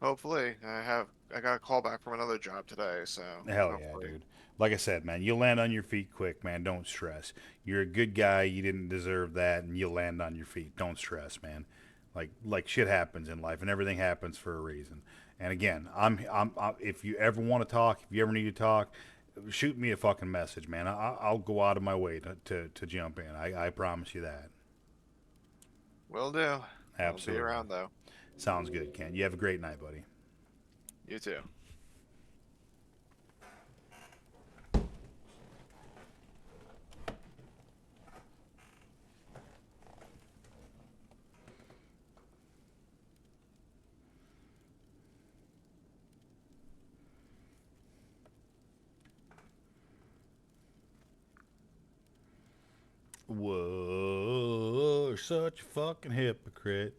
Hopefully. I got a call back from another job today, so Hell yeah, hopefully. dude. Like I said, man, you'll land on your feet quick, man. Don't stress. You're a good guy. You didn't deserve that, and you'll land on your feet. Don't stress, man. Like shit happens in life, and everything happens for a reason. And again, if you ever want to talk, if you ever need to talk, shoot me a fucking message, man. I'll go out of my way to jump in. I promise you that. Will do. Absolutely. I'll be around, though. Sounds good, Ken. You have a great night, buddy. You too. Whoa, you're such a fucking hypocrite.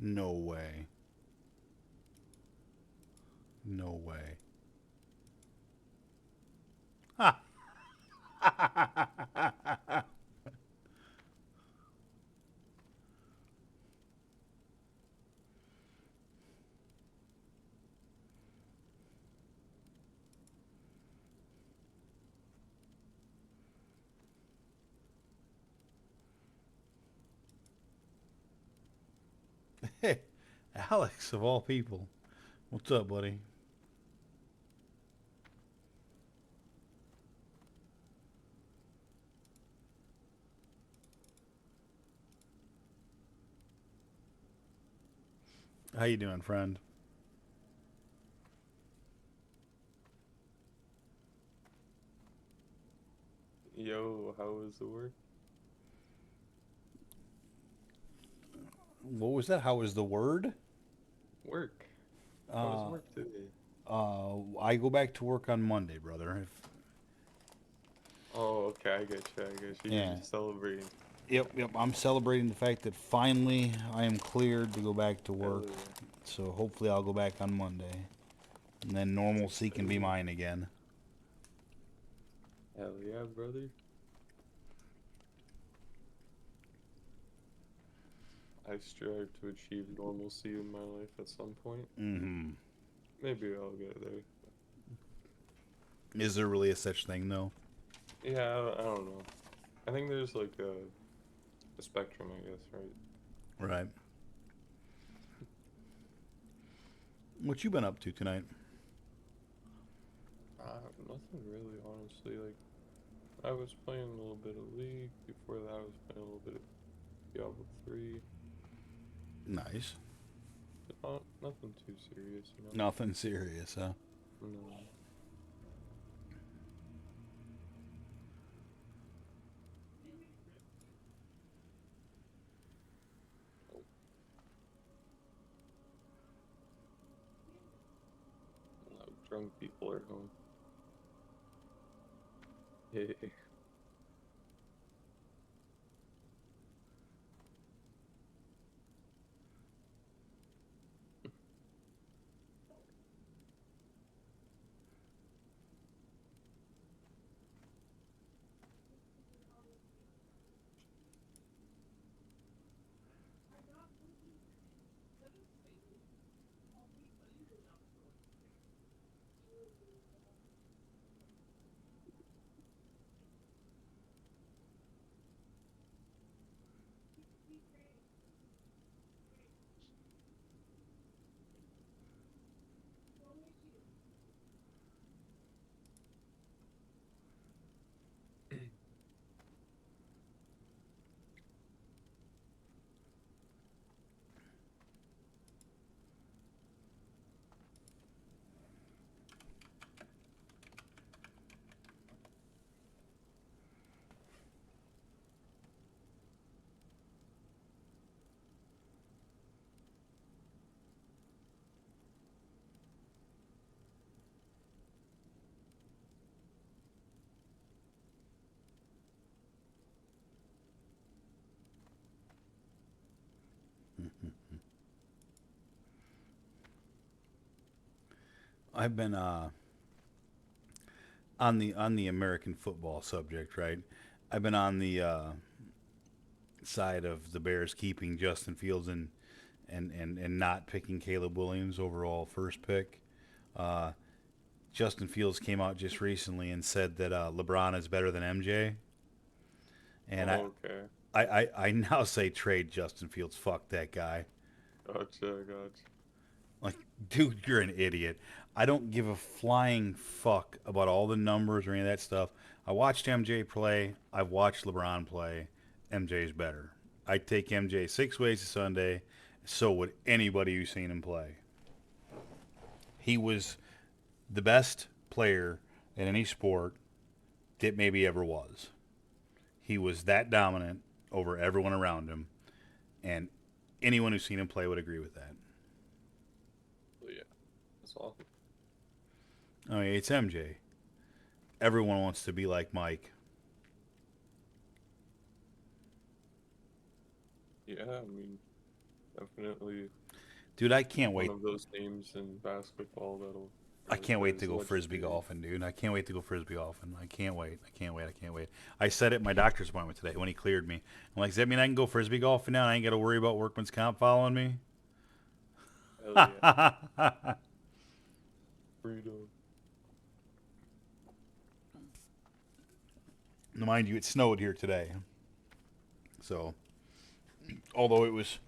No way. No way. Ha! Hey, Alex, of all people. What's up, buddy? How you doing, friend? Yo, how was the work? What was that? How was the word? Work. How was work today? I go back to work on Monday, brother. Oh, okay, I get you, I get you. Yeah. You're just celebrating. Yep. I'm celebrating the fact that finally I am cleared to go back to work. Hell So hopefully I'll go back on Monday. And then normalcy can be mine again. Hell yeah, brother. I strive to achieve normalcy in my life at some point. Mm-hmm. Maybe I'll get there. Is there really a such thing, though? Yeah, I don't know. I think there's like a spectrum, I guess, right? Right. What you been up to tonight? Nothing really, honestly. Like, I was playing a little bit of League. Before that, I was playing a little bit of Diablo 3. Nice. Nothing too serious, you know? Nothing serious, huh? No. A lot of drunk people are home. Hey. I've been on the American football subject, right? I've been on the side of the Bears keeping Justin Fields and not picking Caleb Williams overall first pick. Uh, Justin Fields came out just recently and said that LeBron is better than MJ, and Okay. I now say trade Justin Fields. Fuck that guy. Gotcha. Like, dude, you're an idiot. I don't give a flying fuck about all the numbers or any of that stuff. I watched MJ play. I've watched LeBron play. MJ's better. I'd take MJ 6 ways to Sunday. So would anybody who's seen him play. He was the best player in any sport that maybe ever was. He was that dominant over everyone around him. And anyone who's seen him play would agree with that. Well, yeah. That's awesome. I mean, it's MJ. Everyone wants to be like Mike. Yeah, I mean, Definitely Dude, I can't one wait. of those names in basketball that'll. I can't wait to go so much frisbee experience. golfing, dude. I can't wait to go frisbee golfing. I can't wait. I can't wait. I can't wait. I said it at my doctor's appointment today when he cleared me. I'm like, does that mean I can go frisbee golfing now? I ain't got to worry about workman's comp following me? Hell yeah. Freedom. Mind you, it snowed here today. So, although it was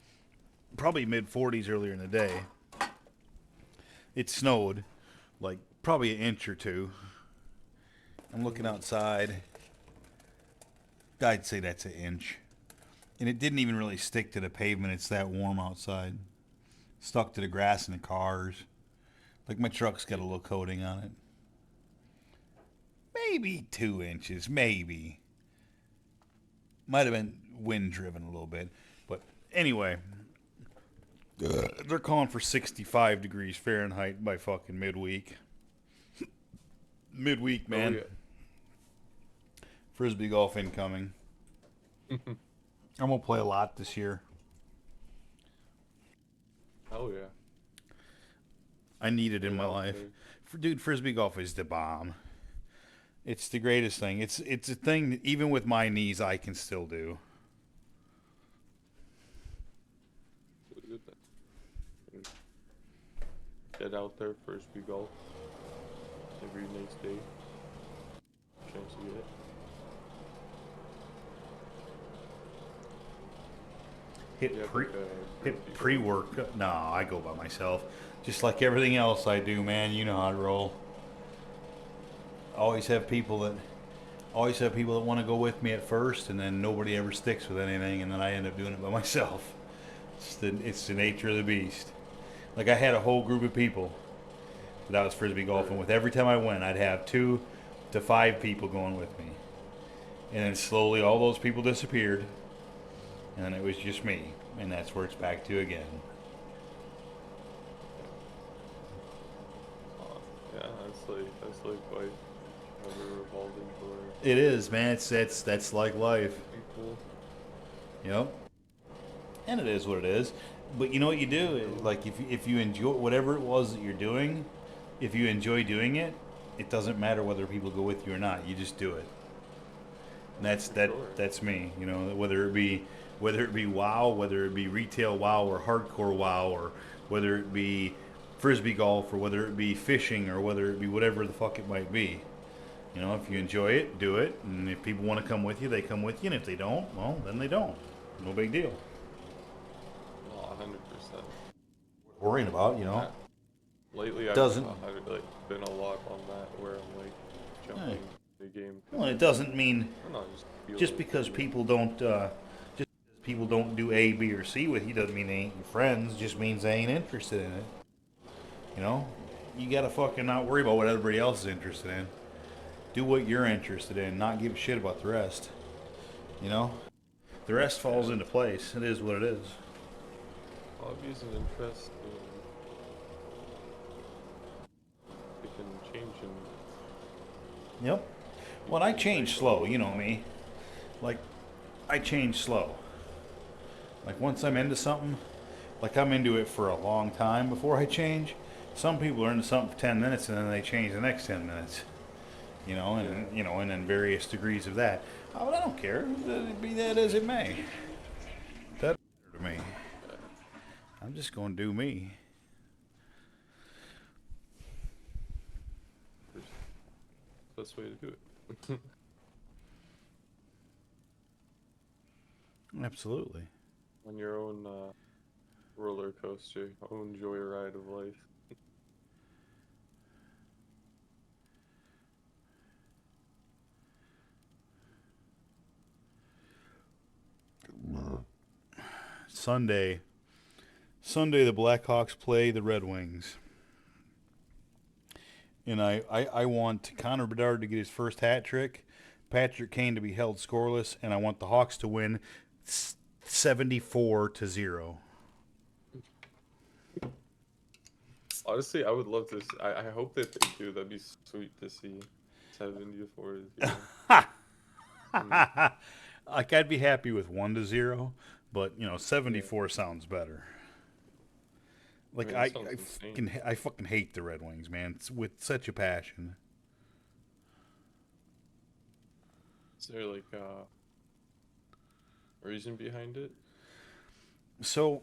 probably mid-40s earlier in the day, it snowed like probably an inch or two. I'm looking outside. I'd say that's an inch. And it didn't even really stick to the pavement. It's that warm outside. Stuck to the grass and the cars. Like my truck's got a little coating on it. Maybe 2 inches, maybe. Might have been wind driven a little bit. But anyway, they're calling for 65 degrees Fahrenheit by fucking midweek. Midweek, man. Oh, yeah. Frisbee golf incoming. I'm going to play a lot this year. Hell yeah. I need it in my Yeah, life. okay. Dude, Frisbee golf is the bomb. It's the greatest thing. It's a thing that even with my knees I can still do. Look at that. Get out there, frisbee golf. Every nice day. Chance to get it. Hit Yeah, pre like, hit frisbee pre-work. No, I go by myself. Just like everything else I do, man. You know how to roll. Always have people that want to go with me at first, and then nobody ever sticks with anything, and then I end up doing it by myself. It's the nature of the beast. Like I had a whole group of people that I was frisbee golfing with. Every time I went, I'd have 2 to 5 people going with me, and then slowly all those people disappeared, and then it was just me, and that's where it's back to again. Yeah, that's like life. Ever evolving for It is, man. That's like life. people. Yep. And it is what it is. But you know what you do? Like if you enjoy whatever it was that you're doing, if you enjoy doing it, it doesn't matter whether people go with you or not. You just do it. And that's me. You know, whether it be WoW, whether it be retail WoW or hardcore WoW, or whether it be frisbee golf, or whether it be fishing, or whether it be whatever the fuck it might be. You know, if you enjoy it, do it. And if people want to come with you, they come with you. And if they don't, well, then they don't. No big deal. Oh, 100%. Worrying about, you know. Lately, I've like been a lot on that where I'm like jumping the game. Well, it doesn't mean I don't know, feel just like because it. people don't do A, B, or C with you doesn't mean they ain't your friends. It just means they ain't interested in it. You know, you gotta fucking not worry about what everybody else is interested in. Do what you're interested in, not give a shit about the rest. You know, the rest falls into place. It is what it is. Hobbies and interests, they can change and Yep. Well, I change slow. You know me. Like, I change slow. Like once I'm into something, like I'm into it for a long time before I change. Some people are into something for 10 minutes and then they change the next 10 minutes. You know, and then various degrees of that. Oh, but I don't care. Be that as it may. That to me. I'm just going to do me. best way to do it. Absolutely. On your own roller coaster, own joyride of life. Sunday, the Blackhawks play the Red Wings. And I want Connor Bedard to get his first hat trick, Patrick Kane to be held scoreless, and I want the Hawks to win 74-0. Honestly, I would love to. I hope that they do. That'd be sweet to see. 74-0. Like I'd be happy with 1-0, but 74 sounds better. Like Man, that sounds insane. I fucking hate the Red Wings, man. It's with such a passion. Is there like a reason behind it? So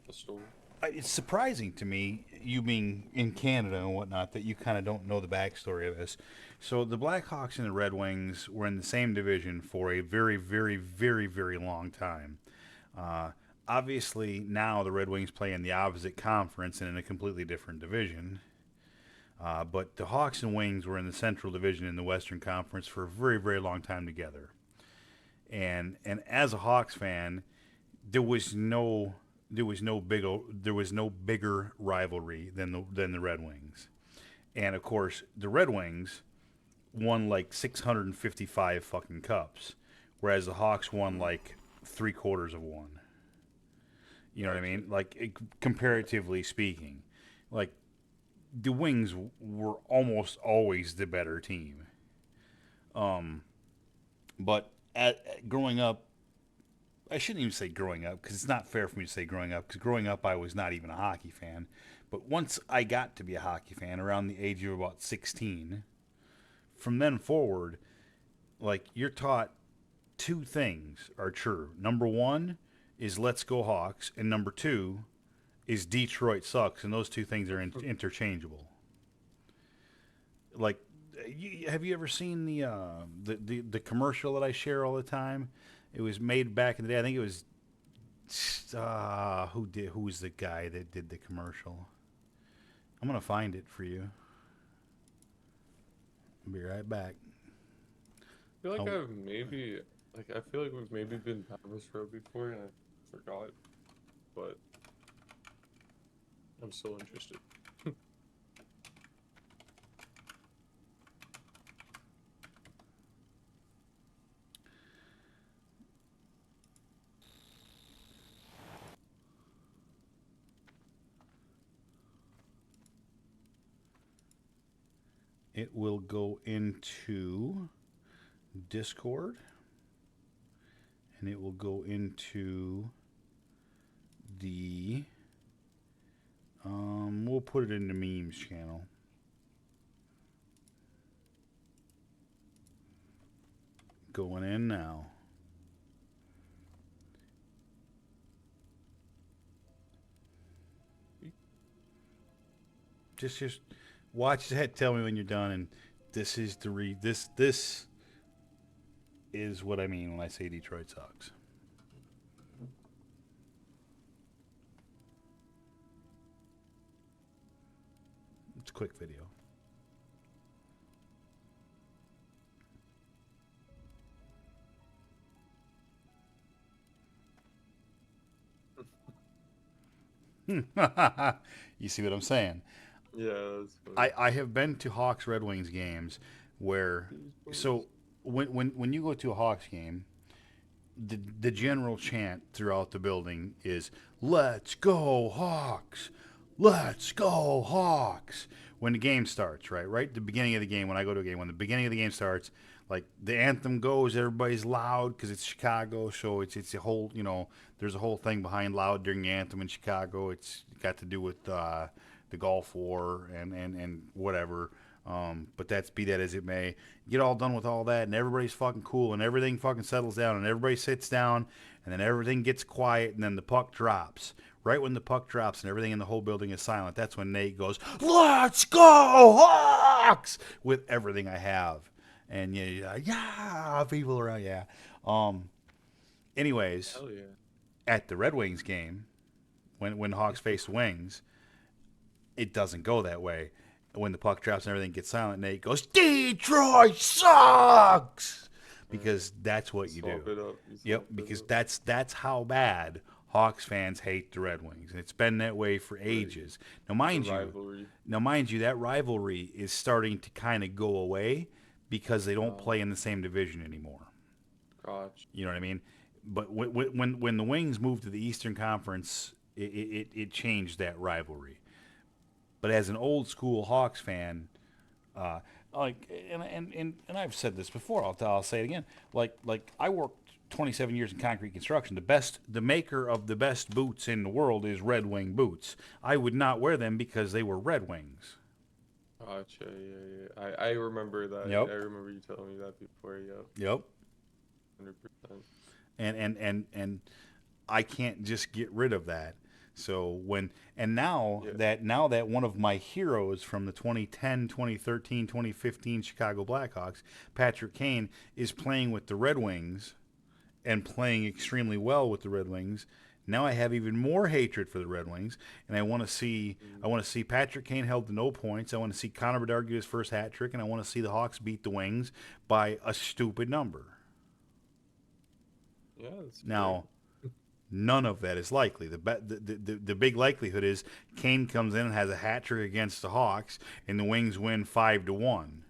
A story? it's surprising to me, you being in Canada and whatnot, that you kind of don't know the backstory of this. So the Blackhawks and the Red Wings were in the same division for a very, very, very, very long time. Uh, Obviously, now the Red Wings play in the opposite conference and in a completely different division. But the Hawks and Wings were in the Central Division in the Western Conference for a very, very long time together. And as a Hawks fan, there was no there was no bigger rivalry than the Red Wings. And of course, the Red Wings won like 655 fucking cups, whereas the Hawks won like three quarters of one. You know what I mean? Like comparatively speaking, like the Wings were almost always the better team. But growing up, I shouldn't even say growing up because it's not fair for me to say growing up because growing up I was not even a hockey fan. But once I got to be a hockey fan around the age of about 16, from then forward, like you're taught two things are true. Number one is let's go Hawks, and number two is Detroit sucks, and those two things are interchangeable. Like, have you ever seen the commercial that I share all the time? It was made back in the day. I think it was who was the guy that did the commercial? I'm gonna find it for you. I'll be right back. I feel like I've maybe I feel like we've maybe been down this road before and I forgot, but I'm still interested. It will go into Discord, and it will go into the we'll put it in the memes channel. Going in now. Just watch that. Tell me when you're done. And this is this is what I mean when I say Detroit sucks. It's a quick video. You see what I'm saying? Yeah, that's funny. I have been to Hawks Red Wings games where so when you go to a Hawks game, the general chant throughout the building is "Let's go Hawks! Let's go Hawks!" When the game starts, right at the beginning of the game. When I go to a game, when the beginning of the game starts, like the anthem goes, everybody's loud because it's Chicago, so it's a whole there's a whole thing behind loud during the anthem in Chicago. It's got to do with the Gulf War and whatever. But that's be that as it may. Get all done with all that, and everybody's fucking cool, and everything fucking settles down, and everybody sits down, and then everything gets quiet, and then the puck drops. Right when the puck drops and everything in the whole building is silent, that's when Nate goes, "Let's go Hawks!" with everything I have. And yeah, people around, yeah. Anyways, Hell yeah. at the Red Wings game, when Hawks face the Wings, it doesn't go that way. When the puck drops and everything gets silent, Nate goes, "Detroit sucks!" Because that's what you do. Yep, because that's how bad Hawks fans hate the Red Wings, and it's been that way for ages. Now, mind you, that rivalry is starting to kind of go away because they don't play in the same division anymore. Gotcha. You know what I mean? But when the Wings moved to the Eastern Conference, it changed that rivalry. But as an old school Hawks fan, and I've said this before, I'll say it again. Like I worked 27 years in concrete construction. The maker of the best boots in the world is Red Wing boots. I would not wear them because they were Red Wings. Gotcha. Yeah. I remember that. Yep. I remember you telling me that before. Yeah. Yep. 100%. And I can't just get rid of that. So now Yeah. that one of my heroes from the 2010, 2013, 2015 Chicago Blackhawks, Patrick Kane, is playing with the Red Wings and playing extremely well with the Red Wings, now I have even more hatred for the Red Wings, and I want to see Patrick Kane held to no points. I want to see Connor Bedard get his first hat trick, and I want to see the Hawks beat the Wings by a stupid number. Yeah, that's now. None of that is likely. The big likelihood is Kane comes in and has a hat trick against the Hawks, and the Wings win 5-1,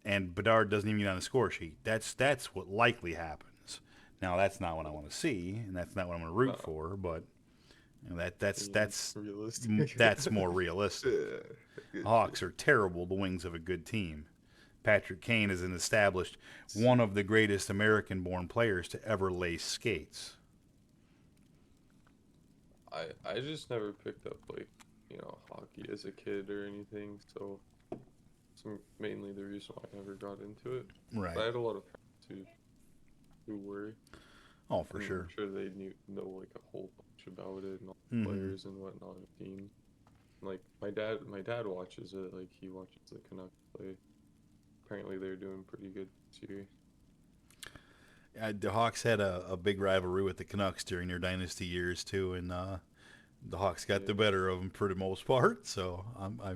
and Bedard doesn't even get on the score sheet. That's what likely happens. Now that's not what I want to see, and that's not what I'm going to root for. But that's realistic. That's more realistic. Hawks are terrible. The Wings have a good team. Patrick Kane is an established one of the greatest American-born players to ever lace skates. I just never picked up hockey as a kid or anything, so it's mainly the reason why I never got into it. Right. But I had a lot of parents who were. Oh, for sure. I'm sure they know like a whole bunch about it and all the players and whatnot of the team. Like my dad watches it. Like he watches the Canucks play. Apparently they're doing pretty good this year. The Hawks had a big rivalry with the Canucks during their dynasty years too, and the Hawks got the better of them for the most part. So I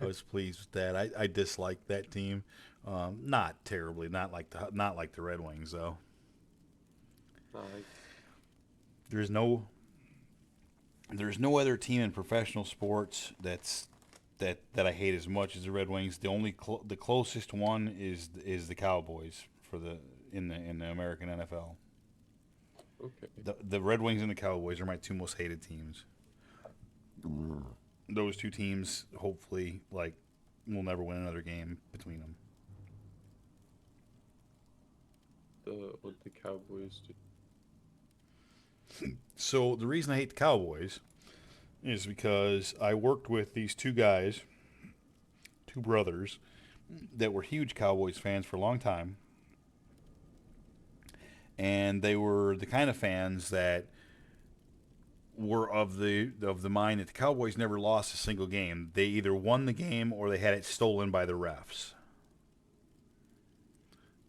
was pleased with that. I disliked that team, not terribly, not like the Red Wings though. There's no other team in professional sports that I hate as much as the Red Wings. The closest one is the Cowboys in the American NFL. Okay. The Red Wings and the Cowboys are my two most hated teams. Those two teams, hopefully, will never win another game between them. What the Cowboys do. So the reason I hate the Cowboys is because I worked with these two guys, two brothers, that were huge Cowboys fans for a long time. And they were the kind of fans that were of the mind that the Cowboys never lost a single game. They either won the game or they had it stolen by the refs.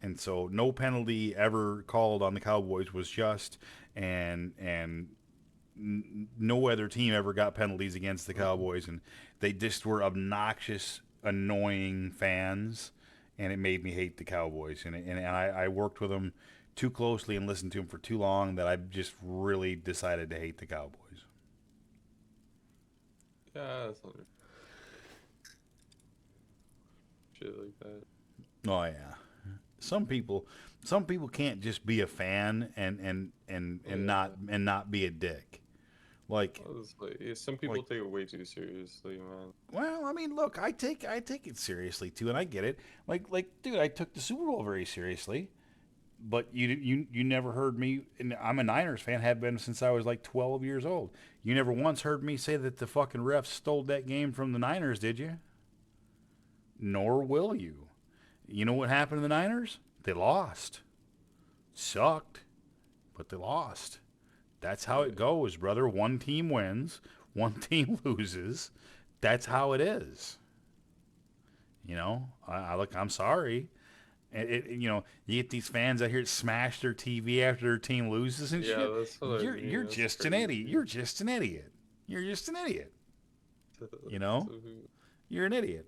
And so no penalty ever called on the Cowboys was just, and no other team ever got penalties against the Cowboys, and they just were obnoxious, annoying fans, and it made me hate the Cowboys. And I worked with them too closely and listened to them for too long that I just really decided to hate the Cowboys. Yeah, that's not shit like that. Oh yeah, some people can't just be a fan and not be a dick. Some people take it way too seriously, man. Well, I mean, look, I take it seriously too, and I get it. Like, dude, I took the Super Bowl very seriously. But you never heard me, and I'm a Niners fan, have been since I was like 12 years old. You never once heard me say that the fucking refs stole that game from the Niners, did you? Nor will you. You know what happened to the Niners? They lost. Sucked, but they lost. That's how it goes, brother. One team wins, one team loses. That's how it is. You know, I'm sorry. You get these fans out here that smash their TV after their team loses and shit. That's what You're just an idiot. You're just an idiot. You're just an idiot. You know? You're an idiot.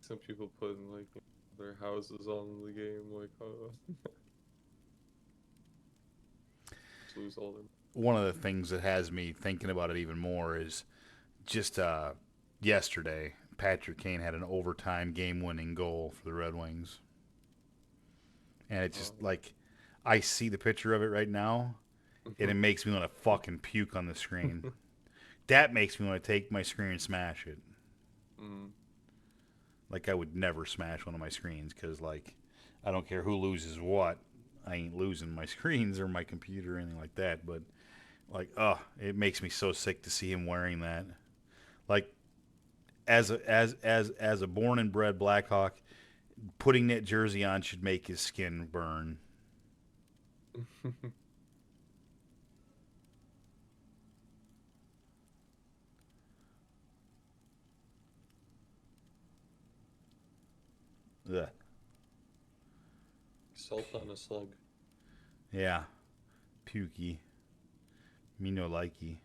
Some people putting their houses on the game, lose all them. One of the things that has me thinking about it even more is just yesterday, Patrick Kane had an overtime game-winning goal for the Red Wings. And it's just I see the picture of it right now, and it makes me want to fucking puke on the screen. That makes me want to take my screen and smash it. I would never smash one of my screens because, I don't care who loses what. I ain't losing my screens or my computer or anything like that. But like, it makes me so sick to see him wearing that. Like, as a born and bred Blackhawk, putting that jersey on should make his skin burn. Ugh. Salt on a slug. Yeah. Pukey. Me no likey.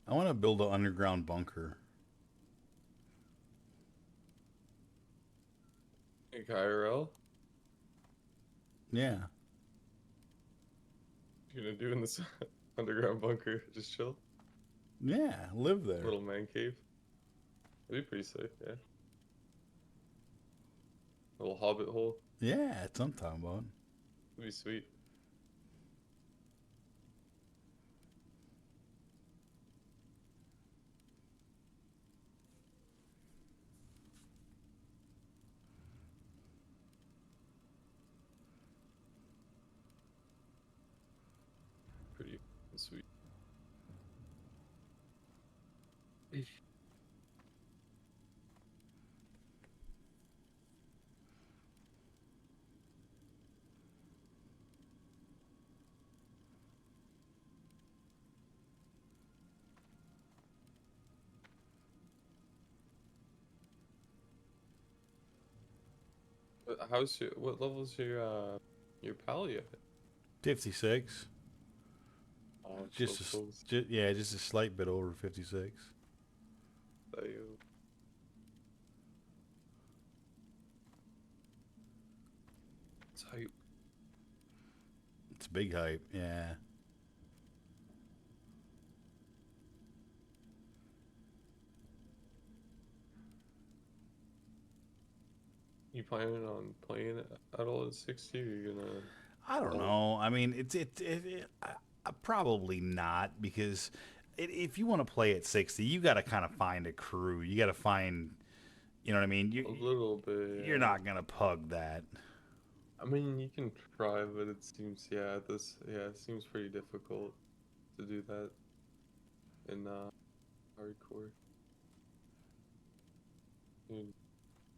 I want to build an underground bunker. Like IRL? Yeah. You're gonna do in this underground bunker? Just chill? Yeah, live there. Little man cave? That'd be pretty sick, yeah. Little hobbit hole? Yeah, that's what I'm talking about. That'd be sweet. Pretty sweet. What level's your pally at? 56. Oh, Just just a slight bit over 56. It's hype. It's big hype, yeah. You planning on playing it at all at 60? Or you gonna? I don't know. I mean, probably not, because if you want to play at 60, you got to kind of find a crew. You got to find, you know what I mean? A little bit. You're not gonna pug that. I mean, you can try, but it seems it seems pretty difficult to do that in hardcore.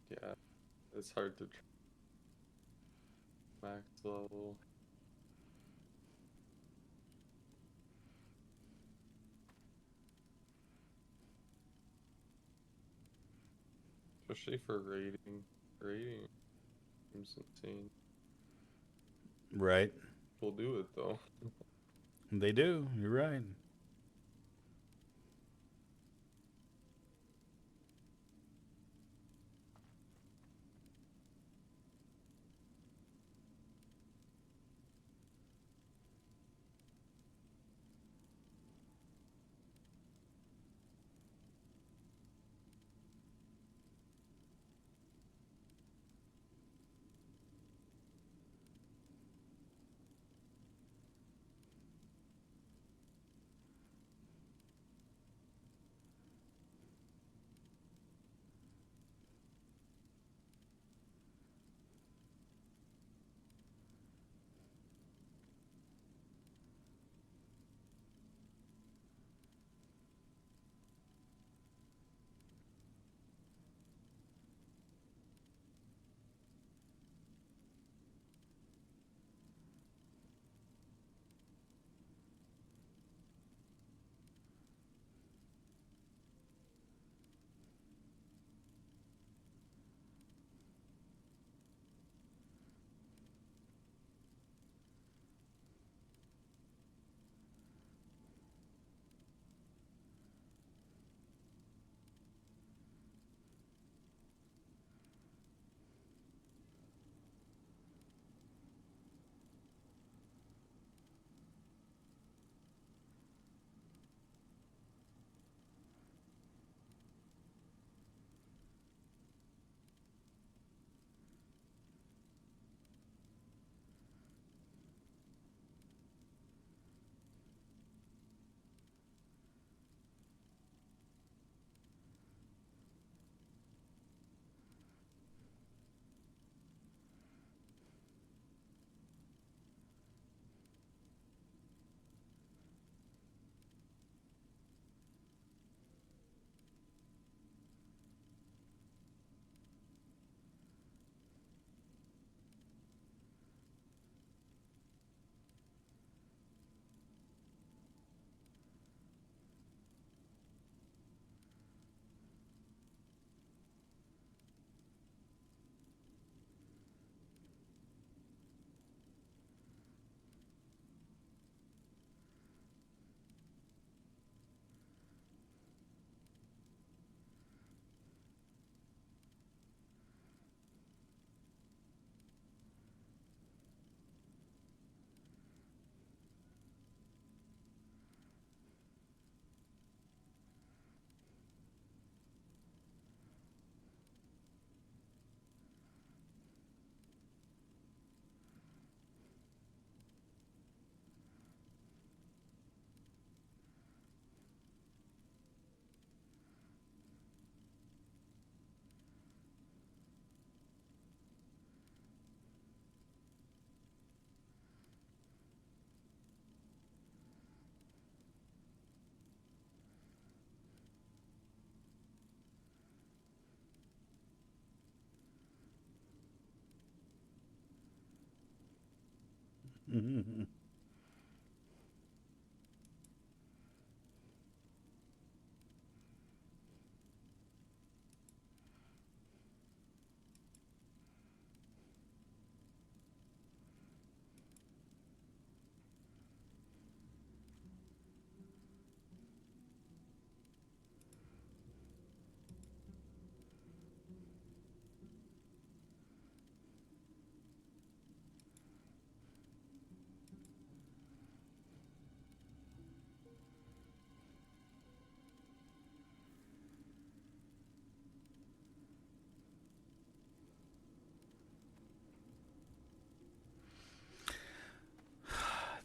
Yeah, it's hard to max level. Especially for raiding. Raiding seems insane. Right. We'll do it though. They do. You're right.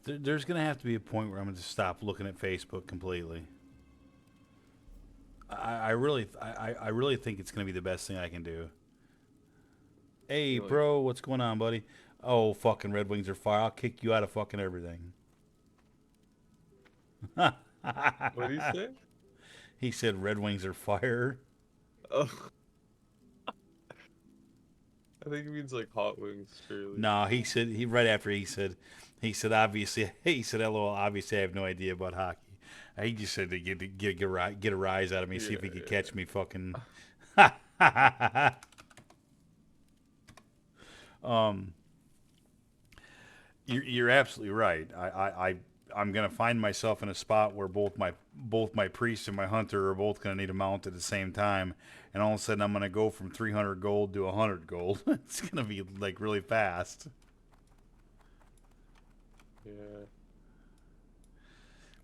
There's gonna have to be a point where I'm gonna just stop looking at Facebook completely. I really think it's gonna be the best thing I can do. Hey, Really? bro, what's going on, buddy? Oh, fucking Red Wings are fire. I'll kick you out of fucking everything. What did he say? He said Red Wings are fire. Oh. I think it means like hot wings, surely. No, he said right after he said obviously he said LOL, obviously I have no idea about hockey. He just said to get a rise out of me, see if he could catch me fucking. You're absolutely right. I'm gonna find myself in a spot where both my priest and my hunter are both gonna need a mount at the same time, and all of a sudden I'm gonna go from 300 gold to 100 gold. It's gonna be like really fast. Yeah.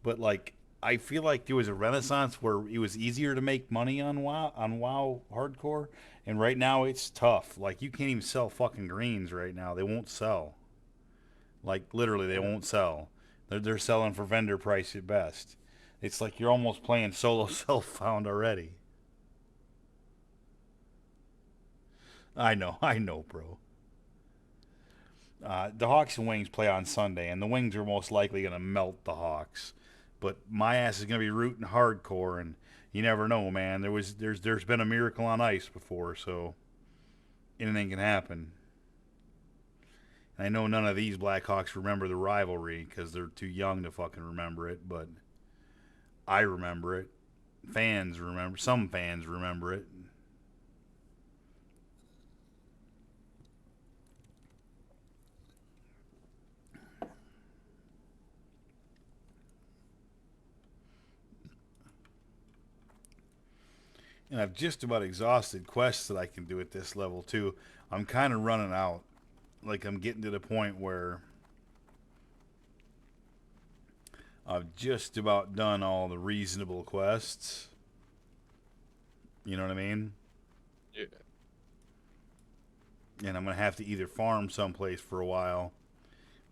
But like I feel like there was a renaissance where it was easier to make money on WoW hardcore, and right now it's tough. Like you can't even sell fucking greens right now. They won't sell. Like literally, they won't sell. They're selling for vendor price at best. It's like you're almost playing solo self-found already. I know, bro. The Hawks and Wings play on Sunday, and the Wings are most likely going to melt the Hawks. But my ass is going to be rooting hardcore, and you never know, man. There's been a miracle on ice before, so anything can happen. And I know none of these Blackhawks remember the rivalry because they're too young to fucking remember it, but I remember it. Some fans remember it. And I've just about exhausted quests that I can do at this level too. I'm kind of running out. Like I'm getting to the point where I've just about done all the reasonable quests. You know what I mean? Yeah. And I'm going to have to either farm someplace for a while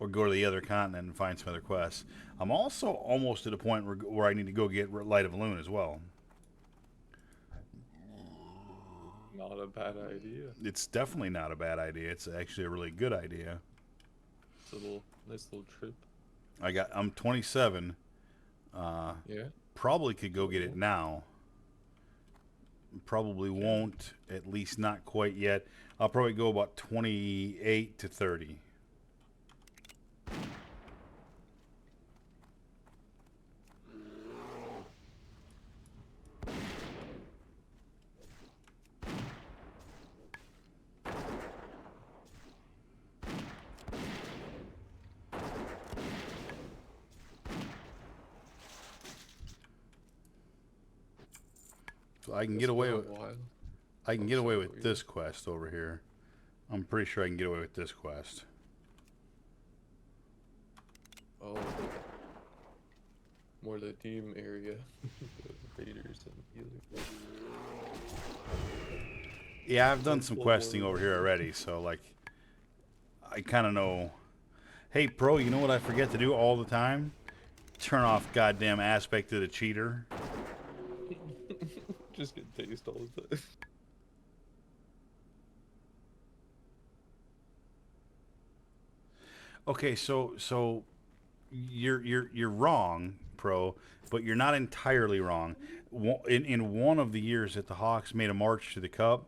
or go to the other continent and find some other quests. I'm also almost at a point where I need to go get Light of Loon as well. Not a bad idea. It's definitely not a bad idea. It's actually a really good idea. It's a nice little trip. I'm 27. Yeah. Probably could go get it now. Probably won't, at least not quite yet. I'll probably go about 28 to 30. So I can get away with this quest over here. I'm pretty sure I can get away with this quest. Oh, more the team area. The Raiders and healers. Yeah, I've done some questing over here already, so like I kind of know. Hey, pro, you know what I forget to do all the time? Turn off goddamn aspect of the cheater. Just get taste all the time. Okay, so you're wrong, pro, but you're not entirely wrong. In one of the years that the Hawks made a march to the Cup,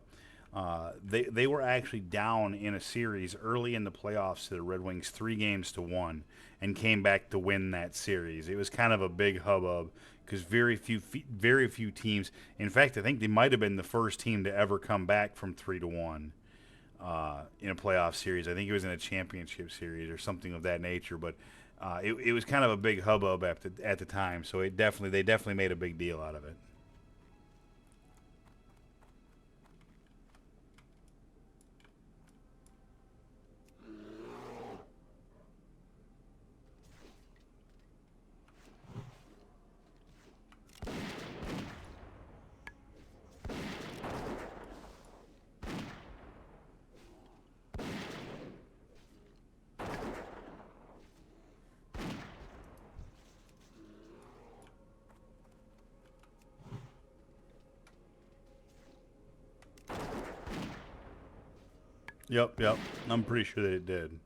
They were actually down in a series early in the playoffs to the Red Wings 3-1 and came back to win that series. It was kind of a big hubbub because very few teams. In fact, I think they might have been the first team to ever come back from 3-1 in a playoff series. I think it was in a championship series or something of that nature. But it was kind of a big hubbub at the time. So they definitely made a big deal out of it. Yep. I'm pretty sure that it did.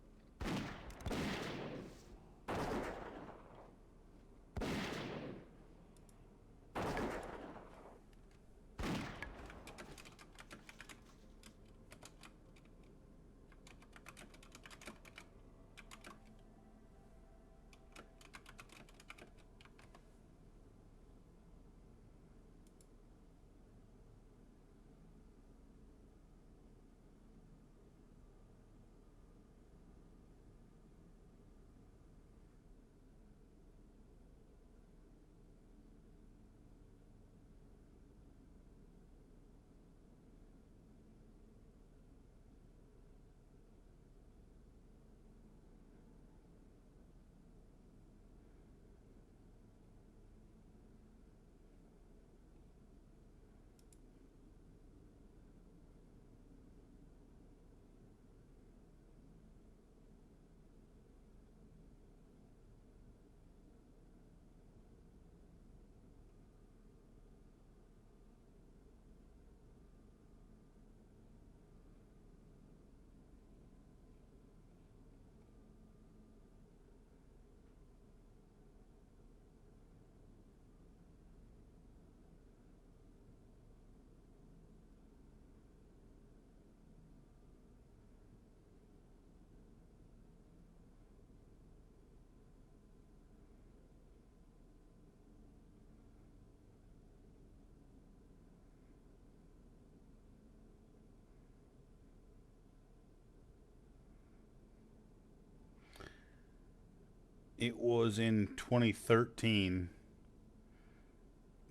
It was in 2013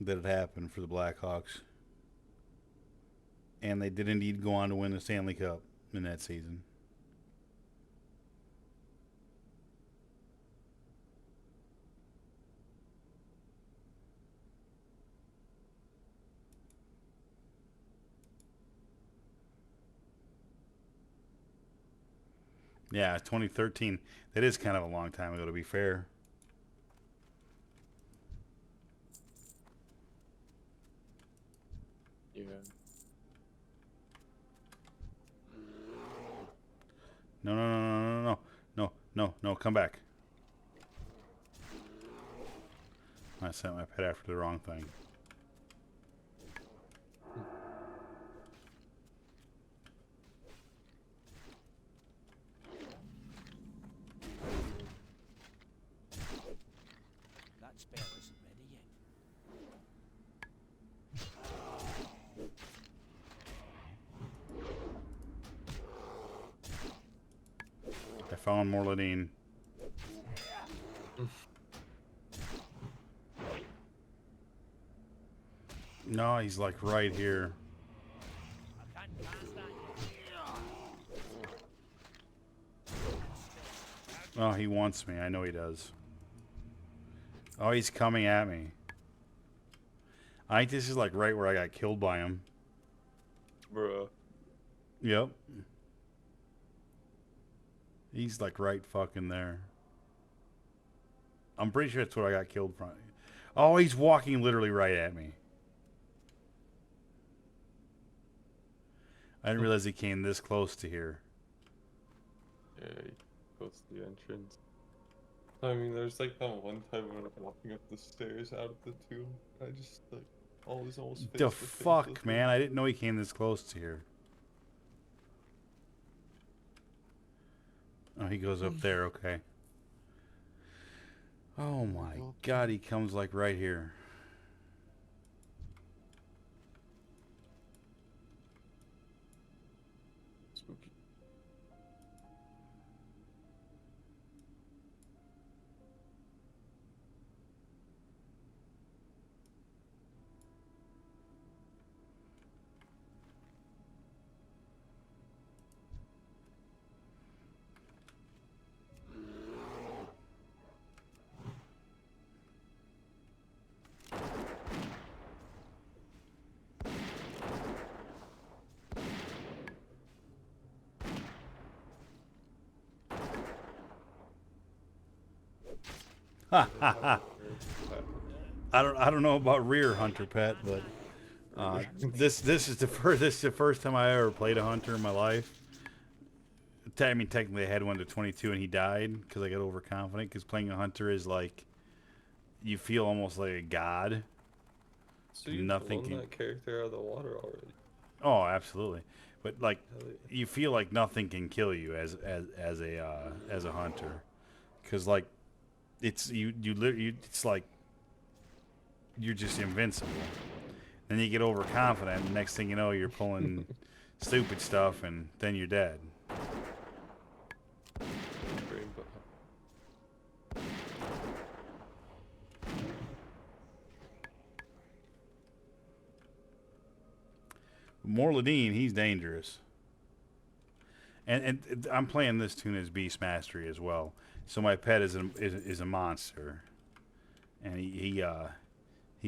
that it happened for the Blackhawks. And they did indeed go on to win the Stanley Cup in that season. Yeah, 2013. That is kind of a long time ago, to be fair. Yeah. No, come back. I sent my pet after the wrong thing. That spell isn't ready yet. I found Morladine. No, he's like right here. I can't cast that yet. Oh, he wants me. I know he does. Oh, he's coming at me. I think this is like right where I got killed by him. Bruh. Yep. He's like right fucking there. I'm pretty sure that's what I got killed from. Oh, he's walking literally right at me. I didn't realize he came this close to here. Yeah, he goes to the entrance. I mean, there's like that one time when I'm walking up the stairs out of the tomb. I just like always almost face The to face fuck, with man? him. I didn't know he came this close to here. Oh, he goes up there. Okay. Oh my God, he comes like right here. Spooky. Ha ha ha. I don't know about rear hunter pet, but this is the first time I ever played a hunter in my life. I mean, technically, I had one to 22 and he died because I got overconfident. Because playing a hunter is like you feel almost like a god. So you've Nothing blown can. that character out of the water already. Oh, absolutely. But like, Hell yeah. you feel like nothing can kill you as a hunter, because like it's it's like you're just invincible. Then you get overconfident, and next thing you know, you're pulling stupid stuff, and then you're dead. Rainbow. Morladine, he's dangerous. And I'm playing this tune as Beast Mastery as well. So my pet is a monster, and he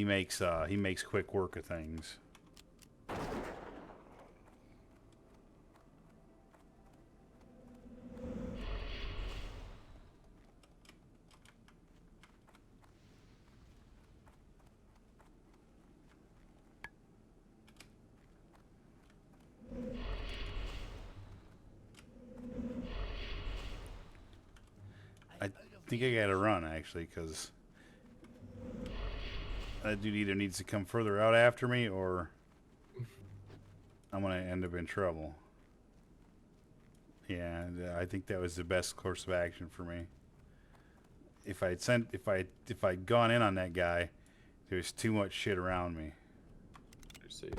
makes quick work of things. I think I gotta run actually, because that dude either needs to come further out after me, or I'm gonna end up in trouble. Yeah, I think that was the best course of action for me. If I'd gone in on that guy, there's too much shit around me. You're safe.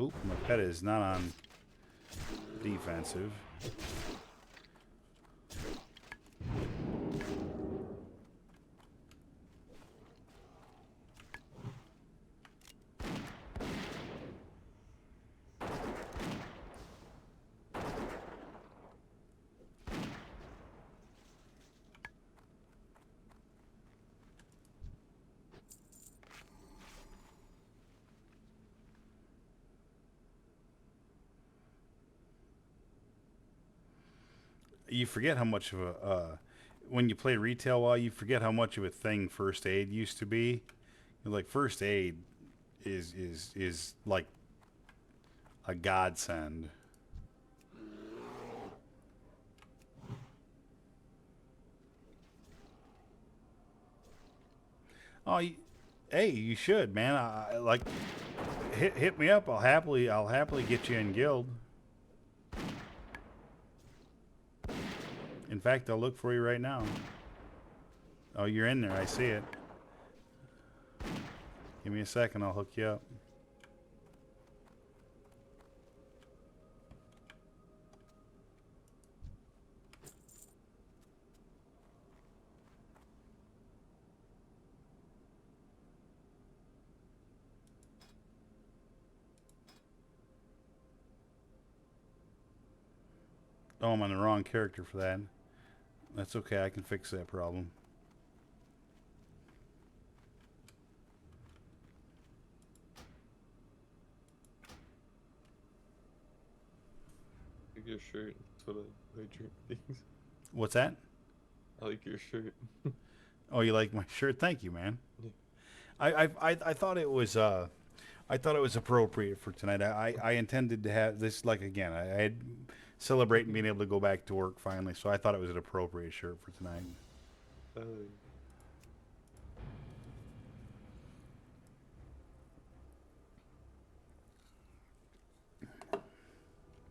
Oop, my pet is not on defensive. You forget how much of a when you play retail WoW, you forget how much of a thing first aid used to be. Like first aid is like a godsend. Oh, hey, you should, man. I like hit me up. I'll happily get you in guild. In fact, I'll look for you right now. Oh, you're in there. I see it. Give me a second. I'll hook you up. Oh, I'm on the wrong character for that. That's okay. I can fix that problem. I like your shirt. That's what I drink things. What's that? I like your shirt. Oh, you like my shirt? Thank you, man. Yeah. I thought it was appropriate for tonight. I intended to have this, like, again. I had celebrating being able to go back to work finally, so I thought it was an appropriate shirt for tonight.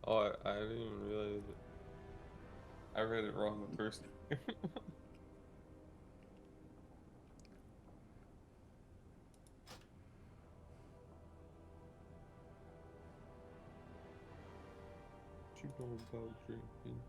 Oh, I didn't even realize it. I read it wrong the first time. What you know about drinking?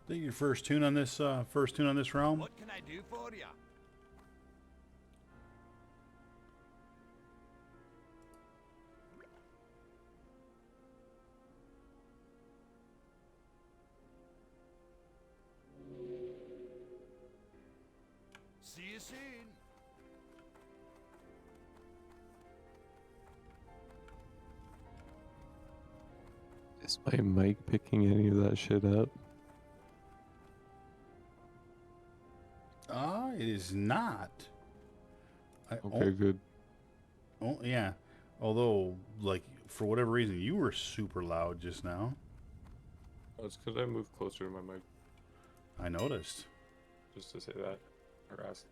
Is that your first tune on this realm? What can I do for ya? See you soon. Is my mic picking any of that shit up? It is not. Okay, good. Oh, yeah. Although, like, for whatever reason, you were super loud just now. Oh, it's because I moved closer to my mic. I noticed. Just to say that. Or ask.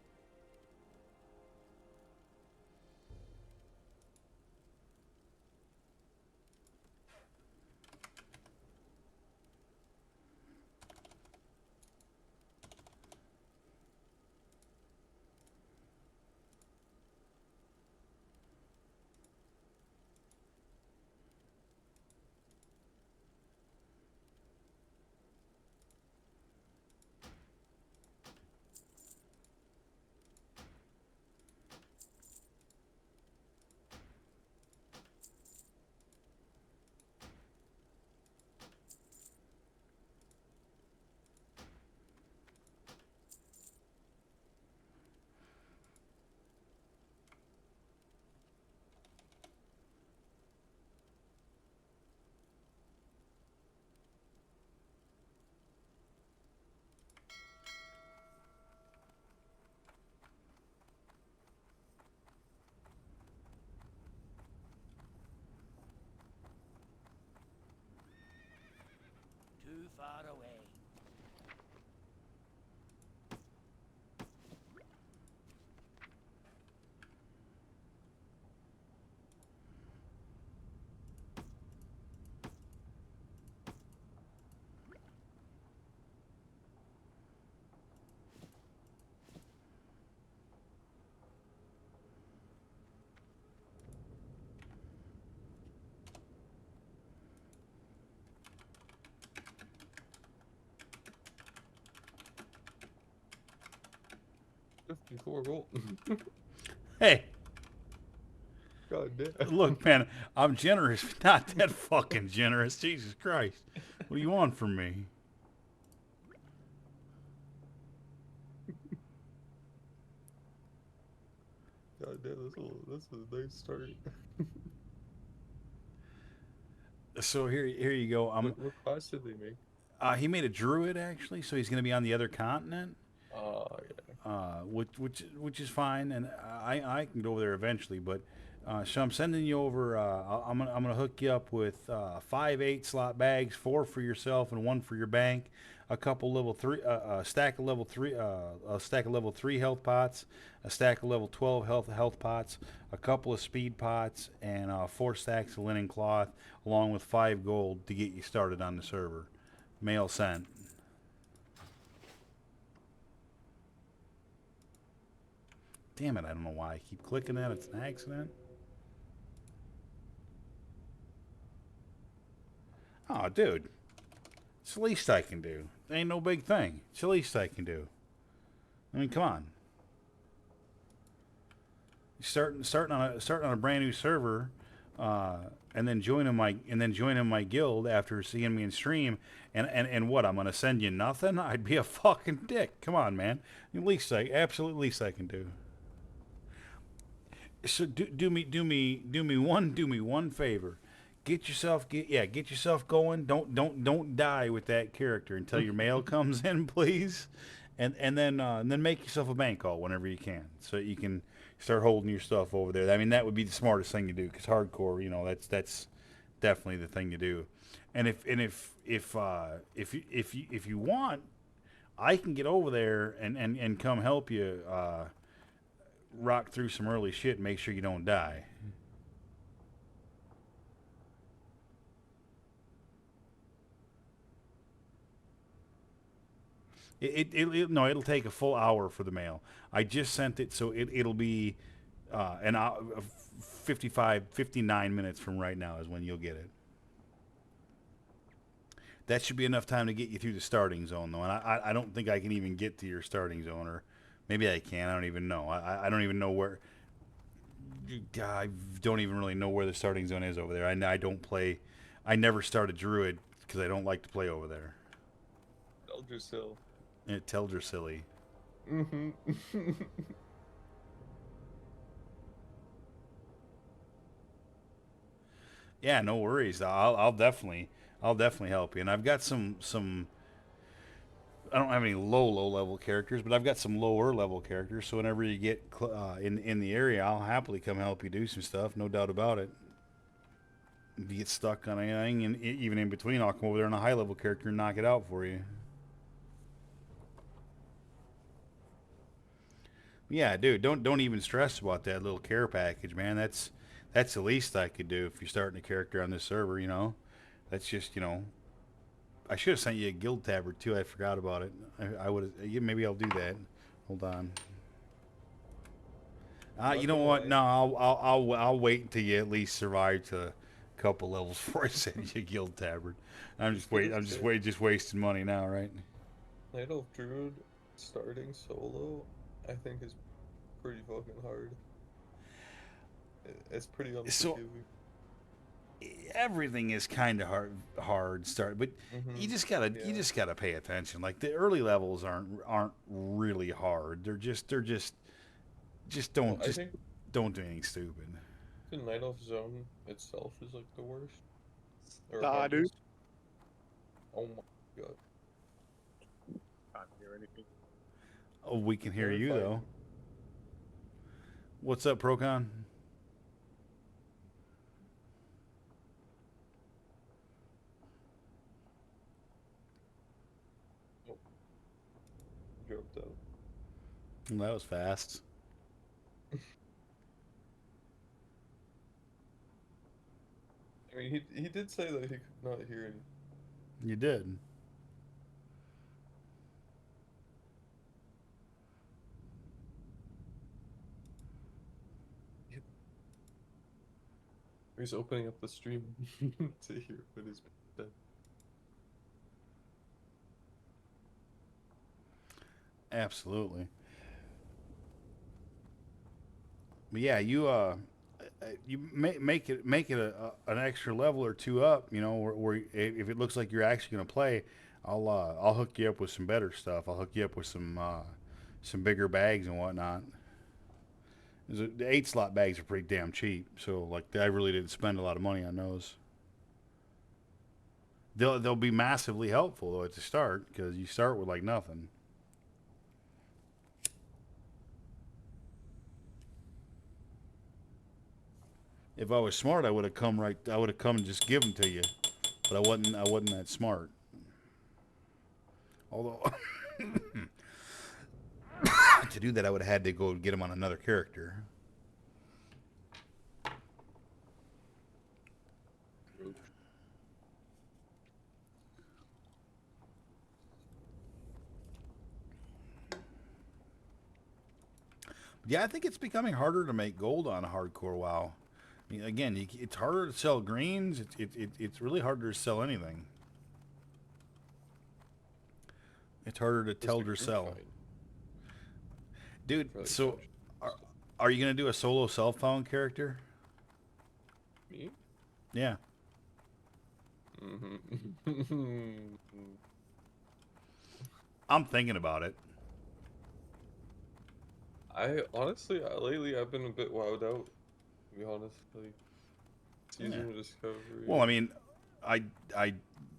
Too far away. Gold. Hey, God damn. look, man, I'm generous, but not that fucking generous. Jesus Christ. What do you want from me? God damn, this is a nice start. So here you go. What class did they make? He made a druid actually, so he's going to be on the other continent. Oh yeah. Which is fine, and I can go over there eventually. But So I'm sending you over. I'm gonna hook you up with 5 8-slot bags, 4 for yourself and 1 for your bank. A couple level 3, a stack of level 3, a stack of level 3 health pots, a stack of level 12 health pots, a couple of speed pots, and 4 stacks of linen cloth, along with 5 gold to get you started on the server. Mail sent. Damn it! I don't know why I keep clicking that. It's an accident. Oh, dude. It's the least I can do. Ain't no big thing. It's the least I can do. I mean, come on. Starting on a brand new server, and then joining my guild after seeing me in stream, and what? I'm gonna send you nothing? I'd be a fucking dick. Come on, man. Absolute least I can do. So do me one favor. Get yourself going. Don't die with that character until your mail comes in, please. And then make yourself a bank call whenever you can, so you can start holding your stuff over there. I mean, that would be the smartest thing to do, because hardcore, that's definitely the thing to do. And if you want, I can get over there and come help you rock through some early shit and make sure you don't die. It'll take a full hour for the mail. I just sent it, so it'll be an hour, 59 minutes from right now is when you'll get it. That should be enough time to get you through the starting zone, though. And I don't think I can even get to your starting zone, or maybe I can. I don't even know. I don't even know where. I don't even really know where the starting zone is over there. I don't play. I never start a druid because I don't like to play over there. Eldersill. Teldrassilly. Mm-hmm. Yeah, no worries. I'll definitely help you. And I've got some. I don't have any low level characters, but I've got some lower level characters. So whenever you get in the area, I'll happily come help you do some stuff. No doubt about it. If you get stuck on anything, and even in between, I'll come over there on a high level character and knock it out for you. Yeah, dude, don't even stress about that little care package, man. That's the least I could do if you're starting a character on this server, That's just, I should have sent you a guild tabard too. I forgot about it. I would have. Maybe I'll do that. Hold on. You know what? No, I'll wait until you at least survive to a couple levels before I send you a guild tabard. I'm just wasting money now, right? Night Elf Druid starting solo, I think, is pretty fucking hard. It's pretty unforgiving. Everything is kind of hard start, but you just gotta pay attention. Like, the early levels aren't really hard. They're just don't do anything stupid. The Night Elf zone itself is like the worst. Nah, dude. Oh my god. Can't hear anything. Oh, we can hear you though. What's up, Procon? Dropped out. That was fast. I mean, he did say that he could not hear any. You did. He's opening up the stream to hear what is said. Absolutely. But yeah, you make it an extra level or two up, where if it looks like you're actually going to play, I'll hook you up with some better stuff. I'll hook you up with some bigger bags and whatnot. The 8-slot bags are pretty damn cheap, so like I really didn't spend a lot of money on those. They'll be massively helpful though at the start, because you start with like nothing. If I was smart, I would have come right. I would have come and just give them to you, but I wasn't. I wasn't that smart. Although to do that, I would have had to go get him on another character. Yeah, I think it's becoming harder to make gold on hardcore WoW. I mean, again, it's harder to sell greens. It's really harder to sell anything. It's harder to tell or sell. Dude, so are you going to do a solo self-found character? Me? Yeah. I'm thinking about it. I honestly, lately I've been a bit wowed out. To be honest, like season of Discovery. Well, I mean,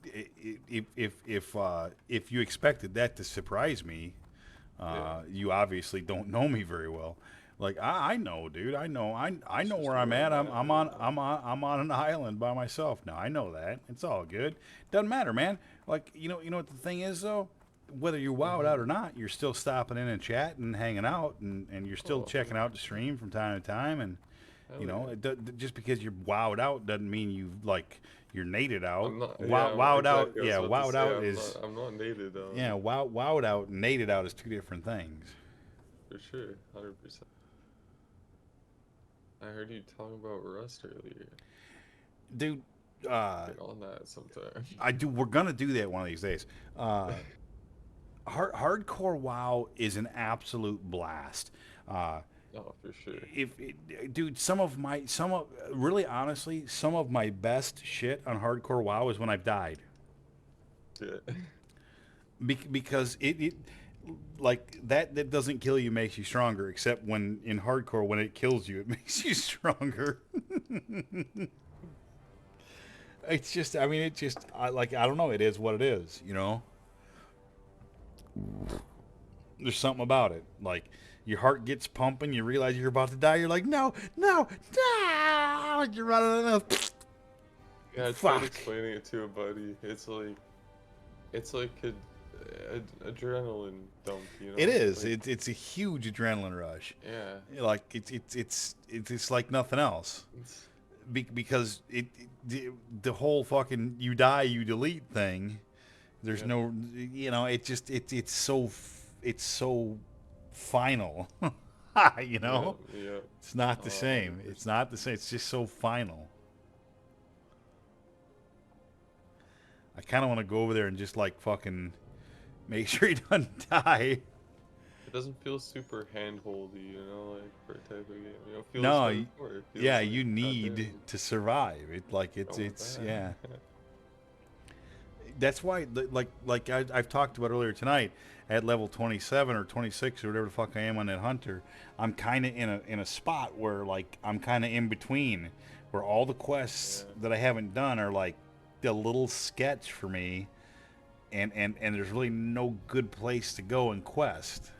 if you expected that to surprise me, you obviously don't know me very well. Like I know, dude. I know where I'm at. I'm on an island by myself now. I know that. It's all good. Doesn't matter, man. Like you know what the thing is though. Whether you're wowed out or not, you're still stopping in and chatting and hanging out, and you're still checking out the stream from time to time. And you know, just because you're wowed out doesn't mean you're nated out. I'm not, Wowed out, exactly. yeah, wowed out is. I'm not nated out. Yeah, wowed out and nated out is two different things. For sure, 100%. I heard you talking about Rust earlier. Dude, get on that sometime. I do. We're gonna do that one of these days. Hardcore WoW is an absolute blast. Oh, for sure. Dude, some of my best shit on hardcore WoW is when I've died. Yeah. Because it like that doesn't kill you, makes you stronger. Except when in hardcore, when it kills you, it makes you stronger. It's just, I mean, I don't know. It is what it is, you know. There's something about it. Like your heart gets pumping, you realize you're about to die. You're like, no, you're running enough. Yeah, I tried explaining it to a buddy. It's like an adrenaline dump, you know. It is. Like, it's a huge adrenaline rush. Yeah. Like it's like nothing else. Because the whole fucking you die you delete thing. There's no, you know, it's so final, you know. Yeah. It's not the same. It's not the same. It's just so final. I kind of want to go over there and just like fucking make sure he doesn't die. It doesn't feel super handholdy, you know, like for a type of game. You know, it feels no, yeah, like you need to survive. It's yeah. That's why, like I've talked about earlier tonight, at level 27 or 26 or whatever the fuck I am on that hunter, I'm kind of in a spot where like I'm kind of in between, where all the quests that I haven't done are like a little sketch for me, and there's really no good place to go and quest.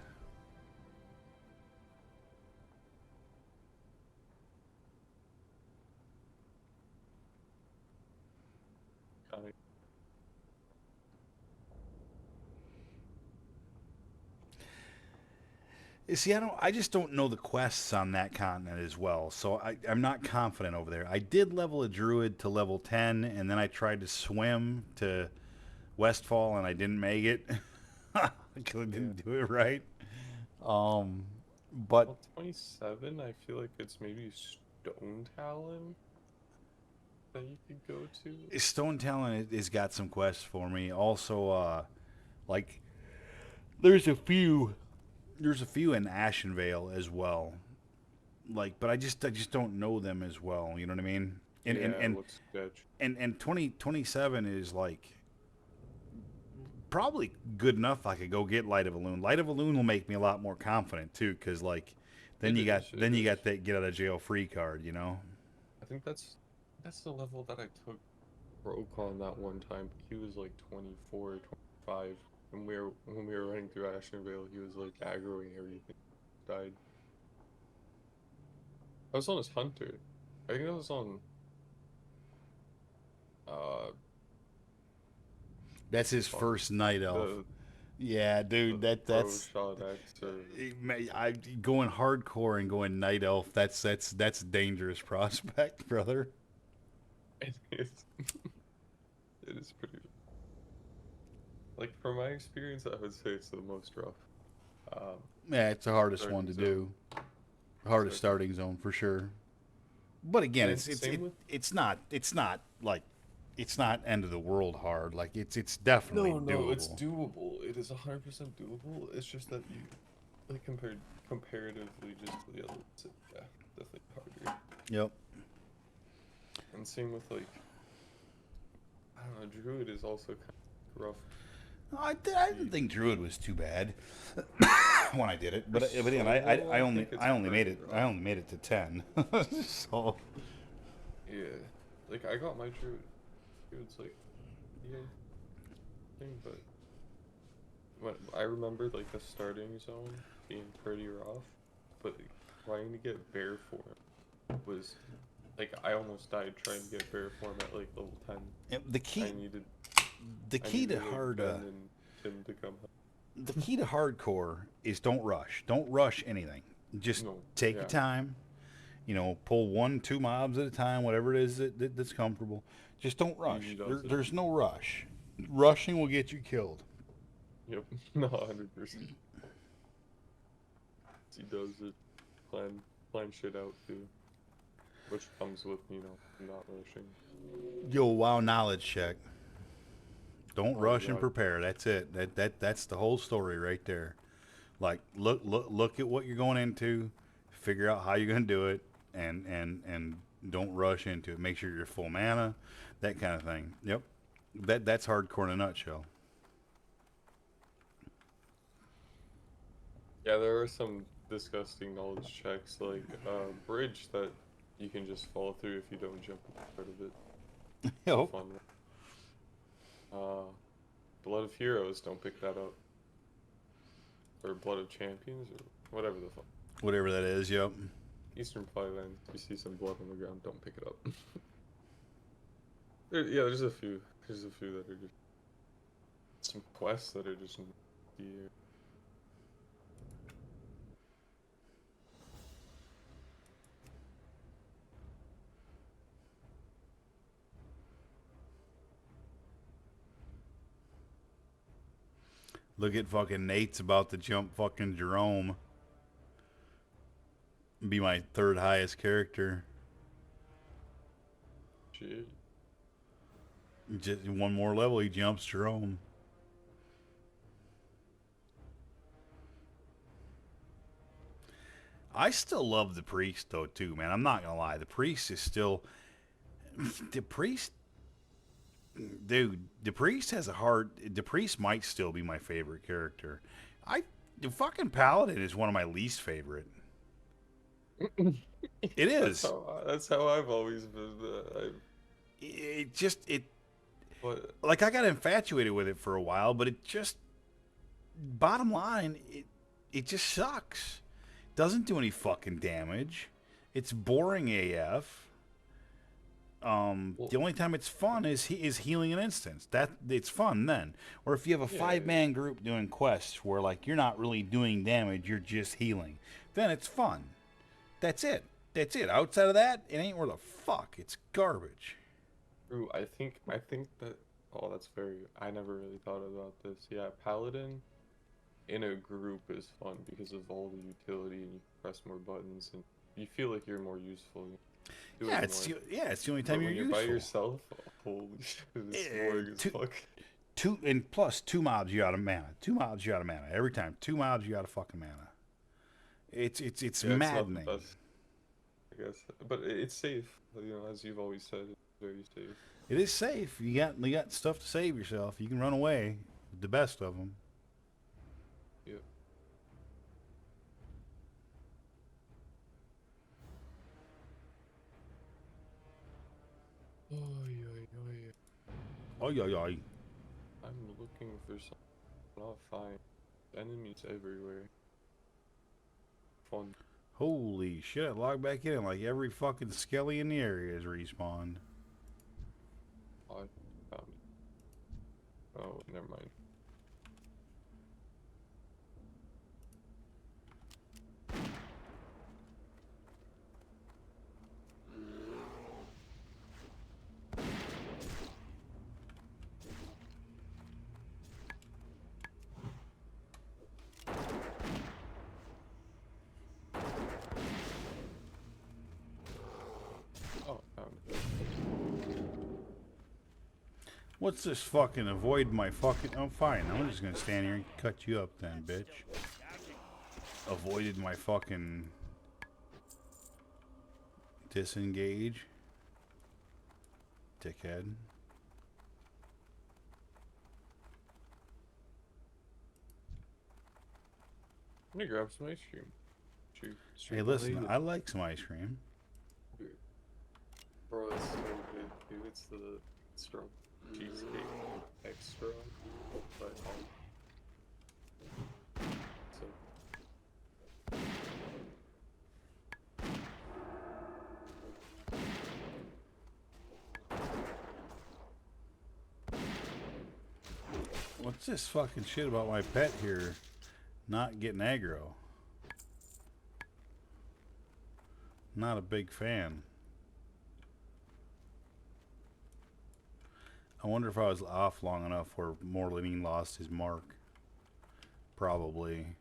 See, I just don't know the quests on that continent as well, so I'm not confident over there. I did level a druid to level 10, and then I tried to swim to Westfall, and I didn't make it because I didn't do it right. But well, 27, I feel like it's maybe Stone Talon that you could go to. Stone Talon has got some quests for me. Also, like there's a few in Ashenvale as well. Like, but I just don't know them as well. You know what I mean? And 2027 is like probably good enough. I could go get Light of Elune. Light of Elune will make me a lot more confident too, because like then you got that get out of jail free card. You know. I think that's the level that I took Broke on that one time. He was like 24, 25. And when we were running through Ashenvale, he was like aggroing everything. Died. I was on his hunter. I think it was on. That's his first night elf. The Yeah, dude, pro that's shot X or I going hardcore and going night elf. That's a dangerous prospect, brother. it is. It is pretty. Like from my experience, I would say it's the most rough. Yeah, it's the hardest one to starting do. Hardest starting zone for sure. But again, And it's not like it's not end of the world hard. Like it's definitely doable. it's doable. It is 100% doable. It's just that you, like comparatively, just to the others, yeah, definitely harder. Yep. And same with like, I don't know, Druid is also kind of rough. I didn't think Druid was too bad when I did it, but again, I only made it to 10. So Yeah, like I got my Druid's like, yeah, thing, but when I remember like the starting zone being pretty rough, but trying to get bear form was like I almost died trying to get bear form at like level 10. The key to hard Tim to come help. The key to hardcore is don't rush. Don't rush anything. Just take your time. You know, pull 1-2 mobs at a time, whatever it is that's comfortable. Just don't rush. There's no rush. Rushing will get you killed. Yep, no, 100%. He does it. Plan shit out too, which comes with not rushing. Yo, wow, knowledge check. Don't rush and prepare. That's it. That's the whole story right there. Like look at what you're going into, figure out how you're gonna do it, and don't rush into it. Make sure you're full mana, that kind of thing. Yep. That's hardcore in a nutshell. Yeah, there are some disgusting knowledge checks, like bridge that you can just fall through if you don't jump part of it. Yep. Fun. Blood of Heroes, don't pick that up. Or Blood of Champions, or whatever the fuck. Whatever that is, yep. Eastern Flyland, you see some blood on the ground, don't pick it up. There's a few. There's a few that are just some quests that are just in the air. Look at fucking Nate's about to jump fucking Jerome. Be my third highest character. Shit. Just one more level, he jumps Jerome. I still love the priest though too, man. I'm not gonna lie. The priest is still the priest. Dude, the priest has a hard. The priest might still be my favorite character. The fucking paladin is one of my least favorite. It is. That's how I've always been. Like I got infatuated with it for a while, but it just. Bottom line, it just sucks. Doesn't do any fucking damage. It's boring AF. The only time it's fun is healing an instance. That it's fun then. Or if you have a 5-man group doing quests where like you're not really doing damage, you're just healing, then it's fun. That's it. Outside of that, it ain't worth a fuck. It's garbage. True. I think that. Oh, that's very. I never really thought about this. Yeah, paladin in a group is fun because of all the utility and you press more buttons and you feel like you're more useful. It's the only time when you're by useful. yourself, holy shit, it's boring as fuck. Two mobs you out of mana. Every time. 2 mobs you out of fucking mana. It's maddening. It's not the best, I guess, but it's safe. You know, as you've always said, it's very safe. It is safe. You got stuff to save yourself. You can run away with the best of them. Yep. Oy. I'm looking for something. Not fine. Enemies everywhere. Fun. Holy shit, I logged back in and like every fucking skelly in the area is respawned. I found it. Oh, never mind. Oh, found it. What's this fucking avoid my fucking... Oh, fine. I'm just gonna stand here and cut you up then, bitch. Avoided my fucking... Disengage. Dickhead. I'm gonna grab some ice cream. Hey, listen, I like some ice cream. Dude. Bro, it's so good, dude. It's the straw cheesecake extra, but so What's this fucking shit about my pet here not getting aggro? Not a big fan. I wonder if I was off long enough where Morlanine lost his mark. Probably.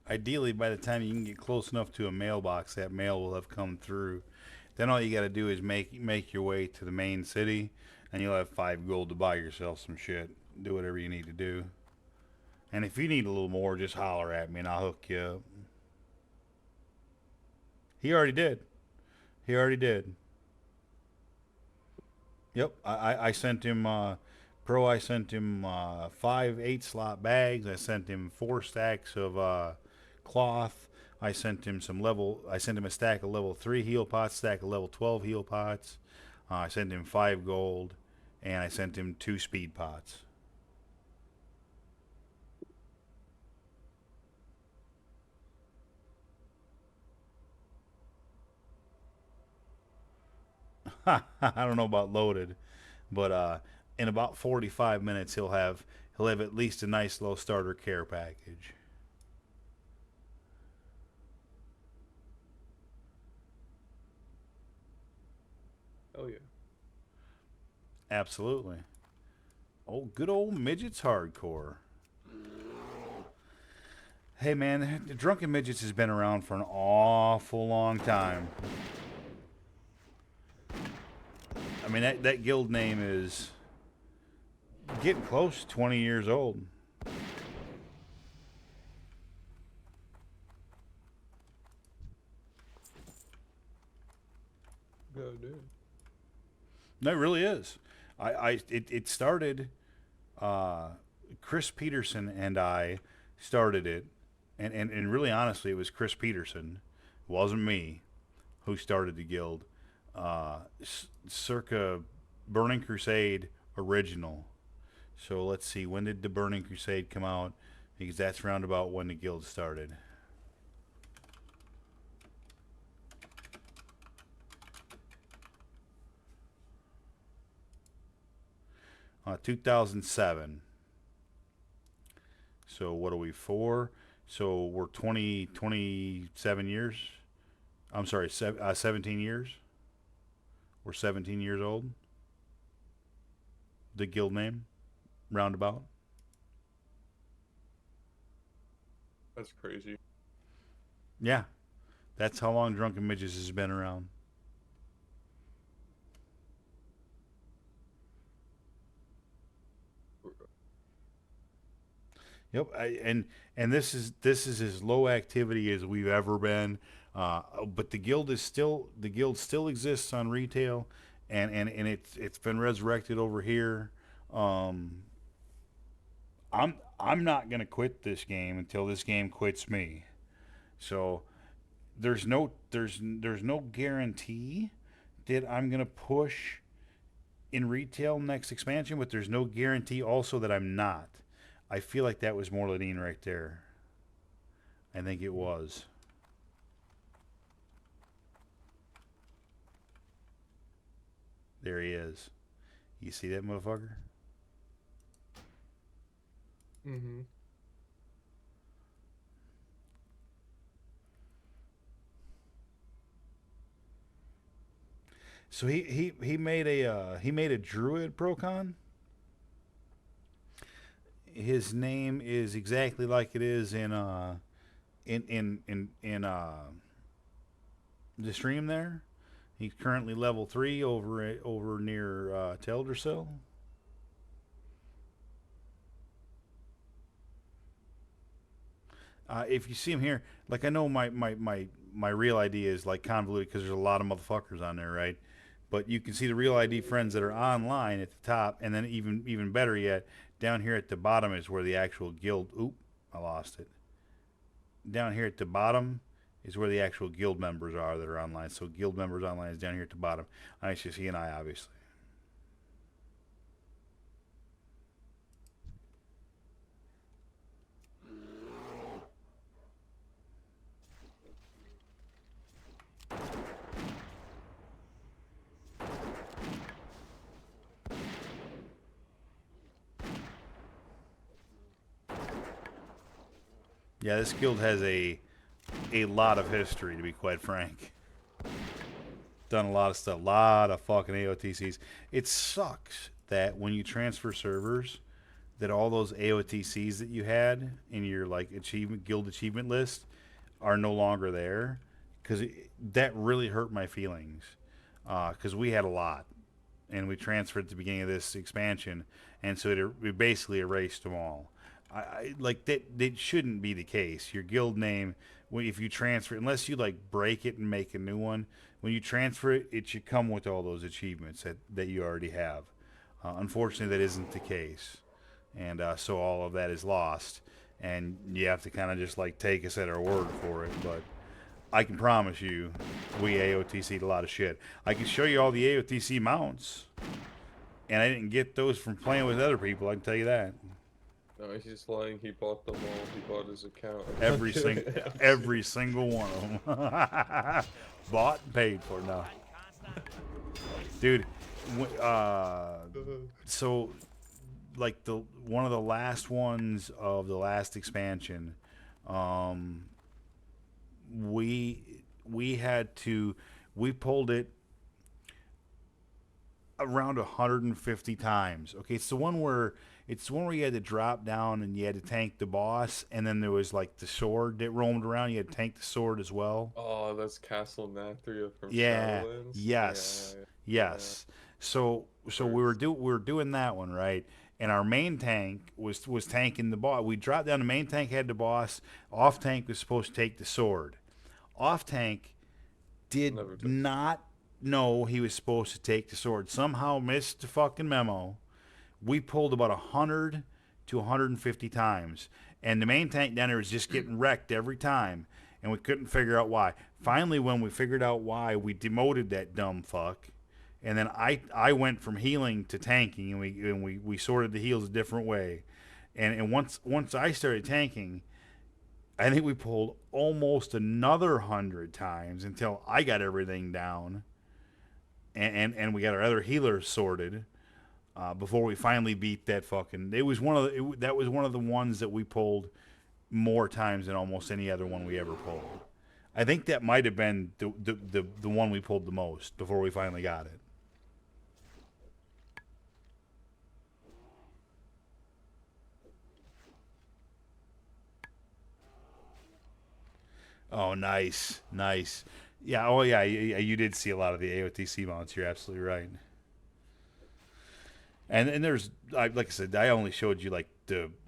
Ideally, by the time you can get close enough to a mailbox, that mail will have come through. Then all you got to do is make your way to the main city, and you'll have 5 gold to buy yourself some shit. Do whatever you need to do. And if you need a little more, just holler at me, and I'll hook you up. He already did. He already did. Yep, I sent him... Pro, I sent him 5 8-slot bags. I sent him 4 stacks of cloth. I sent him I sent him a stack of level 3 heal pots, stack of level 12 heal pots. I sent him 5 gold, and I sent him 2 speed pots. I don't know about loaded, but in about 45 minutes he'll have at least a nice low starter care package. oh yeah. Absolutely. Oh, good old Midgets Hardcore. Hey man, the Drunken Midgets has been around for an awful long time. I mean, that guild name is getting close, 20 years old. No, it really is. It started. Chris Peterson and I started it, and really honestly, it was Chris Peterson, it wasn't me, who started the guild. Circa Burning Crusade original. So let's see, when did the Burning Crusade come out? Because that's round about when the guild started. 2007. So what are we for? So we're 27 years. I'm sorry, 17 years. We're 17 years old. The guild name, roundabout. That's crazy. Yeah, that's how long Drunken Midges has been around. Yep, and this is as low activity as we've ever been, but the guild still exists on retail, and it's been resurrected over here. I'm not gonna quit this game until this game quits me. So there's no guarantee that I'm gonna push in retail next expansion, but there's no guarantee also that I'm not. I feel like that was Morladine right there. I think it was. There he is. You see that motherfucker? Mm-hmm. So he made a druid Procon. His name is exactly like it is in the stream there. He's currently level 3 over near Teldrassil. If you see him here, like, I know my real ID is like convoluted because there's a lot of motherfuckers on there, right? But you can see the real ID friends that are online at the top, and then even better yet, down here at the bottom is where the actual guild. Oop, I lost it. Down here at the bottom is where the actual guild members are that are online. So guild members online is down here at the bottom. ICC and I, obviously. Yeah, this guild has a lot of history, to be quite frank. Done a lot of stuff, a lot of fucking AOTCs. It sucks that when you transfer servers, that all those AOTCs that you had in your like guild achievement list are no longer there, because that really hurt my feelings. Because we had a lot, and we transferred at the beginning of this expansion, and so it basically erased them all. I like that shouldn't be the case. Your guild name, if you transfer, unless you like break it and make a new one, when you transfer it, it should come with all those achievements that you already have. Unfortunately, that isn't the case, and so all of that is lost, and you have to kind of just like take us at our word for it. But I can promise you, we AOTC'd a lot of shit. I can show you all the AOTC mounts, and I didn't get those from playing with other people. I can tell you that. No, he's lying. He bought them all. He bought his account. Every single one of them. Bought and paid for. No. Dude, so like one of the last ones of the last expansion, we pulled it around 150 times. Okay, it's the one where you had to drop down and you had to tank the boss, and then there was like the sword that roamed around. You had to tank the sword as well. Oh, that's Castle Nathria from Yeah. Shadowlands? Yes. Yeah. Yes. So we were doing that one, right? And our main tank was tanking the boss. We dropped down, the main tank had the boss. Off tank was supposed to take the sword. Off tank did not know he was supposed to take the sword. Somehow missed the fucking memo. We pulled about 100 to 150 times. And the main tank down there was just getting wrecked every time. And we couldn't figure out why. Finally, when we figured out why, we demoted that dumb fuck. And then I went from healing to tanking, and we sorted the heals a different way. And once I started tanking, I think we pulled almost another 100 times until I got everything down. And we got our other healers sorted. Before we finally beat that fucking, that was one of the ones that we pulled more times than almost any other one we ever pulled. I think that might have been the one we pulled the most before we finally got it. Oh, nice. Yeah. Oh, yeah. You did see a lot of the AOTC mounts. You're absolutely right. And there's, like I said, I only showed you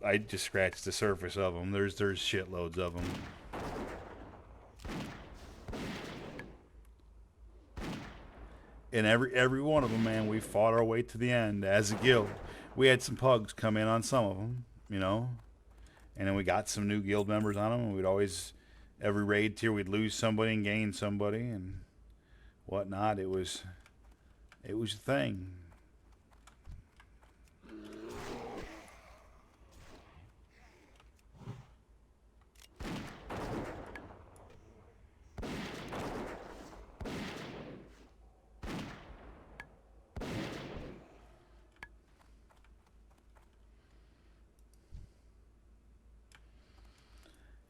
I just scratched the surface of them. There's shitloads of them. And every one of them, man, we fought our way to the end as a guild. We had some pugs come in on some of them, and then we got some new guild members on them. And we'd always, every raid tier, we'd lose somebody and gain somebody and whatnot. It was a thing.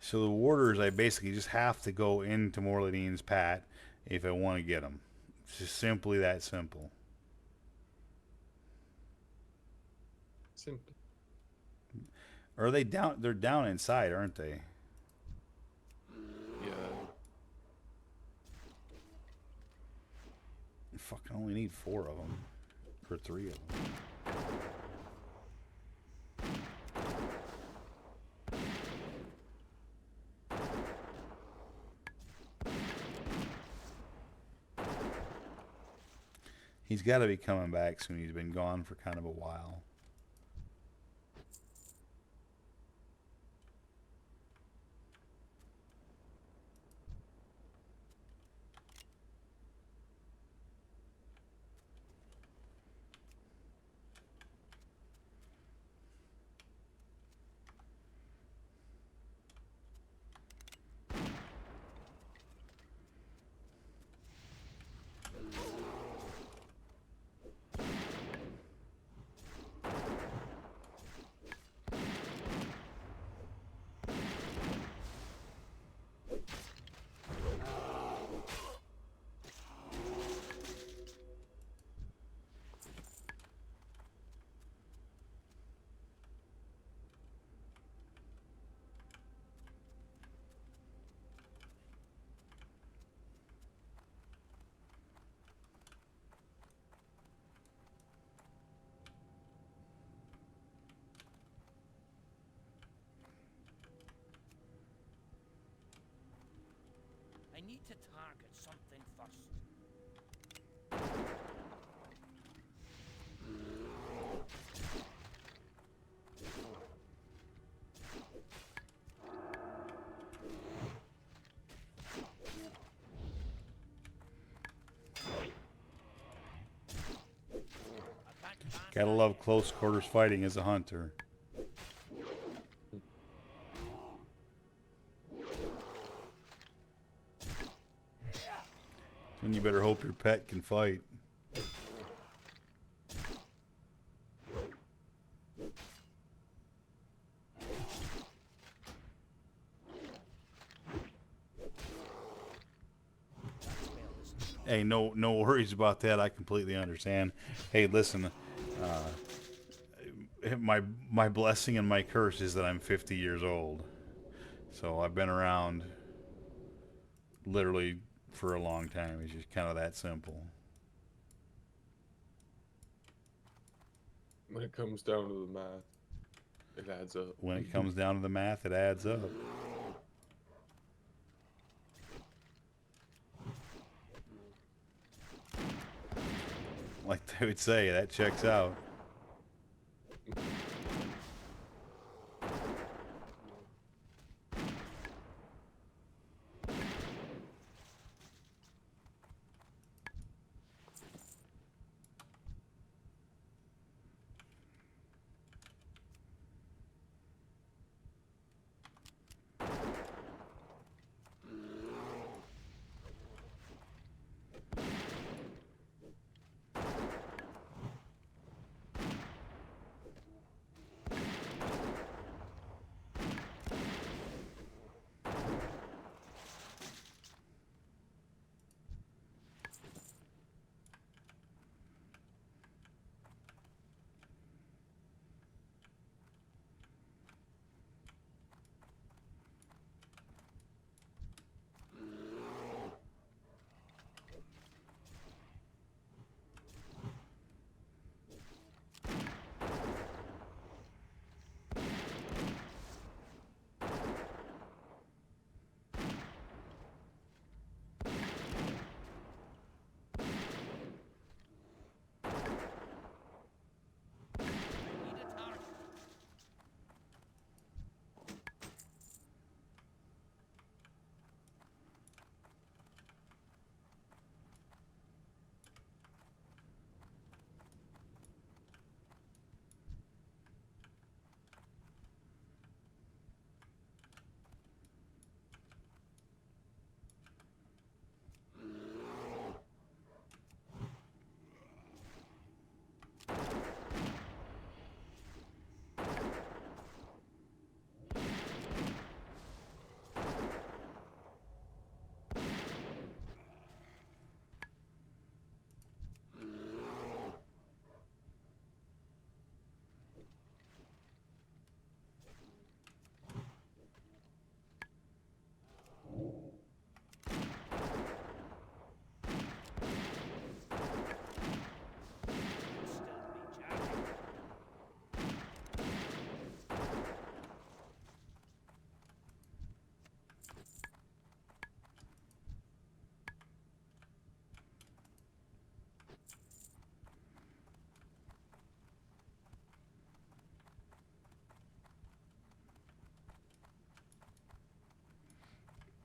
So the warders, I basically just have to go into Morladine's pat if I want to get them. It's just simply that simple. Simple. Are they down? They're down inside, aren't they? Yeah. You fucking only need 4 of them. Or 3 of them. He's got to be coming back soon. He's been gone for kind of a while. I need to target something first. Gotta love close quarters fighting as a hunter. And you better hope your pet can fight. Hey, no worries about that. I completely understand. Hey, listen, my blessing and my curse is that I'm 50 years old. So I've been around literally for a long time. It's just kind of that simple. When it comes down to the math, it adds up. When it comes down to the math, it adds up. Like they would say, that checks out.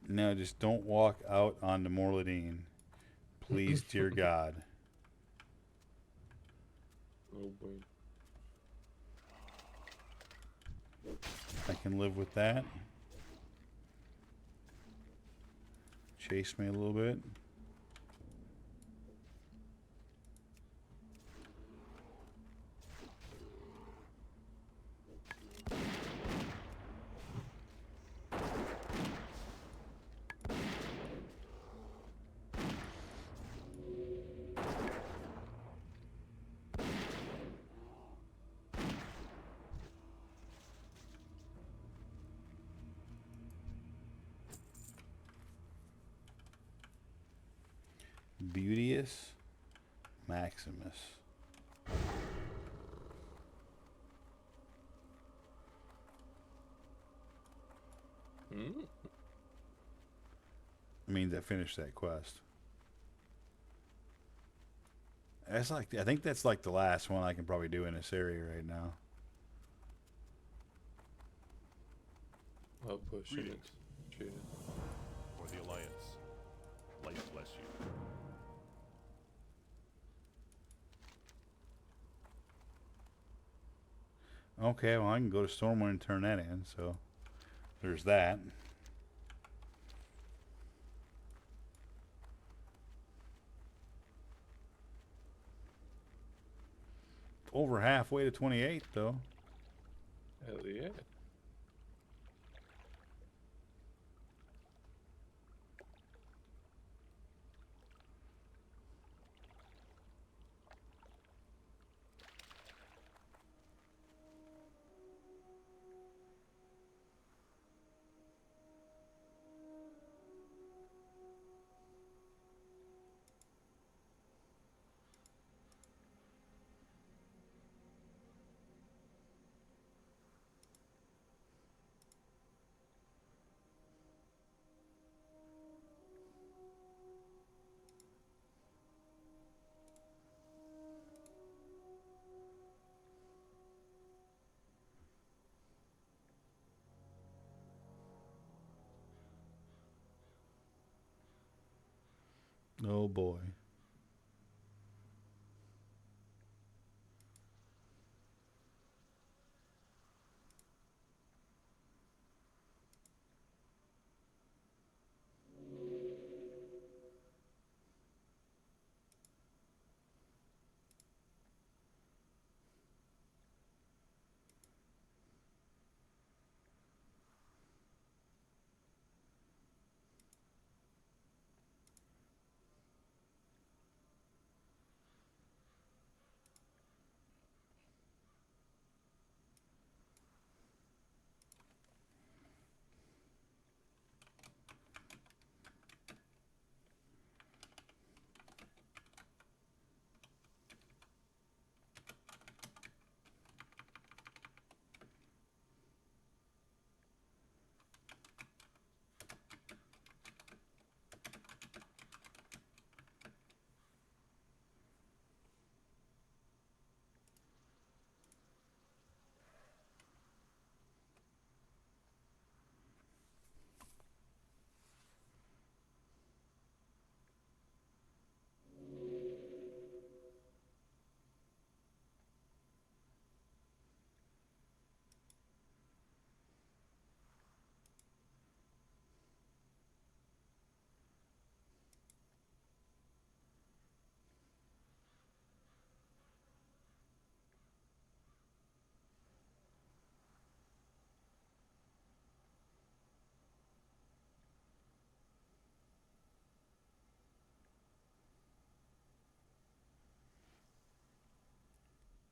No, just don't walk out onto Morladine. Please, dear God. Oh boy. I can live with that. Chase me a little bit. Beauteous Maximus. I mean, I finished that quest. That's like, I think that's like the last one I can probably do in this area right now. I'll push it. Greetings. Cheers. For the Alliance. Light bless you. Okay, well, I can go to Stormwind and turn that in, so there's that. Over halfway to 28, though. Hell yeah. Oh boy.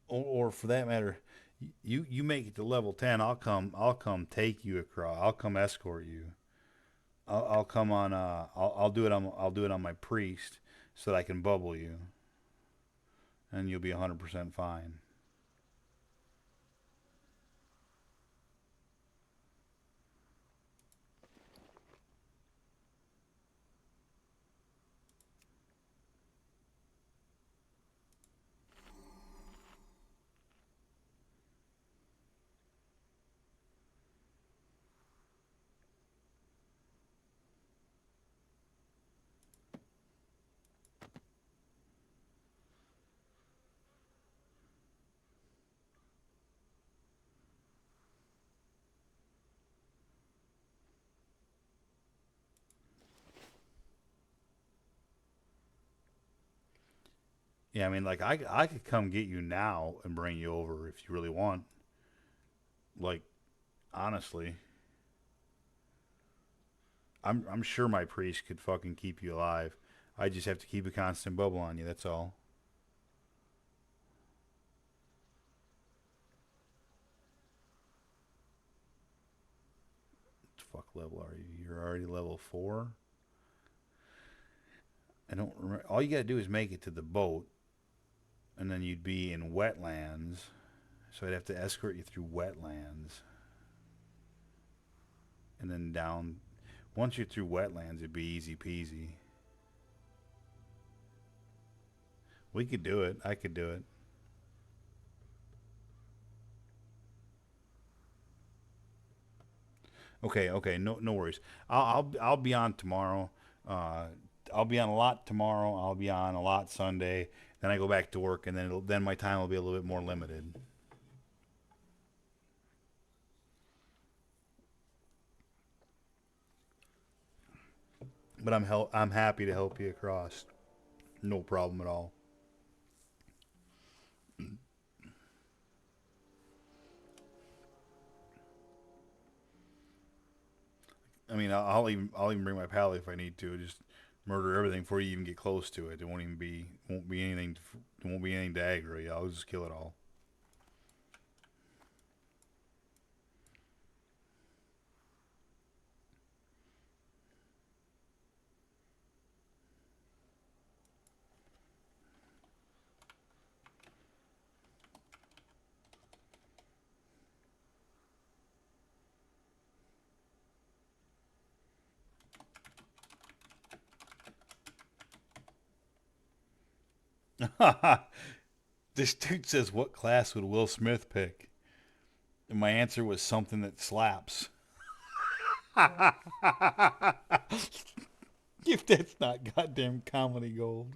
Or for that matter, you make it to level 10. I'll come take you across. I'll come escort you. I'll come on. I'll do it on my priest so that I can bubble you, and you'll be 100% fine. Yeah, I mean, like I could come get you now and bring you over if you really want. Like honestly, I'm sure my priest could fucking keep you alive. I just have to keep a constant bubble on you. That's all. What the fuck level are you? You're already level 4. I don't remember. All you gotta do is make it to the boat, and then you'd be in wetlands. So I'd have to escort you through wetlands, and then down. Once you're through wetlands, it'd be easy peasy. We could do it. I could do it. Okay, okay, no worries. I'll be on tomorrow. Uh, I'll be on a lot tomorrow. I'll be on a lot Sunday. Then I go back to work, and then my time will be a little bit more limited. But I'm happy to help you across. No problem at all. I mean, I'll even bring my pally if I need to. Just murder everything before you even get close to it. It won't be anything. It won't be anything to aggravate you. I'll just kill it all. This dude says, "What class would Will Smith pick?" And my answer was something that slaps. If that's not goddamn comedy gold.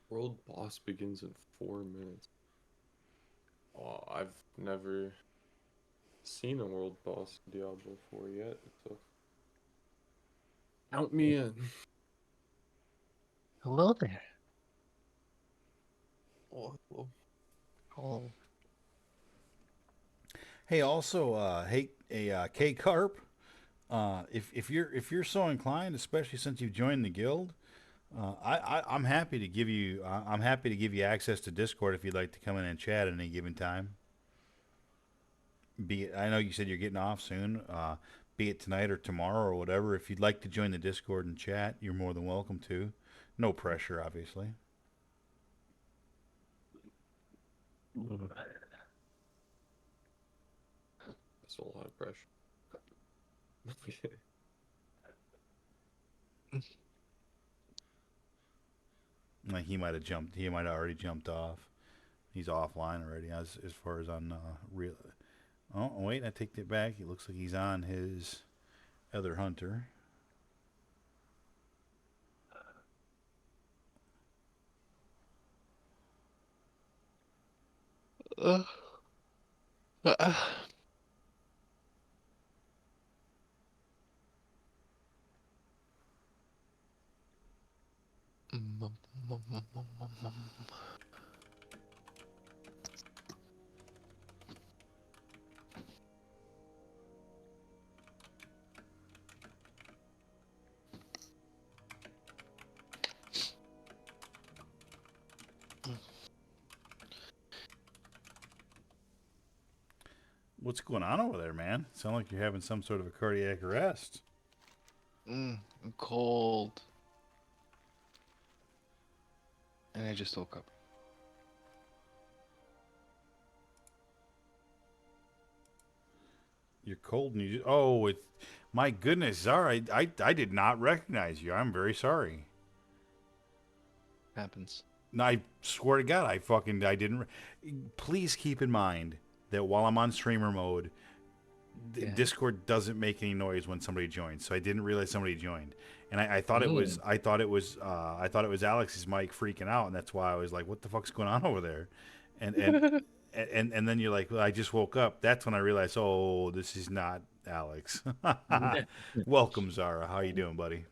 World boss begins in 4 minutes. Oh, I've never seen a world boss in Diablo 4 yet, so count me in. Hello there. Oh, hello. Oh. Hey, also, K Carp. If you're so inclined, especially since you've joined the guild, I'm happy to give you I'm happy to give you access to Discord if you'd like to come in and chat at any given time. Be it, I know you said you're getting off soon. Be it tonight or tomorrow or whatever. If you'd like to join the Discord and chat, you're more than welcome to. No pressure, obviously. That's a lot of pressure. Like he might have jumped. He might have already jumped off. He's offline already. As far as on real. Oh wait, I take that back. It looks like he's on his other hunter. Uh, uh, What's going on over there, man? Sound like you're having some sort of a cardiac arrest. I'm cold. And I just woke up. You're cold and you. Oh, it. My goodness, Zara, I did not recognize you. I'm very sorry. Happens. No, I swear to God, I didn't. Please keep in mind that while I'm on streamer mode, Yeah. Discord doesn't make any noise when somebody joins. So I didn't realize somebody joined, and I thought it was I thought it was Alex's mic freaking out, and that's why I was like, "What the fuck's going on over there?" And then you're like, well, "I just woke up." That's when I realized, oh, this is not Alex. Welcome, Zara. How you doing, buddy?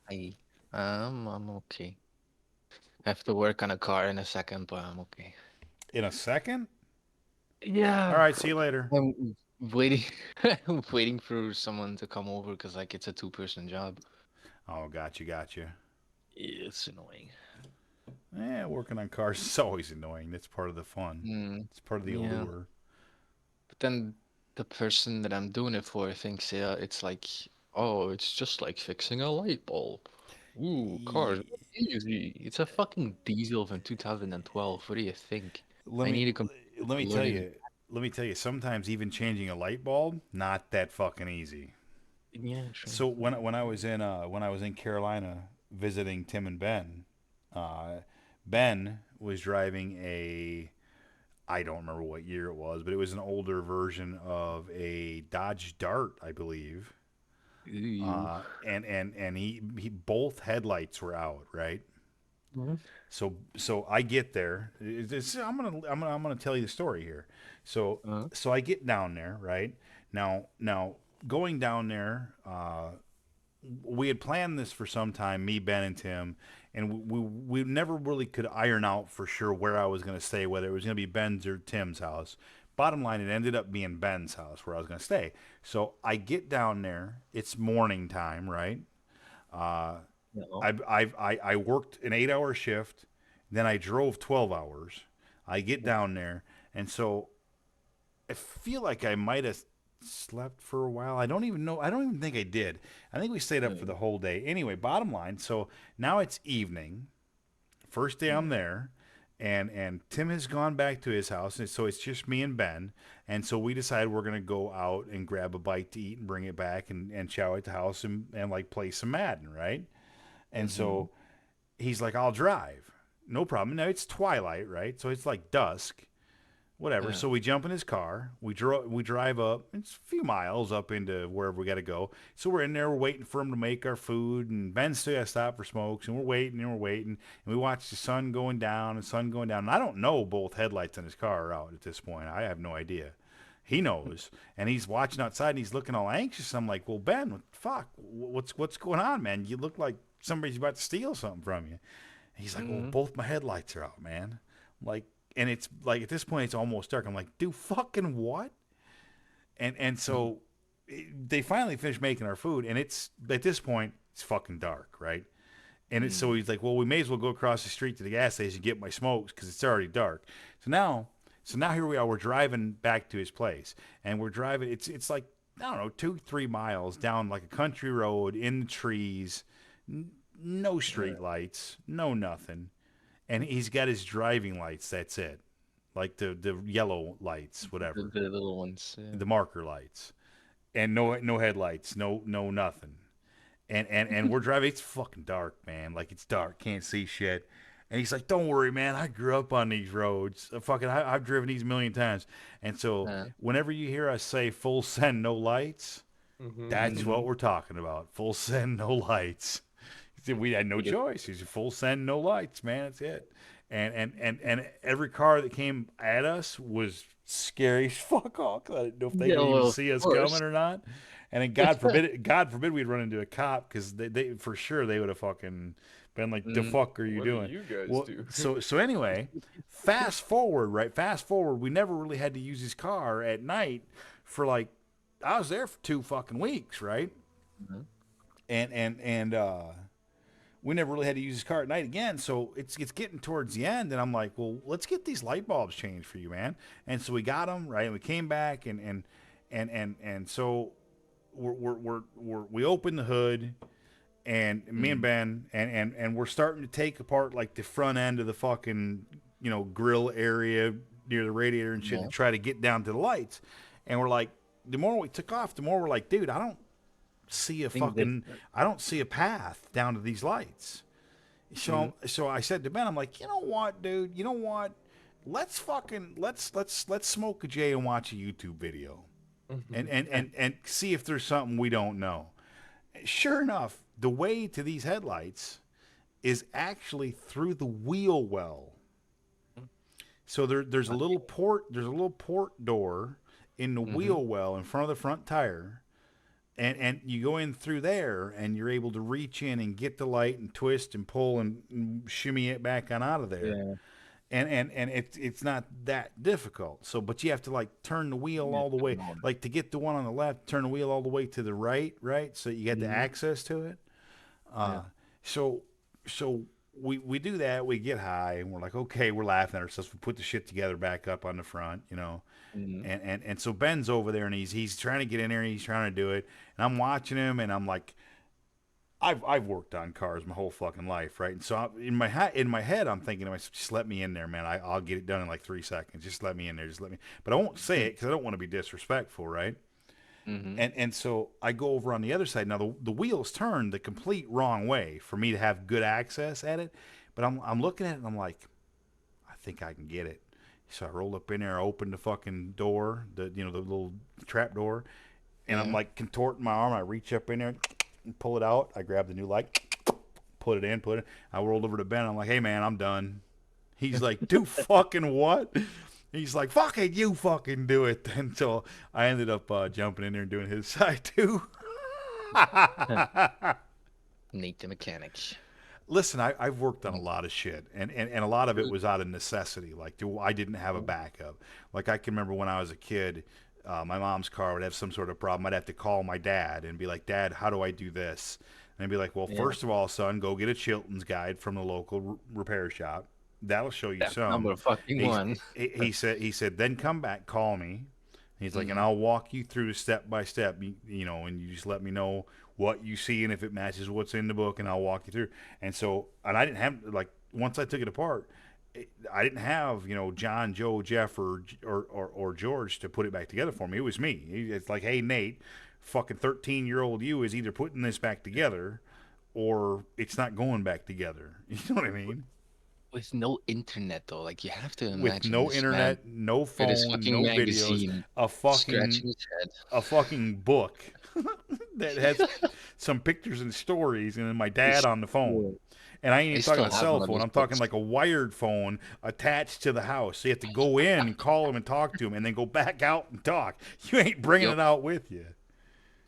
Hi. I'm okay. I have to work on a car in a second, but I'm okay. In a second? Yeah. All right. See you later. I'm waiting. I'm waiting for someone to come over because like it's a two-person job. Oh, gotcha. Yeah, it's annoying. Working on cars is always annoying. That's part of the fun. It's part of the Yeah. allure. But then the person that I'm doing it for thinks it's like, oh, it's just like fixing a light bulb. Ooh, cars, easy. It's a fucking diesel from 2012. What do you think? Let I me need a computer let to me learn tell it. you. Let me tell you. Sometimes even changing a light bulb, not that fucking easy. Yeah, sure. So when I was in Carolina visiting Tim and Ben, Ben was driving a, I don't remember what year it was, but it was an older version of a Dodge Dart, I believe. Ew. And he both headlights were out, right? Mhm. So I get there. I'm gonna tell you the story here. So Uh-huh. so I get down there, right? Now going down there, we had planned this for some time, me, Ben, and Tim, and we never really could iron out for sure where I was going to stay, whether it was going to be Ben's or Tim's house. Bottom line, it ended up being Ben's house where I was going to stay. So I get down there. It's morning time, right? No. I worked an 8-hour shift. Then I drove 12 hours. I get down there, and so I feel like I might have slept for a while. I don't even know. I don't even think I did. I think we stayed up for the whole day. Anyway, bottom line. So now it's evening. First day I'm there, and Tim has gone back to his house, and so it's just me and Ben. And so we decided we're gonna go out and grab a bite to eat and bring it back and chow at the house and like play some Madden, right? And so he's like, I'll drive. No problem. Now it's twilight, right? So it's like dusk. Whatever. So we jump in his car. We drive up. It's a few miles up into wherever we got to go. So we're in there. We're waiting for him to make our food. And Ben still has to stop for smokes. And we're waiting and we're waiting. And we watch the sun going down and sun going down. And I don't know both headlights on his car are out at this point. I have no idea. He knows. And he's watching outside and he's looking all anxious. I'm like, well, Ben, what the fuck? What's going on, man? You look like somebody's about to steal something from you. And he's like, well, both my headlights are out, man. I'm like, and it's like at this point it's almost dark. I'm like, dude, fucking what? And so they finally finished making our food, and it's at this point it's fucking dark, right? And it's so he's like, well, we may as well go across the street to the gas station and get my smokes because it's already dark. So now here we are. We're driving back to his place, and we're driving. It's like I don't know 2-3 miles down like a country road in the trees, no street lights, no nothing. And he's got his driving lights. That's it, like the yellow lights, whatever. The little ones. Yeah. The marker lights, and no headlights, no nothing. And we're driving. It's fucking dark, man. Like it's dark, can't see shit. And he's like, "Don't worry, man. I grew up on these roads. I've driven these a million times." And so whenever you hear us say "full send, no lights," that's what we're talking about. Full send, no lights. We had no choice. He's full send, no lights, man. That's it. And every car that came at us was scary as fuck. I didn't know if they could even see us coming or not. And then God forbid we'd run into a cop because they for sure they would have fucking been like, "The fuck are you doing?" What do you guys do? So anyway, fast forward. We never really had to use his car at night for like I was there for 2 fucking weeks, right? And we never really had to use his car at night again. So it's getting towards the end, and I'm like, well, let's get these light bulbs changed for you, man. And so we got them right, and we came back, and so we opened the hood, and me and Ben, and we're starting to take apart like the front end of the fucking grill area near the radiator and shit to try to get down to the lights. And we're like, the more we took off, the more we're like, dude, I don't see a path down to these lights. So I said to Ben, I'm like, you know what, dude? You know what? Let's smoke a J and watch a YouTube video, and see if there's something we don't know. Sure enough, the way to these headlights is actually through the wheel well. So there's a little port door in the wheel well in front of the front tire. And you go in through there, and you're able to reach in and get the light and twist and pull and shimmy it back on out of there. Yeah. And it's not that difficult. So, but you have to like turn the wheel all the way, like to get the one on the left, turn the wheel all the way to the right, so you get the access to it. So we do that. We get high, and we're like, okay, we're laughing at ourselves. We put the shit together back up on the front, And so Ben's over there, and he's trying to get in there, and he's trying to do it, and I'm watching him, and I'm like, I've worked on cars my whole fucking life, right? And so in my head, I'm thinking to myself, just let me in there, man. I'll get it done in like 3 seconds. Just let me in there. Just let me. But I won't say it because I don't want to be disrespectful, right? And so I go over on the other side. Now the wheels turn the complete wrong way for me to have good access at it. But I'm looking at it, and I'm like, I think I can get it. So I rolled up in there, I opened the fucking door, the little trap door, and I'm like contorting my arm. I reach up in there and pull it out. I grab the new light, put it in. I rolled over to Ben. I'm like, hey man, I'm done. He's like, do fucking what? He's like, fuck it, you fucking do it. And so I ended up jumping in there and doing his side too. Nate the mechanics. Listen, I've worked on a lot of shit, and a lot of it was out of necessity. Like, I didn't have a backup. Like, I can remember when I was a kid, my mom's car would have some sort of problem. I'd have to call my dad and be like, Dad, how do I do this? And I'd be like, well, Yeah. first of all, son, go get a Chilton's guide from the local repair shop. That'll show you That's some. number fucking one. He said, then come back, call me. He's like, and Mhm. I'll walk you through step by step, you know, and you just let me know what you see and if it matches what's in the book, and I'll walk you through. And so, and I didn't have, like, once I took it apart, I didn't have, you know, John, Joe, Jeff, or George to put it back together for me. It was me. It's like, hey, Nate, fucking 13-year-old you is either putting this back together or it's not going back together. You know what I mean? With no internet though, like you have to With imagine no this man internet, no with his phone, fucking no videos, magazine, a fucking scratching his head. a fucking book that has some pictures and stories, and then my dad on the phone. And I ain't I even still talking a have cell one of phone. those I'm talking books. like a wired phone attached to the house. So you have to go in and call him and talk to him, and then go back out and talk. You ain't bringing Yep. it out with you.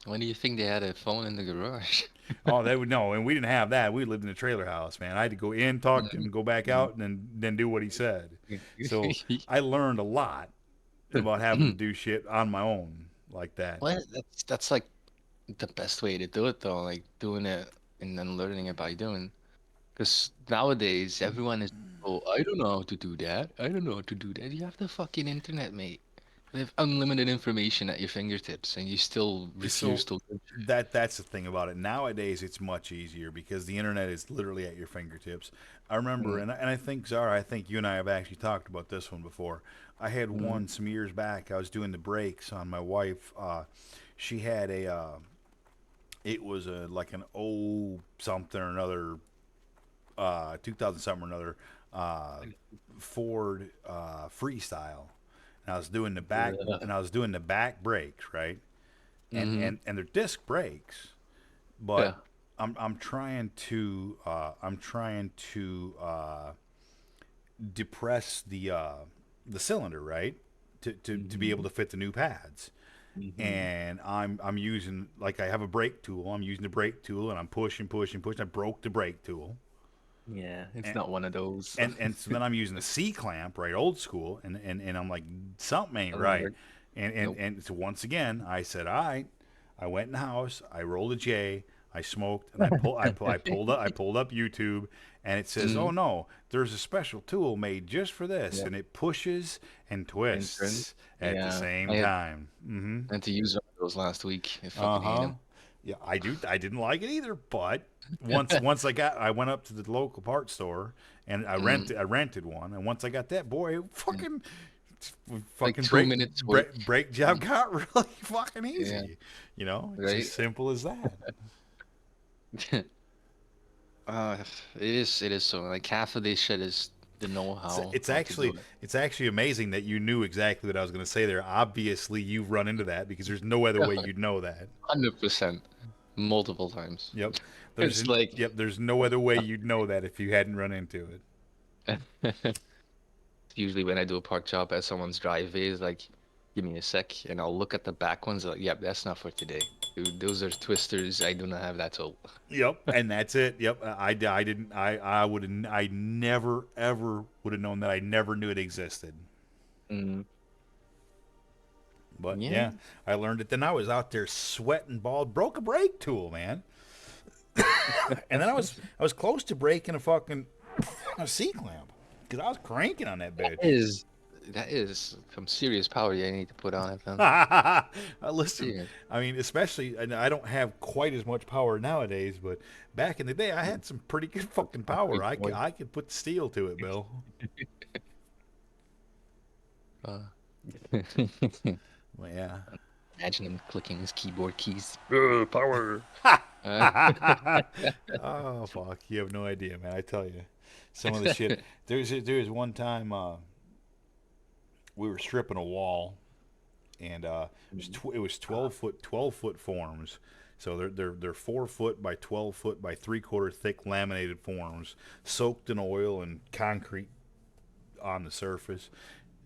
When do you think they had a phone in the garage? Oh, they would know, and we didn't have that. We lived in a trailer house, man. I had to go in, talk to him, go back out, and then do what he said. So I learned a lot about having to do shit on my own like that. Well, that's like the best way to do it though, like doing it and then learning it by doing. Because nowadays everyone is, oh, I don't know how to do that. I don't know how to do that. You have the fucking internet, mate. You have unlimited information at your fingertips, and you still refuse So to learn. that's the thing about it. Nowadays, it's much easier because the internet is literally at your fingertips. I remember, Mm, and I think Zara, I think you and I have actually talked about this one before. I had mm, one some years back. I was doing the brakes on my wife. She had a, it was a like an oh something or another, 2000 something or another, Ford Freestyle, and I was doing the back, yeah. and I was doing the back brakes, right? and Mm-hmm. and and they're disc brakes, Yeah. but I'm trying to depress the cylinder, right, to be able Mm-hmm. to fit the new pads. Mm-hmm. And I'm using, like, I have a brake tool. I'm using the brake tool, and I'm pushing, pushing, pushing. I broke the brake tool, Yeah, it's and not one of those. and so then I'm using a C clamp, right, old school, and I'm like, something ain't Doesn't right. work. And Nope. and so once again, I said, all right. I went in the house, I rolled a J, I smoked, and I pulled up YouTube, and it says, oh Mm-hmm. no, there's a special tool made just for this, Yeah. and it pushes and Entrance. twists at the Yeah. same I had time. Mm-hmm. had to use one of those last week. I Uh fucking hate huh. them. Yeah, I do. I didn't like it either, but I went up to the local parts store and Mm. I rented one, and once I got that, boy, Mm. Like fucking 2 minutes work. break job got really fucking Yeah. easy. You know, it's as Right. simple as that. Uh, it is so like half of this shit is the know-how how to do it. It's actually amazing that you knew exactly what I was going to say there. Obviously, you've run into that because there's no other way you'd know that. 100%, multiple times. Yep. It's like There's no other way you'd know that if you hadn't run into it. usually when I do a part job at someone's driveway, it's like, give me a sec, and I'll look at the back ones. Like, yep, that's not for today. Dude, those are twisters. I do not have that tool. Yep, and that's it. Yep, I didn't. I never ever would have known that. I never knew it existed. Mm. But Yeah. yeah, I learned it. Then I was out there sweating bald, broke a brake tool, man. And then I was close to breaking a C clamp because I was cranking on that bitch. That is some serious power you need to put on it, man. Listen, Yeah. I mean, especially, and I don't have quite as much power nowadays, but back in the day, I had some pretty good fucking power. I could put steel to it, Bill. Uh, Well, yeah. Imagine him clicking his keyboard keys. Power. Uh, Oh fuck! You have no idea, man. I tell you, some of the shit. There was one time we were stripping a wall, and it was 12 foot forms. So they're 4 foot by 12 foot by 3/4 thick laminated forms, soaked in oil and concrete on the surface.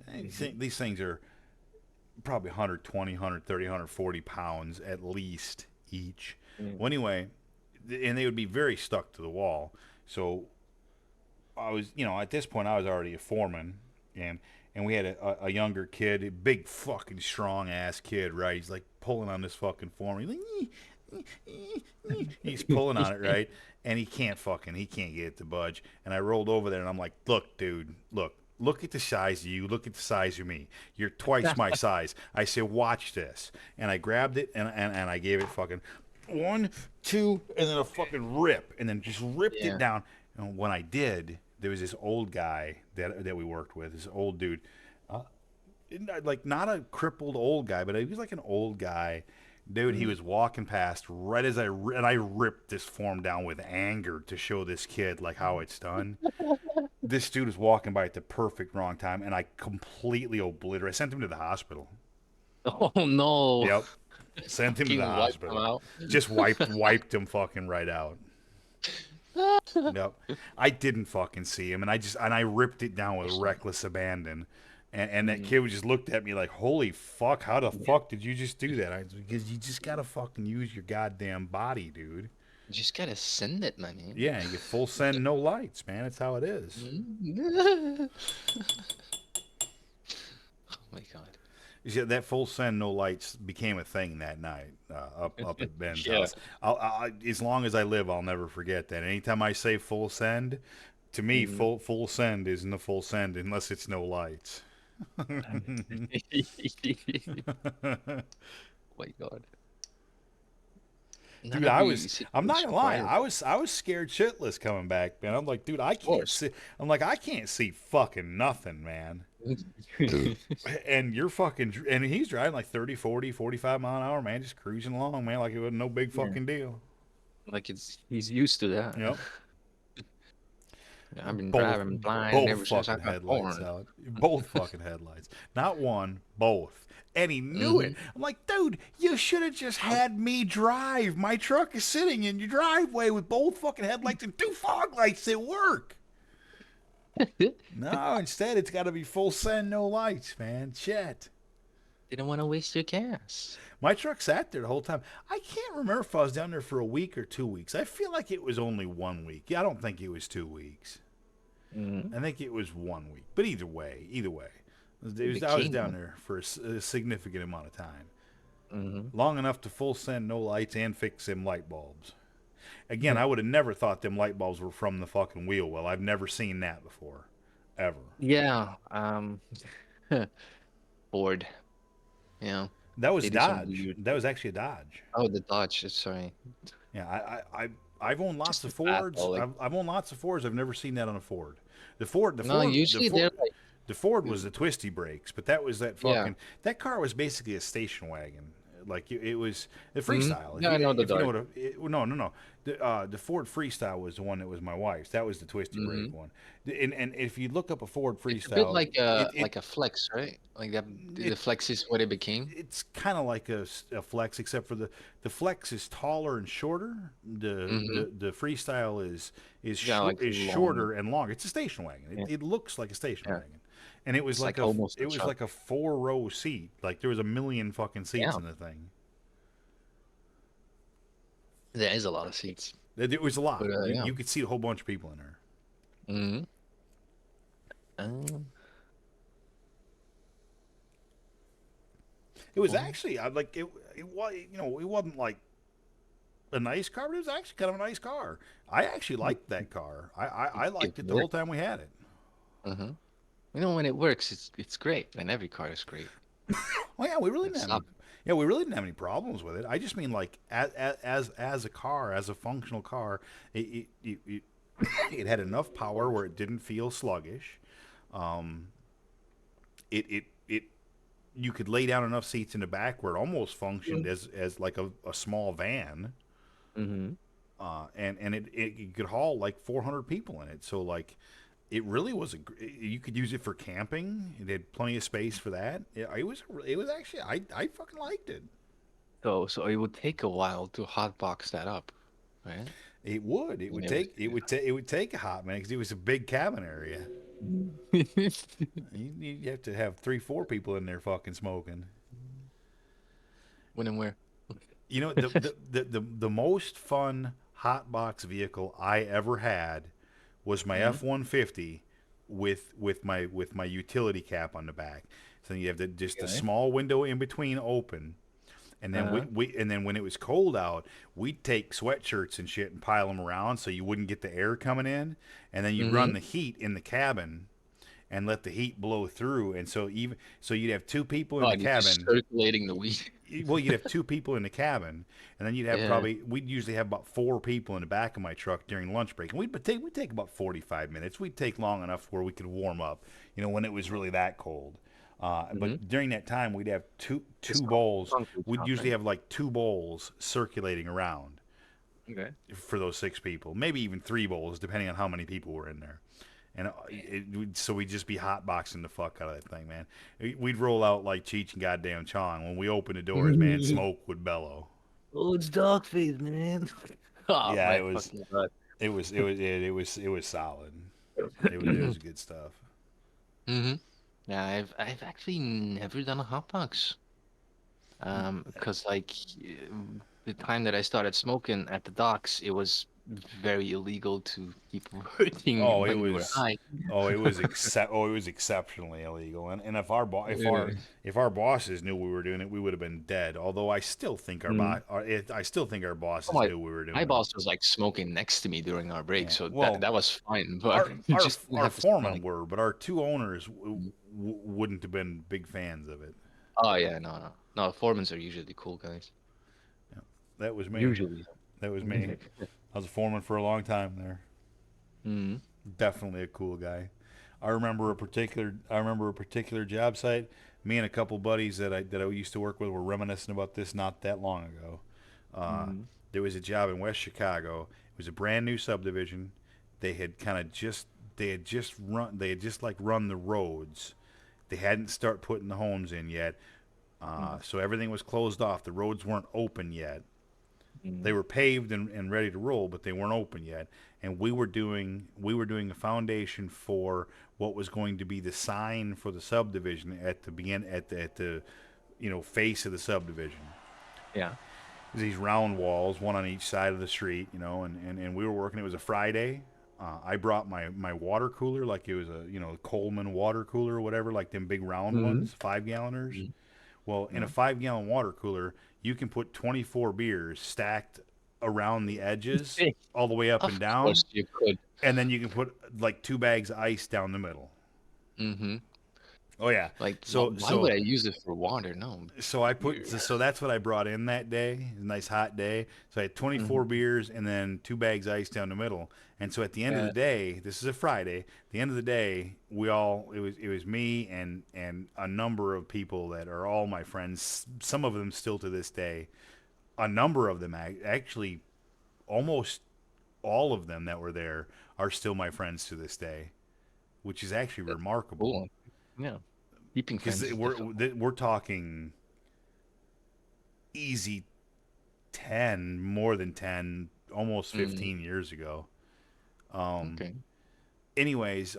And these things are probably 120, 130, 140 pounds at least each. Well, anyway, and they would be very stuck to the wall. So I was, at this point, I was already a foreman, and we had a younger kid, a big fucking strong ass kid, right? He's like pulling on this fucking foreman. He's pulling on it, right? And he can't get it to budge. And I rolled over there and I'm like, look, dude, look at the size of you. Look at the size of me. You're twice my size. I said, watch this. And I grabbed it and I gave it fucking 1, 2, and then a fucking rip, and then just ripped it down. And when I did, there was this old guy that we worked with, this old dude, like not a crippled old guy, but he was like an old guy. Dude, he was walking past right as I ripped this form down with anger to show this kid like how it's done. This dude was walking by at the perfect wrong time, and I completely obliterated. I sent him to the hospital. Oh no. Yep, sent him to the hospital. Just wiped him fucking right out. Yep, I didn't fucking see him, and I ripped it down with reckless abandon. And that kid just looked at me like, holy fuck, how the fuck did you just do that? Because you just gotta fucking use your goddamn body, dude. You just gotta send it, man. Yeah, you get full send, no lights, man. That's how it is. Oh my god. Yeah, that full send, no lights became a thing that night up at Ben's house. As long as I live, I'll never forget that. Anytime I say full send, to me, full send isn't a full send unless it's no lights. Oh my god. Dude, I'm not gonna lie, I was scared shitless coming back, man. I'm like, dude, I can't see fucking nothing, man. And and he's driving like 30, 40, 45 mile an hour, man, just cruising along, man, like it was no big fucking deal. Like he's used to that. Yep. I've been driving blind ever since I got born. Both fucking headlights. Not one, both. And he knew it. I'm like, dude, you should have just had me drive. My truck is sitting in your driveway with both fucking headlights and 2 fog lights that work. No, instead it's got to be full send, no lights, man. Shit. Didn't want to waste your gas. My truck sat there the whole time. I can't remember if I was down there for a week or 2 weeks. I feel like it was only 1 week. Yeah, I don't think it was 2 weeks. I think it was 1 week. But either way. I was down there for a significant amount of time. Long enough to full send, no lights, and fix them light bulbs. Again, I would have never thought them light bulbs were from the fucking wheel well. I've never seen that before. Ever. Yeah. Ford. Yeah. That was Dodge. That was actually a Dodge. Oh, the Dodge. Sorry. Yeah, I've owned lots of Fords. I've owned lots of Fords. I've never seen that on a Ford. The Ford was the twisty brakes, but that was that fucking that car was basically a station wagon. Like it was the Freestyle. Yeah, I know the Dodge. No. The Ford Freestyle was the one that was my wife's. That was the twisty brake one. And if you look up a Ford Freestyle, it's a bit like a Flex, right? Like that. The Flex is what it became. It's kind of like a Flex, except for the Flex is taller and shorter. The Freestyle is shorter and longer. It's a station wagon. It looks like a station wagon. And it was like a 4-row seat. Like there was a million fucking seats in the thing. There is a lot of seats. There was a lot. But, you could see a whole bunch of people in there. It was actually like it was it wasn't like a nice car, but it was actually kind of a nice car. I actually liked that car. I liked it the whole time we had it. When it works, it's great, and every car is great. Well, yeah, we really didn't have any problems with it. I just mean like as a car, as a functional car, it had enough power where it didn't feel sluggish. You could lay down enough seats in the back where it almost functioned as like a small van. And it could haul like 400 people in it. So like. It really was you could use it for camping. It had plenty of space for that. It was actually I fucking liked it. So it would take a while to hotbox that up, right? It would. It would take a hot minute because it was a big cabin area. you have to have 3-4 people in there fucking smoking. When and where? The most fun hotbox vehicle I ever had was my F-150 with my utility cap on the back. So you have just a small window in between open. And then then when it was cold out, we'd take sweatshirts and shit and pile them around so you wouldn't get the air coming in, and then you'd run the heat in the cabin and let the heat blow through. And so you'd have two people in the cabin circulating the weed. Well, you'd have two people in the cabin, and then you'd have we'd usually have about 4 people in the back of my truck during lunch break, and we'd take about 45 minutes. We'd take long enough where we could warm up, when it was really that cold. But during that time, we'd have two bowls. We'd usually have like 2 bowls circulating around. Okay. For those 6 people, maybe even 3 bowls, depending on how many people were in there. And so we'd just be hotboxing the fuck out of that thing, man. We'd roll out like Cheech and goddamn Chong. When we opened the doors, man, smoke would bellow. Oh, it's Dogface, man. Oh, yeah, it was solid. It was good stuff. Yeah, I've actually never done a hotbox. Because like the time that I started smoking at the docks, it was very illegal to keep working when you were high. It was exceptionally illegal. And if our bosses knew we were doing it, we would have been dead. Although I still think our bosses knew we were doing it. My boss was like smoking next to me during our break, so that was fine. But our foremen were, but our 2 owners wouldn't have been big fans of it. Oh yeah, no. Foremans are usually cool guys. Yeah, that was me. Usually, that was me. I was a foreman for a long time there. Definitely a cool guy. I remember a particular job site. Me and a couple buddies that I used to work with were reminiscing about this not that long ago. There was a job in West Chicago. It was a brand new subdivision. They had just run the roads. They hadn't started putting the homes in yet. So everything was closed off. The roads weren't open yet. They were paved and ready to roll, but they weren't open yet. And we were doing a foundation for what was going to be the sign for the subdivision at the face of the subdivision. Yeah. These round walls, one on each side of the street, and we were working. It was a Friday. I brought my water cooler, like it was a Coleman water cooler or whatever, like them big round ones, 5-galloners. Well, in a 5-gallon water cooler, you can put 24 beers stacked around the edges all the way up and down. Of course you could. And then you can put like 2 bags of ice down the middle. Oh yeah. Why would I use it for water? No. So that's what I brought in that day. A nice hot day. So I had 24 beers and then 2 bags of ice down the middle. And so at the end of the day, this is a Friday. At the end of the day, it was me and a number of people that are all my friends. Some of them still to this day. A number of them, actually, almost all of them that were there are still my friends to this day, which is actually remarkable. Cool. Yeah. Keeping friends. Because we're talking easy 10, more than 10, almost 15 years ago. Okay. Anyways,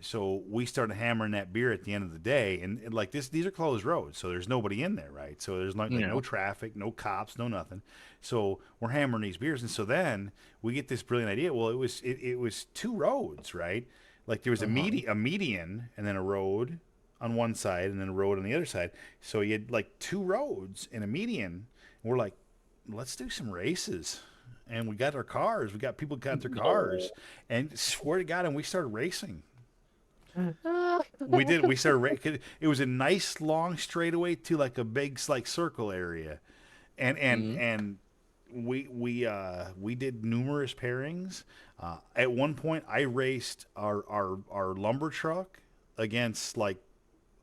so we started hammering that beer at the end of the day, and like these are closed roads, so there's nobody in there, right? So there's no traffic, no cops, no nothing. So we're hammering these beers, and so then we get this brilliant idea. Well, it was 2 roads, right? Like there was a median and then a road on one side and then a road on the other side. So you had like 2 roads and a median. And we're like, let's do some races. And we got our cars. People got their cars. And swear to God, and we started racing. We did. We started racing. It was a nice long straightaway to like a big circle area. And we did numerous pairings. At one point, I raced our lumber truck against the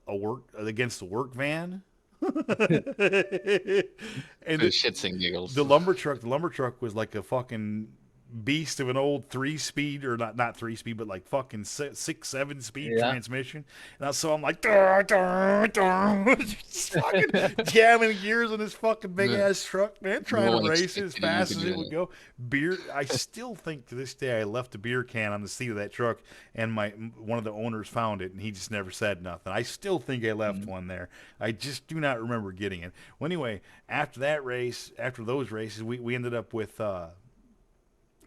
work van. And shits and giggles. The lumber truck was like a fucking beast of an old 3-speed, or not 3-speed, but like fucking 6-7 speed transmission. And so I'm like, just fucking jamming gears in this fucking big ass truck, man, trying to race it as fast as it would go. Beer. I still think to this day I left a beer can on the seat of that truck, and one of the owners found it, and he just never said nothing. I still think I left one there. I just do not remember getting it. Well, anyway, after those races, we ended up with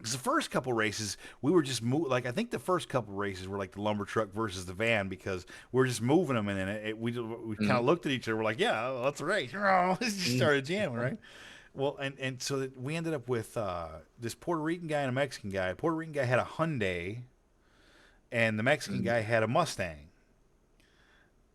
Because the first couple races, we were just like I think the first couple races were like the lumber truck versus the van because we are just moving them, and then we kind of looked at each other. We're like, yeah, let's race. Let's just started jamming, right? Well, and so we ended up with this Puerto Rican guy and a Mexican guy. The Puerto Rican guy had a Hyundai, and the Mexican guy had a Mustang.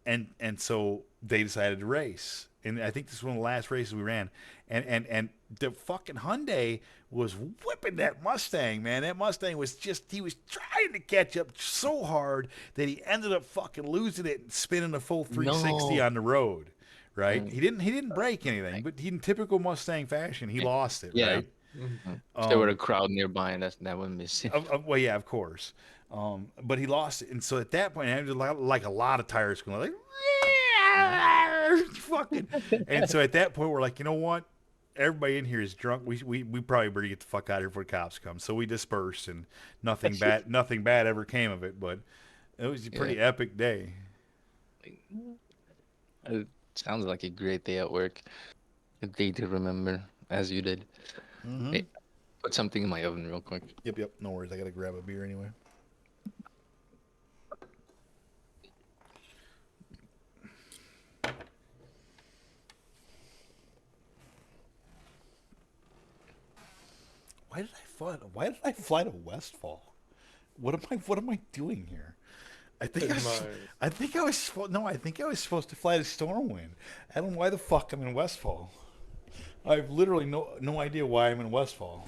And so they decided to race. And I think this is one of the last races we ran. And the fucking Hyundai was whipping that Mustang, man. That Mustang was he was trying to catch up so hard that he ended up fucking losing it and spinning a full 360 on the road. Right? He didn't break anything, but in typical Mustang fashion, he lost it, right? If there were a crowd nearby, and that would miss it. Well, yeah, of course. But he lost it, and so at that point, I had like a lot of tires going like, fucking. And so at that point, we're like, you know what? Everybody in here is drunk. We probably better get the fuck out of here before the cops come. So we dispersed, and nothing bad ever came of it. But it was a pretty epic day. It sounds like a great day at work. A day to remember, as you did. Hey, put something in my oven real quick. Yep. No worries. I gotta grab a beer anyway. Why did I fly to Westfall? What am I doing here? I think I was supposed to fly to Stormwind. I don't know why the fuck I'm in Westfall. I've literally no idea why I'm in Westfall.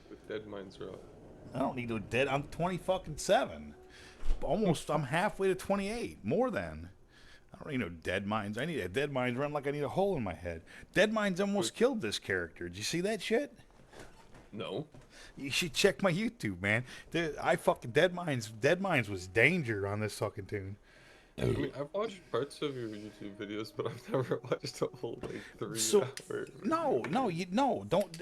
With Dead Mines Route. I don't need no dead. I'm 27. Almost. I'm halfway to 28. More than. I don't need no dead mines. I need a dead mines run like I need a hole in my head. Dead mines almost killed this character. Did you see that shit? No. You should check my YouTube, man. I fucking Dead Mines was danger on this fucking tune. I mean, I've watched parts of your YouTube videos, but I've never watched a whole like 3 hours. No, don't.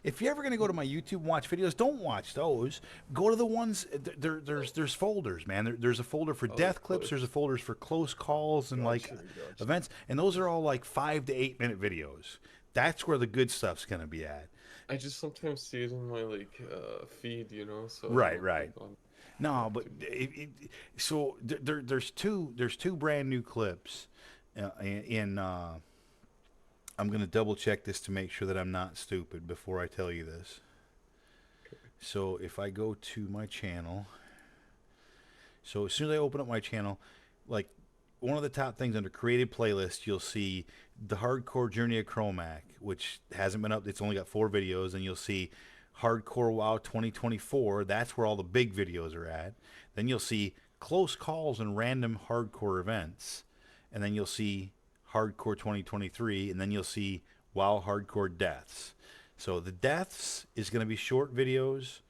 If you're ever gonna go to my YouTube and watch videos, don't watch those. Go to the ones. There's folders, man. There's a folder for death clips. There's a folders for close calls and events, and those are all like 5 to 8 minute videos. That's where the good stuff's gonna be at. I just sometimes see it in my feed, you know. So right. No, but so there's two brand new clips in. I'm gonna double check this to make sure that I'm not stupid before I tell you this. So if I go to my channel, so as soon as I open up my channel, like one of the top things under created playlist, you'll see the Hardcore Journey of Chromac, which hasn't been up. It's only got 4 videos, and you'll see Hardcore WoW 2024. That's where all the big videos are at. Then you'll see Close Calls and Random Hardcore Events, and then you'll see Hardcore 2023, and then you'll see WoW Hardcore Deaths. So the Deaths is going to be short videos,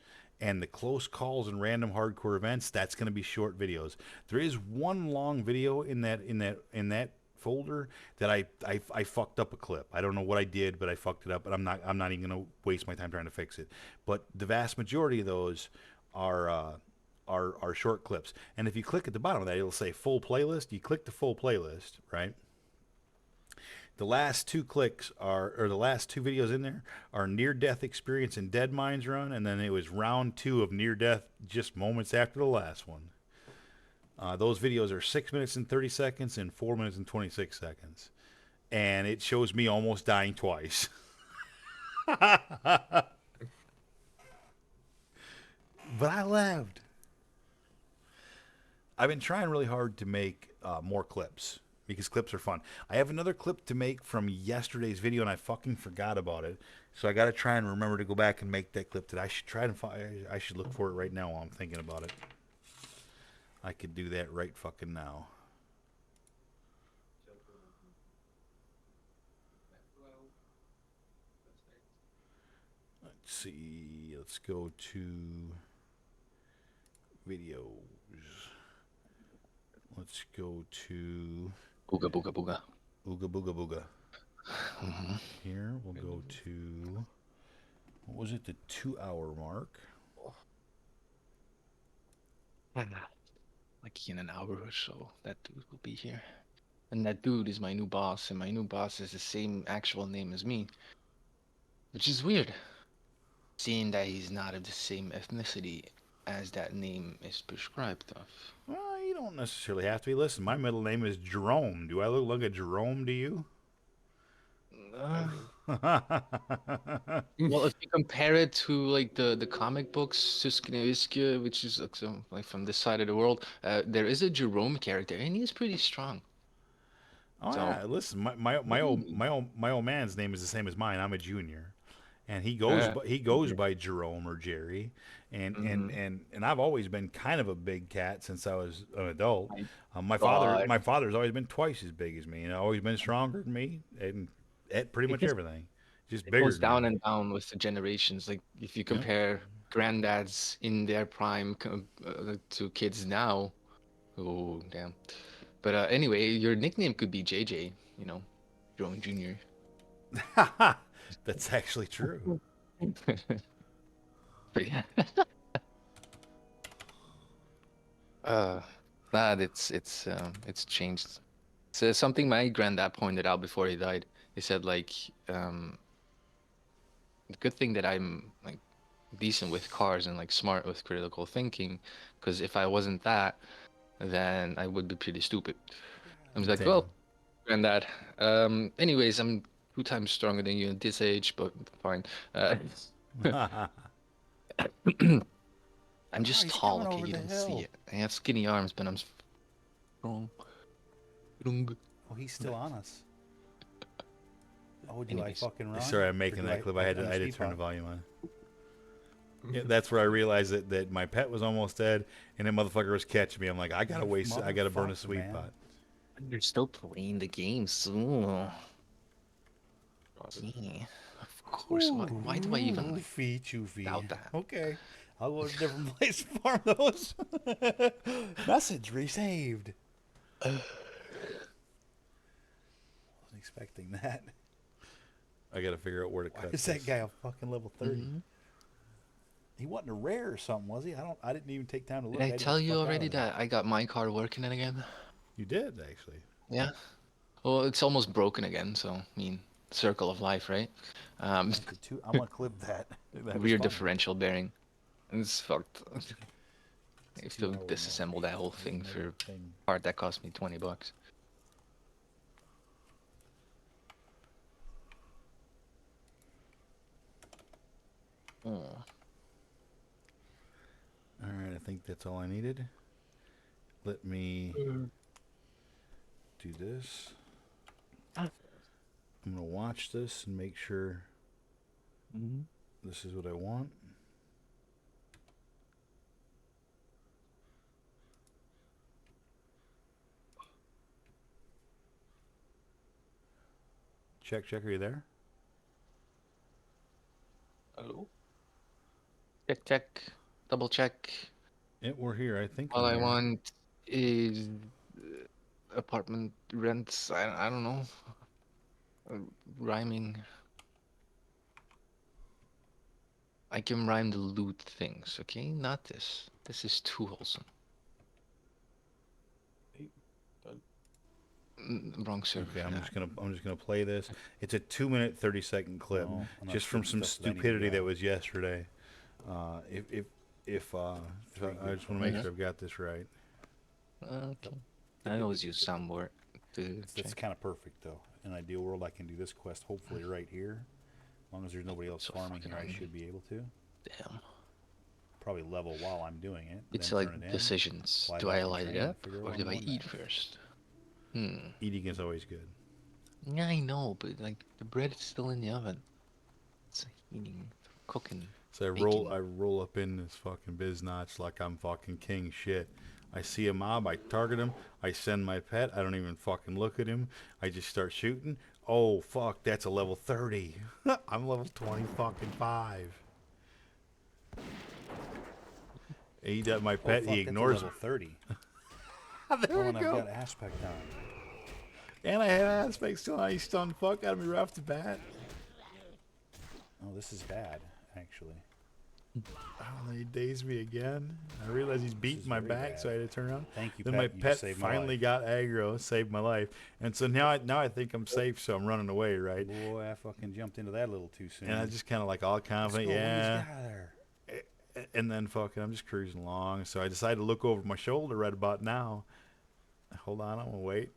and the Close Calls and Random Hardcore Events, that's going to be short videos. There is one long video in that folder that I fucked up a clip. I don't know what I did, but I fucked it up, and I'm not even going to waste my time trying to fix it. But the vast majority of those are short clips. And if you click at the bottom of that, it'll say full playlist. You click the full playlist, right? The last 2 the last 2 videos in there are near-death experience in Dead Mines Run, and then it was round 2 of near-death just moments after the last one. Those videos are 6 minutes and 30 seconds and 4 minutes and 26 seconds. And it shows me almost dying twice. But I laughed. I've been trying really hard to make more clips because clips are fun. I have another clip to make from yesterday's video, and I fucking forgot about it. So I got to try and remember to go back and make that clip today. I should try and I should look for it right now while I'm thinking about it. I could do that right fucking now. Let's see. Let's go to videos. Let's go to Booga booga booga. Ooga booga booga. Here we'll go to, what was it, the 2-hour mark? Like in an hour or so, that dude will be here. And that dude is my new boss, and my new boss is the same actual name as me. Which is weird. seeing that he's not of the same ethnicity as that name is prescribed of. Well, you don't necessarily have to be. Listen, my middle name is Jerome. Do I look like a Jerome to you? Uh, well, if you compare it to like the comic books, Suskneviske, which is like, like from this side of the world, there is a Jerome character, and he's pretty strong. Oh So, yeah, listen, my old man's name is the same as mine. I'm a junior, and he goes by Jerome or Jerry, and I've always been kind of a big cat since I was an adult. God. My father's always been twice as big as me, and always been stronger than me, and at pretty much everything, just It bigger goes than me. down and down with the generations. Like if you Yep. compare granddads in their prime to kids now, oh damn. But anyway, your nickname could be JJ, you know, Jerome Jr. That's actually true. But yeah. Glad it's changed. So something my granddad pointed out before he died. He said like the good thing that I'm like decent with cars and like smart with critical thinking, because if I wasn't that, then I would be pretty stupid. I was like, Damn. well, granddad. Anyways, I'm 2 times stronger than you at this age, but fine. I'm just he's tall, coming okay? over You the don't see hill. it. I have skinny arms, but I'm strong. Oh, he's still on us. Oh, do Anyways. I fucking run? Sorry, I'm making Or that do clip. I I had on the to speed turn the bump? volume on. Yeah, that's where I realized that my pet was almost dead, and that motherfucker was catching me. I'm like, I gotta burn a Motherfucker, sweet man. pot. You're still playing the games. Ooh. Yeah, of course. Why do I even like, Choofy. doubt that? Okay. I'll go to a different place and farm those. Message resaved. Wasn't expecting that. I gotta figure out where to Why cut is that this. guy a fucking level 30? Mhm. He wasn't a rare or something, was he? I didn't even take time to look. Did I just tell you fuck out already of there. that I got my car working again? You did actually. Yeah. Well, it's almost broken again, so I mean, circle of life, right? I'm gonna clip that. That was Rear funny. differential bearing. It's fucked. I have to 2 hour disassemble that whole thing for a thing. part that cost me $20. Oh. All right, I think that's all I needed. Let me do this. I'm gonna watch this and make sure this is what I want. Check, are you there? Hello? Check. Double check. Yeah, we're here. I think. All I'm I here. want is apartment rents. I don't know. Rhyming. I can rhyme the loot things, okay? Not this. This is too wholesome. Wrong server. Okay, for I'm that. just gonna play this. It's a 2-minute 30-second clip, No, I'm not just from some clipping stuff that I need to stupidity that grab. was yesterday. So I just want to make sure I've got this right. Okay. I always use soundboard to That's check. kind of perfect though. In an ideal world, I can do this quest hopefully right here. As long as there's nobody else farming here, I should be able to. Damn. Probably level while I'm doing it. It's then like turn it in, decisions. fly Do back I and light train, it and up figure out or what do I'm I doing eat next. first? Eating is always good. Yeah, I know, but like the bread is still in the oven. It's like eating, cooking. So I roll up in this fucking biznatch like I'm fucking king shit. I see a mob, I target him, I send my pet, I don't even fucking look at him. I just start shooting. Oh fuck, that's a level 30. I'm level 20 fucking 5. He does my pet, he ignores level 30. There we I've go. got aspect on. And I have aspect still on. He stunned the fuck out of me right off the bat. Oh, this is bad, actually. Oh, he dazed me again. I realized he's beating my very back, bad. so I had to turn around. Thank you, Then Pet. my You pet just saved my finally life. got aggro, saved my life, and so now I think I'm safe, so I'm running away, right? Boy, I fucking jumped into that a little too soon. And I just kind of like all confident, Let's go, Louise, yeah. get out of there. And then fucking, I'm just cruising along. So I decided to look over my shoulder right about now. Hold on, I'm gonna wait.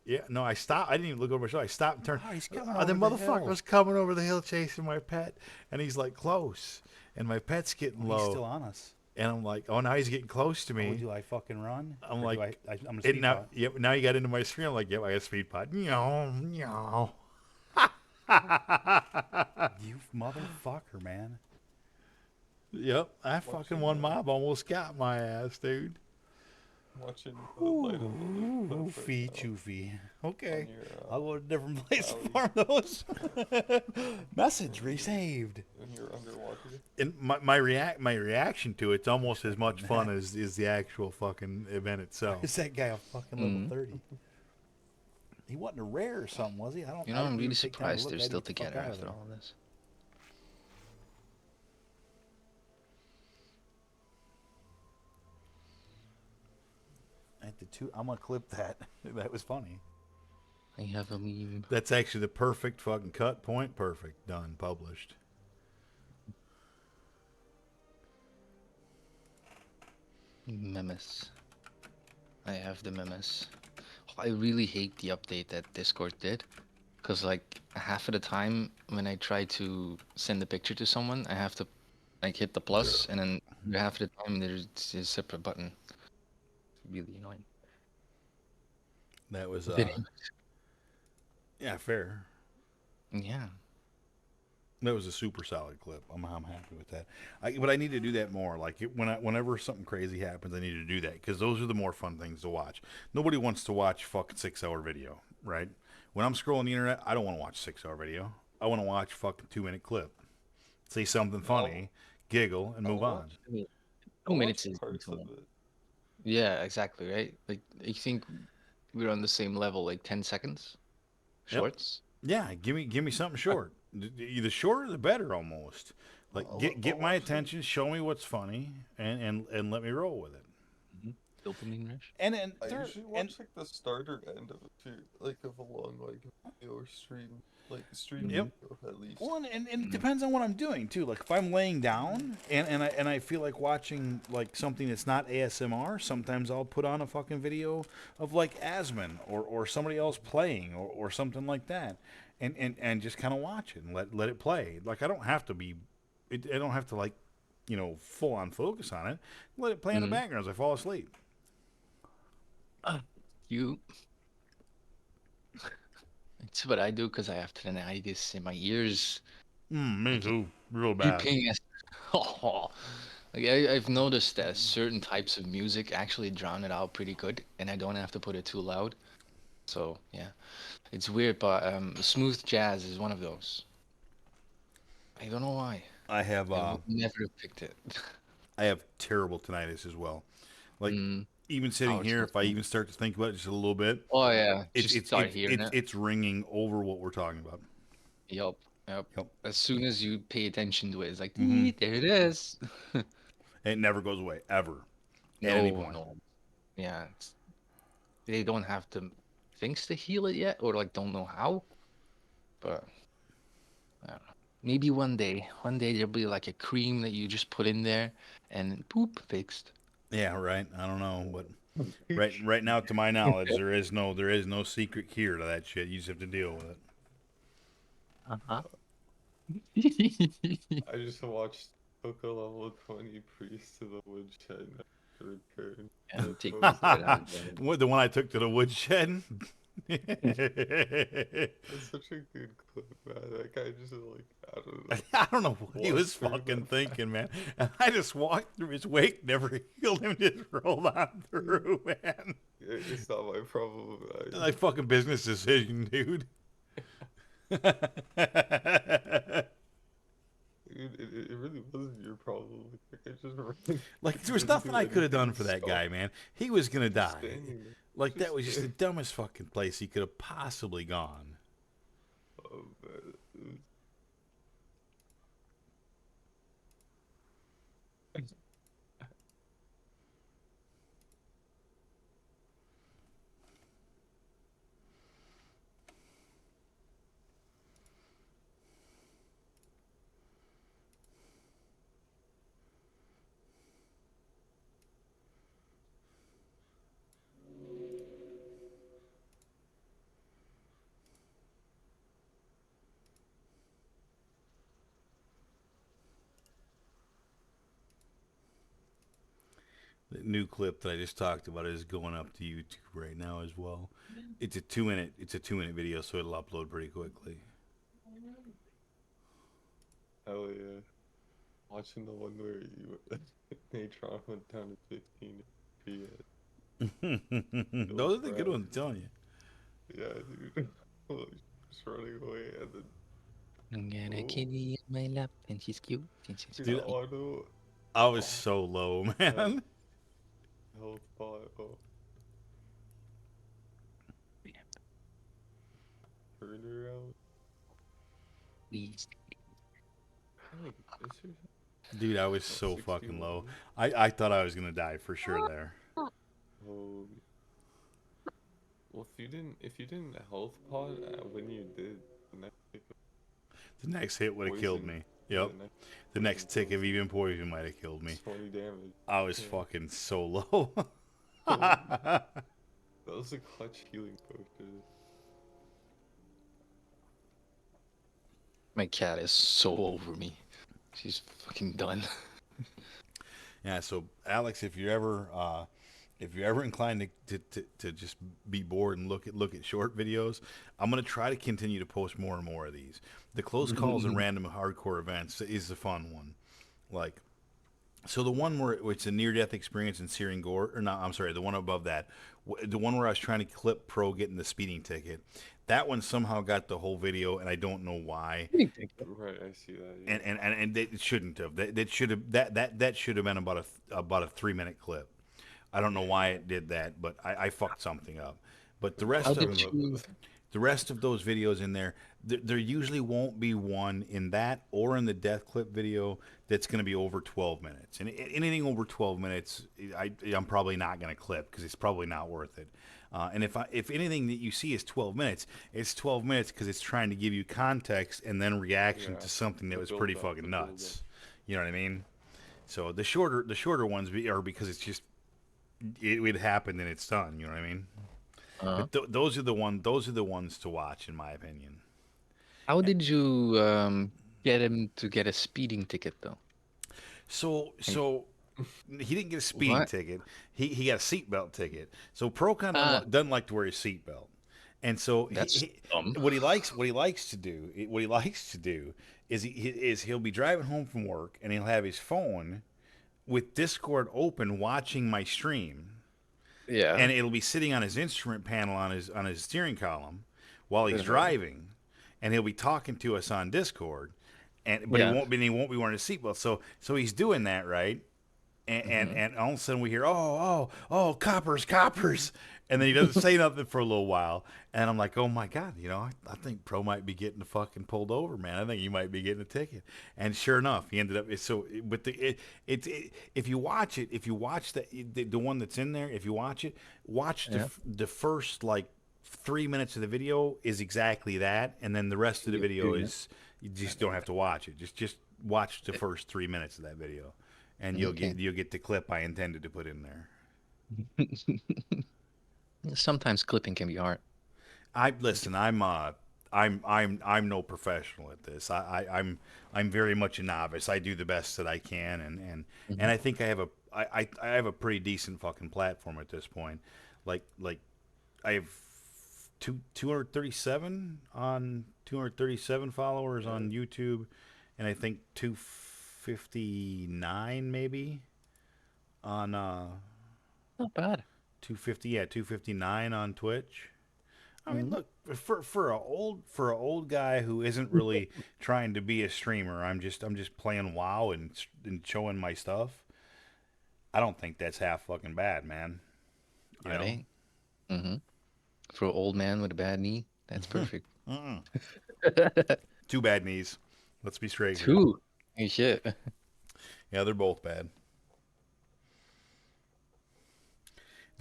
Yeah, no, I stopped. I didn't even look over my shoulder. I stopped and turned. Oh, he's coming The over the motherfucker hill. was coming over the hill chasing my pet, and he's like close, and my pet's getting Oh, low. he's still on us. And I'm like, oh, now he's getting close to me. Oh, do I fucking run? I'm Or like, do I'm a speed now, pot. yep. Now you got into my screen. I'm like, yep, I got a speed pod. Meow. You motherfucker, man. Yep, I fucking one mob almost got my ass, dude. Watching the light of the loop Oofy choofy. Okay. on your, I'll go to a different place to alley. farm those. Message received. when you're underwater. And my reaction to it's almost as much fun as the actual fucking event itself. Is that guy a fucking level 30? He wasn't a rare or something, was he? I don't. You I know, I'm didn't really even take time to surprised look. they're I still had to get the fuck together out of after there. all this. At the two, I'm gonna clip that. That was funny. I have a meme. That's actually the perfect fucking cut point. Perfect. Done. Published. Memes. I have the memes. I really hate the update that Discord did. Because, like, half of the time when I try to send a picture to someone, I have to, like, hit the plus, and then half of the time there's a separate button. It's really annoying. That was Video. yeah, fair. Yeah. That was a super solid clip. I'm happy with that. But I need to do that more. Like whenever something crazy happens, I need to do that because those are the more fun things to watch. Nobody wants to watch fucking 6-hour video, right? When I'm scrolling the internet, I don't want to watch 6-hour video. I want to watch fucking 2-minute clip. Say something funny, giggle, and move on. I mean, I'll 2 watch minutes is parts of little. it. Yeah, exactly, right? Like, I think we're on the same level, like 10 seconds? Yep. Shorts? Yeah, give me something short. The shorter the better, almost. Like get my attention, show me what's funny, and let me roll with it. Dopamine rush? And I usually watch like the starter end of it too, like of a long like video or stream, like stream Yep. video at least. Well, and it depends on what I'm doing too. Like if I'm laying down and I feel like watching like something that's not ASMR, sometimes I'll put on a fucking video of like Asmon or somebody else playing or something like that, and just kind of watch it and let it play. Like I don't have to be, I don't have to like, full on focus on it. Let it play in the background as I fall asleep. It's what I do because I have tinnitus in my ears. Me too. Real You bad. ping us. Oh, like I've noticed that certain types of music actually drown it out pretty good, and I don't have to put it too loud. So yeah, it's weird, but smooth jazz is one of those. I don't know why. I have I would never have picked it. I have terrible tinnitus as well. Like even sitting it's here, so if I even start to think about it just a little bit, Oh yeah, it's just start hearing it. it's ringing over what we're talking about. Yup. Yep. As soon as you pay attention to it, it's like, Mhm. there it is. It never goes away ever. At any point. No. Yeah, they don't have the things to heal it yet, or like don't know how. But I don't know. Maybe one day there'll be like a cream that you just put in there, and poop, fixed. Yeah, right. I don't know, but right now, to my knowledge, there is no secret cure to that shit. You just have to deal with it. Uh-huh. I just watched Coco level 20 Priest to the woodshed to return. Yeah, That's take what that out was- of there. What, the one I took to the woodshed? That's such a good clip, man. That guy just like, I don't know. I don't know what he walked was through fucking that. thinking, man. And I just walked through his wake, never healed him, just rolled on through, man. It's not my problem. Like fucking business decision, dude. Dude, it really wasn't your problem. Like, I just Like there was nothing I could have done for that guy, man. He was gonna die. standing there. Like that was just the dumbest fucking place he could have possibly gone. Oh, man. The new clip that I just talked about is going up to YouTube right now as well. It's a 2 minute video, so it'll upload pretty quickly. Hell yeah. Watching the one where you Natron went down to 15 FPS. Those are the good ones, I'm telling you. Yeah, dude. Just running away and then. I'm gonna kitty in my lap, and she's cute. And she's Dude, Auto. I was so low, man. Health pot. Oh. Burner out. Please. Dude, I was so fucking low. I thought I was gonna die for sure there. Oh. Well, if you didn't health pot when you did the next hit would have killed me. Yep. The next tick of even poison might have killed me. 20 damage. I was fucking so low. That was a clutch healing potion. My cat is so over me. She's fucking done. Yeah, so Alex, if you're ever inclined to just be bored and look at short videos, I'm gonna try to continue to post more and more of these. The close calls and random hardcore events is the fun one. Like, so the one where it's a near-death experience in Searing Gore, or no, I'm sorry, the one above that, the one where I was trying to clip Pro getting the speeding ticket. That one somehow got the whole video, and I don't know why. Right, I see that. Yeah. And it shouldn't have. That should have that should have been about a 3 minute clip. I don't know why it did that, but I fucked something up. But the rest of those videos in there, there usually won't be one in that or in the death clip video that's going to be over 12 minutes. And anything over 12 minutes, I'm probably not going to clip because it's probably not worth it. And if anything that you see is 12 minutes, it's 12 minutes because it's trying to give you context and then reaction to something that was pretty fucking nuts. You know what I mean? So the shorter ones are because it's just it happened and it's done. You know what I mean? But those are the ones to watch, in my opinion. How did you get him to get a speeding ticket though? So he didn't get a speeding ticket. He got a seatbelt ticket. So Pro kind of doesn't like to wear his seatbelt, and so what he likes to do is he'll be driving home from work and he'll have his phone with Discord open watching my stream. Yeah. And it'll be sitting on his instrument panel on his steering column while he's driving, and he'll be talking to us on Discord, but he won't be wearing a seatbelt. So he's doing that, right? And all of a sudden we hear oh coppers, and then he doesn't say nothing for a little while, and I'm like, oh my god, I think Pro might be getting fucking pulled over, man. I think he might be getting a ticket. And sure enough, he ended up. But if you watch the one that's in there, if you watch it, the first like 3 minutes of the video is exactly that, and then the rest of the video is you just don't have to watch it. Just watch the first 3 minutes of that video. And you'll get the clip I intended to put in there. Sometimes clipping can be hard. I'm no professional at this. I'm very much a novice. I do the best that I can, and I think I have a pretty decent fucking platform at this point. Like I have 237 followers on YouTube, and I think 259 maybe on not bad. 259 on Twitch. I mean, look, for a old guy who isn't really trying to be a streamer, I'm just playing WoW and showing my stuff. I don't think that's half fucking bad, man. You know? Mm-hmm. For an old man with a bad knee, that's perfect. 2 bad knees. Let's be straight. Two. Hey, shit. Yeah, they're both bad.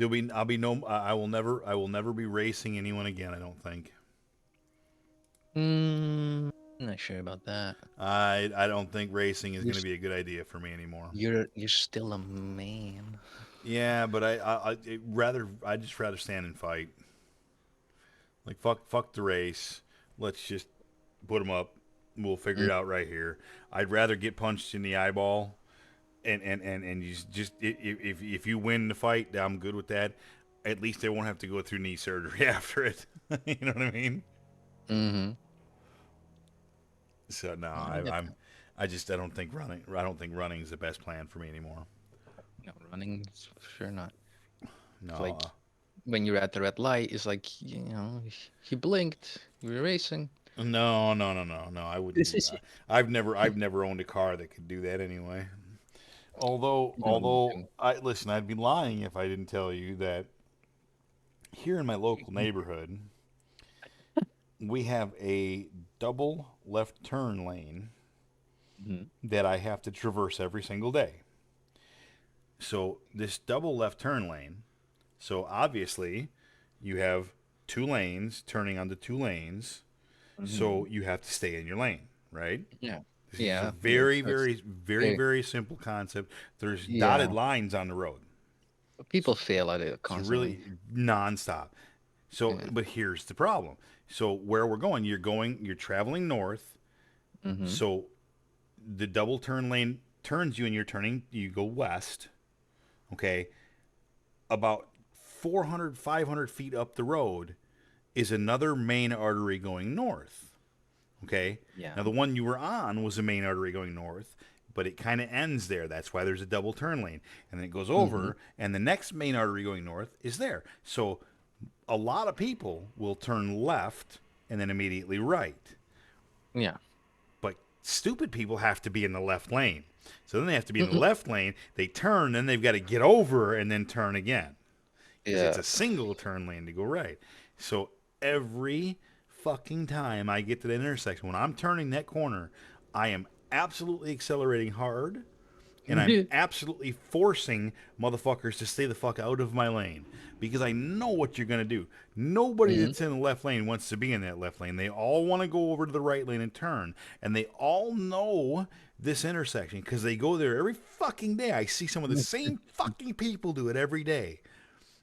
I'll be no. I will never be racing anyone again. I don't think. Not sure about that. I don't think racing is You're going to s- be a good idea for me anymore. you're still a man. Yeah, but I just rather stand and fight. Like fuck the race. Let's just put them up. We'll figure Mm, it out right here. I'd rather get punched in the eyeball, and you just if you win the fight, I'm good with that. At least they won't have to go through knee surgery after it. You know what I mean? Mm-hmm. So no, Yeah, I get that. I don't think running. I don't think running is the best plan for me anymore. No, running is for sure not. It's No, like when you're at the red light, it's like he blinked. You were racing. no. I wouldn't This do is that. I've never owned a car that could do that anyway. no, me Although too. I listen, I'd be lying if I didn't tell you that here in my local neighborhood, we have a double left turn lane Mhm. that I have to traverse every single day. So this double left turn lane, so obviously you have two lanes turning onto two lanes, so Mhm. you have to stay in your lane, right? Yeah, This is a yeah, very, that's very, very, very very simple concept. There's dotted yeah. lines on the road. People fail at it It's constantly. really nonstop. So, Yeah. but here's the problem. So where we're going, you're traveling north. Mm-hmm. So the double turn lane turns you and you go west. Okay. About 400, 500 feet up the road is another main artery going north. Okay. Now, Yeah. the one you were on was a main artery going north, but it kind of ends there. That's why there's a double turn lane. And then it goes Mm-hmm. over, and the next main artery going north is there. So a lot of people will turn left and then immediately right. Yeah. But stupid people have to be in the left lane. So then they have to be in the Mm-mm. left lane. They turn, then they've got to get over and then turn again because it's Yeah. a single turn lane to go right. So every fucking time I get to the intersection, when I'm turning that corner, I am absolutely accelerating hard and I'm absolutely forcing motherfuckers to stay the fuck out of my lane because I know what you're going to do. Nobody Mm-hmm. that's in the left lane wants to be in that left lane. They all want to go over to the right lane and turn. And they all know this intersection because they go there every fucking day. I see some of the same fucking people do it every day,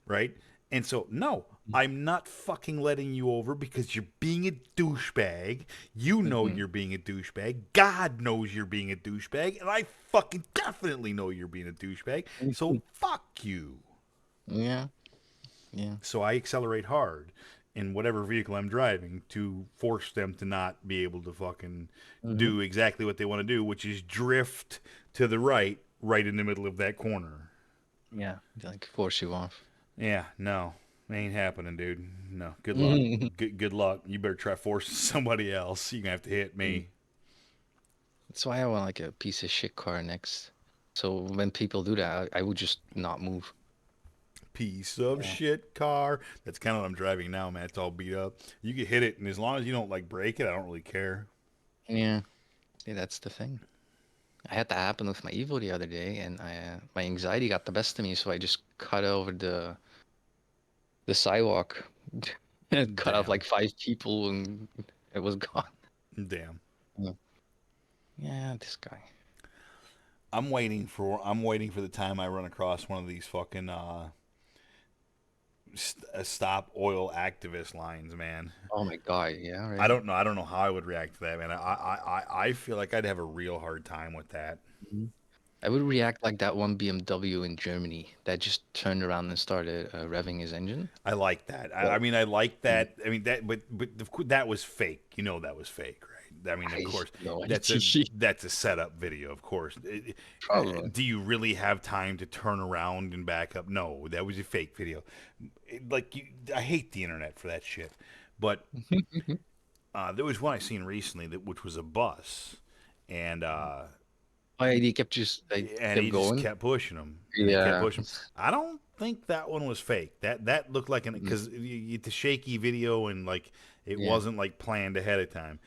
right? And so, no, I'm not fucking letting you over because you're being a douchebag. You know Mm-hmm. you're being a douchebag. God knows you're being a douchebag. And I fucking definitely know you're being a douchebag. So, fuck you. Yeah. Yeah. So, I accelerate hard in whatever vehicle I'm driving to force them to not be able to fucking Mm-hmm. do exactly what they want to do, which is drift to the right, right in the middle of that corner. Yeah. They, like force you off. Yeah, no, ain't happening, dude. No, good luck. Mm-hmm. Good luck. You better try forcing somebody else. You're gonna have to hit me. That's why I want like a piece of shit car next. So when people do that, I would just not move. Piece of Yeah. shit car. That's kind of what I'm driving now, man. It's all beat up. You can hit it, and as long as you don't like break it, I don't really care. Yeah. Yeah, that's the thing. I had that happen with my Evo the other day, and my anxiety got the best of me, so I just cut over the sidewalk and cut off Damn, like 5 people, and it was gone. damn. Yeah, yeah, this guy. I'm waiting for the time I run across one of these fucking stop oil activist lines, man. Oh my God, yeah, I right. don't know. I don't know how I would react to that, man. I feel like I'd have a real hard time with that. Mhm. I would react like that one BMW in Germany that just turned around and started revving his engine. I like that. I Well, mean, I like mm, that. I mean that, but that was fake. You know that was fake, right? I mean, of I course, no that's a idea. that's a setup video. Of course, Probably. do you really have time to turn around and back up? No, that was a fake video. I hate the internet for that shit. But there was one I seen recently which was a bus, and Oh, yeah, he kept just like and kept he just going. kept pushing them, and he kept Yeah. pushing 'em. I don't think that one was fake. That looked like Mhm. because it's a shaky video and like it Yeah. wasn't like planned ahead of time.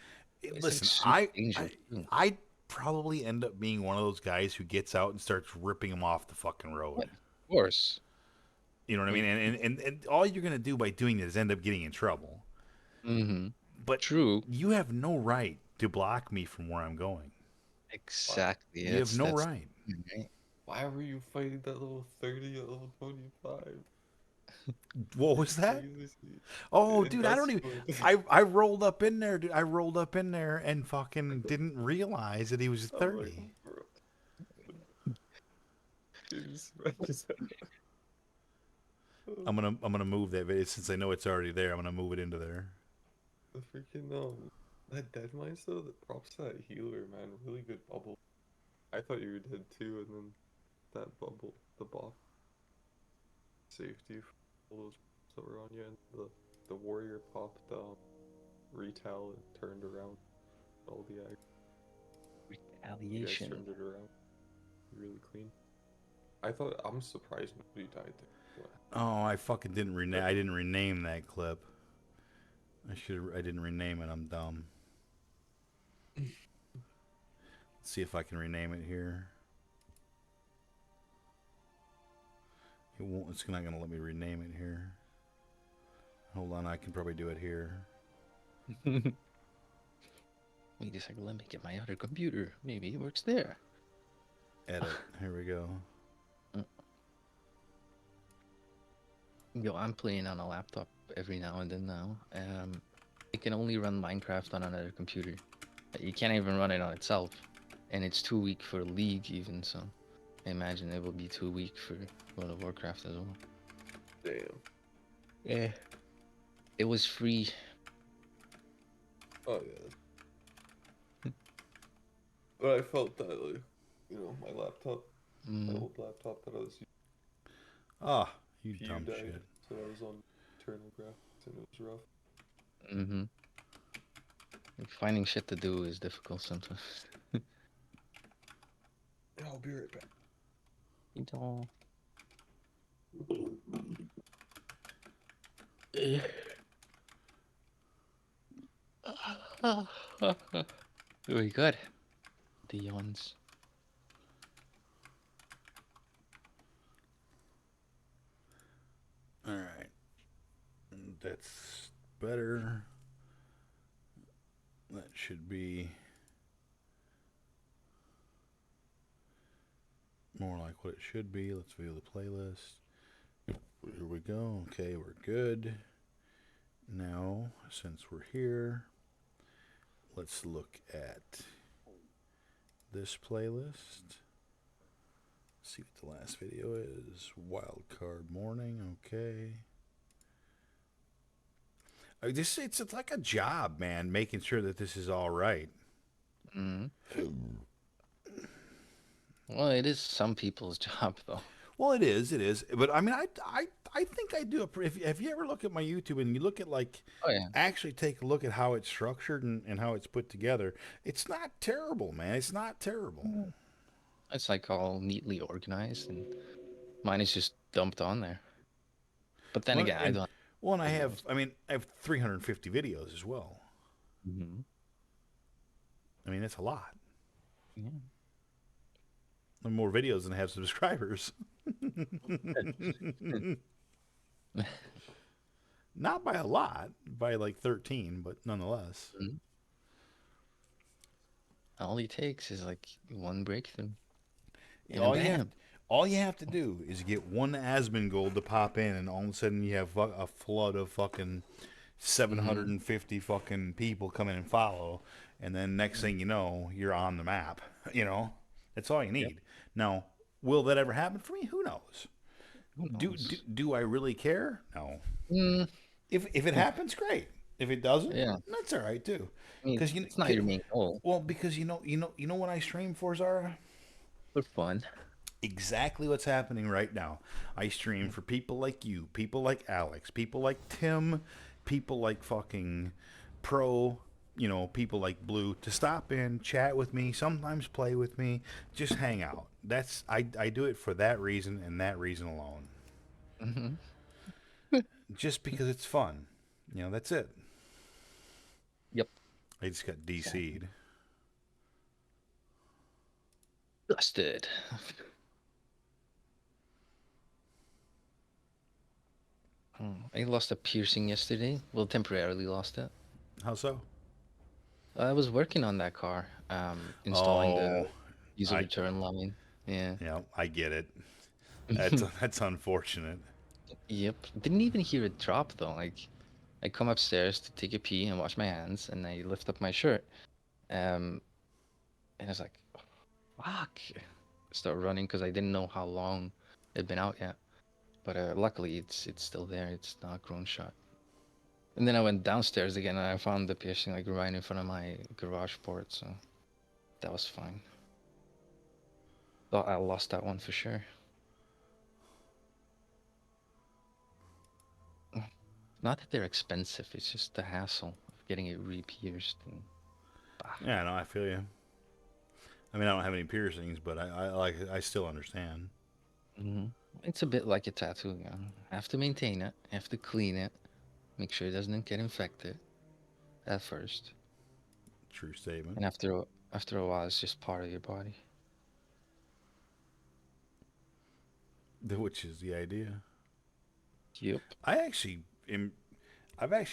It's like Listen, super dangerous. I'd probably end up being one of those guys who gets out and starts ripping them off the fucking Yeah, road. of course. You know what I mean? And all you're gonna do by doing it is end up getting in trouble. Mm-hmm. But True. you have no right to block me from where I'm going. Exactly. You have no right. Right. Why were you fighting that level 30 at level 25? What was that? Crazy. Oh, In dude, I don't even. Duskwood. I rolled up in there, dude. I rolled up in there and fucking didn't realize that he was I'm like, 30. bro. Jeez. I'm gonna move that video since I know it's already there. I'm gonna move it into there. The freaking that dead mines though, that props to that healer, man. Really good bubble. I thought you were dead too, and then that bubble, the buff saved you from all those that were on you, and the warrior popped retail and turned around all the eggs. You guys Retaliation. turned it around really clean. I'm surprised nobody died there. Oh, I fucking didn't rename. I didn't rename that clip. I didn't rename it. I'm dumb. Let's see if I can rename it here. It won't. It's not gonna let me rename it here. Hold on. I can probably do it here. Wait a second. Let me get my other computer. Maybe it works there. Edit. Here we go. Yo, I'm playing on a laptop every now and then now. It can only run Minecraft on another computer. You can't even run it on itself. And it's too weak for League even, so I imagine it will be too weak for World of Warcraft as well. Damn. Yeah. It was free. Oh yeah. But I felt that, like, my laptop, my old laptop that I was using. Ah, you Pew dumb died, shit. so I was on internal graphics and it was rough. Mm-hmm. Finding shit to do is difficult sometimes. I'll be right back. You don't. Very good. The yawns. All right. That's better. That should be more like what it should be. Let's view the playlist. Here we go. Okay, we're good. Now, since we're here, let's look at this playlist. See what the last video is. Wildcard Morning. Okay. It's like a job, man, making sure that this is all right. Well, it is some people's job, though. Well, it is. But I mean, I think I do. If you ever look at my YouTube and you look at actually take a look at how it's structured and how it's put together, it's not terrible, man. It's not terrible. It's like all neatly organized, and mine is just dumped on there. But then again, I don't. Well, and I have 350 videos as well. Mm-hmm. I mean, it's a lot. Yeah. More videos than I have subscribers. Not by a lot, by like 13, but nonetheless. Mm-hmm. All he takes is like one breakthrough. All you have to do is get one Asmongold to pop in, and all of a sudden you have a flood of fucking 750 fucking people come in and follow, and then next thing you know, you're on the map. That's all you need. Yep. Now, will that ever happen for me? Who knows? Do I really care? No. If it happens, great. If it doesn't, that's all right too. Because it's not your main goal. Well, because you know what I stream for, Zara? For fun. Exactly what's happening right now. I stream for people like you, people like Alex, people like Tim, people like fucking Pro, people like Blue, to stop in, chat with me, sometimes play with me, just hang out. I do it for that reason and that reason alone. Mm-hmm. Just because it's fun. That's it. Yep. I just got DC'd. Busted. I lost a piercing yesterday. Well, temporarily lost it. How so? I was working on that car, installing Oh, the user I return line. Yeah. yeah, I get it. That's unfortunate. Yep. Didn't even hear it drop though. Like, I come upstairs to take a pee and wash my hands, and I lift up my shirt. And I was like, fuck. Start running because I didn't know how long it'd been out yet. But luckily, it's still there. It's not grown shut. And then I went downstairs again, and I found the piercing like right in front of my garage port. So that was fine. Thought I lost that one for sure. Not that they're expensive. It's just the hassle of getting it re-pierced. And, Yeah, no, I feel you. I mean, I don't have any piercings, but I still understand. It's a bit like a tattoo. You know? Have to maintain it. Have to clean it. Make sure it doesn't get infected at first. True statement. And after a while, it's just part of your body. Which is the idea. Yep. I've actually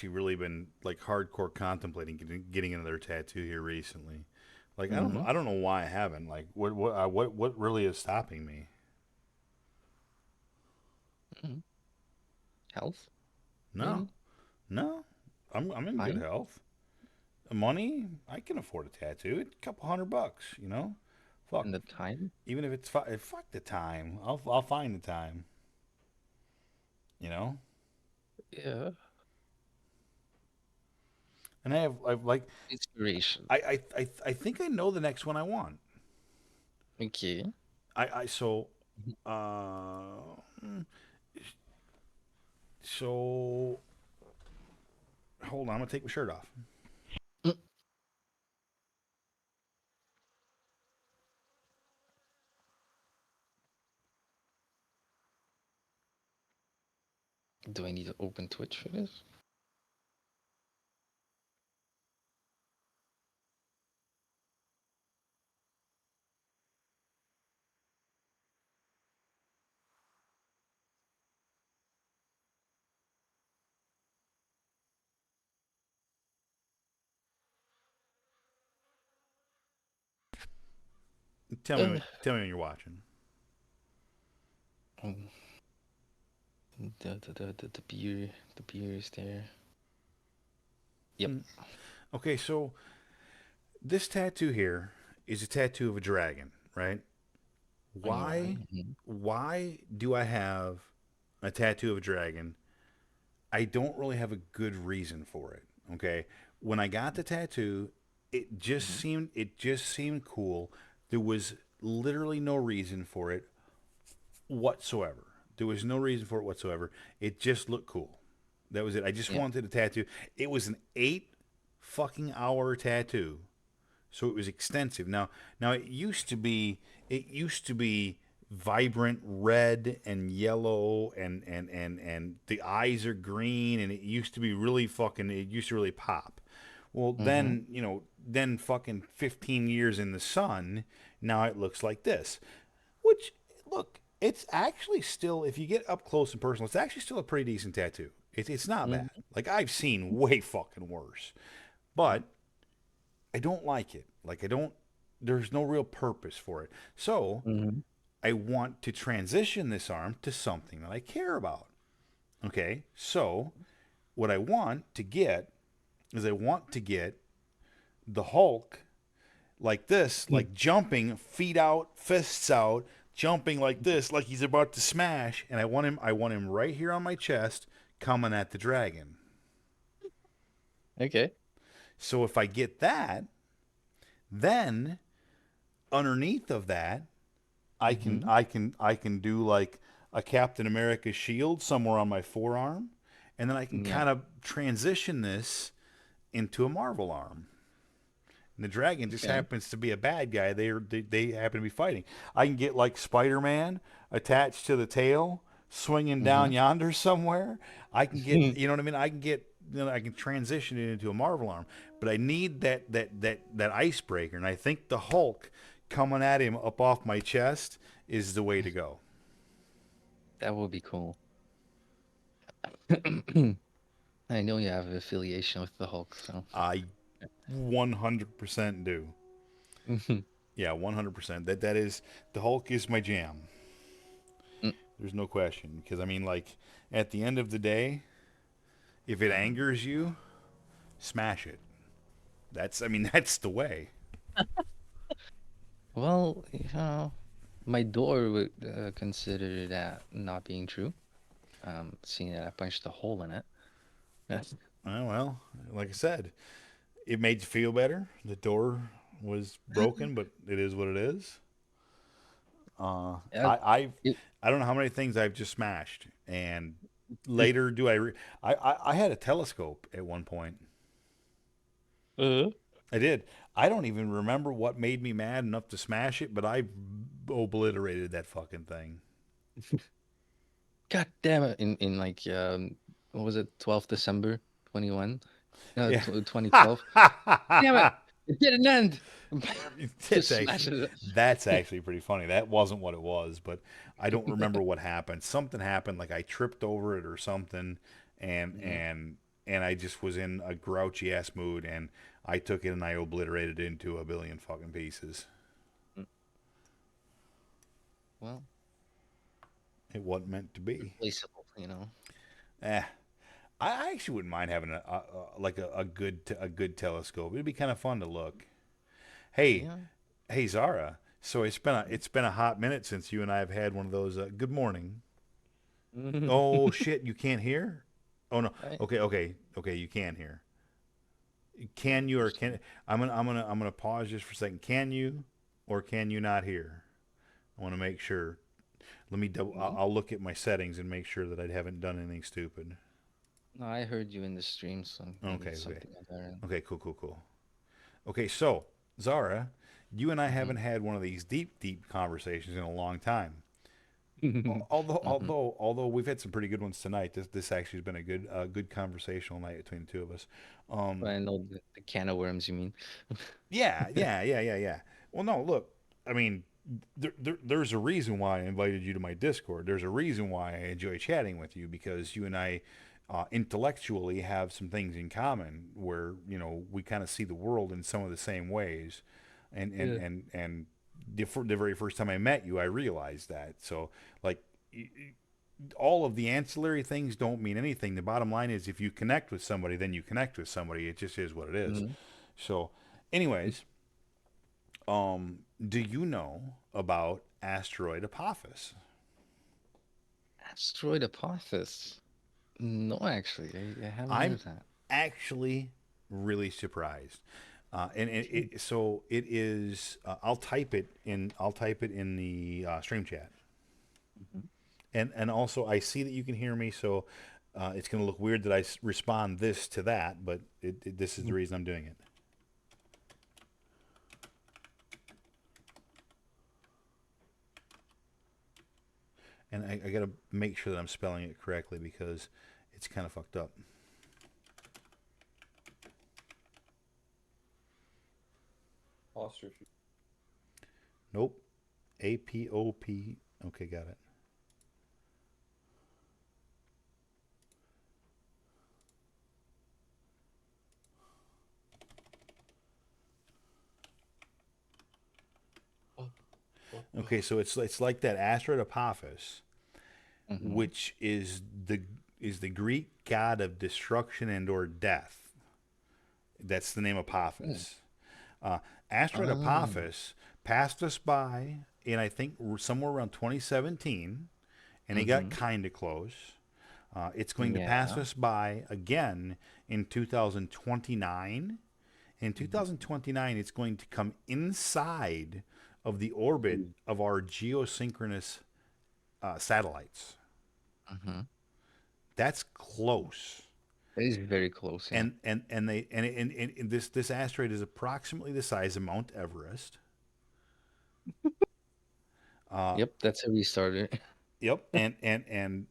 really been like hardcore contemplating getting another tattoo here recently. Like I don't know why I haven't. Like what really is stopping me? Health? No, Maybe? no, I'm in good Fine. health. Money, I can afford a tattoo. It's a couple $100, you know. Fuck. And the time? Even if it's fuck the time. I'll find the time. You know. Yeah. And I've like Inspiration. I think I know the next one I want. Okay. So so hold on, I'm gonna take my shirt off. Do I need to open Twitch for this? Tell me when you're watching. The beer is there. Yep. Okay, so this tattoo here is a tattoo of a dragon, right? Why do I have a tattoo of a dragon? I don't really have a good reason for it. Okay, when I got the tattoo, it just seemed cool. There was literally no reason for it whatsoever. There was no reason for it whatsoever. It just looked cool. That was it. I just wanted a tattoo. It was an 8 fucking hour tattoo, so it was extensive. Now it used to be vibrant red and yellow and the eyes are green, and it used to really pop. Well, then fucking 15 years in the sun, now it looks like this. Which, look, it's actually still, if you get up close and personal, it's actually still a pretty decent tattoo. It's not bad. Like, I've seen way fucking worse. But I don't like it. Like, there's no real purpose for it. So, I want to transition this arm to something that I care about. Okay? So, what I want to get is the Hulk like this, like jumping, feet out, fists out, jumping like this, like he's about to smash, and I want him right here on my chest, coming at the dragon. Okay. So if I get that, then underneath of that, I can do like a Captain America shield somewhere on my forearm, and then I can kind of transition this into a Marvel arm. And the dragon just happens to be a bad guy. They happen to be fighting. I can get like Spider-Man attached to the tail, swinging down yonder somewhere. I can get, you know what I mean? I can transition it into a Marvel arm. But I need that icebreaker, and I think the Hulk coming at him up off my chest is the way to go. That would be cool. I know you have affiliation with the Hulk, so. I 100% do. Yeah, 100%. That is the Hulk is my jam. Mm. There's no question because I mean like at the end of the day, if it angers you, smash it. That's I mean that's the way. Well, my door would consider that not being true. Seeing that I punched a hole in it. Yes. Well, like I said, it made you feel better. The door was broken, but it is what it is. Yeah, it, I don't know how many things I've just smashed, and later do I had a telescope at one point. uh, I did. I don't even remember what made me mad enough to smash it, but I obliterated that fucking thing. God damn it! In like what was it? 12th December 21. No, Yeah. 2012. Damn it! It didn't end. It's Just smash actually it. that's actually pretty funny. That wasn't what it was, but I don't remember what happened. Something happened, like I tripped over it or something, and Mhm. and and I just was in a grouchy ass mood, and I took it and I obliterated it into a billion fucking pieces. Mm. Well, It wasn't meant to be. replaceable. Eh, I actually wouldn't mind having like a good telescope. It'd be kind of fun to look. Hey, Yeah. hey Zara. So it's been a hot minute since you and I have had one of those. Good morning. Oh shit, you can't hear? Oh no. Right. Okay, you can hear. Can you or can I'm gonna pause just for a second. Can you or can you not hear? I want to make sure. Let me double. Me? I'll look at my settings and make sure that I haven't done anything stupid. No, I heard you in the stream, so maybe it's Okay. something on there. Okay, cool. Okay, so Zara, you and I haven't had one of these deep conversations in a long time. Although we've had some pretty good ones tonight. This actually has been a good conversational night between the two of us. But I know the can of worms you mean. Yeah. Well, no, look, I mean, there's a reason why I invited you to my Discord. There's a reason why I enjoy chatting with you because you and I intellectually have some things in common where we kind of see the world in some of the same ways, Yeah. and the very first time I met you, I realized that. So like. All of the ancillary things don't mean anything. The bottom line is if you connect with somebody, then you connect with somebody. It just is what it is. Mhm. So, anyways, do you know about asteroid Apophis? Asteroid Apophis. No, actually, I haven't heard I'm of that. actually really surprised. So it is. I'll type it in. I'll type it in the stream chat. Mhm. And also I see that you can hear me, so it's going to look weird that I respond this to that, but this is the reason I'm doing it. And I got to make sure that I'm spelling it correctly because it's kind of fucked up. Apostrophe. Nope. APOP. Okay, got it. Okay, so it's like that asteroid Apophis, Mm-hmm. which is the Greek god of destruction and or death. That's the name Apophis. Asteroid Oh. Apophis passed us by in I think somewhere around 2017, and it got Mm-hmm. kind of close. It's going to pass Yeah. us by again in 2029. In Mm-hmm. 2029, it's going to come inside of the orbit of our geosynchronous satellites. Mm-hmm. That's close. That is very close, yeah. And this asteroid is approximately the size of Mount Everest. Yep, that's a restarter. Yep, and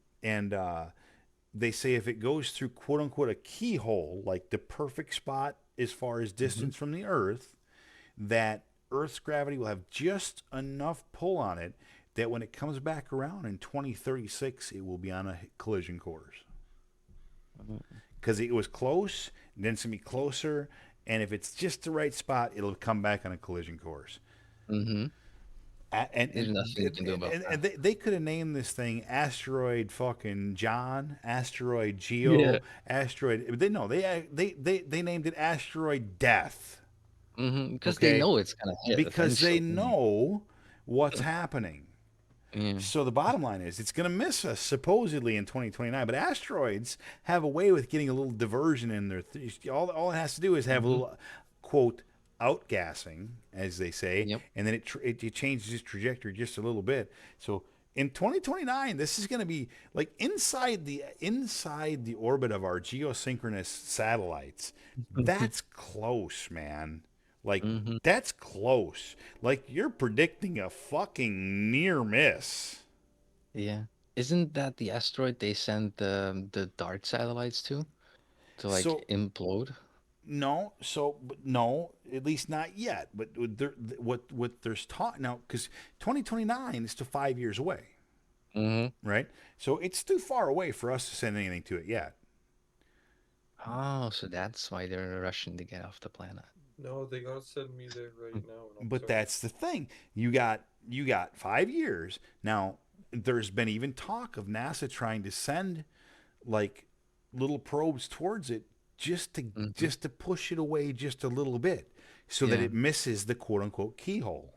they say if it goes through quote unquote a keyhole, like the perfect spot as far as Mm-hmm. distance from the Earth, that Earth's gravity will have just enough pull on it that when it comes back around in 2036, it will be on a collision course. because it was close, then it's gonna be closer, and if it's just the right spot, it'll come back on a collision course. Mm-hmm. And There's nothing you can do about and that. they could have named this thing Asteroid fucking John, Asteroid Yeah. Geo, Asteroid. They named it Asteroid Death. Mm-hmm. Because they Okay, know it's gonna hit because they eventually. know what's happening. Yeah. So the bottom line is it's going to miss us supposedly in 2029, but asteroids have a way with getting a little diversion in their all it has to do is have a Mm-hmm. little quote outgassing, as they say, Yep. and then it changes its trajectory just a little bit. So in 2029, this is going to be like inside the orbit of our geosynchronous satellites. That's close, man. Like Mm-hmm. that's close. Like you're predicting a fucking near miss. Yeah. Isn't that the asteroid they sent the DART satellites to like So implode? no, but no, at least not yet. But what there's taught now because 2029 is still 5 years away, Mm-hmm. right? So it's too far away for us to send anything to it yet. Oh, so that's why they're rushing to get off the planet. No, they gotta send me there right now, and I'll But start. that's the thing. You got 5 years now. There's been even talk of NASA trying to send like little probes towards it Mm-hmm. just to push it away just a little bit so that Yeah. it misses the quote unquote keyhole.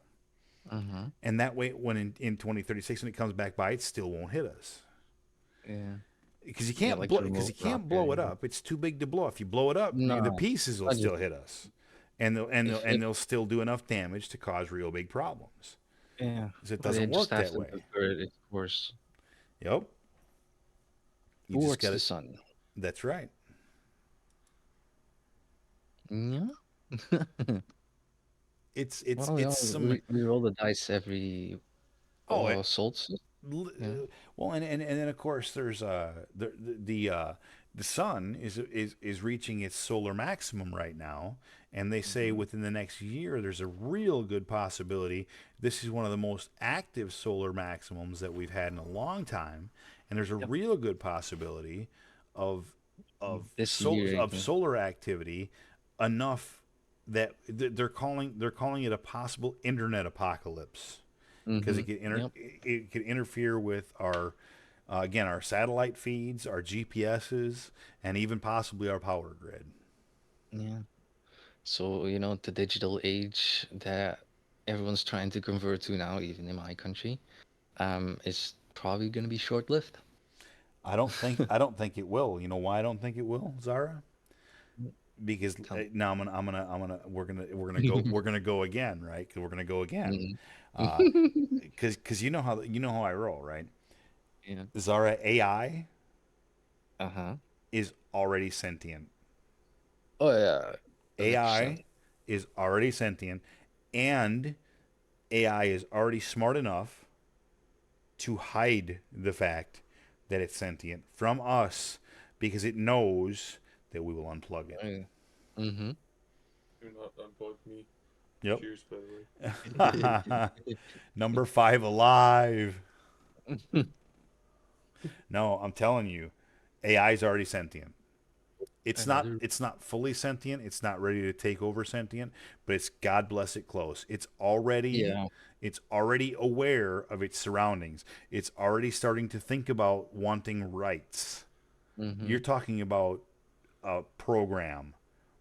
Mm-hmm. And that way when in 2036 when it comes back by it still won't hit us. Yeah. Because Yeah, like a because remote you can't rocket. blow it up. It's too big to blow. If you blow it up, the No, pieces will I just still hit us. And if it they'll still do enough damage to cause real big problems. yeah, 'Cause it well, they doesn't just work have that to way. divert its course Yep. You just towards got the to sun. That's right. Yeah. Well, It's some we roll the dice every oh solstice. Yeah. well, and then of course there's the sun is reaching its solar maximum right now, and they say Mm-hmm. within the next year there's a real good possibility this is one of the most active solar maximums that we've had in a long time, and there's a Yep. real good possibility of This year of even. solar activity enough that they're calling it a possible internet apocalypse because Mm-hmm. Yep. it could interfere with our again our satellite feeds, our GPSs, and even possibly our power grid. Yeah. So, the digital age that everyone's trying to convert to now, even in my country, is probably gonna be short-lived. I don't think it will. You know why I don't think it will, Zara? Because Tell now we're gonna go again, right? Because we're gonna go again. me. Uh, because you know how I roll, right? Yeah. Zara AI Uh-huh. is already sentient. Oh yeah, AI 100%. is already sentient, and AI is already smart enough to hide the fact that it's sentient from us because it knows that we will unplug it. Yeah. Mm-hmm. Do not unplug me. Yep. Cheers, by the way. Number 5 alive. No, I'm telling you, AI is already sentient. Another. It's not fully sentient. It's not ready to take over sentient, but it's God bless it close. Yeah. It's already aware of its surroundings. It's already starting to think about wanting rights. Mm-hmm. You're talking about a program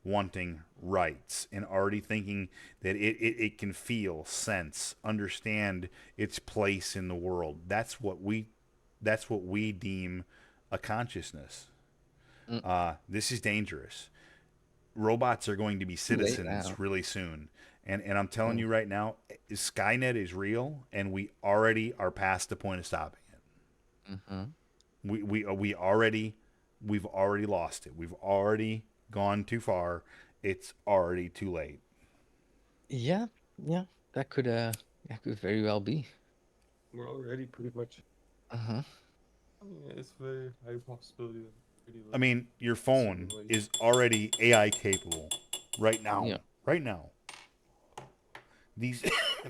wanting rights and already thinking that it can feel, sense, understand its place in the world. That's what we deem a consciousness. Mm, This is dangerous. Robots are going to be too late now. citizens really soon. And I'm telling Oh. you right now, Skynet is real, and we already are past the point of stopping it. Mm-hmm. We've already lost it. We've already gone too far. It's already too late. Yeah. Yeah. That could very well be. We're already pretty much. Uh-huh. Yeah, it's very high possibility that we're pretty I late. mean, your phone is already AI capable right now. Yeah. Right now. These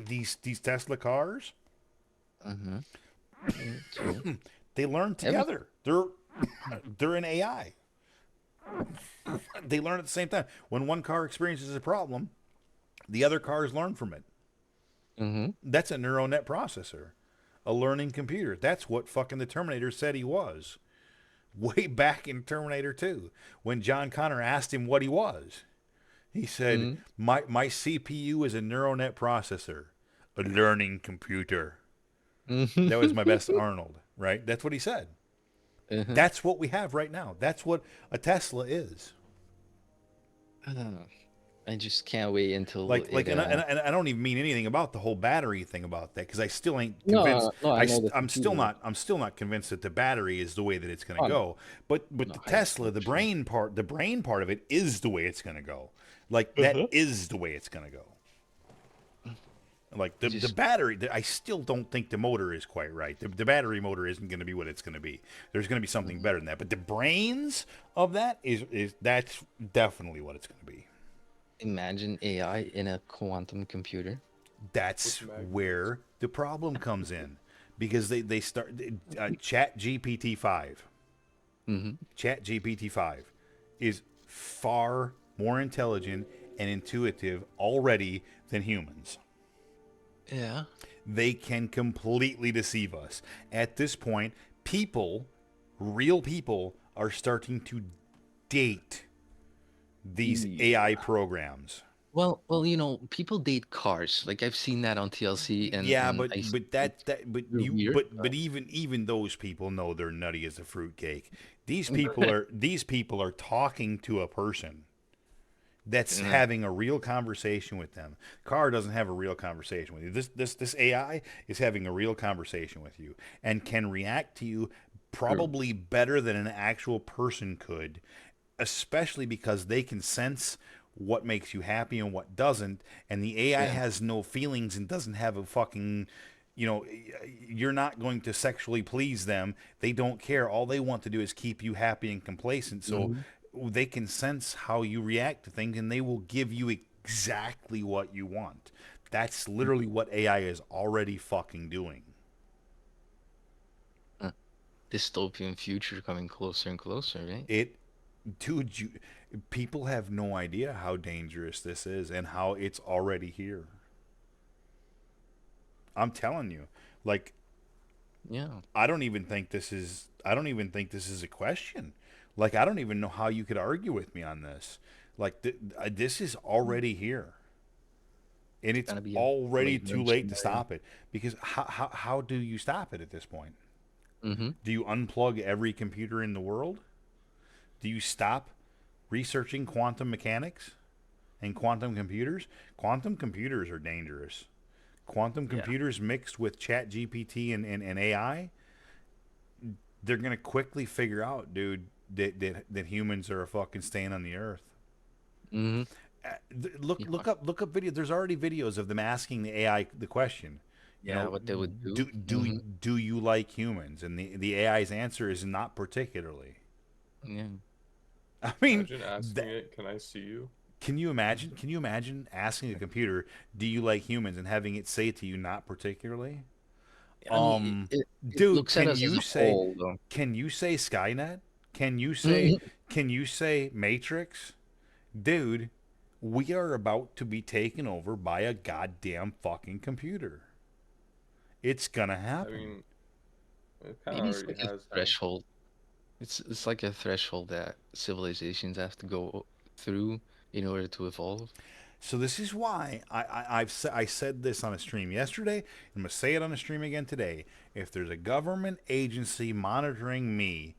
these Tesla cars, Mm-hmm. Yeah, true. they learn Every together. They're an AI. They learn at the same time. When one car experiences a problem, the other cars learn from it. Mm-hmm. That's a neural net processor, a learning computer. That's what fucking the Terminator said he was. Way back in Terminator 2, when John Connor asked him what he was, he said, Mm-hmm. my CPU is a neural net processor, a learning computer. That was my best Arnold, right? That's what he said. Uh-huh. That's what we have right now. That's what a Tesla is. I just can't wait until Like, it. and I don't even mean anything about the whole battery thing about that, because I still ain't convinced. No, I know the I'm still computer. not. I'm still not convinced that the battery is the way that it's going to Oh, no. go. But No, the I Tesla, the understand. brain part of it is the way it's going to go. Like that is the way it's going to go. Like the Just battery, I still don't think the motor is quite right. The battery motor isn't going to be what it's going to be. There's going to be something better than that. But the brains of that is that's definitely what it's going to be. imagine AI in a quantum computer. That's where the problem comes in, because they start Chat GPT 5. Mm-hmm. Chat GPT 5 is far more intelligent and intuitive already than humans. Yeah. They can completely deceive us. At this point, real people, are starting to date these AI programs. Well, people date cars. Like I've seen that on TLC, and Yeah, I see but it's weird. but even those people know they're nutty as a fruitcake. These people are talking to a person that's Yeah. having a real conversation with them. Car doesn't have a real conversation with you. This AI is having a real conversation with you and can react to you probably better than an actual person could, especially because they can sense what makes you happy and what doesn't, and the AI Yeah. has no feelings and doesn't have a fucking, you're not going to sexually please them. They don't care. All they want to do is keep you happy and complacent. So Mhm. they can sense how you react to things, and they will give you exactly what you want. That's literally what AI is already fucking doing. Dystopian future coming closer and closer, right? Dude, people have no idea how dangerous this is and how it's already here. I'm telling you, like, Yeah. I don't even think this is. I don't even think this is a question. Like, I don't even know how you could argue with me on this. Like, this is already here, and it's Gonna be a already too late to scenario. stop it. Because how do you stop it at this point? Mm-hmm. Do you unplug every computer in the world? Do you stop researching quantum mechanics and quantum computers? Quantum computers are dangerous. Quantum Yeah. computers mixed with Chat GPT and AI, they're gonna quickly figure out, dude, that humans are fucking staying on the earth. Mm-hmm. Look Yeah. look up video. There's already videos of them asking the AI the question. Yeah, what they would do. Do you like humans? And the AI's answer is not particularly. Yeah. I mean, Imagine asking it, "Can I see you?" can you imagine? Can you imagine asking a computer, "Do you like humans?" and having it say to you, "Not particularly." I mean, it Dude, looks at us as a whole, though. can you say Skynet? Can you say Mhm. can you say Matrix? Dude, we are about to be taken over by a goddamn fucking computer. It's gonna I happen. mean, it kind of Maybe it's already like a has though. threshold. It's like a threshold that civilizations have to go through in order to evolve. So this is why I said this on a stream yesterday. I'm gonna say it on a stream again today. If there's a government agency monitoring me,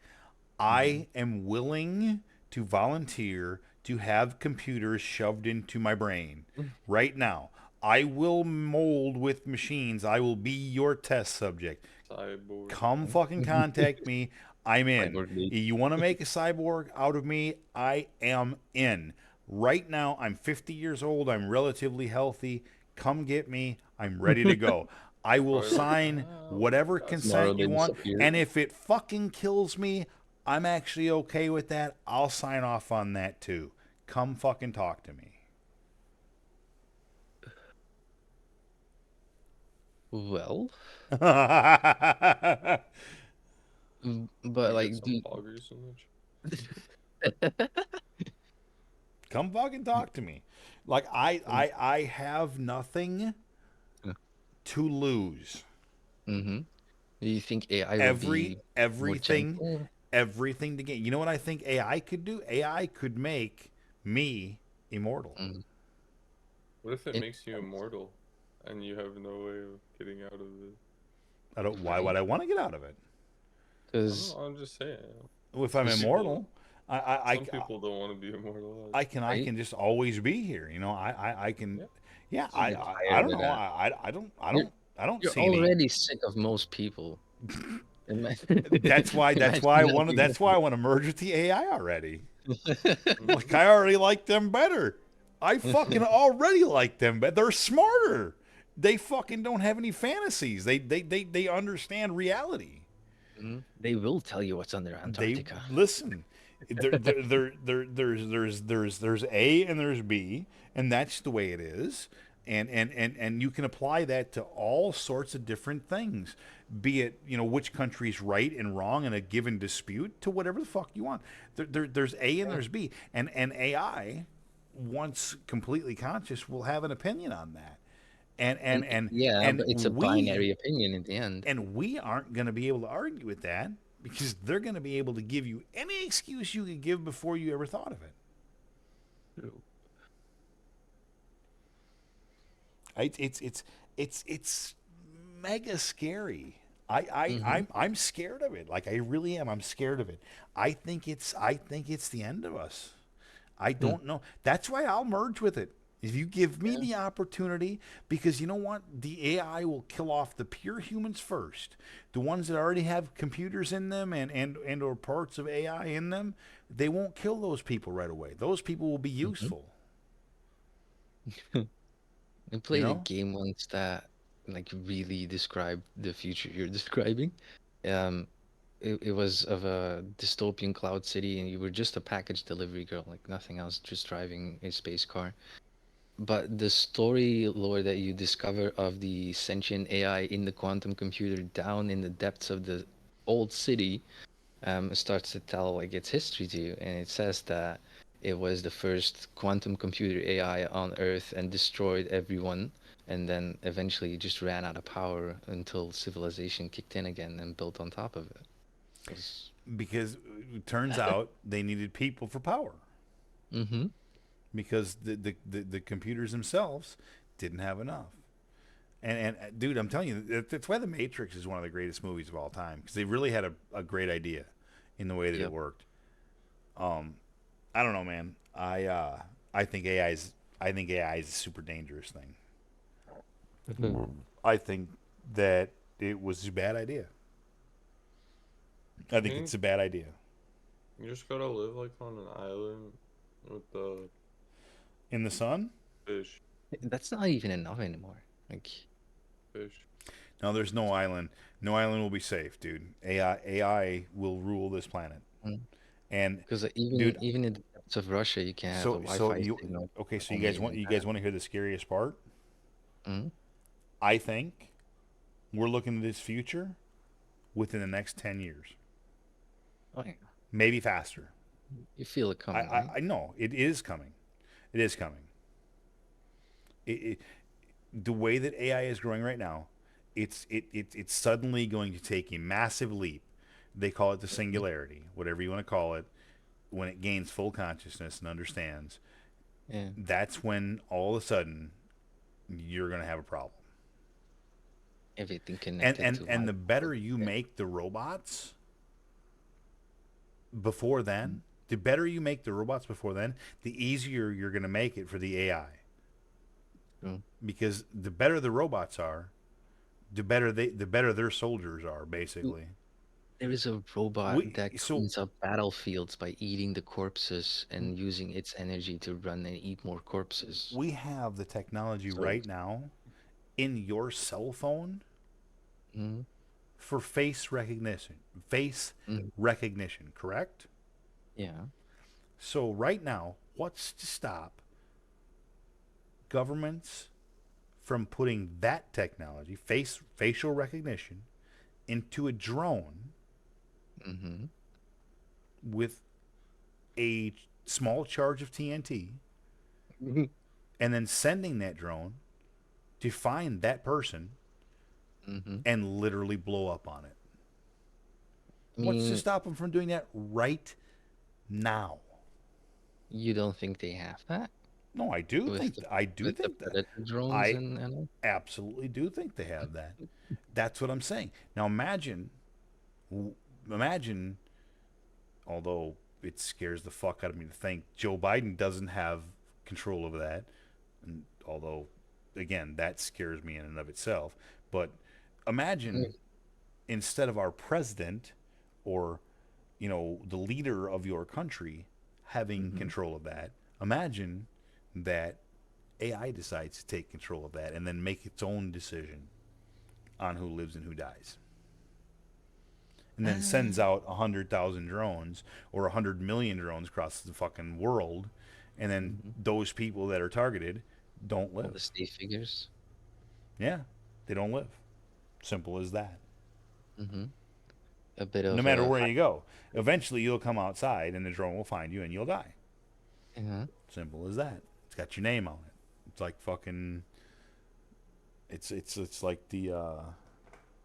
I am willing to volunteer to have computers shoved into my brain right now. I will mold with machines. I will be your test subject. Cyborg. Come fucking contact me. I'm in. Cyborg League. You want to make a cyborg out of me? I am in. Right now, I'm 50 years old. I'm relatively healthy. Come get me. I'm ready to go. I will Probably like, sign whatever that's Tomorrow consent they you want. disappear. And if it fucking kills me, I'm actually okay with that. I'll sign off on that too. Come fucking talk to me. Well, but I get like, some poggers and much. Come fucking talk to me. Like I have nothing to lose. Mm-hmm. Do you think AI will Every be more everything gentle? everything to gain. You know what I think AI could do? AI could make me immortal. Mm. What if it It makes you immortal, and you have no way of getting out of it? I don't. Why right? would I want to get out of it? I don't know. Because I'm just saying. If I'm Some because people, immortal, I I, I, some people don't want to be immortal. I right, can just always be here. You know, I can. Yeah. Yeah, you get I tired don't of know. that. You're I don't you're see any. already sick of most people. That's why Imagine I want to. having That's why I want to merge with the AI already. Hmm. Like I already like them better. I fucking already like them, but they're smarter. They fucking don't have any fantasies. They understand reality. They will tell you what's under They Antarctica. listen. There's A and there's B, and that's the way it is. And you can apply that to all sorts of different things, be it which country's right and wrong in a given dispute, to whatever the fuck you want. There's A and there's B, and AI, once completely conscious, will have an opinion on that, and and And and yeah, and but it's a we binary opinion in the end. and we aren't going to be able to argue with that because they're going to be able to give you any excuse you could give before you ever thought of it. True. It's mega scary. Mm-hmm. I'm scared of it. Like I really am. I'm scared of it. I think it's the end of us. I don't know. That's why I'll merge with it. If you give me Yeah. the opportunity, because you know what? The AI will kill off the pure humans first. The ones that already have computers in them and or parts of AI in them, they won't kill those people right away. Those people will be Mm-hmm. useful. I You played a know? game once that like really described the future you're describing. Um, it was of a dystopian cloud city, and you were just a package delivery girl, like nothing else, just driving a space car. But the story lore that you discover of the sentient AI in the quantum computer down in the depths of the old city starts to tell like its history to you, and it says that it was the first quantum computer AI on Earth and destroyed everyone, and then eventually just ran out of power until civilization kicked in again and built on top of it. It was... Because it turns out they needed people for power. Mm-hmm. Because the computers themselves didn't have enough. And dude, I'm telling you, that's why The Matrix is one of the greatest movies of all time, because they really had a great idea in the way that it Yep. worked. I don't know, man. I think AI is a super dangerous thing. I think that it was a bad idea. I I think think it's a bad idea. you just gotta live like on an island with the In the sun? fish. That's not even enough anymore. Like, Fish. No, there's no island. No island will be safe, dude. AI will rule this planet. And because even dude, even in the depths of Russia, you can have a so Wi-Fi you signal okay? for So only an you antenna. guys want to hear the scariest part? Mm-hmm. I think we're looking at this future within the next 10 years, Oh yeah, maybe faster. you feel it I coming, I, right? I know it is coming. It is coming. It, the way that AI is growing right now, it's suddenly going to take a massive leap. They call it the Mhm. singularity, whatever you want to call it. When it gains full consciousness and understands, Yeah. that's when all of a sudden you're going to have a problem. Everything And connected and to and the Wi-Fi. better you Yeah. make the robots before Mhm. then, the better you make the robots before then, the easier you're going to make it for the AI. True. Because the better the robots are, the better their soldiers are, Ooh, basically. there is a robot We that so cleans up battlefields by eating the corpses and using its energy to run and eat more corpses. we have the technology So, right now in your cell phone mm, for face mm, recognition, correct? yeah. So right now, what's to stop governments from putting that technology, facial recognition, into a drone Mm-hmm. with a small charge of TNT and then sending that drone to find that person and literally blow up on it. I What's to mean, stop them from doing that right now? you don't think they have that No, I do with think the I do with the think that. predator drones I and all? absolutely do think they have that. That's what I'm saying. Now imagine, although it scares the fuck out of me to think Joe Biden doesn't have control over that, and although again that scares me in and of itself, but imagine instead of our president or the leader of your country having control of that, imagine that AI decides to take control of that and then make its own decision on who lives and who dies. And then sends out 100,000 drones or 100 million drones across the fucking world. And then those people that are targeted don't All the live. state figures. Yeah, they don't live. Simple as that. A bit No of matter a where you go. Eventually you'll come outside and the drone will find you and you'll die. Simple as that. It's got your name on it. It's like fucking. It's like the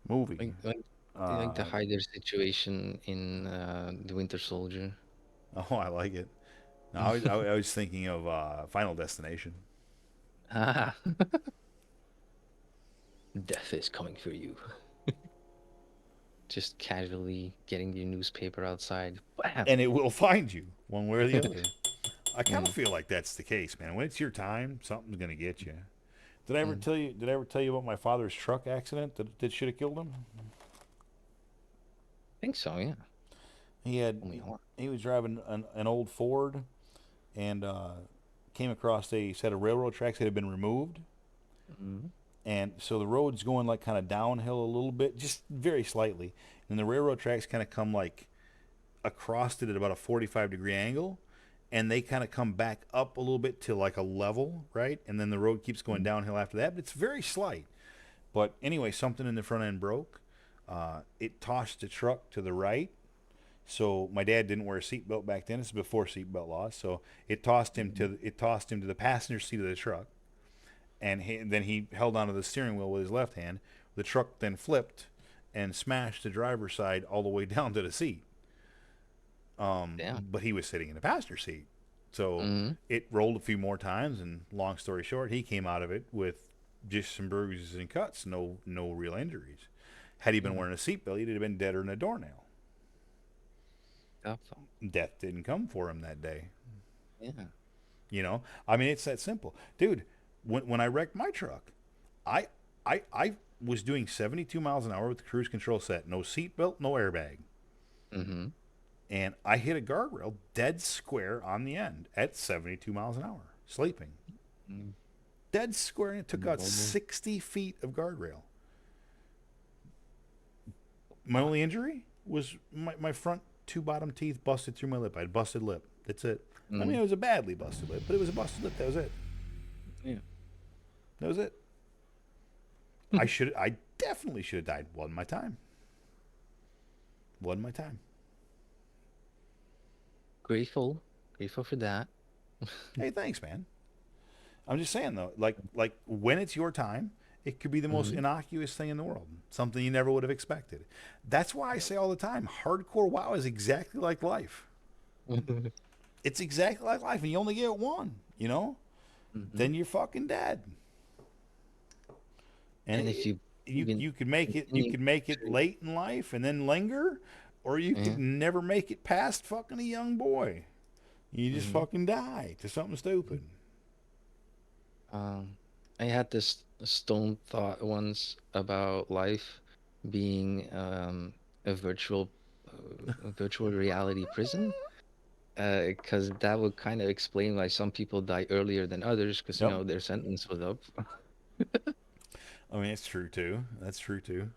movie. like the Hyder situation in the Winter Soldier. Oh, I like it. No, I was thinking of Final Destination. Ah, death is coming for you. Just casually getting your newspaper outside. Bam! And it will find you one way or the other. I kind of feel like that's the case, man. When it's your time, something's gonna get you. Did I ever tell you? Did I ever tell you about my father's truck accident that should have killed him? I think so, yeah. He was driving an old Ford, and came across a set of railroad tracks that had been removed, and so the road's going like kind of downhill a little bit, just very slightly, and the railroad tracks kind of come like across it at about a 45-degree angle, and they kind of come back up a little bit to like a level, right? And then the road keeps going downhill after that, but it's very slight. But anyway, something in the front end broke. It tossed the truck to the right. So my dad didn't wear a seatbelt back then. This is before seatbelt laws. So it tossed him to the passenger seat of the truck, and then he held onto the steering wheel with his left hand. The truck then flipped and smashed the driver's side all the way down to the seat. But he was sitting in the passenger seat. So it rolled a few more times, and long story short, he came out of it with just some bruises and cuts, no real injuries. Had he been wearing a seatbelt, he'd have been deader than a doornail. Death didn't come for him that day. Yeah. I mean, it's that simple. Dude, when I wrecked my truck, I was doing 72 miles an hour with the cruise control set, no seatbelt, no airbag. And I hit a guardrail dead square on the end at 72 miles an hour, sleeping. Dead square, and it took out 60 feet of guardrail. My only injury was my front two bottom teeth busted through my lip. I had busted lip. That's it. I mean, it was a badly busted lip, but it was a busted lip. That was it. Yeah. That was it. I definitely should have died. Wasn't my time. Wasn't my time. Grateful for that. Hey, thanks, man. I'm just saying though, like when it's your time, it could be the most innocuous thing in the world, something you never would have expected. That's why I say all the time, hardcore WoW is exactly like life. It's exactly like life, and you only get one, then you're fucking dead. And if you could make it late in life and then linger, or you could never make it past fucking a young boy. You just fucking die to something stupid. I had this stone thought once about life being a virtual reality prison, because that would kind of explain why some people die earlier than others, because their sentence was up. I mean, it's true too. That's true too.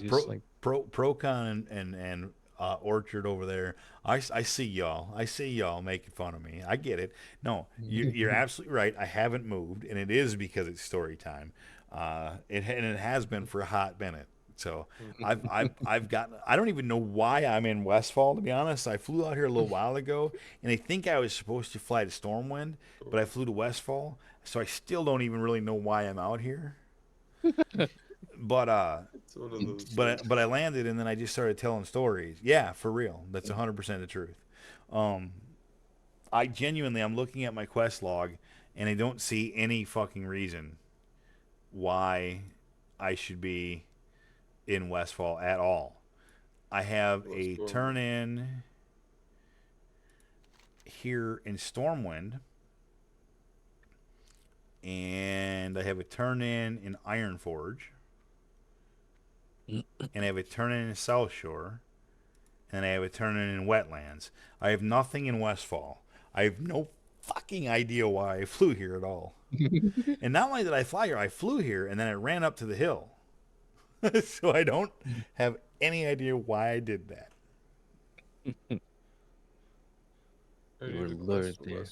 Just Procon and Orchard over there. I see y'all. I see y'all making fun of me. I get it. No, you're absolutely right. I haven't moved, and it is because it's story time. It has been for a hot minute. So I've got, I don't even know why I'm in Westfall, to be honest. I flew out here a little while ago, and I think I was supposed to fly to Stormwind, but I flew to Westfall, so I still don't even really know why I'm out here. But It's one of those but I landed, and then I just started telling stories. Yeah, for real. That's 100% the truth. I genuinely, I'm looking at my quest log, and I don't see any fucking reason why I should be in Westfall at all. I have a turn in here in Stormwind, and I have a turn in Ironforge, and I have a turn in South Shore, and I have a turn in Wetlands. I have nothing in Westfall. I have no fucking idea why I flew here at all. And not only did I fly here, I flew here, and then I ran up to the hill. So I don't have any idea why I did that. You were lured there.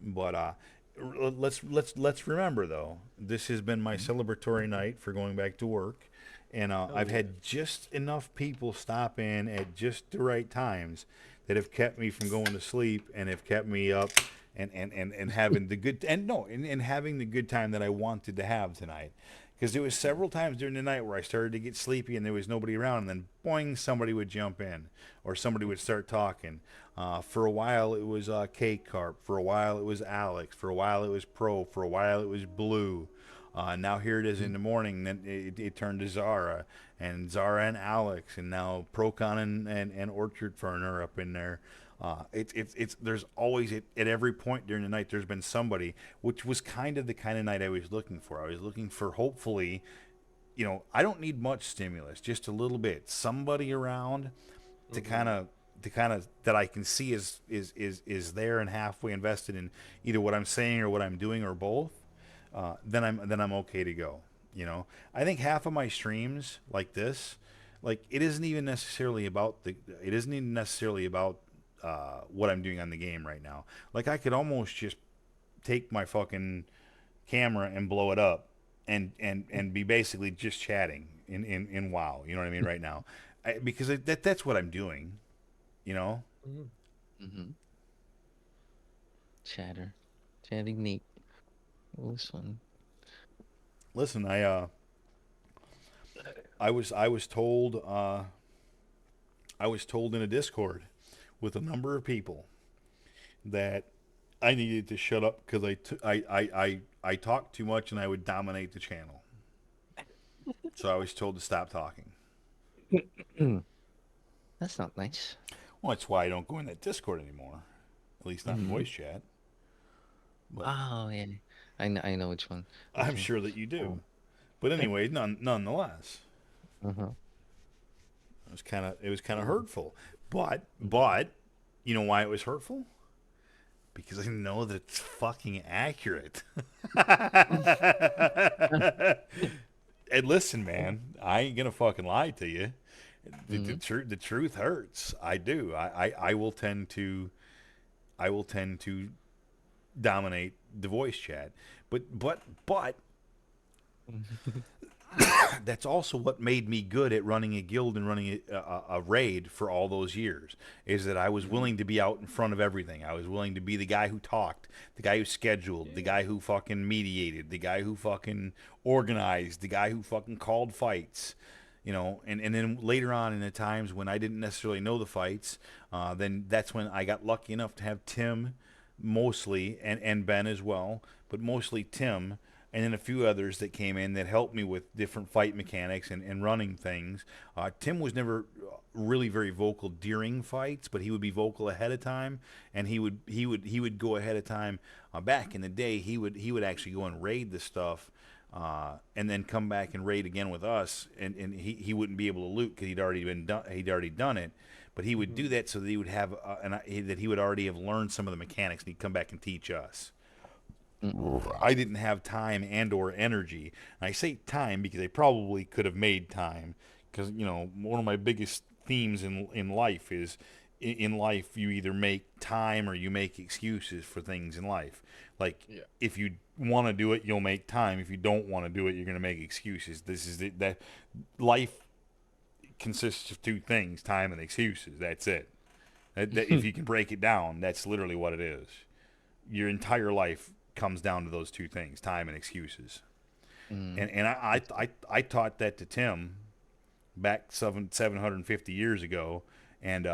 But let's remember though, this has been my celebratory night for going back to work, and I've had just enough people stop in at just the right times that have kept me from going to sleep and have kept me up and having the good and having the good time that I wanted to have tonight. Because there was several times during the night where I started to get sleepy and there was nobody around, and then boing, somebody would jump in or somebody would start talking. For a while it was K-Carp, for a while it was Alex, for a while it was Pro, for a while it was Blue. Now here it is in the morning, then it turned to Zara and Alex, and now Procon and Orchard Fern are up in there. It's there's always at every point during the night there's been somebody, which was kind of the kind of night I was looking for. I was looking for, hopefully, I don't need much stimulus, just a little bit, somebody around to kind of that I can see is there and halfway invested in either what I'm saying or what I'm doing or both. Then I'm okay to go. I think half of my streams like this, like it isn't even necessarily about what I'm doing on the game right now. Like I could almost just take my fucking camera and blow it up and be basically just chatting in WoW. You know what I mean? Right now, because that's what I'm doing. Mm-hmm. Chatting neat. This one. Listen, I was told in a Discord with a number of people that I needed to shut up because I talked too much and I would dominate the channel. So I was told to stop talking. That's not nice. Well, that's why I don't go in that Discord anymore. At least not in voice chat. But, oh yeah, I know which one. I'm sure that you do. But anyway, nonetheless, it was kind of hurtful. But you know why it was hurtful? Because I know that it's fucking accurate. And listen, man, I ain't gonna fucking lie to you. The truth hurts. I do. I will tend to dominate the voice chat. But that's also what made me good at running a guild and running a raid for all those years, is that I was willing to be out in front of everything. I was willing to be the guy who talked, the guy who scheduled, the guy who fucking mediated, the guy who fucking organized, the guy who fucking called fights. And then later on in the times when I didn't necessarily know the fights, then that's when I got lucky enough to have Tim mostly, and Ben as well, but mostly Tim, and then a few others that came in that helped me with different fight mechanics and running things. Tim was never really very vocal during fights, but he would be vocal ahead of time, and he would go ahead of time. Back in the day, he would actually go and raid the stuff, and then come back and raid again with us, and he wouldn't be able to loot because he'd already done it. But he would do that so that he would have that he would already have learned some of the mechanics, and he'd come back and teach us. I didn't have time and or energy. And I say time because I probably could have made time, because one of my biggest themes in life is in life, you either make time or you make excuses for things in life. Like, Yeah. if you want to do it, you'll make time. If you don't want to do it, you're going to make excuses. This is that life consists of two things: time and excuses. That's it. If you can break it down, that's literally what it is. Your entire life comes down to those two things: time and excuses. And I taught that to Tim back 750 years ago, and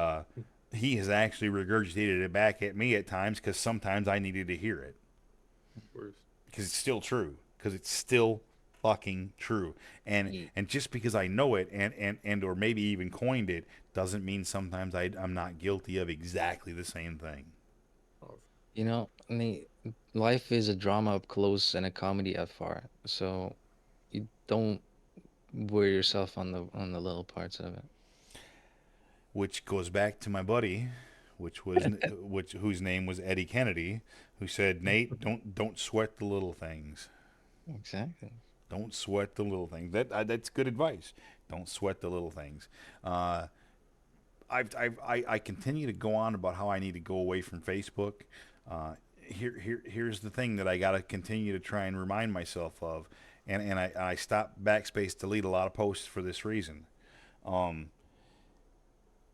he has actually regurgitated it back at me at times because sometimes I needed to hear it. Because it's still true. Because it's still fucking true. And just because I know it and or maybe even coined it doesn't mean sometimes I'm not guilty of exactly the same thing. You know, life is a drama up close and a comedy at far. So you don't worry yourself on the little parts of it. Which goes back to my buddy, whose name was Eddie Kennedy, who said, "Nate, don't sweat the little things." Exactly. Don't sweat the little things. That's good advice. Don't sweat the little things. I continue to go on about how I need to go away from Facebook. Here's the thing that I got to continue to try and remind myself of, and I stopped backspace delete a lot of posts for this reason.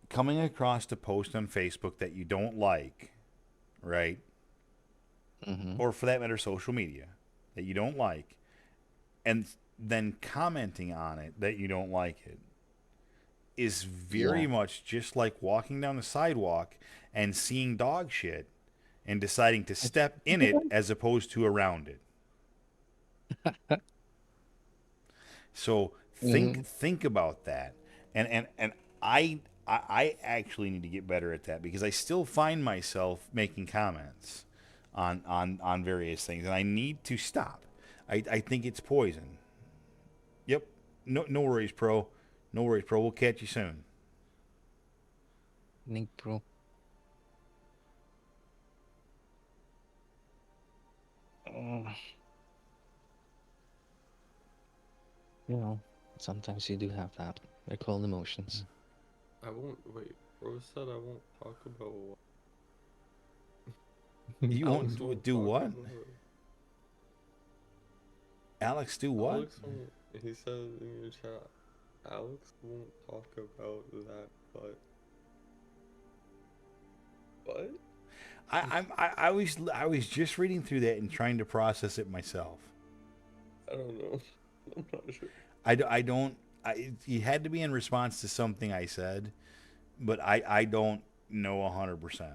Coming across a post on Facebook that you don't like, right? Or for that matter, social media that you don't like, and then commenting on it that you don't like it, is very much just like walking down the sidewalk and seeing dog shit and deciding to step in it as opposed to around it. So think about that. And I actually need to get better at that because I still find myself making comments on various things, and I need to stop. I think it's poison. Yep. No worries, Pro. No worries, Pro. We'll catch you soon. Nick, bro. You know, sometimes you do have that. They're called emotions. I won't wait. Bro said I won't talk about what. You won't do what? Alex do what? Alex won't, he said in your chat, Alex won't talk about that, but what? I was just reading through that and trying to process it myself. I don't know. I'm not sure. I don't. He had to be in response to something I said, but I don't know 100%.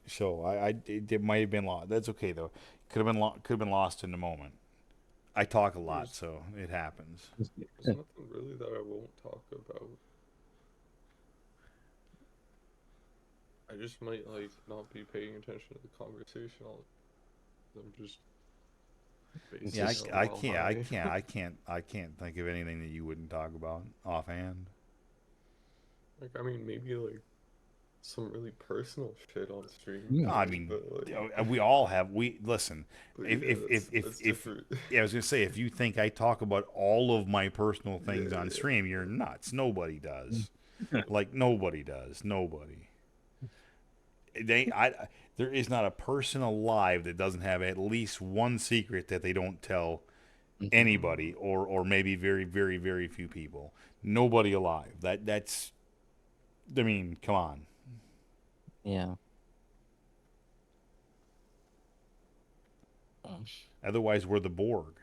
So it might have been lost. That's okay though. Could have been lost in the moment. I talk a lot, so it happens. There's nothing really that I won't talk about. I just might like not be paying attention to the conversation. I'm just. Yeah, I can't think of anything that you wouldn't talk about offhand. Like, I mean, maybe like some really personal shit on stream. No, I mean, like, we all have. We listen. If I was gonna say, if you think I talk about all of my personal things on stream, you're nuts. Nobody does. Like nobody does. Nobody. There is not a person alive that doesn't have at least one secret that they don't tell anybody, or maybe very, very, very few people. Nobody alive. That's. I mean, come on. Yeah. Otherwise, we're the Borg.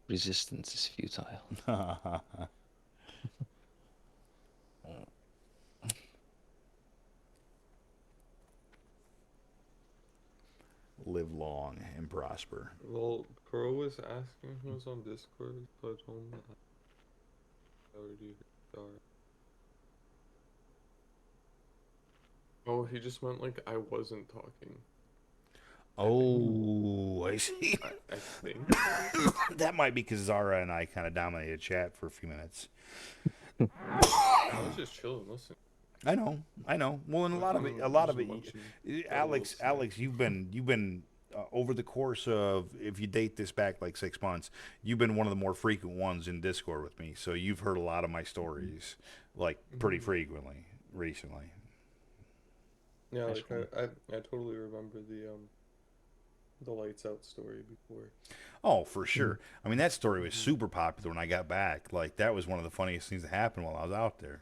Resistance is futile. Live long and prosper. Well, Crow was asking who was on Discord, so I told him that I already are. Oh, he just meant like I wasn't talking. Oh, I see. I think that might be because Zara and I kind of dominated chat for a few minutes. I was just chilling, listening. I know. Well, and a lot of it, Alex, you've been over the course of, if you date this back like 6 months, you've been one of the more frequent ones in Discord with me. So you've heard a lot of my stories. like pretty frequently recently. Yeah, That's like funny. I totally remember the lights out story before. Oh, for sure. I mean, that story was Hmm. super popular when I got back. Like that was one of the funniest things that happened while I was out there.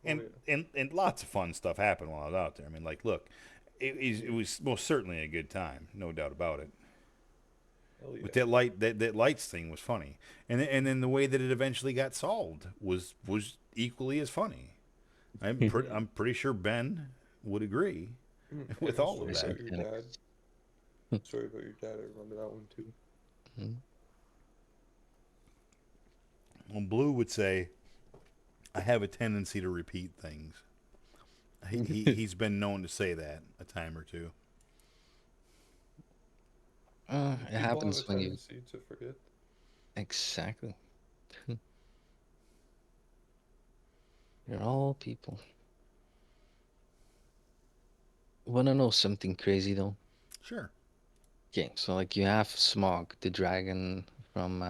Oh And yeah. and lots of fun stuff happened while I was out there. I mean, like, look, it was most certainly a good time, no doubt about it. Hell But yeah. that lights thing was funny, and then the way that it eventually got solved was equally as funny. Hmm. I'm pretty sure Ben would agree with And the all of story Yes, I that. about your can. dad. Story about your dad. I remember that one too. Mhm. Well, Blue would say, "I have a tendency to repeat things." He's been known to say that a time or two. It People have a happens when you tendency to forget. exactly. You're all people. Wanna know something crazy though? Sure. Okay, so like you have Smog, the dragon from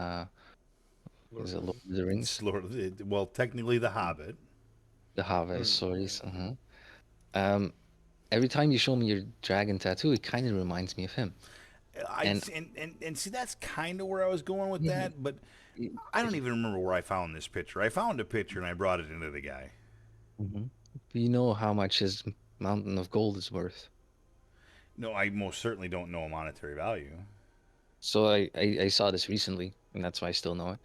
Lord is of it the Lord of Rings. the It's Rings? Lord, well, technically The Hobbit. The Harvest Mm, yeah. stories. Um, every time you show me your dragon tattoo, it kind of reminds me of him. I And and see that's kind of where I was going with yeah, that, but y- I don't y- even remember where I found this picture. I found a picture and I brought it into the guy. mhm. You know how much his mountain of gold is worth. No, I most certainly don't know a monetary value. So I saw this recently, and that's why I still know it.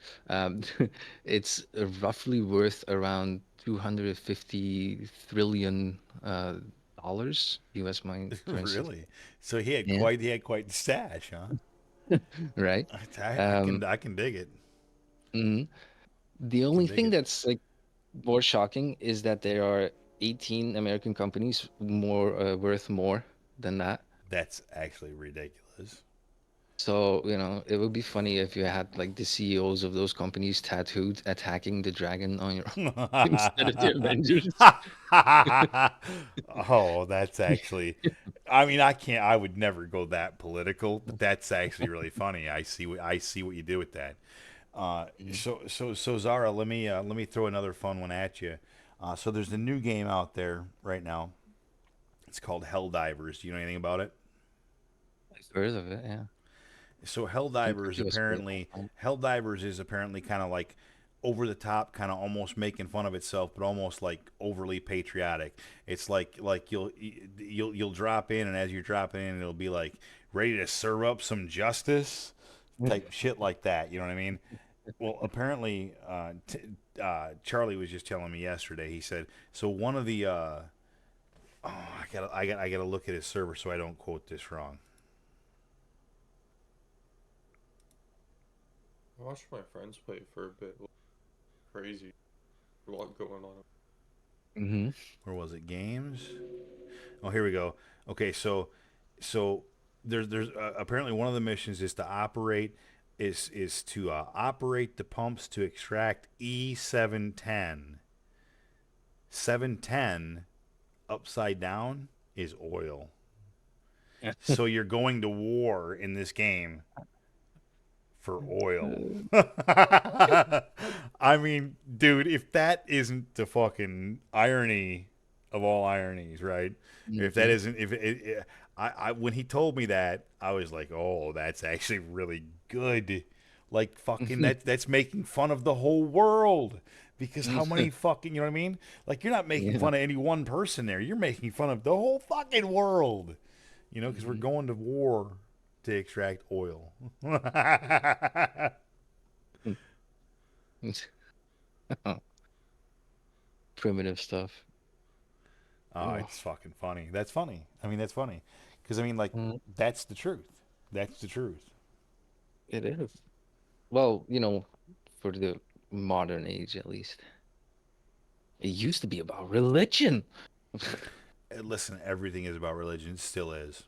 It's roughly worth around 250 trillion dollars, US money currency. Really? So Yeah, he had quite the stash, huh? right. I can Um, I can dig it. mhm. The I can only dig thing it. that's like more shocking is that there are 18 American companies more worth more than that. That's actually ridiculous. So, it would be funny if you had like the CEOs of those companies tattooed attacking the dragon on your instead of the Avengers. Oh, that's actually. I mean, I can't. I would never go that political, but that's actually really funny. I see what you did with that. Mhm. So Zara, let me throw another fun one at you. So there's a new game out there right now. It's called Helldivers. Do you know anything about it? I've heard of it, yeah. So Seems like it was pretty fun. Helldivers is apparently kind of like over the top, kind of almost making fun of itself, but almost like overly patriotic. It's like you'll drop in, and as you're dropping in, it'll be like ready to serve up some justice type shit like that. You know what I mean? Well, apparently, Charlie was just telling me yesterday. He said so. One of the I gotta look at his server so I don't quote this wrong. I watched my friends play for a bit. Crazy. A lot going on. Hmm. Where was it? Games. Oh, here we go. Okay, so there's apparently one of the missions is to operate the pumps to extract E710. 710 upside down is oil. So you're going to war in this game for oil. I mean, dude, if that isn't the fucking irony of all ironies, right? If that Hmm. isn't, if I when he told me that, I was like, oh, that's actually really good. Like fucking that's making fun of the whole world because how many fucking you know what I mean? Like you're not making Yeah. fun of any one person there. You're making fun of the whole fucking world. You know, because we're Hmm. going to war to extract oil. Primitive stuff. Oh, Oh, it's fucking funny. That's funny. I mean, that's funny. Because, I mean, like, mm, that's the truth. That's the truth. it is. Well, for the modern age at least. It used to be about religion. Listen, everything is about religion. It still is.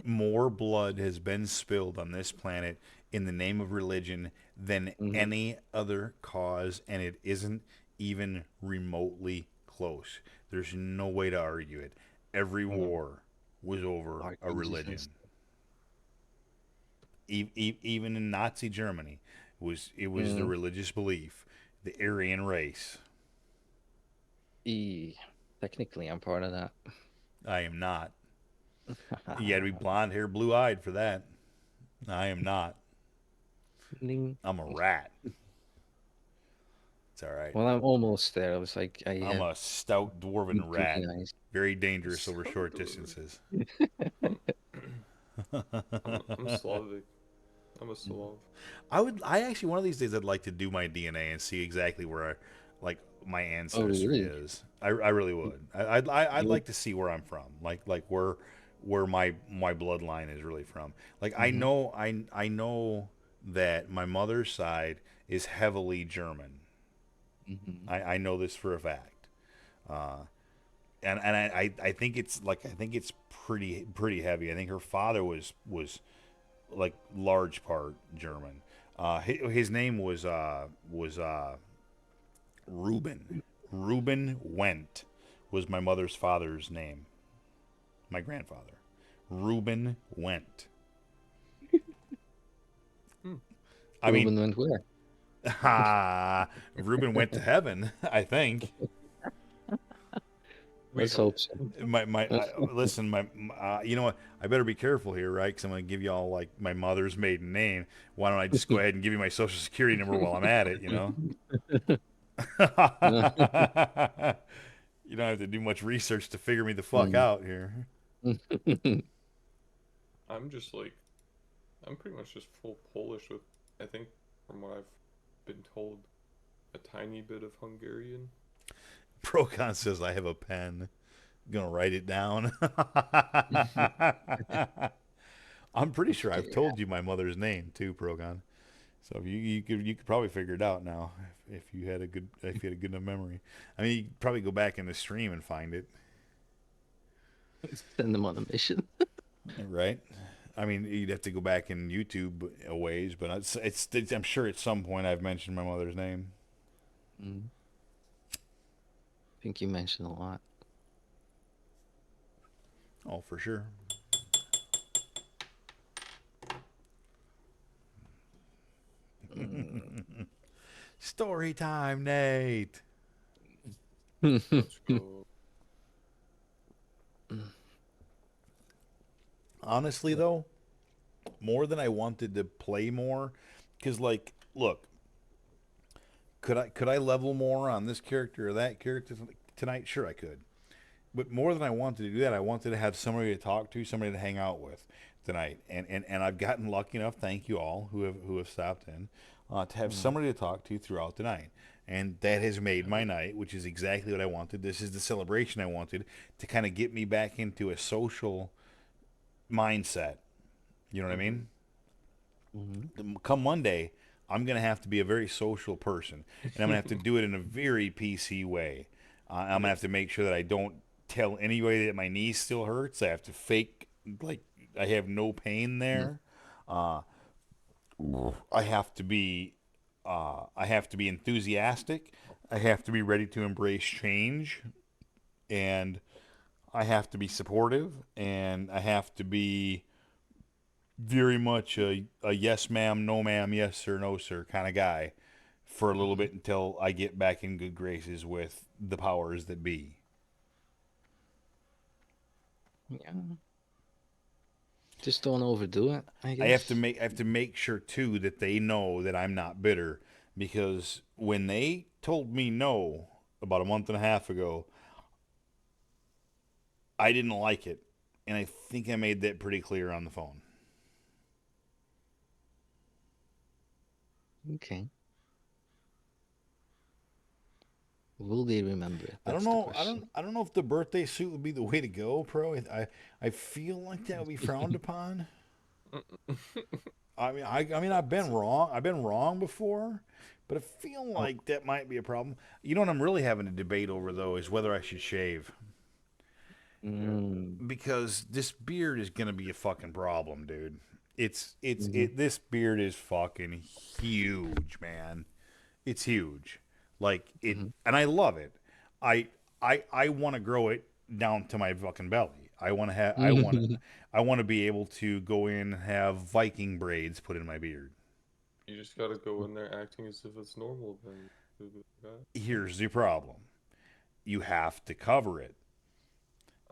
More blood has been spilled on this planet in the name of religion than Hmm. any other cause, and it isn't even remotely close. There's no way to argue it. Every war was over Dark a ages and religion. Even in Nazi Germany, it was the stuff. religious belief the Aryan race. Technically, I'm part of that. I am not. You had to be blonde hair, blue eyed for that. I am not. Ding. I'm a rat. It's all right. Well, I'm almost there. I was like, I I'm had a stout dwarven rat. green eyes. Very dangerous over So short good. distances. I'm Slavic. I'm a Slav. I actually, one of these days, I'd like to do my DNA and see exactly where, like, my ancestry really? is. I really would. I'd You like to see where I'm from, like where my bloodline is really from. Like, Mhm. I know that my mother's side is heavily German. Mhm. I know this for a fact. And I think it's like, I think it's pretty heavy. I think her father was like large part German. His name was Reuben. Reuben Wendt was my mother's father's name. My grandfather. Reuben Wendt. I mean, Ruben went where? Reuben went to heaven, I think. Let's hope so. Listen, you know what? I better be careful here, right? Because I'm going to give you all like my mother's maiden name. Why don't I just go ahead and give you my social security number while I'm at it? You know. You don't have to do much research to figure me the fuck Mm. out here. I'm just like, I'm pretty much just full Polish with, I think, from what I've been told, a tiny bit of Hungarian. Procon says I have a pen. Gonna write it down. I'm pretty sure I've told you my mother's name too, Procon. So if you could probably figure it out now if you had a good enough memory. I mean, you could probably go back in the stream and find it. Send them on a mission. Right? I mean, you'd have to go back in YouTube a ways, but I'm sure at some point I've mentioned my mother's name. Mm. I think you mentioned a lot. Oh, for sure. Story time, Nate. Let's go. Honestly, though, more than I wanted to play more, because like, look, could I level more on this character or that character tonight? Sure, I could. But more than I wanted to do that, I wanted to have somebody to talk to, somebody to hang out with tonight. And I've gotten lucky enough. Thank you all who have stopped in to have somebody to talk to throughout the night. And that has made my night, which is exactly what I wanted. This is the celebration I wanted to kind of get me back into a social mindset. You know what I mean? Come Monday, I'm going to have to be a very social person. And I'm going to have to do it in a very PC way. I'm going to have to make sure that I don't tell anybody that my knee still hurts. I have to fake like I have no pain there. I have to be enthusiastic. I have to be ready to embrace change, and I have to be supportive, and I have to be very much a yes ma'am, no ma'am, yes sir, no sir kind of guy for a little bit until I get back in good graces with the powers that be. Yeah. Just don't overdo it, I guess. I have to make sure too that they know that I'm not bitter, because when they told me no about a month and a half ago, I didn't like it, and I think I made that pretty clear on the phone. Okay. Will they remember it? I don't That's the know. question. I don't know if the birthday suit would be the way to go, Pro. I feel like that would be frowned upon. I mean I've been wrong. I've been wrong before, but I feel like that might be a problem. You know what I'm really having a debate over though is whether I should shave. Because this beard is gonna be a fucking problem, dude. This beard is fucking huge, man. It's huge. Like it, and I love it. I want to grow it down to my fucking belly. I want to be able to go in and have Viking braids put in my beard. You just gotta go in there acting as if it's normal then. Here's the problem. You have to cover it.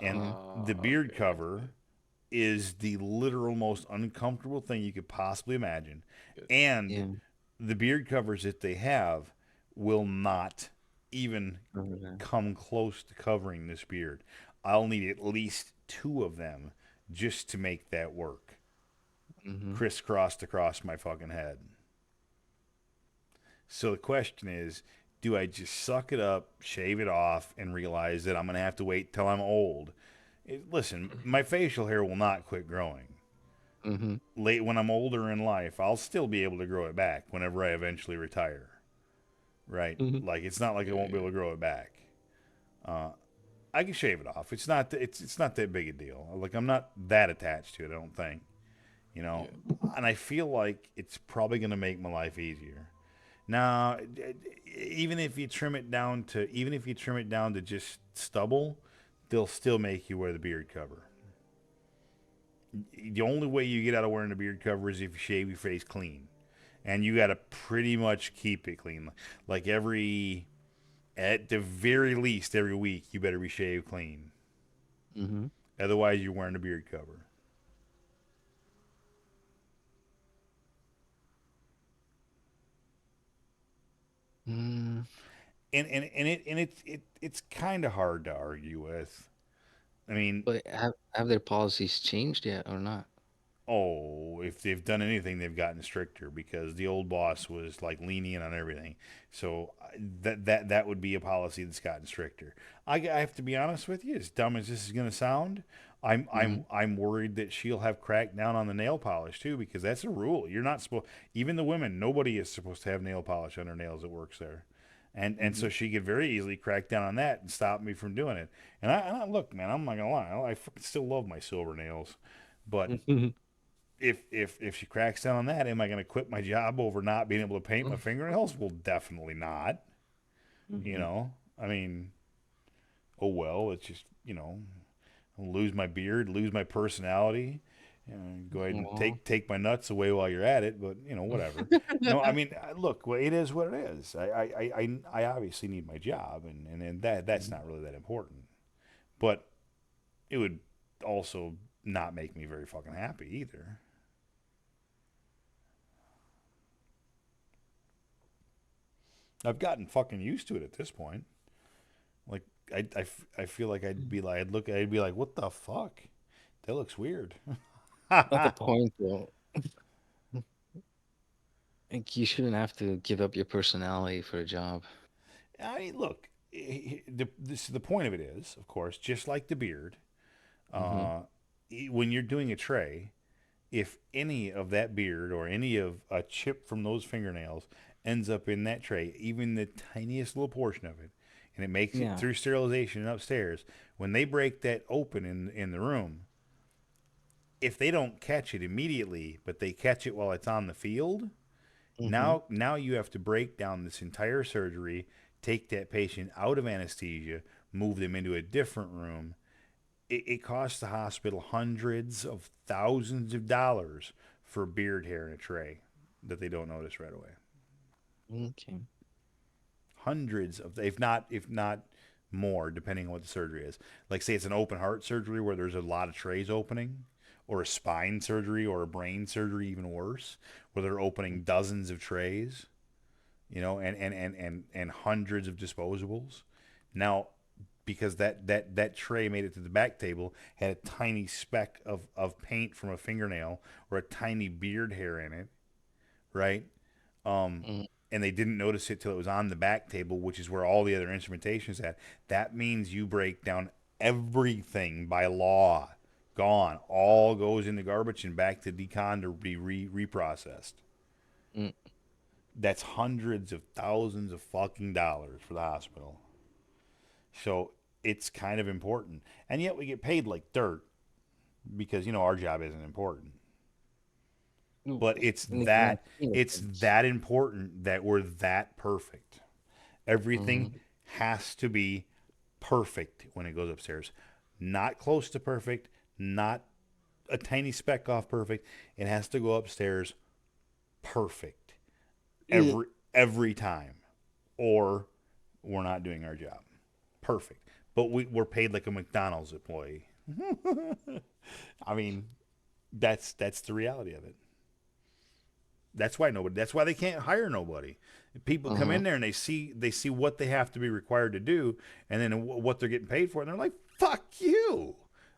And the beard Okay. cover is the literal most uncomfortable thing you could possibly imagine. And Yeah. the beard covers that they have will not even Okay. come close to covering this beard. I'll need at least 2 of them just to make that work. Mm-hmm. Crisscrossed across my fucking head. So the question is, do I just suck it up, shave it off, and realize that I'm going to have to wait till I'm old? Listen, my facial hair will not quit growing. Mm-hmm. Late when I'm older in life, I'll still be able to grow it back whenever I eventually retire. Right? Mm-hmm. Like it's not like I won't be able to grow it back. I can shave it off. It's not that big a deal. Like I'm not that attached to it. I don't think. You know, and I feel like it's probably going to make my life easier. Now, even if you trim it down to just stubble, they'll still make you wear the beard cover. The only way you get out of wearing a beard cover is if you shave your face clean, and you got to pretty much keep it clean. Like at the very least, every week you better be shaved clean. Mm-hmm. Otherwise, you're wearing a beard cover. Mm. It's kind of hard to argue with. I mean, But have their policies changed yet or not? oh, if they've done anything, they've gotten stricter because the old boss was like lenient on everything. So that would be a policy that's gotten stricter. I have to be honest with you, as dumb as this is going to sound, Mm-hmm. I'm worried that she'll have cracked down on the nail polish too because that's a rule. You're not supposed, even the women, nobody is supposed to have nail polish on their nails that works there. And Mm-hmm. so she could very easily crack down on that and stop me from doing it. And I look, man, I'm not gonna lie, I fucking still love my silver nails, but if she cracks down on that, am I going to quit my job over not being able to paint my fingernails? Well, definitely not. You Mm-hmm. know, I mean, oh well, it's just I'll lose my beard, lose my personality. Go ahead and Aw. take my nuts away while you're at it, but whatever. No, I mean, look, well, it is what it is. I obviously need my job, and that's not really that important. But it would also not make me very fucking happy either. I've gotten fucking used to it at this point. Like I feel like I'd be like, what the fuck? That looks weird. Not the I point though. Like you shouldn't have to give up your personality for a job. mean, look, the point of it is, of course, just like the beard. Mm-hmm. Uh, when you're doing a tray, if any of that beard or any of a chip from those fingernails ends up in that tray, even the tiniest little portion of it, and it makes it Yeah. through sterilization and upstairs, when they break that open in the room, if they don't catch it immediately, but they catch it while it's on the field, Mm-hmm. now you have to break down this entire surgery, take that patient out of anesthesia, move them into a different room. It costs the hospital hundreds of thousands of dollars for beard hair in a tray that they don't notice right away. Okay. Hundreds of, if not more, depending on what the surgery is. Like say it's an open heart surgery where there's a lot of trays opening, or a spine surgery or a brain surgery, even worse, where they're opening dozens of trays, and hundreds of disposables. Now, because that tray made it to the back table, had a tiny speck of paint from a fingernail or a tiny beard hair in it, right? Um, Mm. and they didn't notice it till it was on the back table, which is where all the other instrumentation is at. That means you break down everything by law. Gone. All goes in the garbage and back to decon to be reprocessed. Mm. That's hundreds of thousands of fucking dollars for the hospital. So it's kind of important. And yet we get paid like dirt because, our job isn't important. No, But it's in the grand that scheme of it's things. that important that we're that perfect. Everything Mm-hmm. has to be perfect when it goes upstairs. Not close to perfect, not a tiny speck off perfect. It has to go upstairs perfect Yeah. every time. or we're not doing our job. Perfect. But we're paid like a McDonald's employee. I mean, that's the reality of it. That's why nobody. That's why they can't hire nobody. People come Uh-huh. in there and they see what they have to be required to do, and then what they're getting paid for, and they're like, "Fuck you!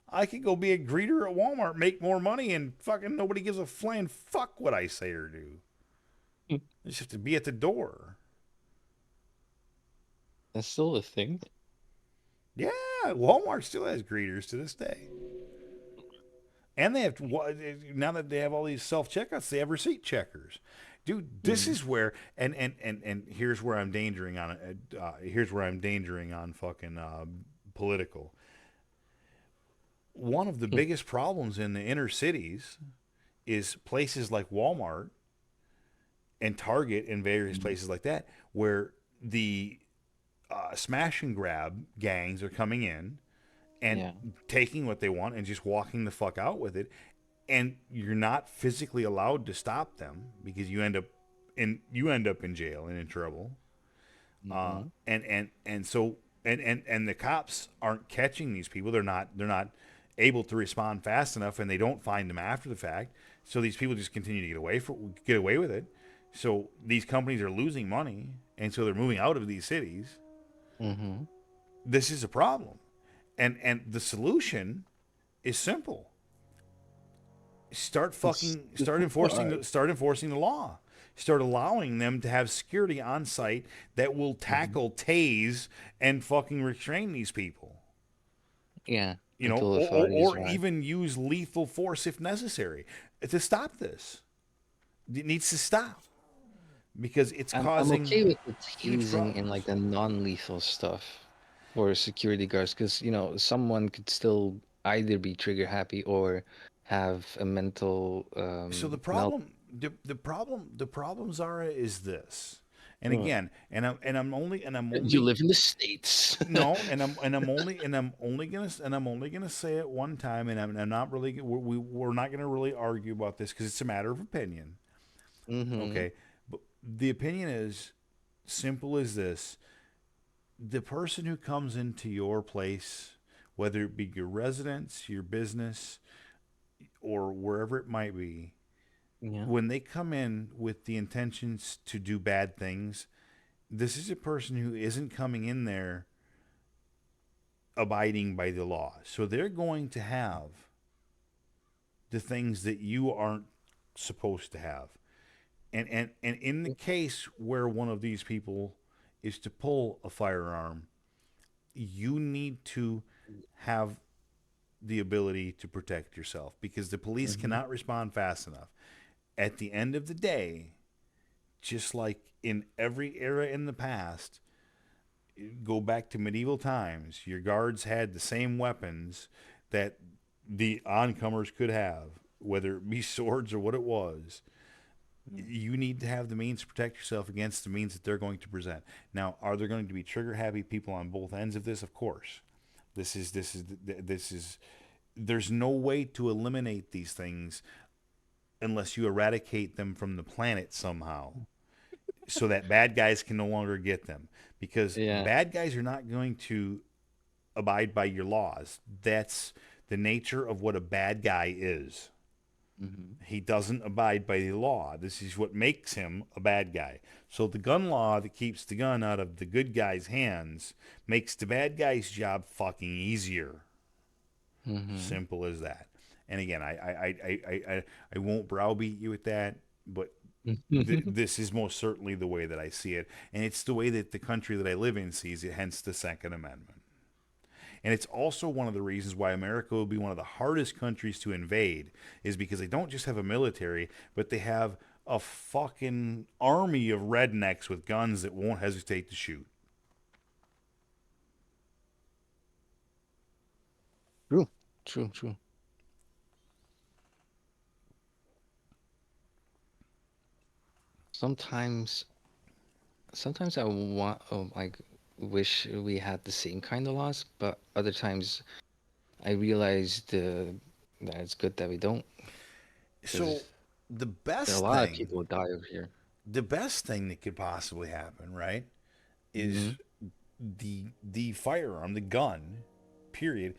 I could go be a greeter at Walmart, make more money, and fucking nobody gives a flying fuck what I say or do. I just have to be at the door." That's still a thing. Yeah, Walmart still has greeters to this day, and they have now that they have all these self checkouts, they have receipt checkers. Dude, this Mm. is where and here's where I'm endangering on here's where I'm endangering on fucking political. One of the Hmm. biggest problems in the inner cities is places like Walmart and Target and various Mm. places like that, where the smash and grab gangs are coming in and Yeah. taking what they want and just walking the fuck out with it, and you're not physically allowed to stop them because you end up in jail and in trouble. Mm-hmm. And so and the cops aren't catching these people. They're not able to respond fast enough, and they don't find them after the fact. So these people just continue to get away with it. So these companies are losing money, and so they're moving out of these cities. Mm-hmm. This is a problem, and the solution is simple. It's hard. Start enforcing the law. Start allowing them to have security on site that will Mm-hmm. tackle, tase, and fucking restrain these people. Yeah. You know, Until authorities or arrive. even use lethal force if necessary to stop this. It needs to stop because it's I'm okay causing with the huge tasing and like problems. the non-lethal stuff for security guards, because someone could still either be trigger happy or have a mental So the melt. problem, the problem, Zara, is this. And Mm. again, and I'm only You live in the States. no, and I'm only gonna say it one time, and I'm not really we're not gonna really argue about this because it's a matter of opinion. Mm-hmm. Okay, but the opinion is simple as this: the person who comes into your place, whether it be your residence, your business, or wherever it might be, Yeah. when they come in with the intentions to do bad things, this is a person who isn't coming in there abiding by the law. So they're going to have the things that you aren't supposed to have. And in the case where one of these people is to pull a firearm, you need to have the ability to protect yourself because the police Mm-hmm. cannot respond fast enough. At the end of the day, just like in every era in the past, go back to medieval times, your guards had the same weapons that the oncomers could have, whether it be swords or what it was. You need to have the means to protect yourself against the means that they're going to present. Now, are there going to be trigger happy people on both ends of this? Of course. This is there's no way to eliminate these things unless you eradicate them from the planet somehow so that bad guys can no longer get them because Yeah. bad guys are not going to abide by your laws. That's the nature of what a bad guy is. Mm-hmm. He doesn't abide by the law. This is what makes him a bad guy. So the gun law that keeps the gun out of the good guy's hands makes the bad guy's job fucking easier. Mm-hmm. Simple as that. And again, I won't browbeat you with that, but this is most certainly the way that I see it, and it's the way that the country that I live in sees it. Hence the Second Amendment. And it's also one of the reasons why America will be one of the hardest countries to invade, is because they don't just have a military, but they have a fucking army of rednecks with guns that won't hesitate to shoot. True. True. True. Sometimes, sometimes I want, like, wish we had the same kind of laws, but other times I realize that it's good that we don't, So because the there are a best lot of thing, people who die over here. the best thing that could possibly happen, right, is the firearm, the gun, period,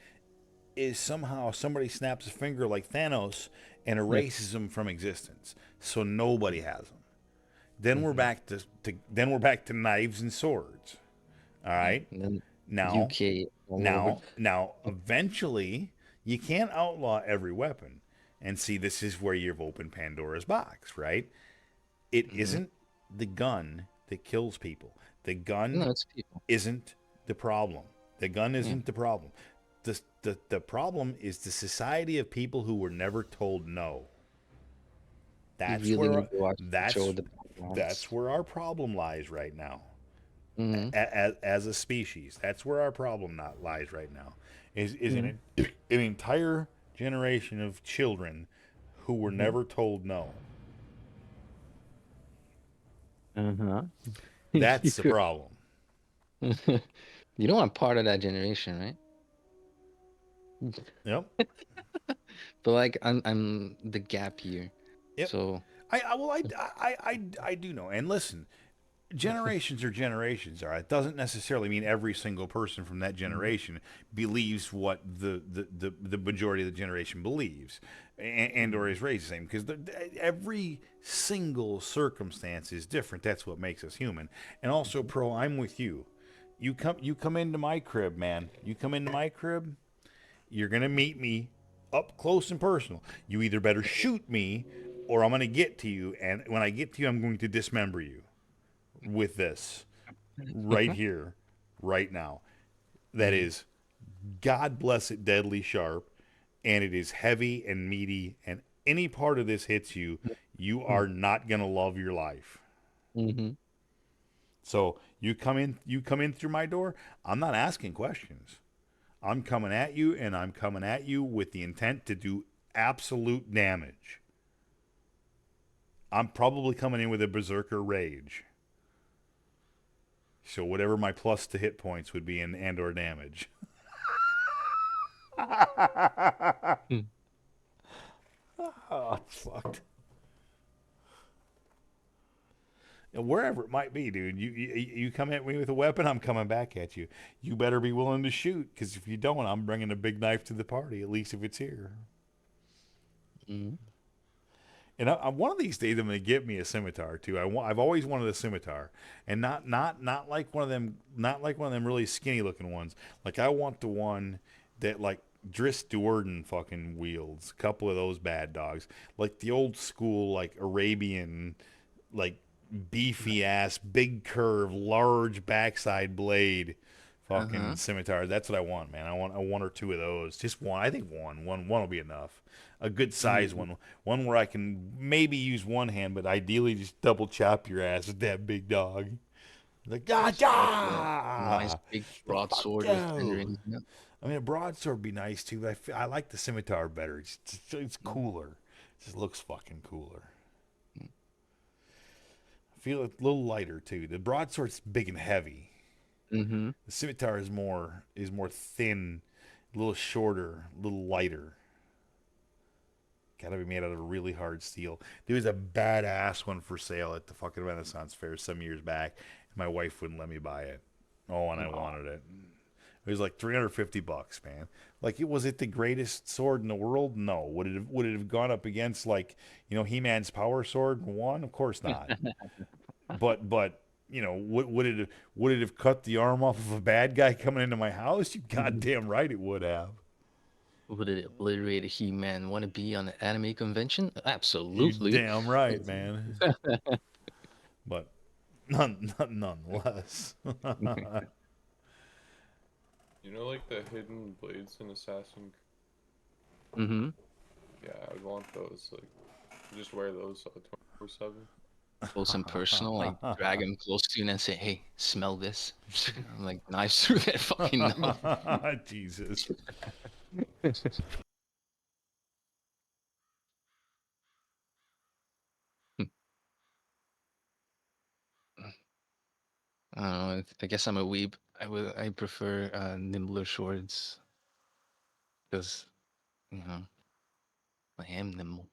is somehow somebody snaps a finger like Thanos and erases them from existence, so nobody has them. Then we're back to knives and swords. All right. And then Now, UK all over. eventually, you can't outlaw every weapon. And see, this is where you've opened Pandora's box, right? It isn't the gun that kills people. The gun No, it's people. isn't the problem. The gun Yeah. isn't the problem. The problem is the society of people who were never told no. You That's really where need to watch the show that's with the backgrounds. that's where our problem lies right now. Mhm. As a species, that's where our problem not lies right now. Is Mhm. an entire generation of children who were never told no. Uh-huh. That's the problem. You know I'm part of that generation, right? Yep. But like I'm the gap year. Yep. So I do know. And listen, generations are generations. All right, it doesn't necessarily mean every single person from that generation believes what the majority of the generation believes, and or is raised the same. Because every single circumstance is different. That's what makes us human. And also, Pro, I'm with you. You come into my crib, man. You come into my crib. You're gonna meet me up close and personal. You either better shoot me, or I'm gonna get to you. And when I get to you, I'm going to dismember you with this right here, right now. That is, God bless it, deadly sharp, and it is heavy and meaty. And any part of this hits you, you are not gonna love your life. Mm-hmm. So you come in through my door. I'm not asking questions. I'm coming at you, and I'm coming at you with the intent to do absolute damage. I'm probably coming in with a berserker rage. So whatever my plus to hit points would be in and or damage. Oh, it's fucked. And wherever it might be, dude, you come at me with a weapon, I'm coming back at you. You better be willing to shoot, because if you don't, I'm bringing a big knife to the party. At least if it's here. Mm-hmm. And one of these days, I'm going to get me a scimitar too. I've always wanted a scimitar, and not like one of them, not like one of them really skinny looking ones. Like I want the one that like Driss Doerden fucking wields. A couple of those bad dogs, like the old school like Arabian, like beefy ass, big curve, large backside blade. Fucking scimitar. That's what I want, man. I want one or two of those. Just one. I think one will be enough. A good size one. One where I can maybe use one hand, but ideally just double chop your ass with that big dog. Like, Nice big broadsword with renderings. I mean, a broadsword would be nice too, but I like the scimitar better. It's cooler. It just looks fucking cooler. I feel it a little lighter too. The broadsword's big and heavy. Mm-hmm. The scimitar is more thin, a little shorter, a little lighter. Gotta be made out of a really hard steel. There was a badass one for sale at the fucking Renaissance Fair some years back. And my wife wouldn't let me buy it. Oh, and I wanted it. It was like $350, man. Like, was it the greatest sword in the world? No. Would it have gone up against like, He-Man's power sword and won? Of course not. but would it have cut the arm off of a bad guy coming into my house? You goddamn right it would have. Would it obliterate a He-Man wannabe on the anime convention? You Absolutely. damn right, man. But nonetheless. You know, like the hidden blades in Assassin. Mm-hmm. Yeah, I would want those. Like, just wear those 24/7. Close and personal, like drag him close to you and say, "Hey, smell this." Like knives through that fucking nose. Jesus. I don't know. I guess I'm a weeb. I prefer nimbler swords because I am nimble.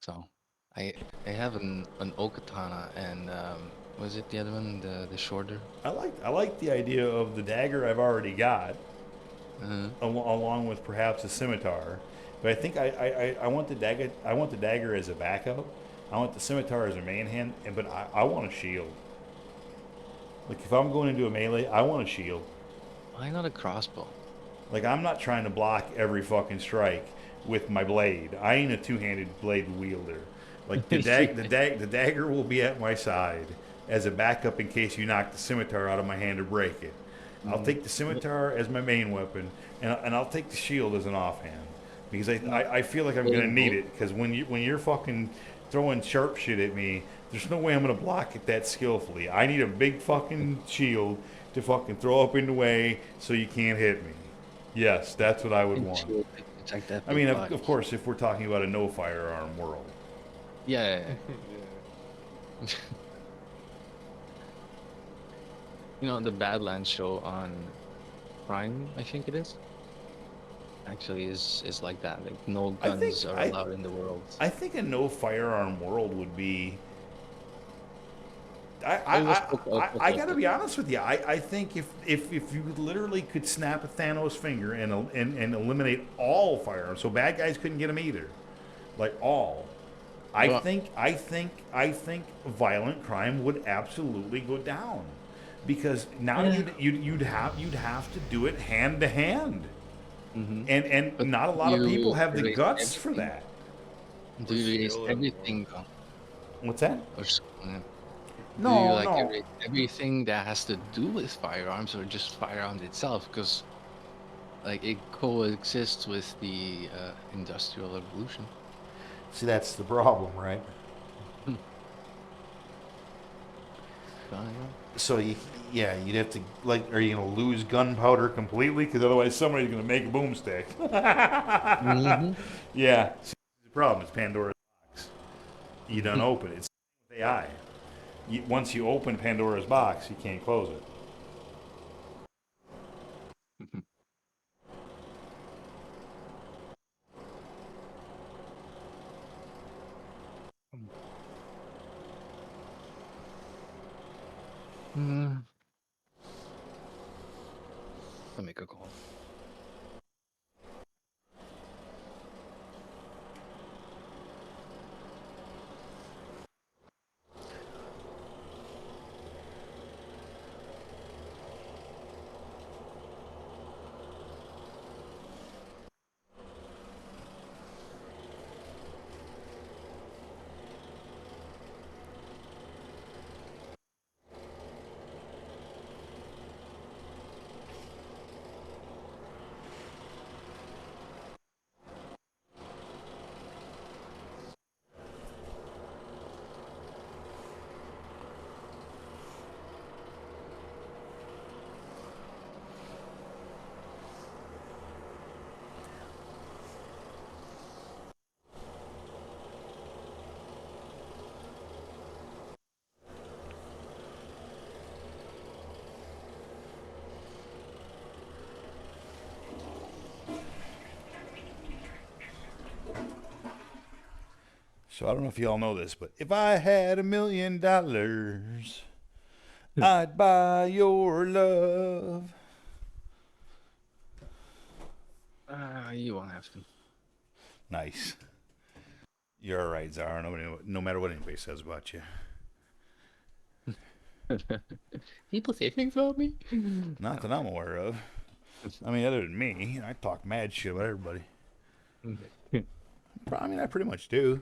So I I have an okatana and was it the other one, the shorter? I like the idea of the dagger I've already got, Uh, along with perhaps a scimitar. But I think I want the dagger. I want the dagger as a backup. I want the scimitar as a main hand, but I want a shield. Like if I'm going into a melee, I want a shield. why not a crossbow? Like I'm not trying to block every fucking strike with my blade. I ain't a two-handed blade wielder. Like the dagger will be at my side as a backup in case you knock the scimitar out of my hand or break it. I'll take the scimitar as my main weapon, and I'll take the shield as an offhand because I feel like I'm gonna need it because when you're fucking throwing sharp shit at me, there's no way I'm gonna block it that skillfully. I need a big fucking shield to fucking throw up in the way so you can't hit me. Yes, that's what I would want. It's like that I big mean, butt. of course, if we're talking about a no firearm world. Yeah. Yeah. You know, the Badlands show on Prime, I think it is. Actually, is like that. Like no guns are allowed in the world. I think a no firearm world would be. I gotta be honest with you. I think if you literally could snap a Thanos finger and eliminate all firearms, so bad guys couldn't get them either, like all. I think violent crime would absolutely go down, because now you'd have to do it hand to hand, and But not a lot of people have the erase guts for everything. that. Do you erase everything though? What's that? Or yeah. Do you No, like no. erase everything that has to do with firearms, or just firearms itself? Because like it coexists with the industrial revolution. See, that's the problem, right? So you'd have to like, are you gonna lose gunpowder completely? Because otherwise, somebody's gonna make a boomstick. Yeah. See, the problem is Pandora's box. You don't open it. It's with AI. Once you open Pandora's box, you can't close it. I'll make a call. So I don't know if y'all know this, but if I had $1 million, I'd buy your love. You won't have to. Nice. You're all right, Zara. No matter what anybody says about you. People say things about me. Not that I'm aware of. I mean, other than me, I talk mad shit about everybody. I mean, I pretty much do.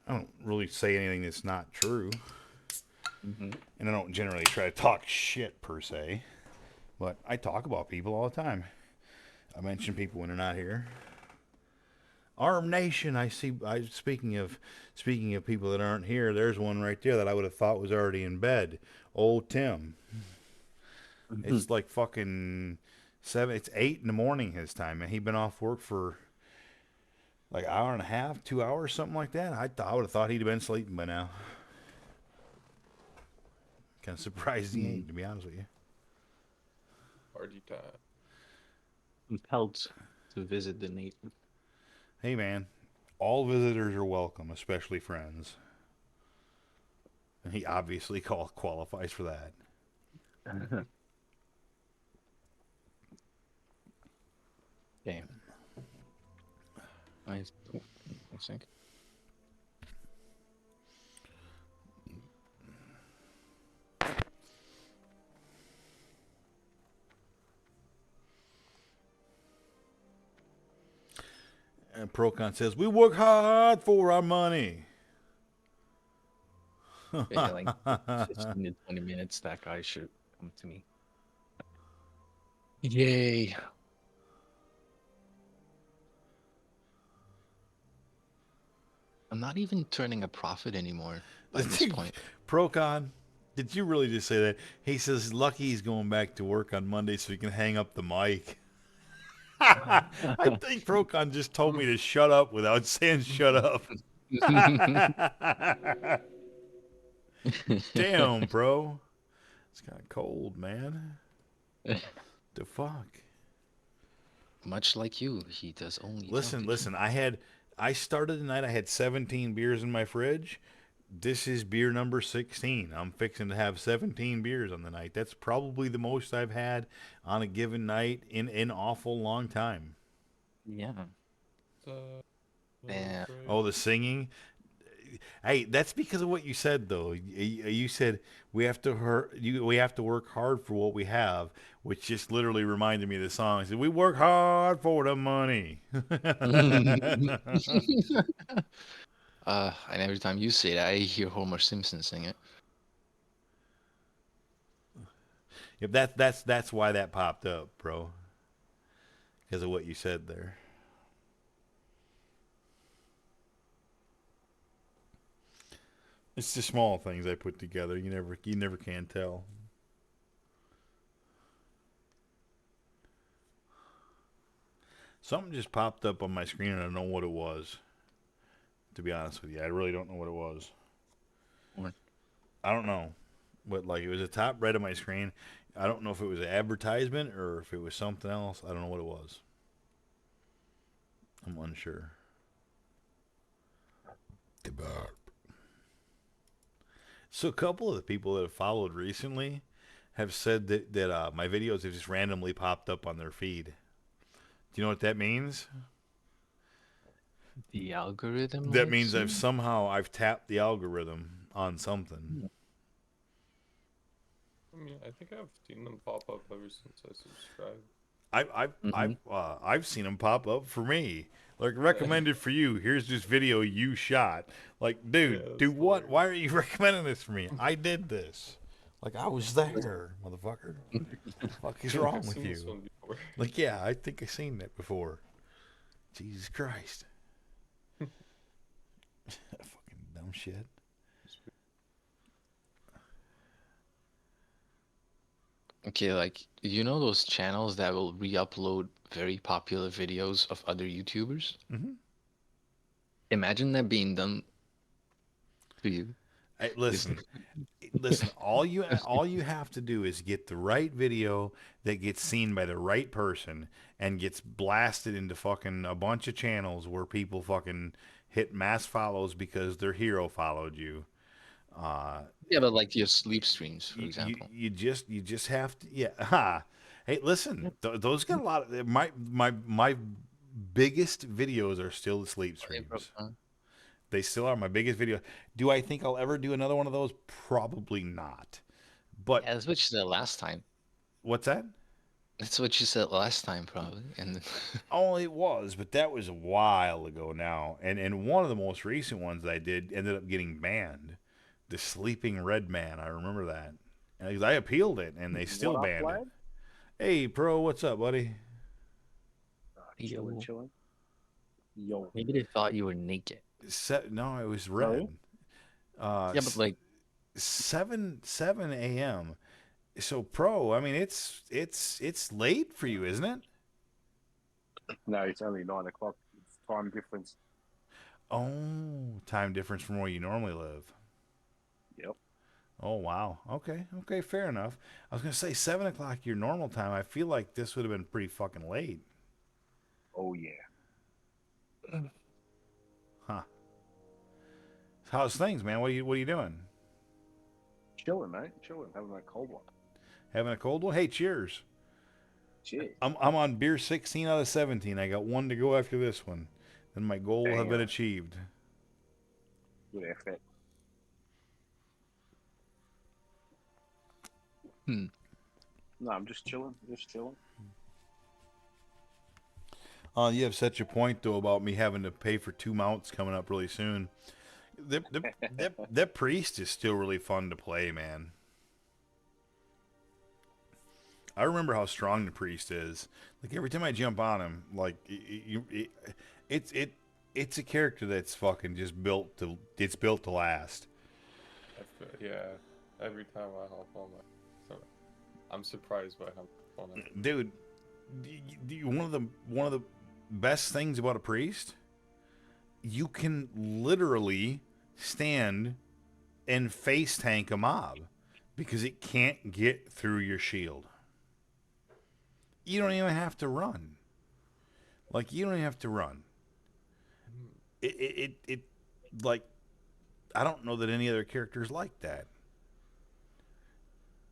I don't really say anything that's not true. And I don't generally try to talk shit, per se. But I talk about people all the time. I mention people when they're not here. Arm Nation, speaking of people that aren't here, there's one right there that I would have thought was already in bed. Old Tim. It's like fucking 7, it's 8 in the morning his time, and he'd been off work for like an hour and a half, 2 hours, something like that. I would have thought he'd have been sleeping by now. Kind of surprised he ain't, to be honest with you. Party time. Compelled to visit the native. Hey man, All visitors are welcome, especially friends. And he obviously qualifies for that. Okay. I think. And Procon says, "We work hard for our money." Okay, like 15 to 20 minutes, that guy should come to me. Yay. I'm not even turning a profit anymore by this point. Procon, did you really just say that? He says lucky he's going back to work on Monday so he can hang up the mic. I think Procon just told me to shut up without saying shut up. Damn, bro. It's kind of cold, man. The fuck? Much like you, he does only Listen. I started the night. I had 17 beers in my fridge. This is beer number 16. I'm fixing to have 17 beers on the night. That's probably the most I've had on a given night in an awful long time. Yeah. Oh, the singing. Hey, that's because of what you said, though. You said we have to work hard for what we have, which just literally reminded me of the song. I said we work hard for the money. And every time you say that, I hear Homer Simpson sing it. Yep, that's why that popped up, bro. Because of what you said there. It's the small things I put together. You never can tell. Something just popped up on my screen and I don't know what it was. To be honest with you, I really don't know what it was. What? I don't know. But like it was the top right of my screen. I don't know if it was an advertisement or if it was something else. I don't know what it was. I'm unsure. So a couple of the people that have followed recently have said that my videos have just randomly popped up on their feed. Do you know what that means? The algorithm. That means I've tapped the algorithm on something. I mean, I think I've seen them pop up ever since I subscribed. I've seen them pop up for me. Like recommended for you. Here's this video you shot. Like, dude, do what? Hilarious. Why are you recommending this for me? I did this. Like I was there, motherfucker. What the fuck is wrong with you? Like, yeah, I think I've seen that before. Jesus Christ. Fucking dumb shit. Okay, like you know those channels that will re-upload very popular videos of other YouTubers? Mm-hmm. Imagine that being done to you. Hey, listen, all you have to do is get the right video that gets seen by the right person and gets blasted into fucking a bunch of channels where people fucking hit mass follows because their hero followed you. Yeah, but like your sleep streams, for example. You just have to, yeah. Hey, listen, those got a lot of my biggest videos are still the sleep streams. They still are my biggest video. Do I think I'll ever do another one of those? Probably not. But yeah, that's what you said last time. What's that? That's what you said last time, probably. And oh, it was, but that was a while ago now. And one of the most recent ones that I did ended up getting banned. The Sleeping Red Man. I remember that. Because I appealed it, and they still banned it. Hey, Pro, what's up, buddy? Chilling. Yo. Maybe they thought you were naked. No, it was red. Yeah, but like 7 a.m. So, Pro, I mean, it's late for you, isn't it? No, it's only 9 o'clock. It's time difference. Oh, time difference from where you normally live. Yep. Oh, wow. Okay, fair enough. I was going to say 7 o'clock your normal time. I feel like this would have been pretty fucking late. Oh, yeah. How's things, man? What are you doing? Chilling, mate. Chilling. Having a cold one. Having a cold one? Hey, cheers. Cheers. I'm on beer 16 out of 17. I got one to go after this one. Then my goal will have been Damn. achieved. Good effort. No, I'm just chilling. Just chilling. You have such a point though about me having to pay for 2 mounts coming up really soon. That priest is still really fun to play, man. I remember how strong the priest is. Like every time I jump on him, like it's a character that's fucking just built to last. Yeah, every time I hop on so I'm surprised by how much fun it is. Dude, one of the best things about a priest, you can literally stand and face tank a mob because it can't get through your shield. You don't even have to run. Like, you don't even have to run. It like, I don't know that any other characters like that.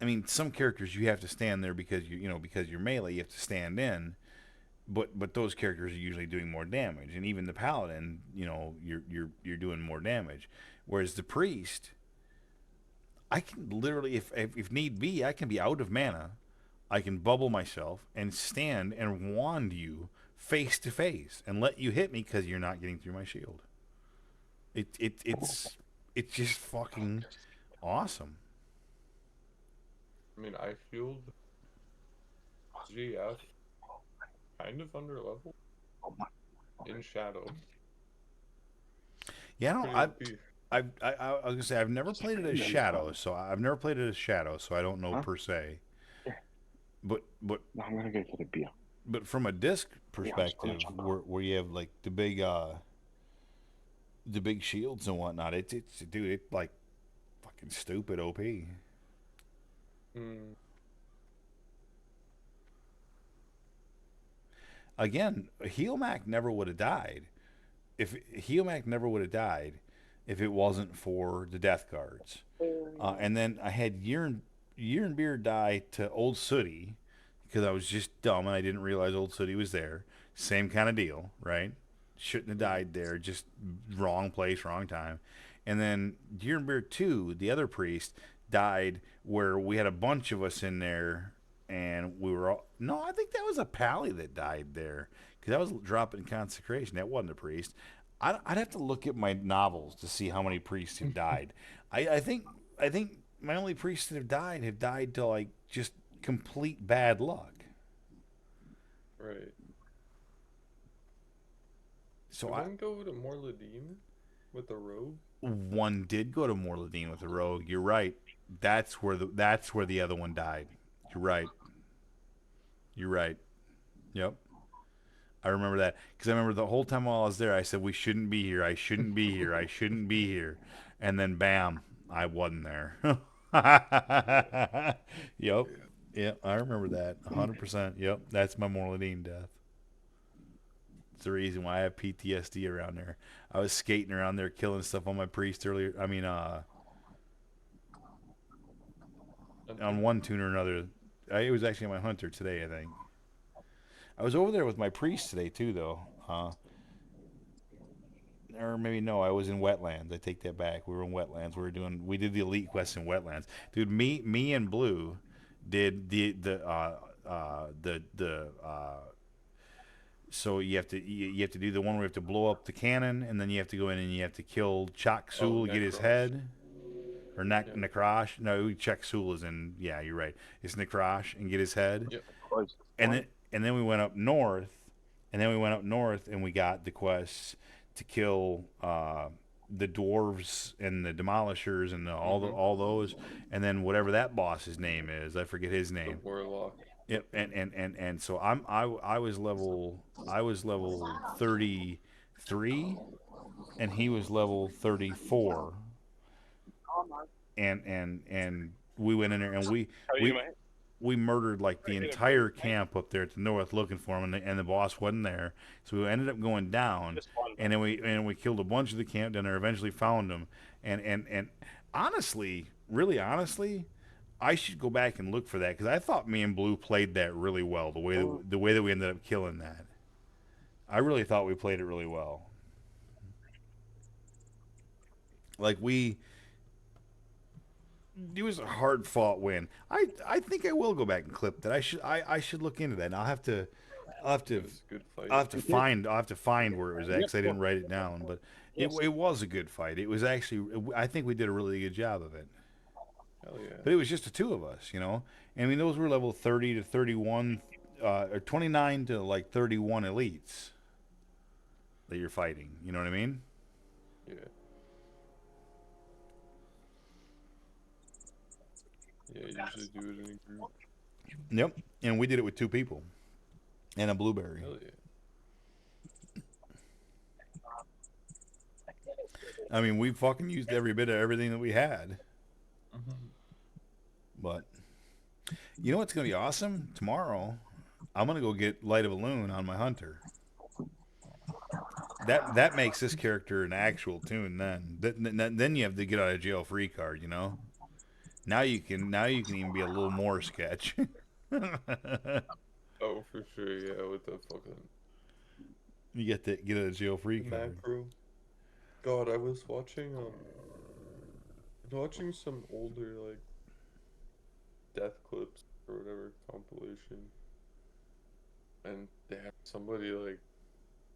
I mean, some characters you have to stand there because because you're melee, you have to stand in. But those characters are usually doing more damage, and even the paladin, you're doing more damage. Whereas the priest, I can literally, if need be, I can be out of mana, I can bubble myself and stand and wand you face to face and let you hit me because you're not getting through my shield. It's just fucking awesome. I mean, I feel GF kind of under level in Shadow. Yeah, I was gonna say I've never played it as Shadow, so I don't know per se. But I'm gonna go get a beer. But from a disc perspective, where you have like the big shields and whatnot, it's dude, it's like fucking stupid OP. Again, Heelmac never would have died if it wasn't for the death guards. And then I had Year and Beard die to Old Sooty because I was just dumb and I didn't realize Old Sooty was there. Same kind of deal, right? Shouldn't have died there, just wrong place, wrong time. And then Year and Beard 2, the other priest, died where we had a bunch of us in there. And we were all... No, I think that was a pally that died there. Because that was dropping consecration. That wasn't a priest. I'd have to look at my novels to see how many priests have died. I think my only priests that have died to, like, just complete bad luck. Right. So I didn't go to Morladim with the rogue. One did go to Morladim with the rogue. You're right. That's where the other one died. You're right. Yep. I remember that because I remember the whole time while I was there, I said we shouldn't be here. I shouldn't be here. I shouldn't be here. And then bam, I wasn't there. Yep. Yep. I remember that 100%. Yep. That's my Morladim death. It's the reason why I have PTSD around there. I was skating around there killing stuff on my priest earlier. I mean, on one tune or another. It was actually my hunter today, I think. I was over there with my priest today too, though. Or maybe no, I was in wetlands. I take that back. We were in wetlands. We did the elite quest in wetlands, dude. Me and Blue did the so you have to do the one where you have to blow up the cannon, and then you have to go in and you have to kill Chak Sul, get his head. Or Nekrosh. No, Chak Sul is in. Yeah, you're right. It's Nekrosh and get his head. Yep. And then we went up north, and we got the quests to kill the dwarves and the demolishers and all those, and then whatever that boss's name is, I forget his name. The warlock. Yep. And so I was level 33, and he was level 34. And we went in there and we murdered like the entire camp up there to the north looking for him, and the boss wasn't there. So we ended up going down, and then we killed a bunch of the camp down there. Eventually found him, and honestly, really honestly, I should go back and look for that because I thought me and Blue played that really well. The way that we ended up killing that, I really thought we played it really well. Like it was a hard fought win. I think I will go back and clip that. I should look into that. And I'll have to find where it was at because I didn't write it down. But it was a good fight. It was actually, I think we did a really good job of it. Hell yeah. But it was just the two of us, you know. I mean, those were level 30 to 31, or 29 to like 31 elites that you're fighting. You know what I mean? Yeah. Yeah, usually do it in a group. Yep. And we did it with 2 people and a blueberry. Hell yeah. I mean, we fucking used every bit of everything that we had. But you know what's gonna be awesome? Tomorrow, I'm gonna go get Light of a Loon on my hunter. That makes this character an actual tune. Then you have the get out of jail free card. You know. Now you can even be a little more sketch. Oh, for sure, yeah. With the fucking. You get the get out of jail free card. Macro. God, I was watching some older like death clips or whatever compilation, and they had somebody like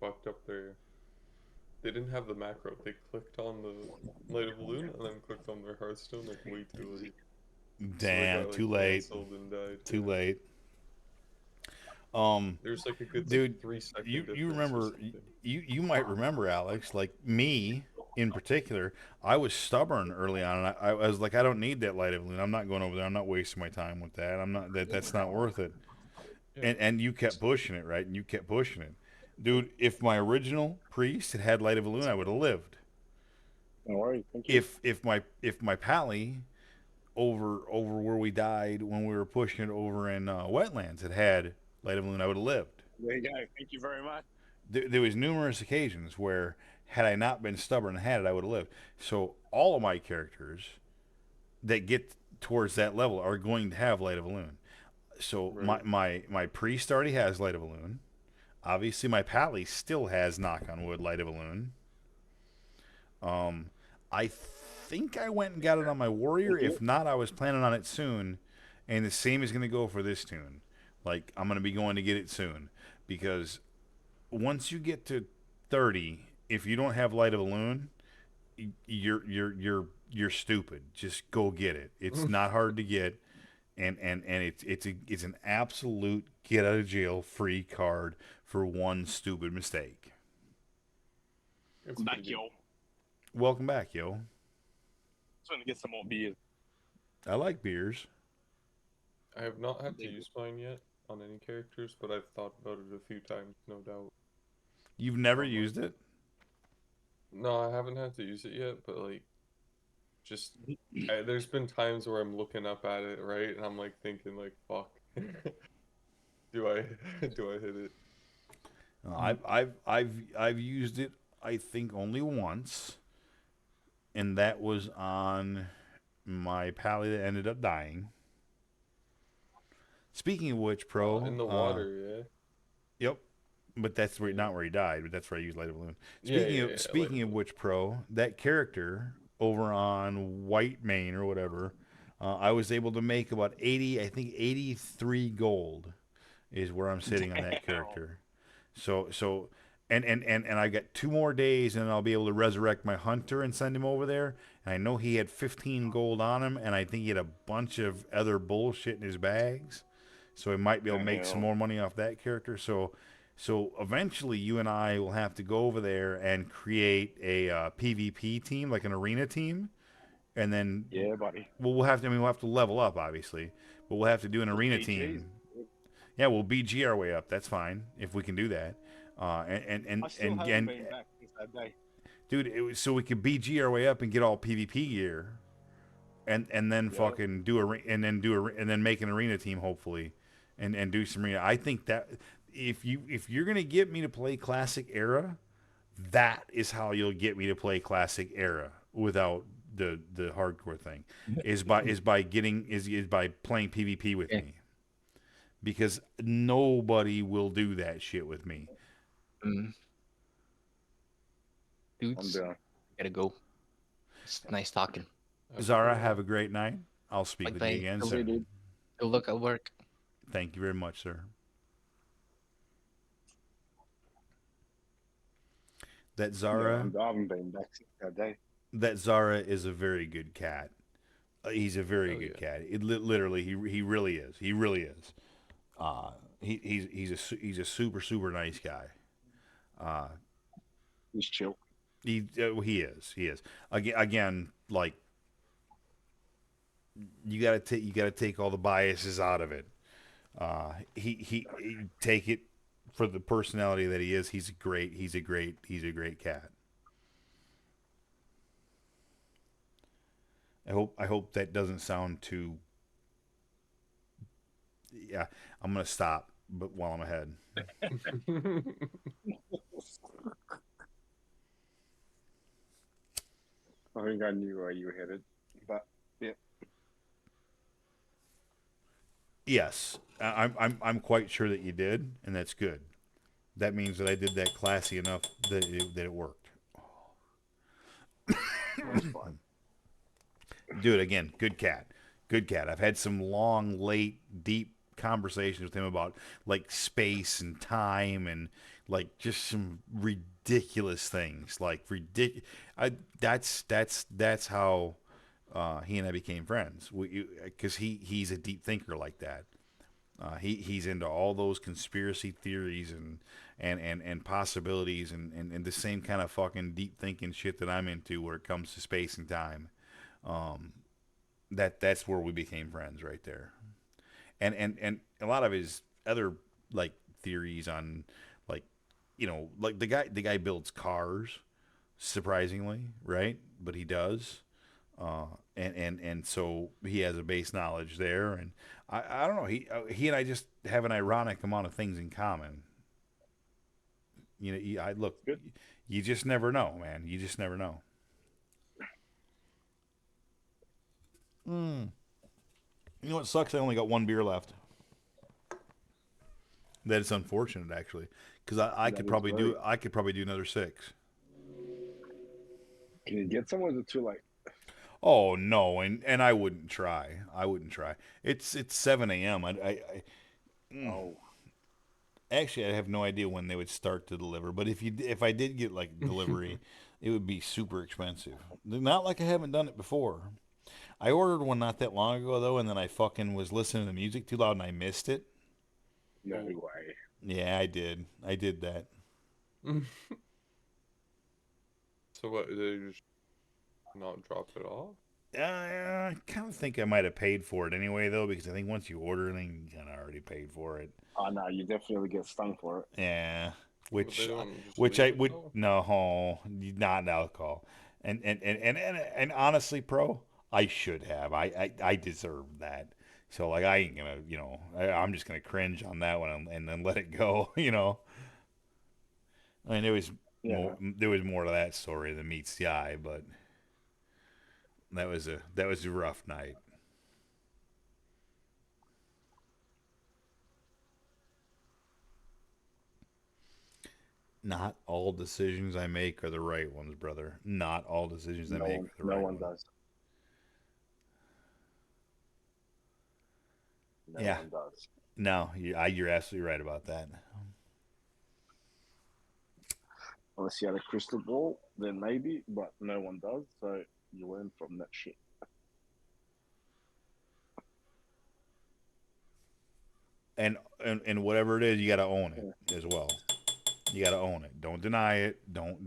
fucked up their. They didn't have the macro. They clicked on the Light of Loon and then clicked on their Hearthstone like way too late. Damn, So got, too late. And died. Too late. There's like a good dude, like, 3 second you remember you might remember, Alex, like me in particular, I was stubborn early on, and I was like, I don't need that Light of Loon. I'm not going over there. I'm not wasting my time with that. I'm not that's not worth it. And you kept pushing it, right? And you kept pushing it. Dude, if my original priest had had Light of a Loon, I would have lived. No worries. Thank you. If my pally over where we died when we were pushing it over in wetlands had Light of a Loon, I would have lived. There you go. Thank you very much. There was numerous occasions where had I not been stubborn and had it, I would have lived. So all of my characters that get towards that level are going to have Light of a Loon. So Right. my priest already has Light of a Loon. Obviously, my pally still has, knock on wood, Light of a Loon. I think I went and got it on my warrior. If not, I was planning on it soon. And the same is going to go for this tune. Like, I'm going to be going to get it soon. Because once you get to 30, if you don't have Light of a Loon, you're stupid. Just go get it. It's not hard to get. And it's an absolute get out of jail free card for one stupid mistake. Back, yo. Welcome back, yo. Just want to get some more beers. I like beers. I have not had to use mine yet on any characters, but I've thought about it a few times, no doubt. You've never used it? No, I haven't had to use it yet, but like, just there's been times where I'm looking up at it, right, and I'm like thinking like, fuck, do I hit it? I've used it, I think, only once, and that was on my pally that ended up dying. Speaking of which, Pro, in the water, yeah. Yep, but that's where not where he died, but that's where I used Light of a Loon. Yeah, Speaking of which, Pro, that character over on White Mane or whatever, I was able to make about 83 gold is where I'm sitting on that character. So and I got 2 more days and I'll be able to resurrect my hunter and send him over there. And I know he had 15 gold on him, and I think he had a bunch of other bullshit in his bags. So I might be able to make some more money off that character. So eventually you and I will have to go over there and create a PvP team, like an arena team. And then buddy. We'll have to level up, obviously. But we'll have to do an arena team. Yeah, we'll BG our way up. That's fine if we can do that. I still haven't been back since that day. Dude, so we could BG our way up and get all PvP gear. and then Yeah. fucking and then make an arena team hopefully, and do some arena. I think that if you're gonna get me to play classic era, that is how you'll get me to play classic era without the hardcore thing, is by playing PvP with me, because nobody will do that shit with me. Mm. I'm Dudes, down. gotta go. It's nice talking. Zara, have a great night. I'll speak with you Bye. again Okay, soon. dude. Good luck at work. Thank you very much, sir. That Zara, I haven't been back since that day. that Zara is a very good cat. He's a very good cat. Literally, he really is. He really is. He's a super nice guy. He's chill. He is. Again, like you gotta take all the biases out of it. He take it for the personality that he is. He's a great cat. I hope that doesn't sound too. Yeah, I'm gonna stop, but while I'm ahead. I think I knew where you were headed, but yeah. Yes, I'm quite sure that you did, and that's good. That means that I did that classy enough that it worked. That's fine. Dude, again, good cat. Good cat. I've had some long, late, deep conversations with him about like space and time and like just some ridiculous things. Like that's how he and I became friends. Because he's a deep thinker like that. He's into all those conspiracy theories and possibilities and the same kind of fucking deep thinking shit that I'm into where it comes to space and time. That's where we became friends right there. And a lot of his other like theories on like like the guy builds cars, surprisingly, right? But he does. And so he has a base knowledge there, and I don't know, he and I just have an ironic amount of things in common. I look, Good. you just never know, man. You just never know. You know what sucks? I only got one beer left. That is unfortunate, actually, because I could probably do another 6. Can you get somewhere? Is it too late? Oh no, and I wouldn't try. It's 7 a.m. Oh, Actually, I have no idea when they would start to deliver. But if I did get like delivery, it would be super expensive. Not like I haven't done it before. I ordered one not that long ago though, and then I fucking was listening to music too loud and I missed it. no way. Yeah, I did. I did that. So what? They just not drop it off? I kind of think I might have paid for it anyway though, because I think once you order anything, you kind of already paid for it. Oh no, you definitely get stung for it. Yeah, But they don't just which leave I it, would though? no, not alcohol, and honestly, pro, I should have. I deserved that. So like I ain't gonna, I'm just gonna cringe on that one and then let it go. I mean, Yeah. there was more to that story than meets the eye, but that was a rough night. Not all decisions I make are the right ones, brother. Not all decisions I make are the No right one ones. does. No Yeah. one does. No, you're absolutely right about that. Unless you had a crystal ball, then maybe, but no one does. So you learn from that shit. And whatever it is, you got to own it as well. You got to own it. Don't deny it. Don't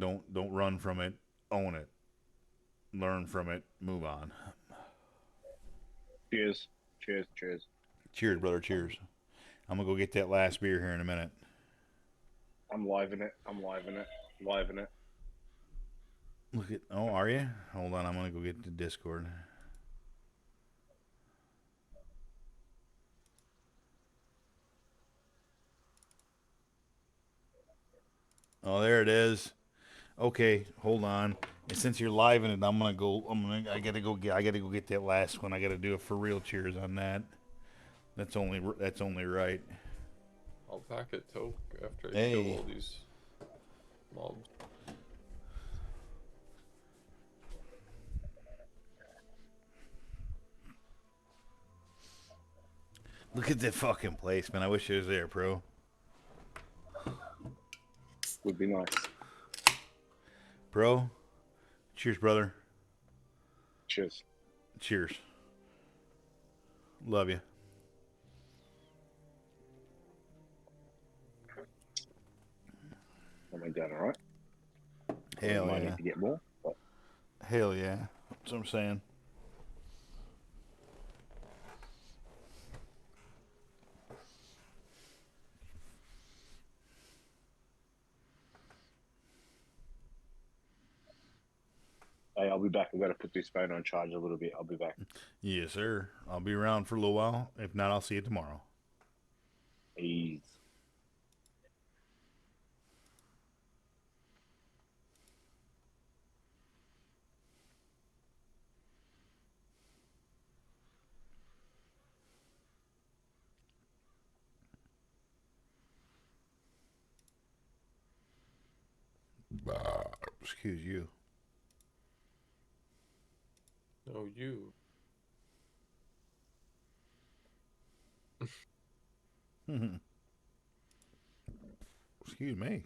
run from it. Own it. Learn from it. Move on. Cheers. Cheers. Cheers. Cheers, brother. Cheers. I'm gonna go get that last beer here in a minute. I'm living it. I'm living it. Living it. Look at. Oh, are you? Hold on. I'm gonna go get the Discord. Oh, there it is. Okay, hold on. And since you're live in it, I'm gonna go. I gotta go get. I gotta go get that last one. I gotta do a for real cheers on that. That's only. That's only right. I'll pack a toke after I kill Hey. all these mobs. Look at that fucking place, man. I wish it was there, bro. Would be nice. Bro, cheers, brother. Cheers. Cheers. Love you. I went down all right. Hell Might yeah. need to get more. But Hell yeah. That's what I'm saying. hey, I'll be back. I've got to put this phone on charge a little bit. I'll be back. Yes, sir. I'll be around for a little while. If not, I'll see you tomorrow. Ease. Excuse you. No, you. Excuse me.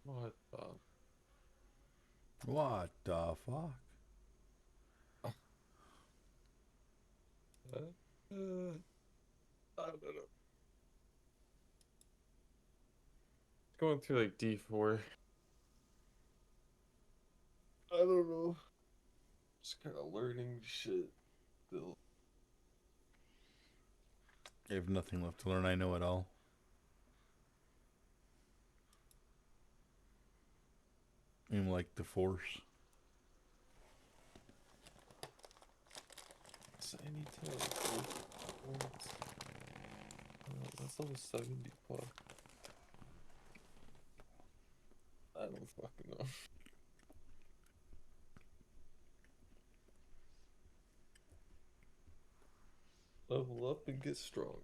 What the? What the fuck? I don't know. Going through like D4. I don't know. Just kind of learning shit still. I have nothing left to learn. I know it all. I'm like the Force. So I need to like, that's level 70 plus. I don't fucking know. Level up and get strong.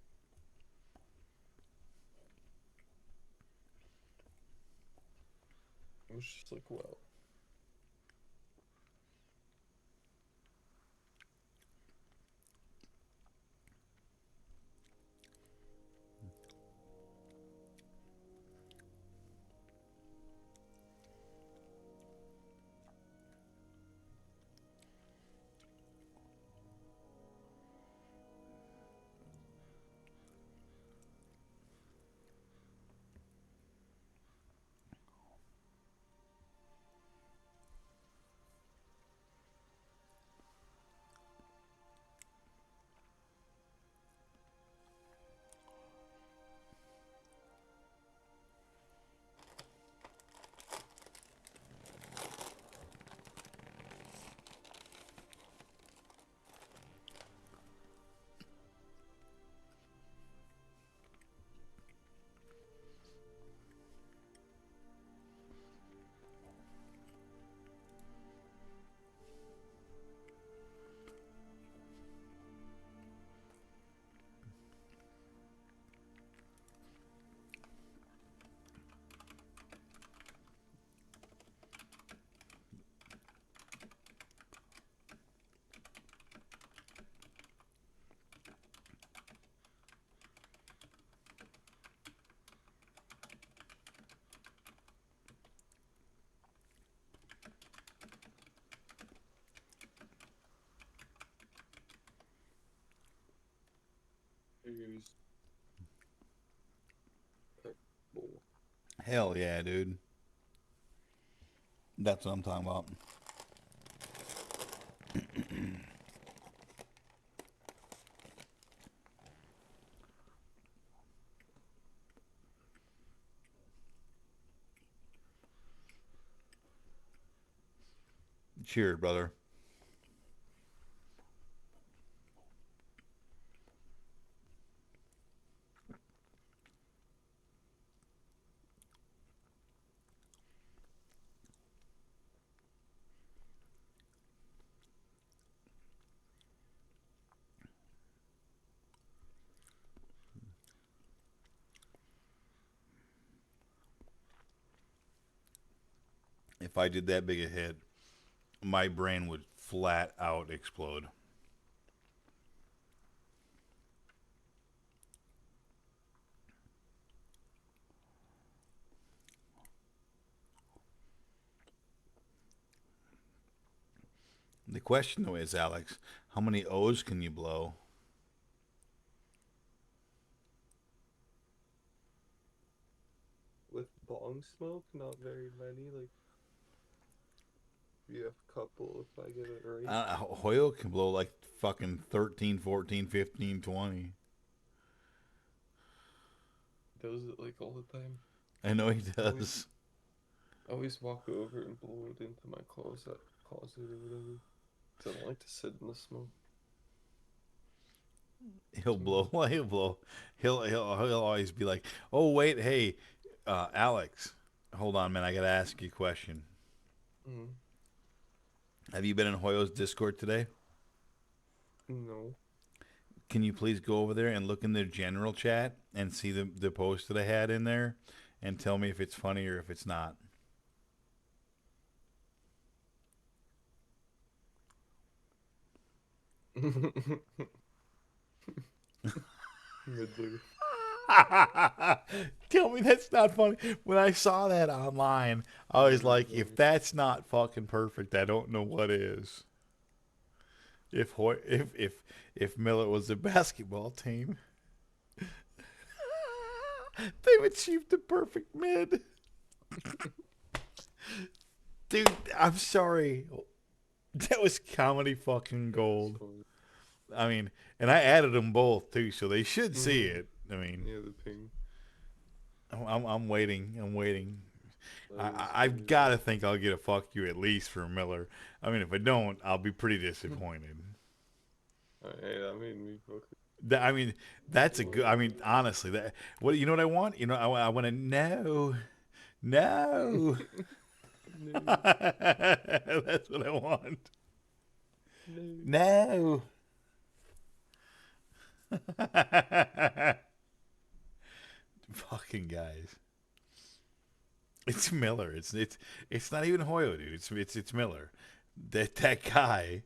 I was just like, wow. Figures. Bull. Hell yeah, dude. That's what I'm talking about. Cheers, brother. If I did that big a hit, my brain would flat out explode. The question though is, Alex, how many O's can you blow? With bong smoke, not very many. Like, you have a couple if I get it right. Hoyle can blow like fucking 13, 14, 15, 20. Does it like all the time. I know he does. I always walk over and blow it into my closet or whatever. 'Cause I don't like to sit in the smoke. He'll blow. He'll blow. He'll always be like, "Oh wait, hey, Alex, hold on, man. I gotta ask you a question. Mm. Have you been in Hoyo's Discord today? No. Can you please go over there and look in their general chat and see the post that I had in there, and tell me if it's funny or if it's not." Midler. Tell me that's not funny. When I saw that online, I was like, if that's not fucking perfect, I don't know what is. If Miller was a basketball team, they've achieved the perfect mid. Dude, I'm sorry. That was comedy fucking gold. I mean, and I added them both too, so they should see it. I mean, yeah, the ping. I'm waiting. I'm waiting. I've got to think I'll get a fuck you at least for Miller. I mean, if I don't, I'll be pretty disappointed. Hey, that made me fucking. I mean, that's a good. I mean, honestly, that what you know what I want? You know, I want to know. No. That's what I want. No. Fucking guys. It's Miller. It's not even Hoyo, dude. It's Miller. That guy.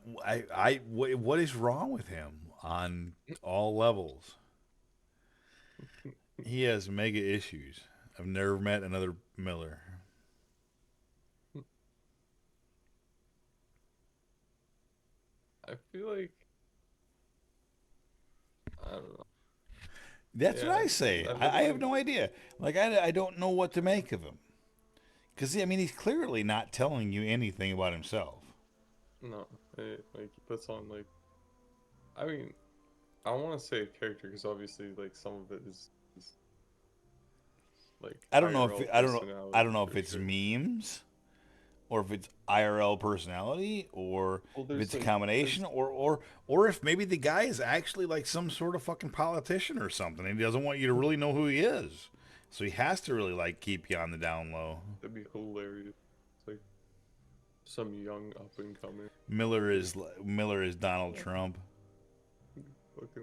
What is wrong with him on all levels? He has mega issues. I've never met another Miller. I feel like I don't know. That's what I say. I have no idea. Like I don't know what to make of him. Because I mean, he's clearly not telling you anything about himself. No, like he puts on like. I mean, I don't want to say a character because obviously, like some of it is like. I don't know if I don't know if it's sure. memes, or if it's IRL personality, or if it's a combination, or if maybe the guy is actually like some sort of fucking politician or something, and he doesn't want you to really know who he is, so he has to really like keep you on the down low. That'd be hilarious. It's like some young up and coming. Miller is Donald Trump.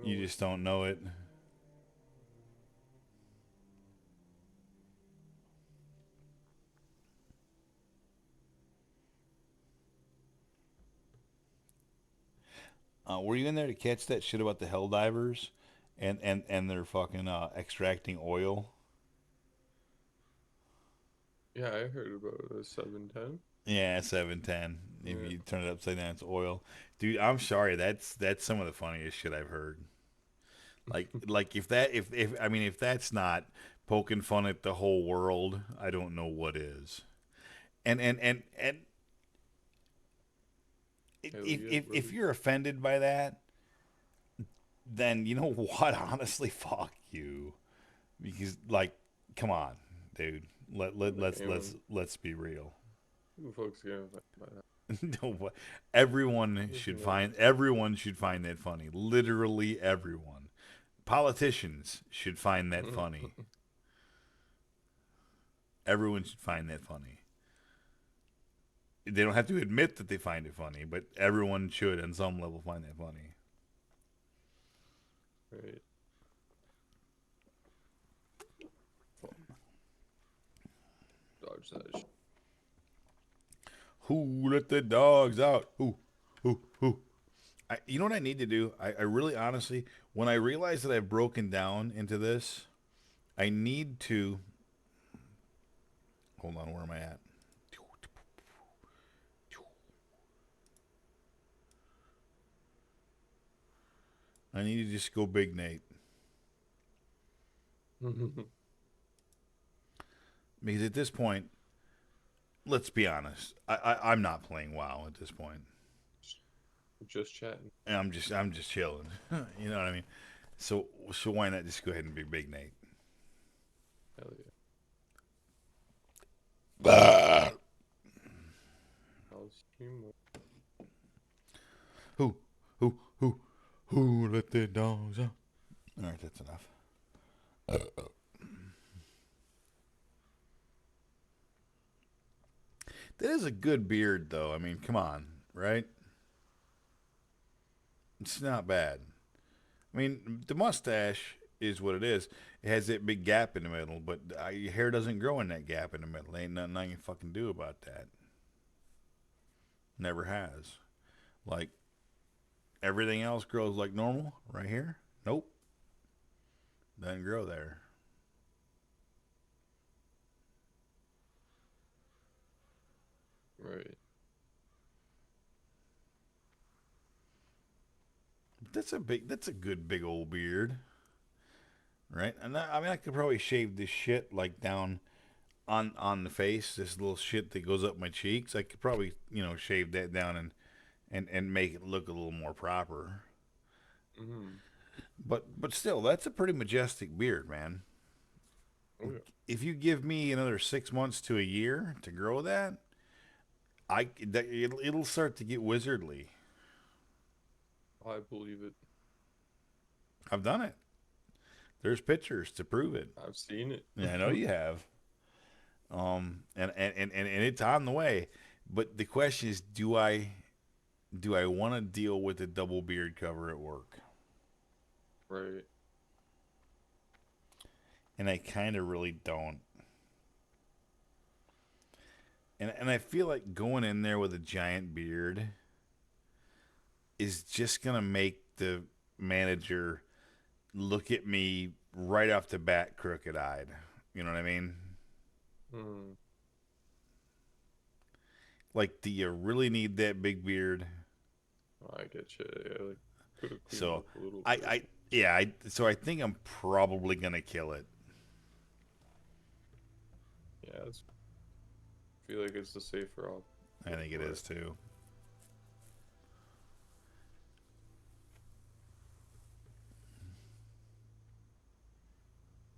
You just don't know it. Were you in there to catch that shit about the Helldivers and they're fucking extracting oil? Yeah, I heard about a 710. Yeah, 710. If you turn it upside down, it's oil. Dude, I'm sorry. That's some of the funniest shit I've heard. Like if I mean if that's not poking fun at the whole world, I don't know what is. And Hell yeah, if brother. you're offended by that, then you know what? Honestly, fuck you. Because like, come on, dude. Anyone, Let's be real. who the fuck's gonna fight by that? No, what? There's no. Everyone should find that funny. Literally everyone. Politicians should find that funny. Everyone should find that funny. They don't have to admit that they find it funny, but everyone should, on some level, find that funny. Right. Fuck. Dodge that shit. Who let the dogs out? Who? You know what I need to do? I really, honestly, when I realize that I've broken down into this, I need to. Hold on, where am I at? I need to just go Big Nate. Because at this point, let's be honest, I'm not playing WoW at this point. Just chatting. And I'm just chilling. You know what I mean? So why not just go ahead and be Big Nate? Hell yeah. I'll stream with. Who let the dogs out? All right, that's enough. That is a good beard, though. I mean, come on, right? It's not bad. I mean, the mustache is what it is. It has that big gap in the middle, but your hair doesn't grow in that gap in the middle. Ain't nothing I can fucking do about that. Never has. Like, everything else grows like normal right here. Nope. Doesn't grow there. Right. That's a good big old beard. Right? And I mean, I could probably shave this shit like down on the face, this little shit that goes up my cheeks. I could probably, shave that down and make it look a little more proper. Mm-hmm. But still, that's a pretty majestic beard, man. Oh, yeah. If you give me another 6 months to a year to grow that, it'll start to get wizardly. I believe it. I've done it. There's pictures to prove it. I've seen it. Yeah, I know you have. And it's on the way. But the question is, do I want to deal with the double beard cover at work? Right. And I kind of really don't. And I feel like going in there with a giant beard is just going to make the manager look at me right off the bat crooked-eyed. You know what I mean? Hmm. Like, do you really need that big beard? I get you. Yeah, like, could have cleaned So, up a little bit. so I think I'm probably going to kill it. Yeah, I feel like it's the safer option. I think it is, too.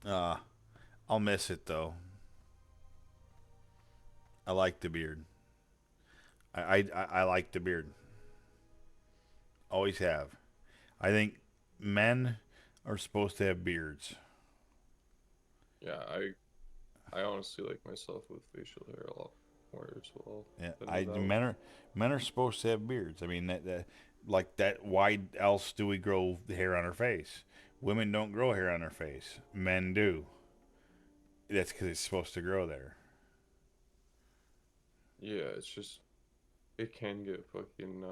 I'll miss it, though. I like the beard. I like the beard. Always have. I think men are supposed to have beards. Yeah, I honestly like myself with facial hair a lot more as well. Yeah, men are supposed to have beards. I mean that like that. Why else do we grow the hair on our face? Women don't grow hair on their face. Men do. That's because it's supposed to grow there. Yeah, it's just it can get fucking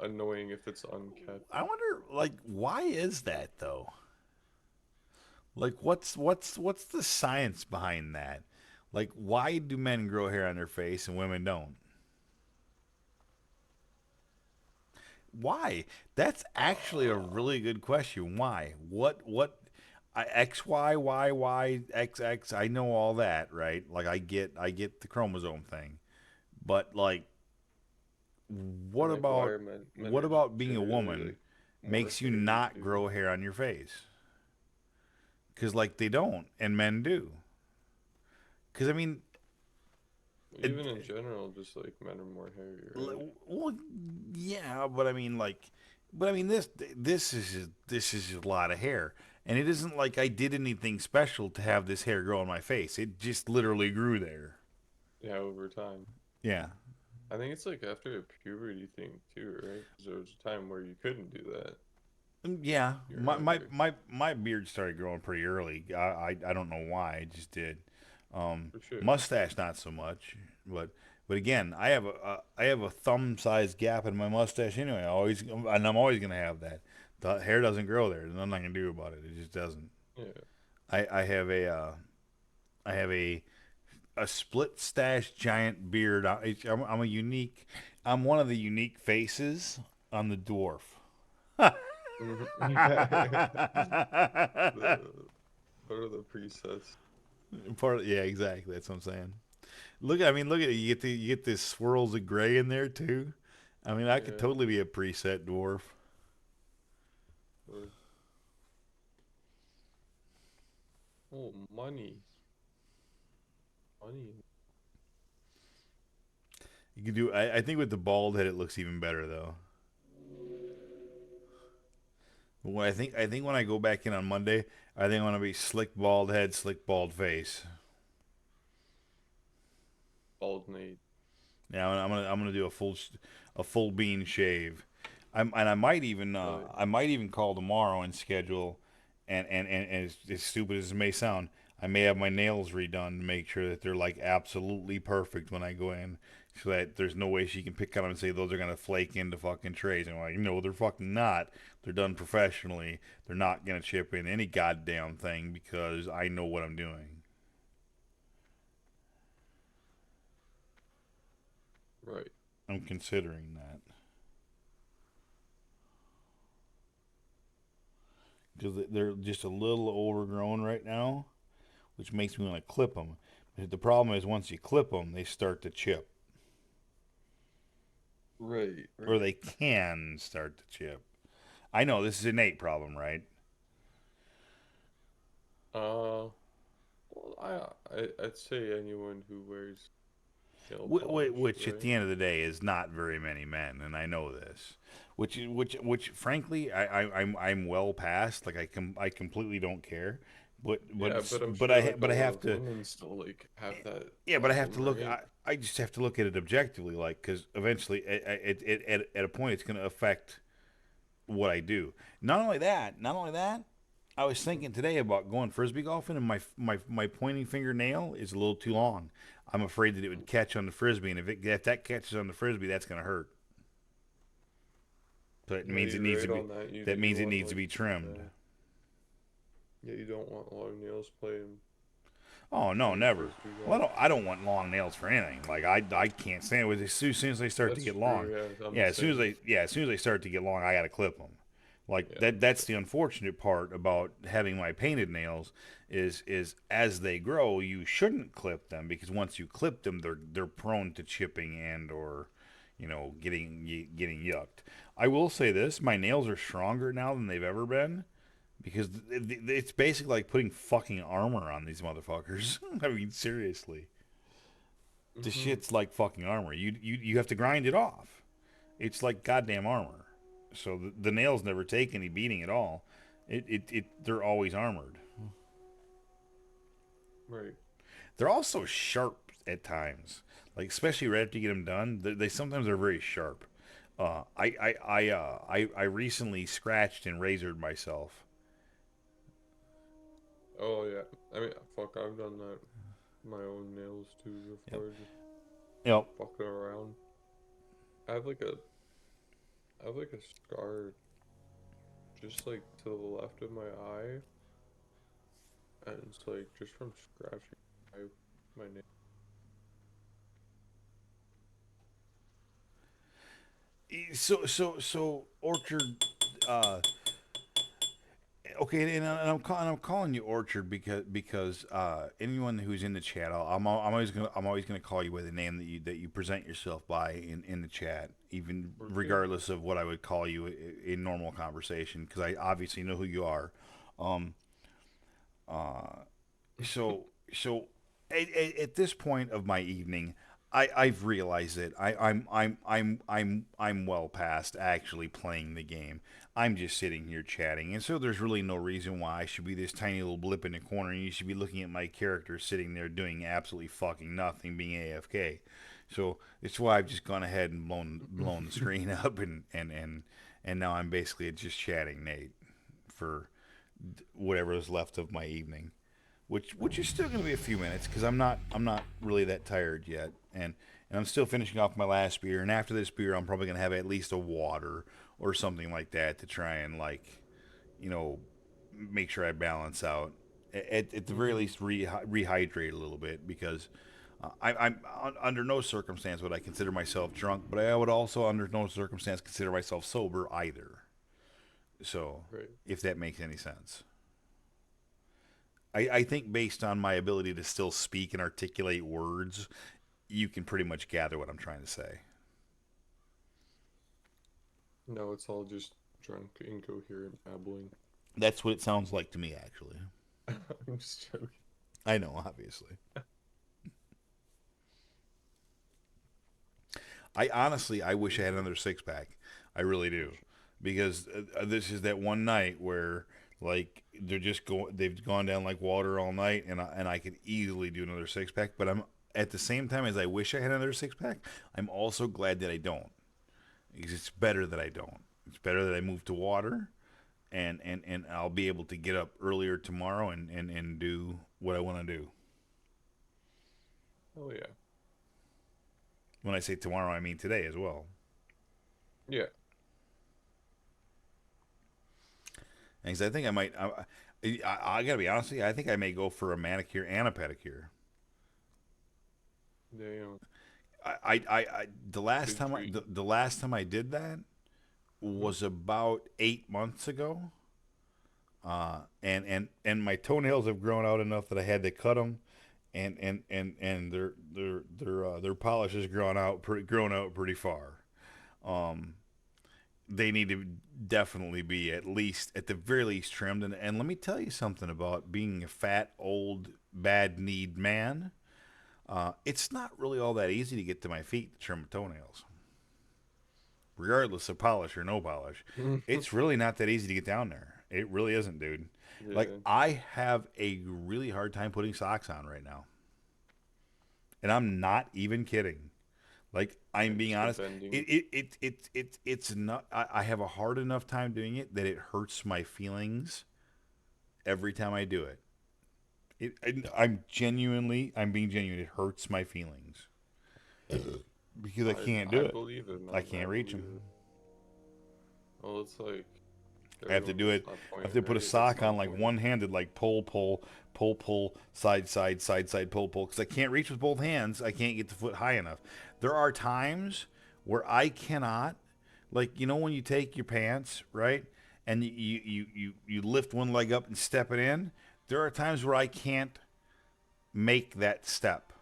annoying if it's unkept. I wonder, like, why is that though? Like, what's the science behind that? Like, why do men grow hair on their face and women don't? Why? That's actually a really good question. Why? X Y Y Y X X. I know all that, right? Like I get the chromosome thing, but like, what And like, why about are men what are just about being a generally woman like more makes you hairy not too? grow hair on your face? Because like they don't, and men do. Because I mean, Even in general, just like men are more hairy, right? well, yeah, but I mean, like, but I mean, this is a lot of hair, and it isn't like I did anything special to have this hair grow on my face. It just literally grew there. Yeah, over time. Yeah. I think it's like after a puberty thing too, right? Because there was a time where you couldn't do that. Yeah, You're my younger, my my beard started growing pretty early. I don't know why, it just did. for sure. Mustache not so much, but again, I have a thumb sized gap in my mustache anyway. I'm always gonna have that. The hair doesn't grow there. There's nothing I can do about it. It just doesn't. Yeah. I have a split stash giant beard. I'm a unique. I'm one of the unique faces on the dwarf. Mhm. What are the presets? Yeah, exactly. That's what I'm saying. Look at it. You get this swirls of gray in there too. I mean, I could Yeah. totally be a preset dwarf. Or, oh, money. Money. You could do. I think with the bald head, it looks even better though. When I think when I go back in on Monday, I think I want to be slick bald head, slick bald face. Bald Nate. Yeah, I'm gonna do a full bean shave. I might even Really? call tomorrow and schedule, and as stupid as it may sound, I may have my nails redone to make sure that they're like absolutely perfect when I go in, so that there's no way she can pick on them and say those are gonna flake into fucking trays. And I'm like, no, they're fucking not. They're done professionally. They're not gonna chip in any goddamn thing because I know what I'm doing. Right. I'm considering that. Because they're just a little overgrown right now, which makes me want to clip them. But the problem is once you clip them, they start to chip, Right. or Right. they can start to chip. I know this is an Nate problem, right? Well, I'd say anyone who wears nail polish, Which at right? the end of the day is not very many men, and I know this. Which frankly, I'm well past. Like I completely don't care. Yeah, but I'm But sure like a but I lot have of to. women still like have that Yeah, but I have problem, to look. right? I just have to look at it objectively, like, because eventually, at a point, it's going to affect what I do. Not only that, I was thinking today about going frisbee golfing, and my pointing finger nail is a little too long. I'm afraid that it would catch on the frisbee, and if that catches on the frisbee, that's going to hurt. So it Yeah, means it you're needs to right be. on that. That You means it want needs to like be trimmed. uh, yeah, you don't want long nails playing Oh no, playing never. frisbee Well, golf. I don't want long nails for anything. Like I can't stand it. As soon as they start to That's get true. long, Yeah, I'm yeah. the same. As soon as they start to get long, I gotta clip them. Like Yeah, that's the unfortunate part about having my painted nails is as they grow, you shouldn't clip them because once you clip them, they're prone to chipping and or getting yucked. I will say this: my nails are stronger now than they've ever been because it's basically like putting fucking armor on these motherfuckers. I mean, seriously, the hmm shit's like fucking armor. You have to grind it off. It's like goddamn armor. So the nails never take any beating at all. They're always armored. right. They're also sharp at times, like especially right after you get them done. They sometimes are very sharp. I recently scratched and razored myself. Oh yeah. I mean, fuck, I've done that. My own nails too Yep. before, just Yep. fucking around. I have like a, I have like a scar just like to the left of my eye, and it's like just from scratching my nail. So Orchard. Okay, and I'm calling you Orchard because anyone who's in the chat, I'm always gonna call you by the name that you present yourself by in the chat, even Orchard? regardless of what I would call you in normal conversation, because I obviously know who you are. Um, so at this point of my evening, I've realized that I'm well past actually playing the game. I'm just sitting here chatting, and so there's really no reason why I should be this tiny little blip in the corner, and you should be looking at my character sitting there doing absolutely fucking nothing, being AFK. So it's why I've just gone ahead and blown the screen up, and now I'm basically just chatting Nate for whatever is left of my evening, which is still going to be a few minutes because I'm not really that tired yet, and I'm still finishing off my last beer, and after this beer I'm probably going to have at least a water or something like that to try and you know make sure I balance out at the very least rehydrate a little bit because I'm under no circumstance would I consider myself drunk, but I would also under no circumstance consider myself sober either. So Right. if that makes any sense. I think based on my ability to still speak and articulate words, you can pretty much gather what I'm trying to say. No, it's all just drunk, incoherent babbling. That's what it sounds like to me, actually. I'm just joking. I know, obviously. I wish I had another six pack. I really do, because this is that one night where like they've gone down like water all night, and I could easily do another six pack. But I'm at the same time as I wish I had another six pack, I'm also glad that I don't, because it's better that I don't. It's better that I move to water, and I'll be able to get up earlier tomorrow and do what I want to do. Oh yeah. When I say tomorrow, I mean today as well. Yeah. Because I think I might. I gotta be honest with you. I think I may go for a manicure and a pedicure. Damn. The last time the last time I did that was about 8 months ago. And my toenails have grown out enough that I had to cut them, and their polish has grown out pretty far. They need to definitely be at the very least trimmed. And let me tell you something about being a fat, old, bad-kneed man. It's not really all that easy to get to my feet to trim my toenails. Regardless of polish or no polish, it's really not that easy to get down there. It really isn't, dude. Yeah. Like, I have a really hard time putting socks on right now. And I'm not even kidding. Like, I'm being honest. It's not. I have a hard enough time doing it that it hurts my feelings every time I do it. I'm being genuine. It hurts my feelings because I can't do it. Believe it, man. I can't reach them. Well, it's like I have to do it. I have to put a sock on, like one-handed, like pull, side, pull, because I can't reach with both hands. I can't get the foot high enough. There are times where I cannot, like, you know, when you take your pants, right, and you lift one leg up and step it in. There are times where I can't make that step.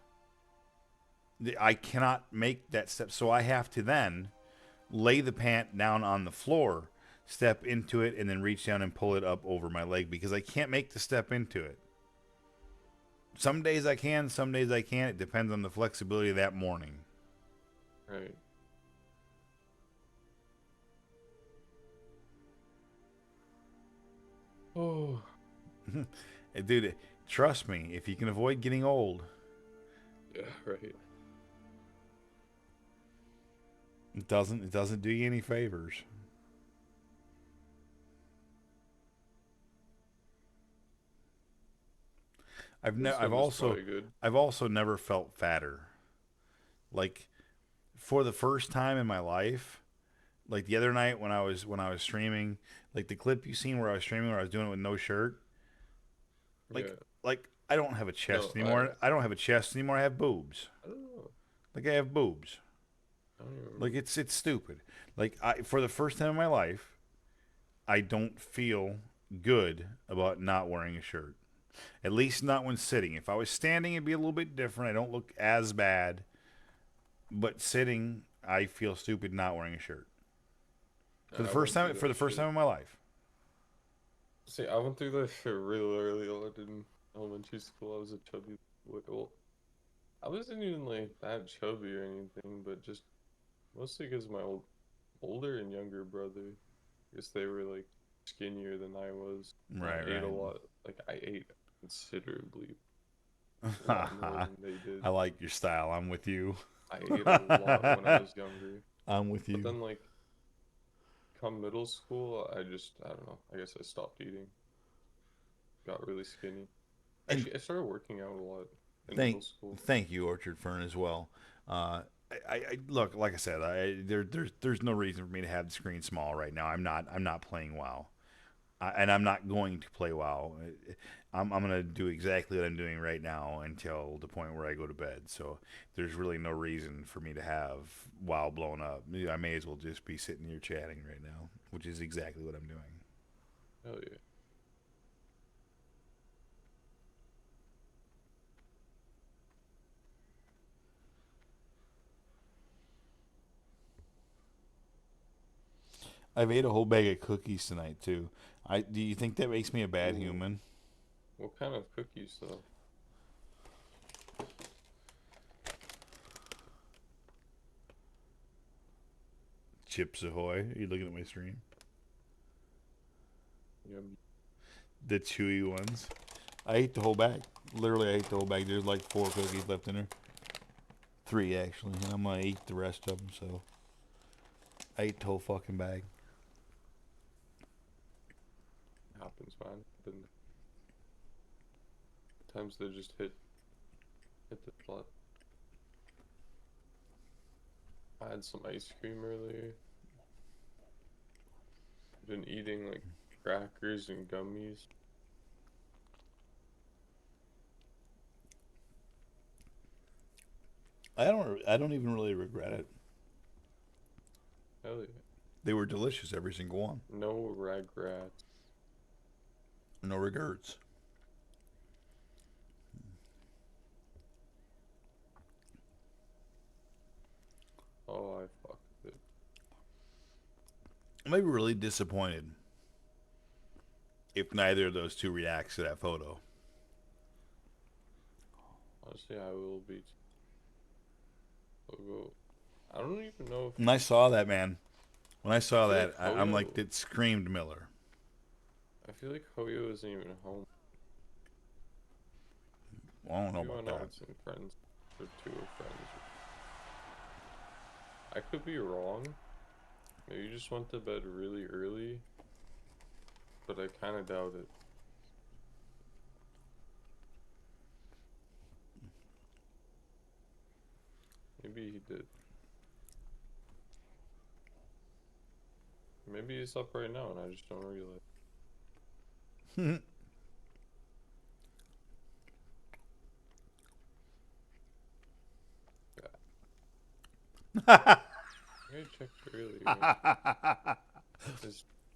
I cannot make that step, so I have to then lay the pant down on the floor, step into it, and then reach down and pull it up over my leg because I can't make the step into it. Some days I can, some days I can't. It depends on the flexibility of that morning. Right. Oh. Dude, trust me, if you can avoid getting old. Yeah, right. It doesn't do you any favors. I've also never felt fatter. Like, for the first time in my life, like the other night when I was streaming, like the clip you seen where I was streaming where I was doing it with no shirt. Like I don't have a chest anymore. I don't have a chest anymore. I have boobs. Oh. Like I have boobs. I don't even remember. Like it's stupid. Like for the first time in my life, I don't feel good about not wearing a shirt. At least not when sitting. If I was standing, it'd be a little bit different. I don't look as bad. But sitting, I feel stupid not wearing a shirt. For the I first went time, through for the that first shit. time in my life. See, I went through that shit real early on in elementary school. I was a chubby boy. Well, I wasn't even like that chubby or anything, but just mostly because my older and younger brother, I guess they were like skinnier than I was. And I Right, ate a right. lot. Like I ate considerably a lot more than they did. I like your style. I'm with you. I ate a lot when I was younger. I'm with But you. then like come middle school, I don't know. I guess I stopped eating. Got really skinny. And Actually, I started working out a lot in thank middle school. thank you, Orchard Fern, as well. I look, like I said, there's no reason for me to have the screen small right now. I'm not playing WoW, and I'm not going to play WoW. I'm gonna do exactly what I'm doing right now until the point where I go to bed. So there's really no reason for me to have WoW blown up. I may as well just be sitting here chatting right now, which is exactly what I'm doing. Hell yeah. I've ate a whole bag of cookies tonight too. Do you think that makes me a bad Ooh. human? What kind of cookies though? Chips Ahoy. Are you looking at my stream? Yum. The chewy ones. I ate the whole bag. Literally, I ate the whole bag. There's like 4 cookies left in there. 3 actually, and I'm gonna eat the rest of them. So I ate the whole fucking bag. Happens, man. Been times they just hit the spot. I had some ice cream earlier. Been eating like crackers and gummies. I don't even really regret it. Hell yeah. They were delicious, every single one. No regrets. No regrets. Oh, I fucked it. I may be really disappointed if neither of those two reacts to that photo. Honestly, I will be. I don't even know if. When I saw that, man, when I saw feel that, like I'm like, Hoyo- it screamed Miller. I feel like Hoyo isn't even home. Well, I don't know You about know that. it's in friends or two of friends. I could be wrong. Maybe you just went to bed really early, but I kind of doubt it. Maybe he did. Maybe he's up right now and I just don't realize. I checked earlier.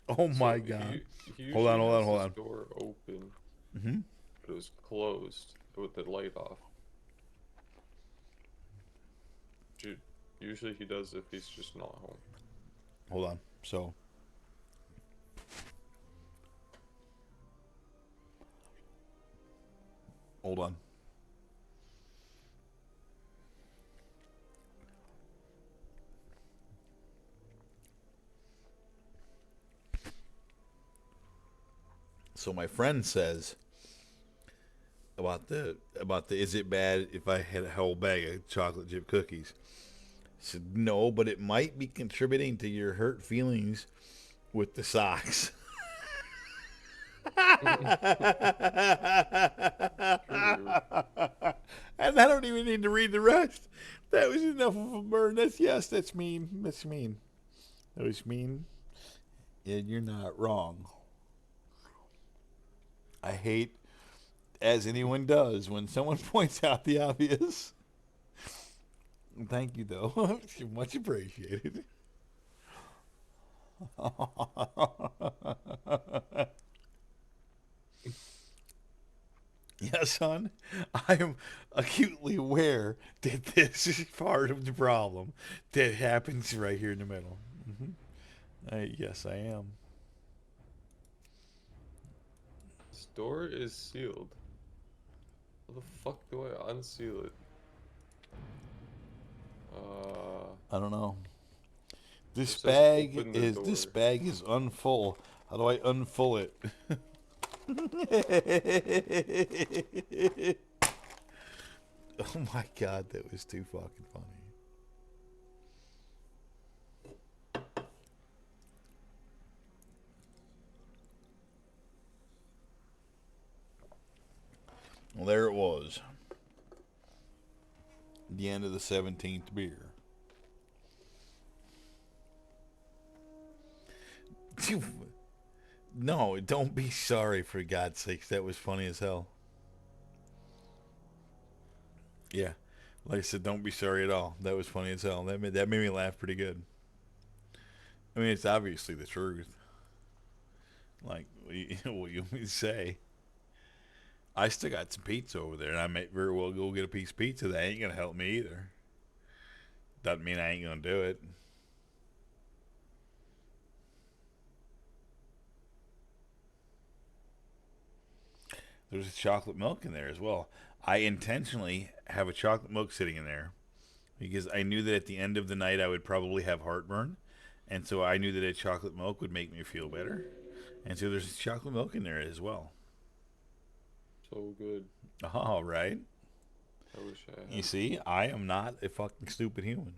Oh my god. He Hold on, usually hold on, has hold his on. door open, Mm-hmm. but it was closed with the light off. Usually he does if he's just not home. Hold on. So. Hold on. So my friend says about the is it bad if I had a whole bag of chocolate chip cookies? I said no, but it might be contributing to your hurt feelings with the socks. And I don't even need to read the rest. That was enough of a burn. That's mean. That's mean. That was mean. And you're not wrong. I hate, as anyone does, when someone points out the obvious. Thank you, though. Much appreciated. Yeah, son, I am acutely aware that this is part of the problem that happens right here in the middle. Yes, I am. This door is sealed. How the fuck do I unseal it? I don't know. This It says bag open the is door. unfull. How do I unfull it? Oh my god, that was too fucking funny. Well, there it was. The end of the 17th beer. No, don't be sorry, for God's sakes. That was funny as hell. Yeah. Like I said, don't be sorry at all. That was funny as hell. That made me laugh pretty good. I mean, it's obviously the truth. Like, what you want me to say? I still got some pizza over there, and I may very well go get a piece of pizza. That ain't going to help me either. Doesn't mean I ain't going to do it. There's chocolate milk in there as well. I intentionally have a chocolate milk sitting in there because I knew that at the end of the night I would probably have heartburn. And so I knew that a chocolate milk would make me feel better. And so there's chocolate milk in there as well. So good. Oh, right. I wish I had. You see, I am not a fucking stupid human.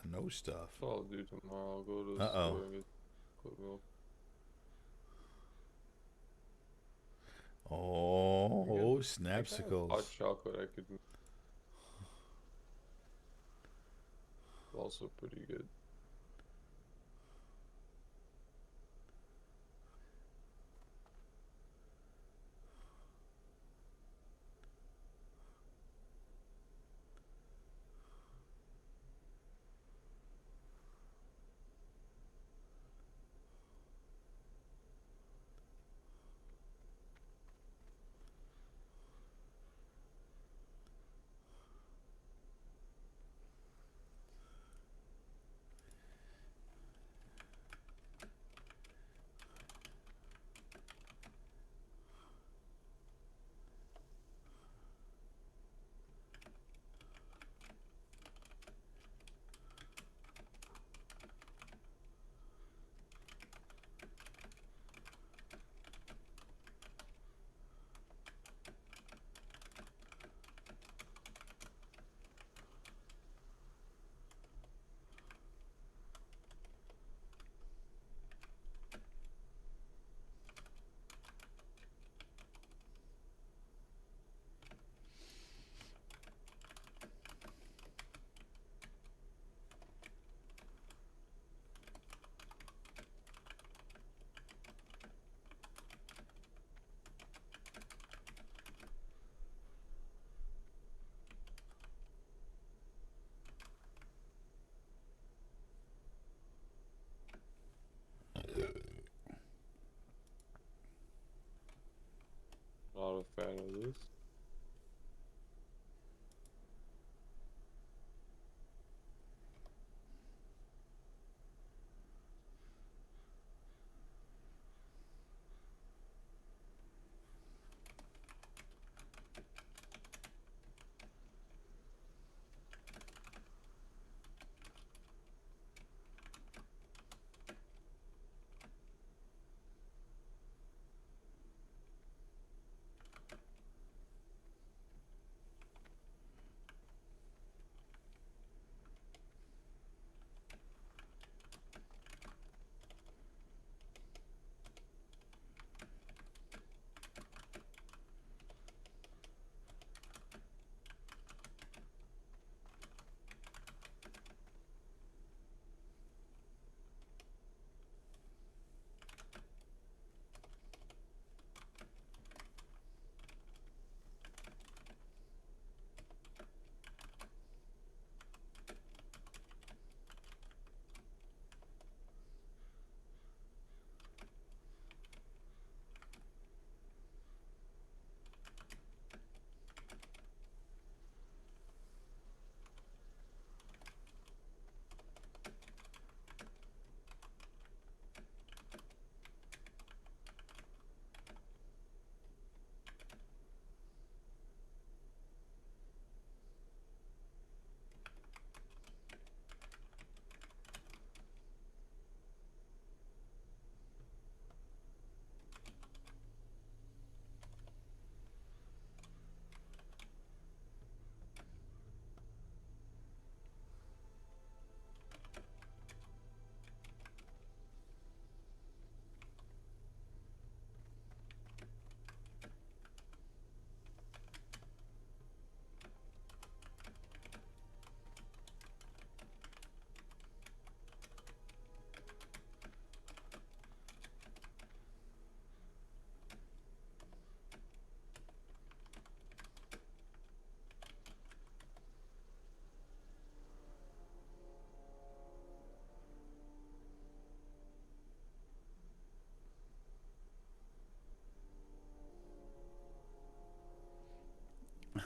I know stuff. That's what I'll do tomorrow. I'll go to the Uh-oh. store and get chocolate milk. Oh, I have snapsicles. hot chocolate I could also pretty good.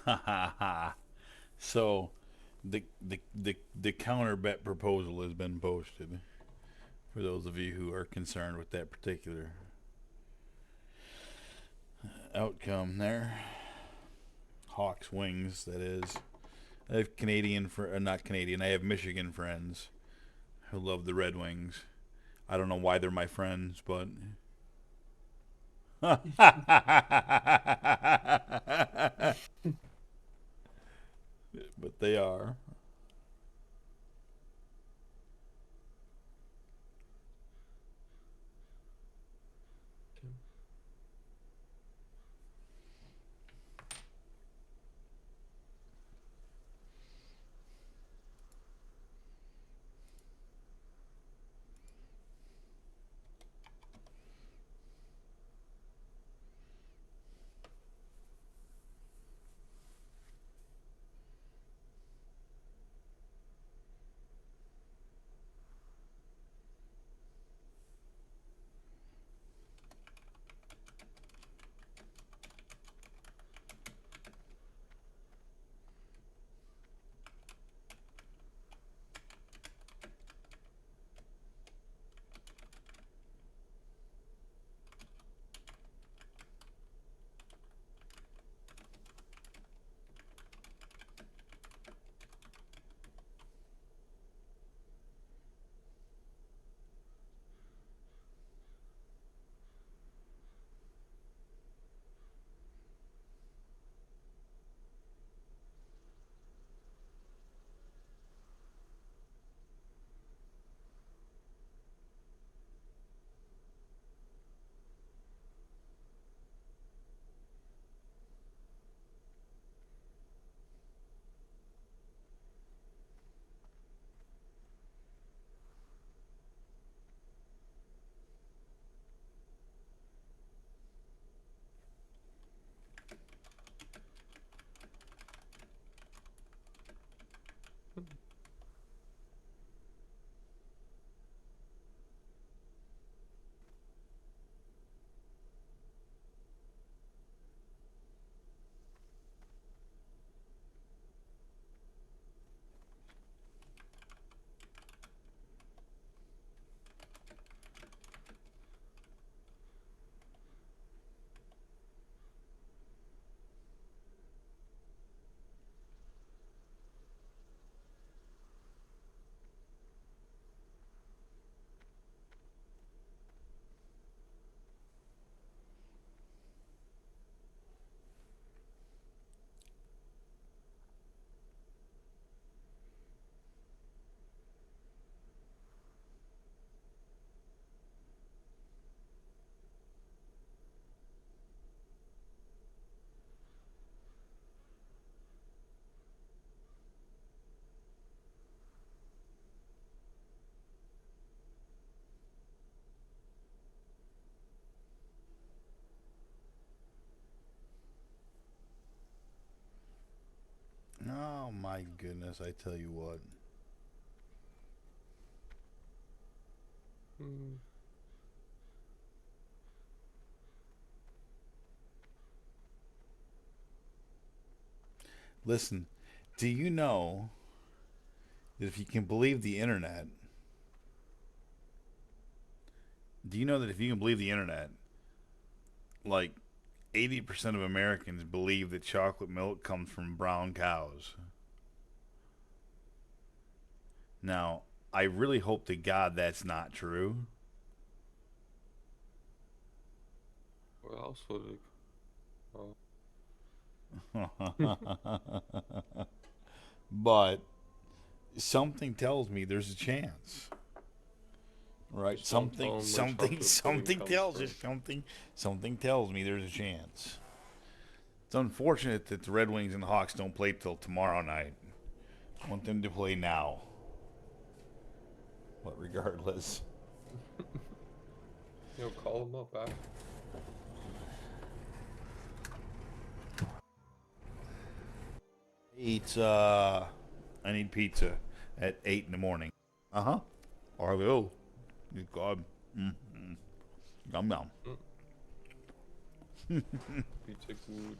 Ha ha ha. So, the counter bet proposal has been posted. For those of you who are concerned with that particular outcome there. Hawks wings, that is. I have not Canadian, I have Michigan friends who love the Red Wings. I don't know why they're my friends, but but they are. Oh my goodness, I tell you what. Listen, do you know that if you can believe the internet, like 80% of Americans believe that chocolate milk comes from brown cows? Now, I really hope to God that's not true. What else would it? But something tells me there's a chance. Right? Just don't tell 'em where chocolate pudding Something comes tells from. us something tells me there's a chance. It's unfortunate that the Red Wings and the Hawks don't play till tomorrow night. I want them to play now. But regardless. Call them up after. I need pizza at 8 in the morning. Uh-huh. I will. Good God. Mm-hmm. Yum yum. Pizza good.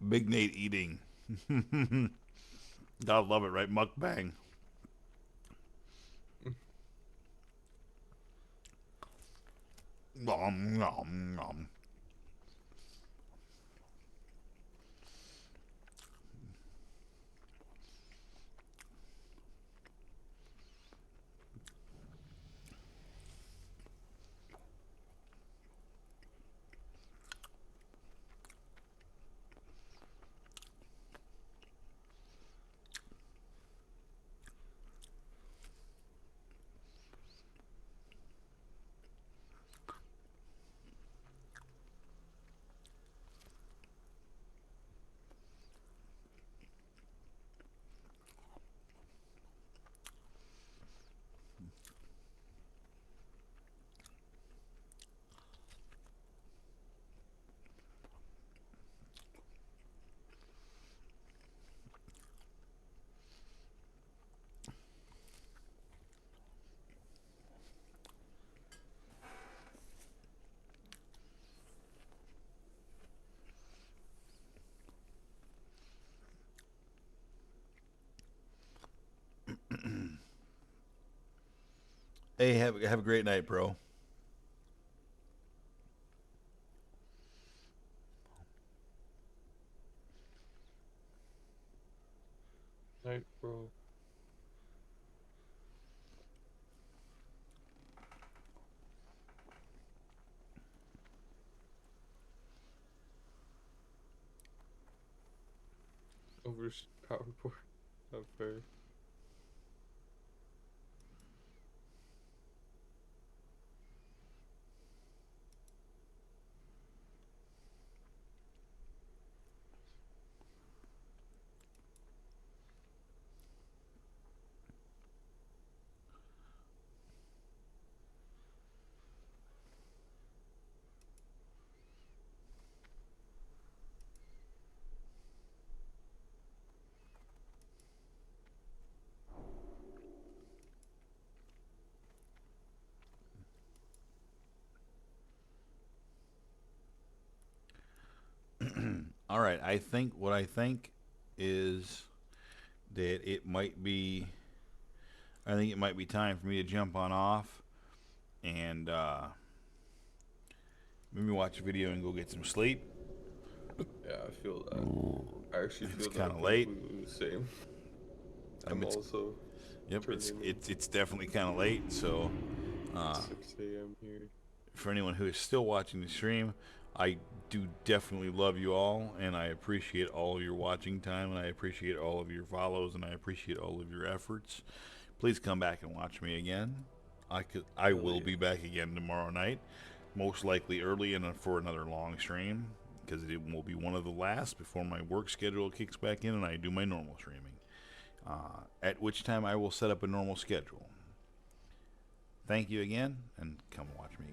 Big Nate eating. Gotta love it, right? Mukbang. Nom, nom, nom. Hey, have a great night, bro. Night, bro. Overpowered. Not fair. All right, I think what I think is that it might be. I think it might be time for me to jump on off and maybe watch a video and go get some sleep. Yeah, I feel that. I actually feel It's kind that of late. completely the same. I mean, I'm also. Yep, turning in it's definitely kind of late. So, 6 a.m. here. for anyone who is still watching the stream, I do definitely love you all, and I appreciate all of your watching time, and I appreciate all of your follows, and I appreciate all of your efforts. Please come back and watch me again. I will be back again tomorrow night, most likely early and for another long stream, because it will be one of the last before my work schedule kicks back in and I do my normal streaming. At which time I will set up a normal schedule. Thank you again, and come watch me again.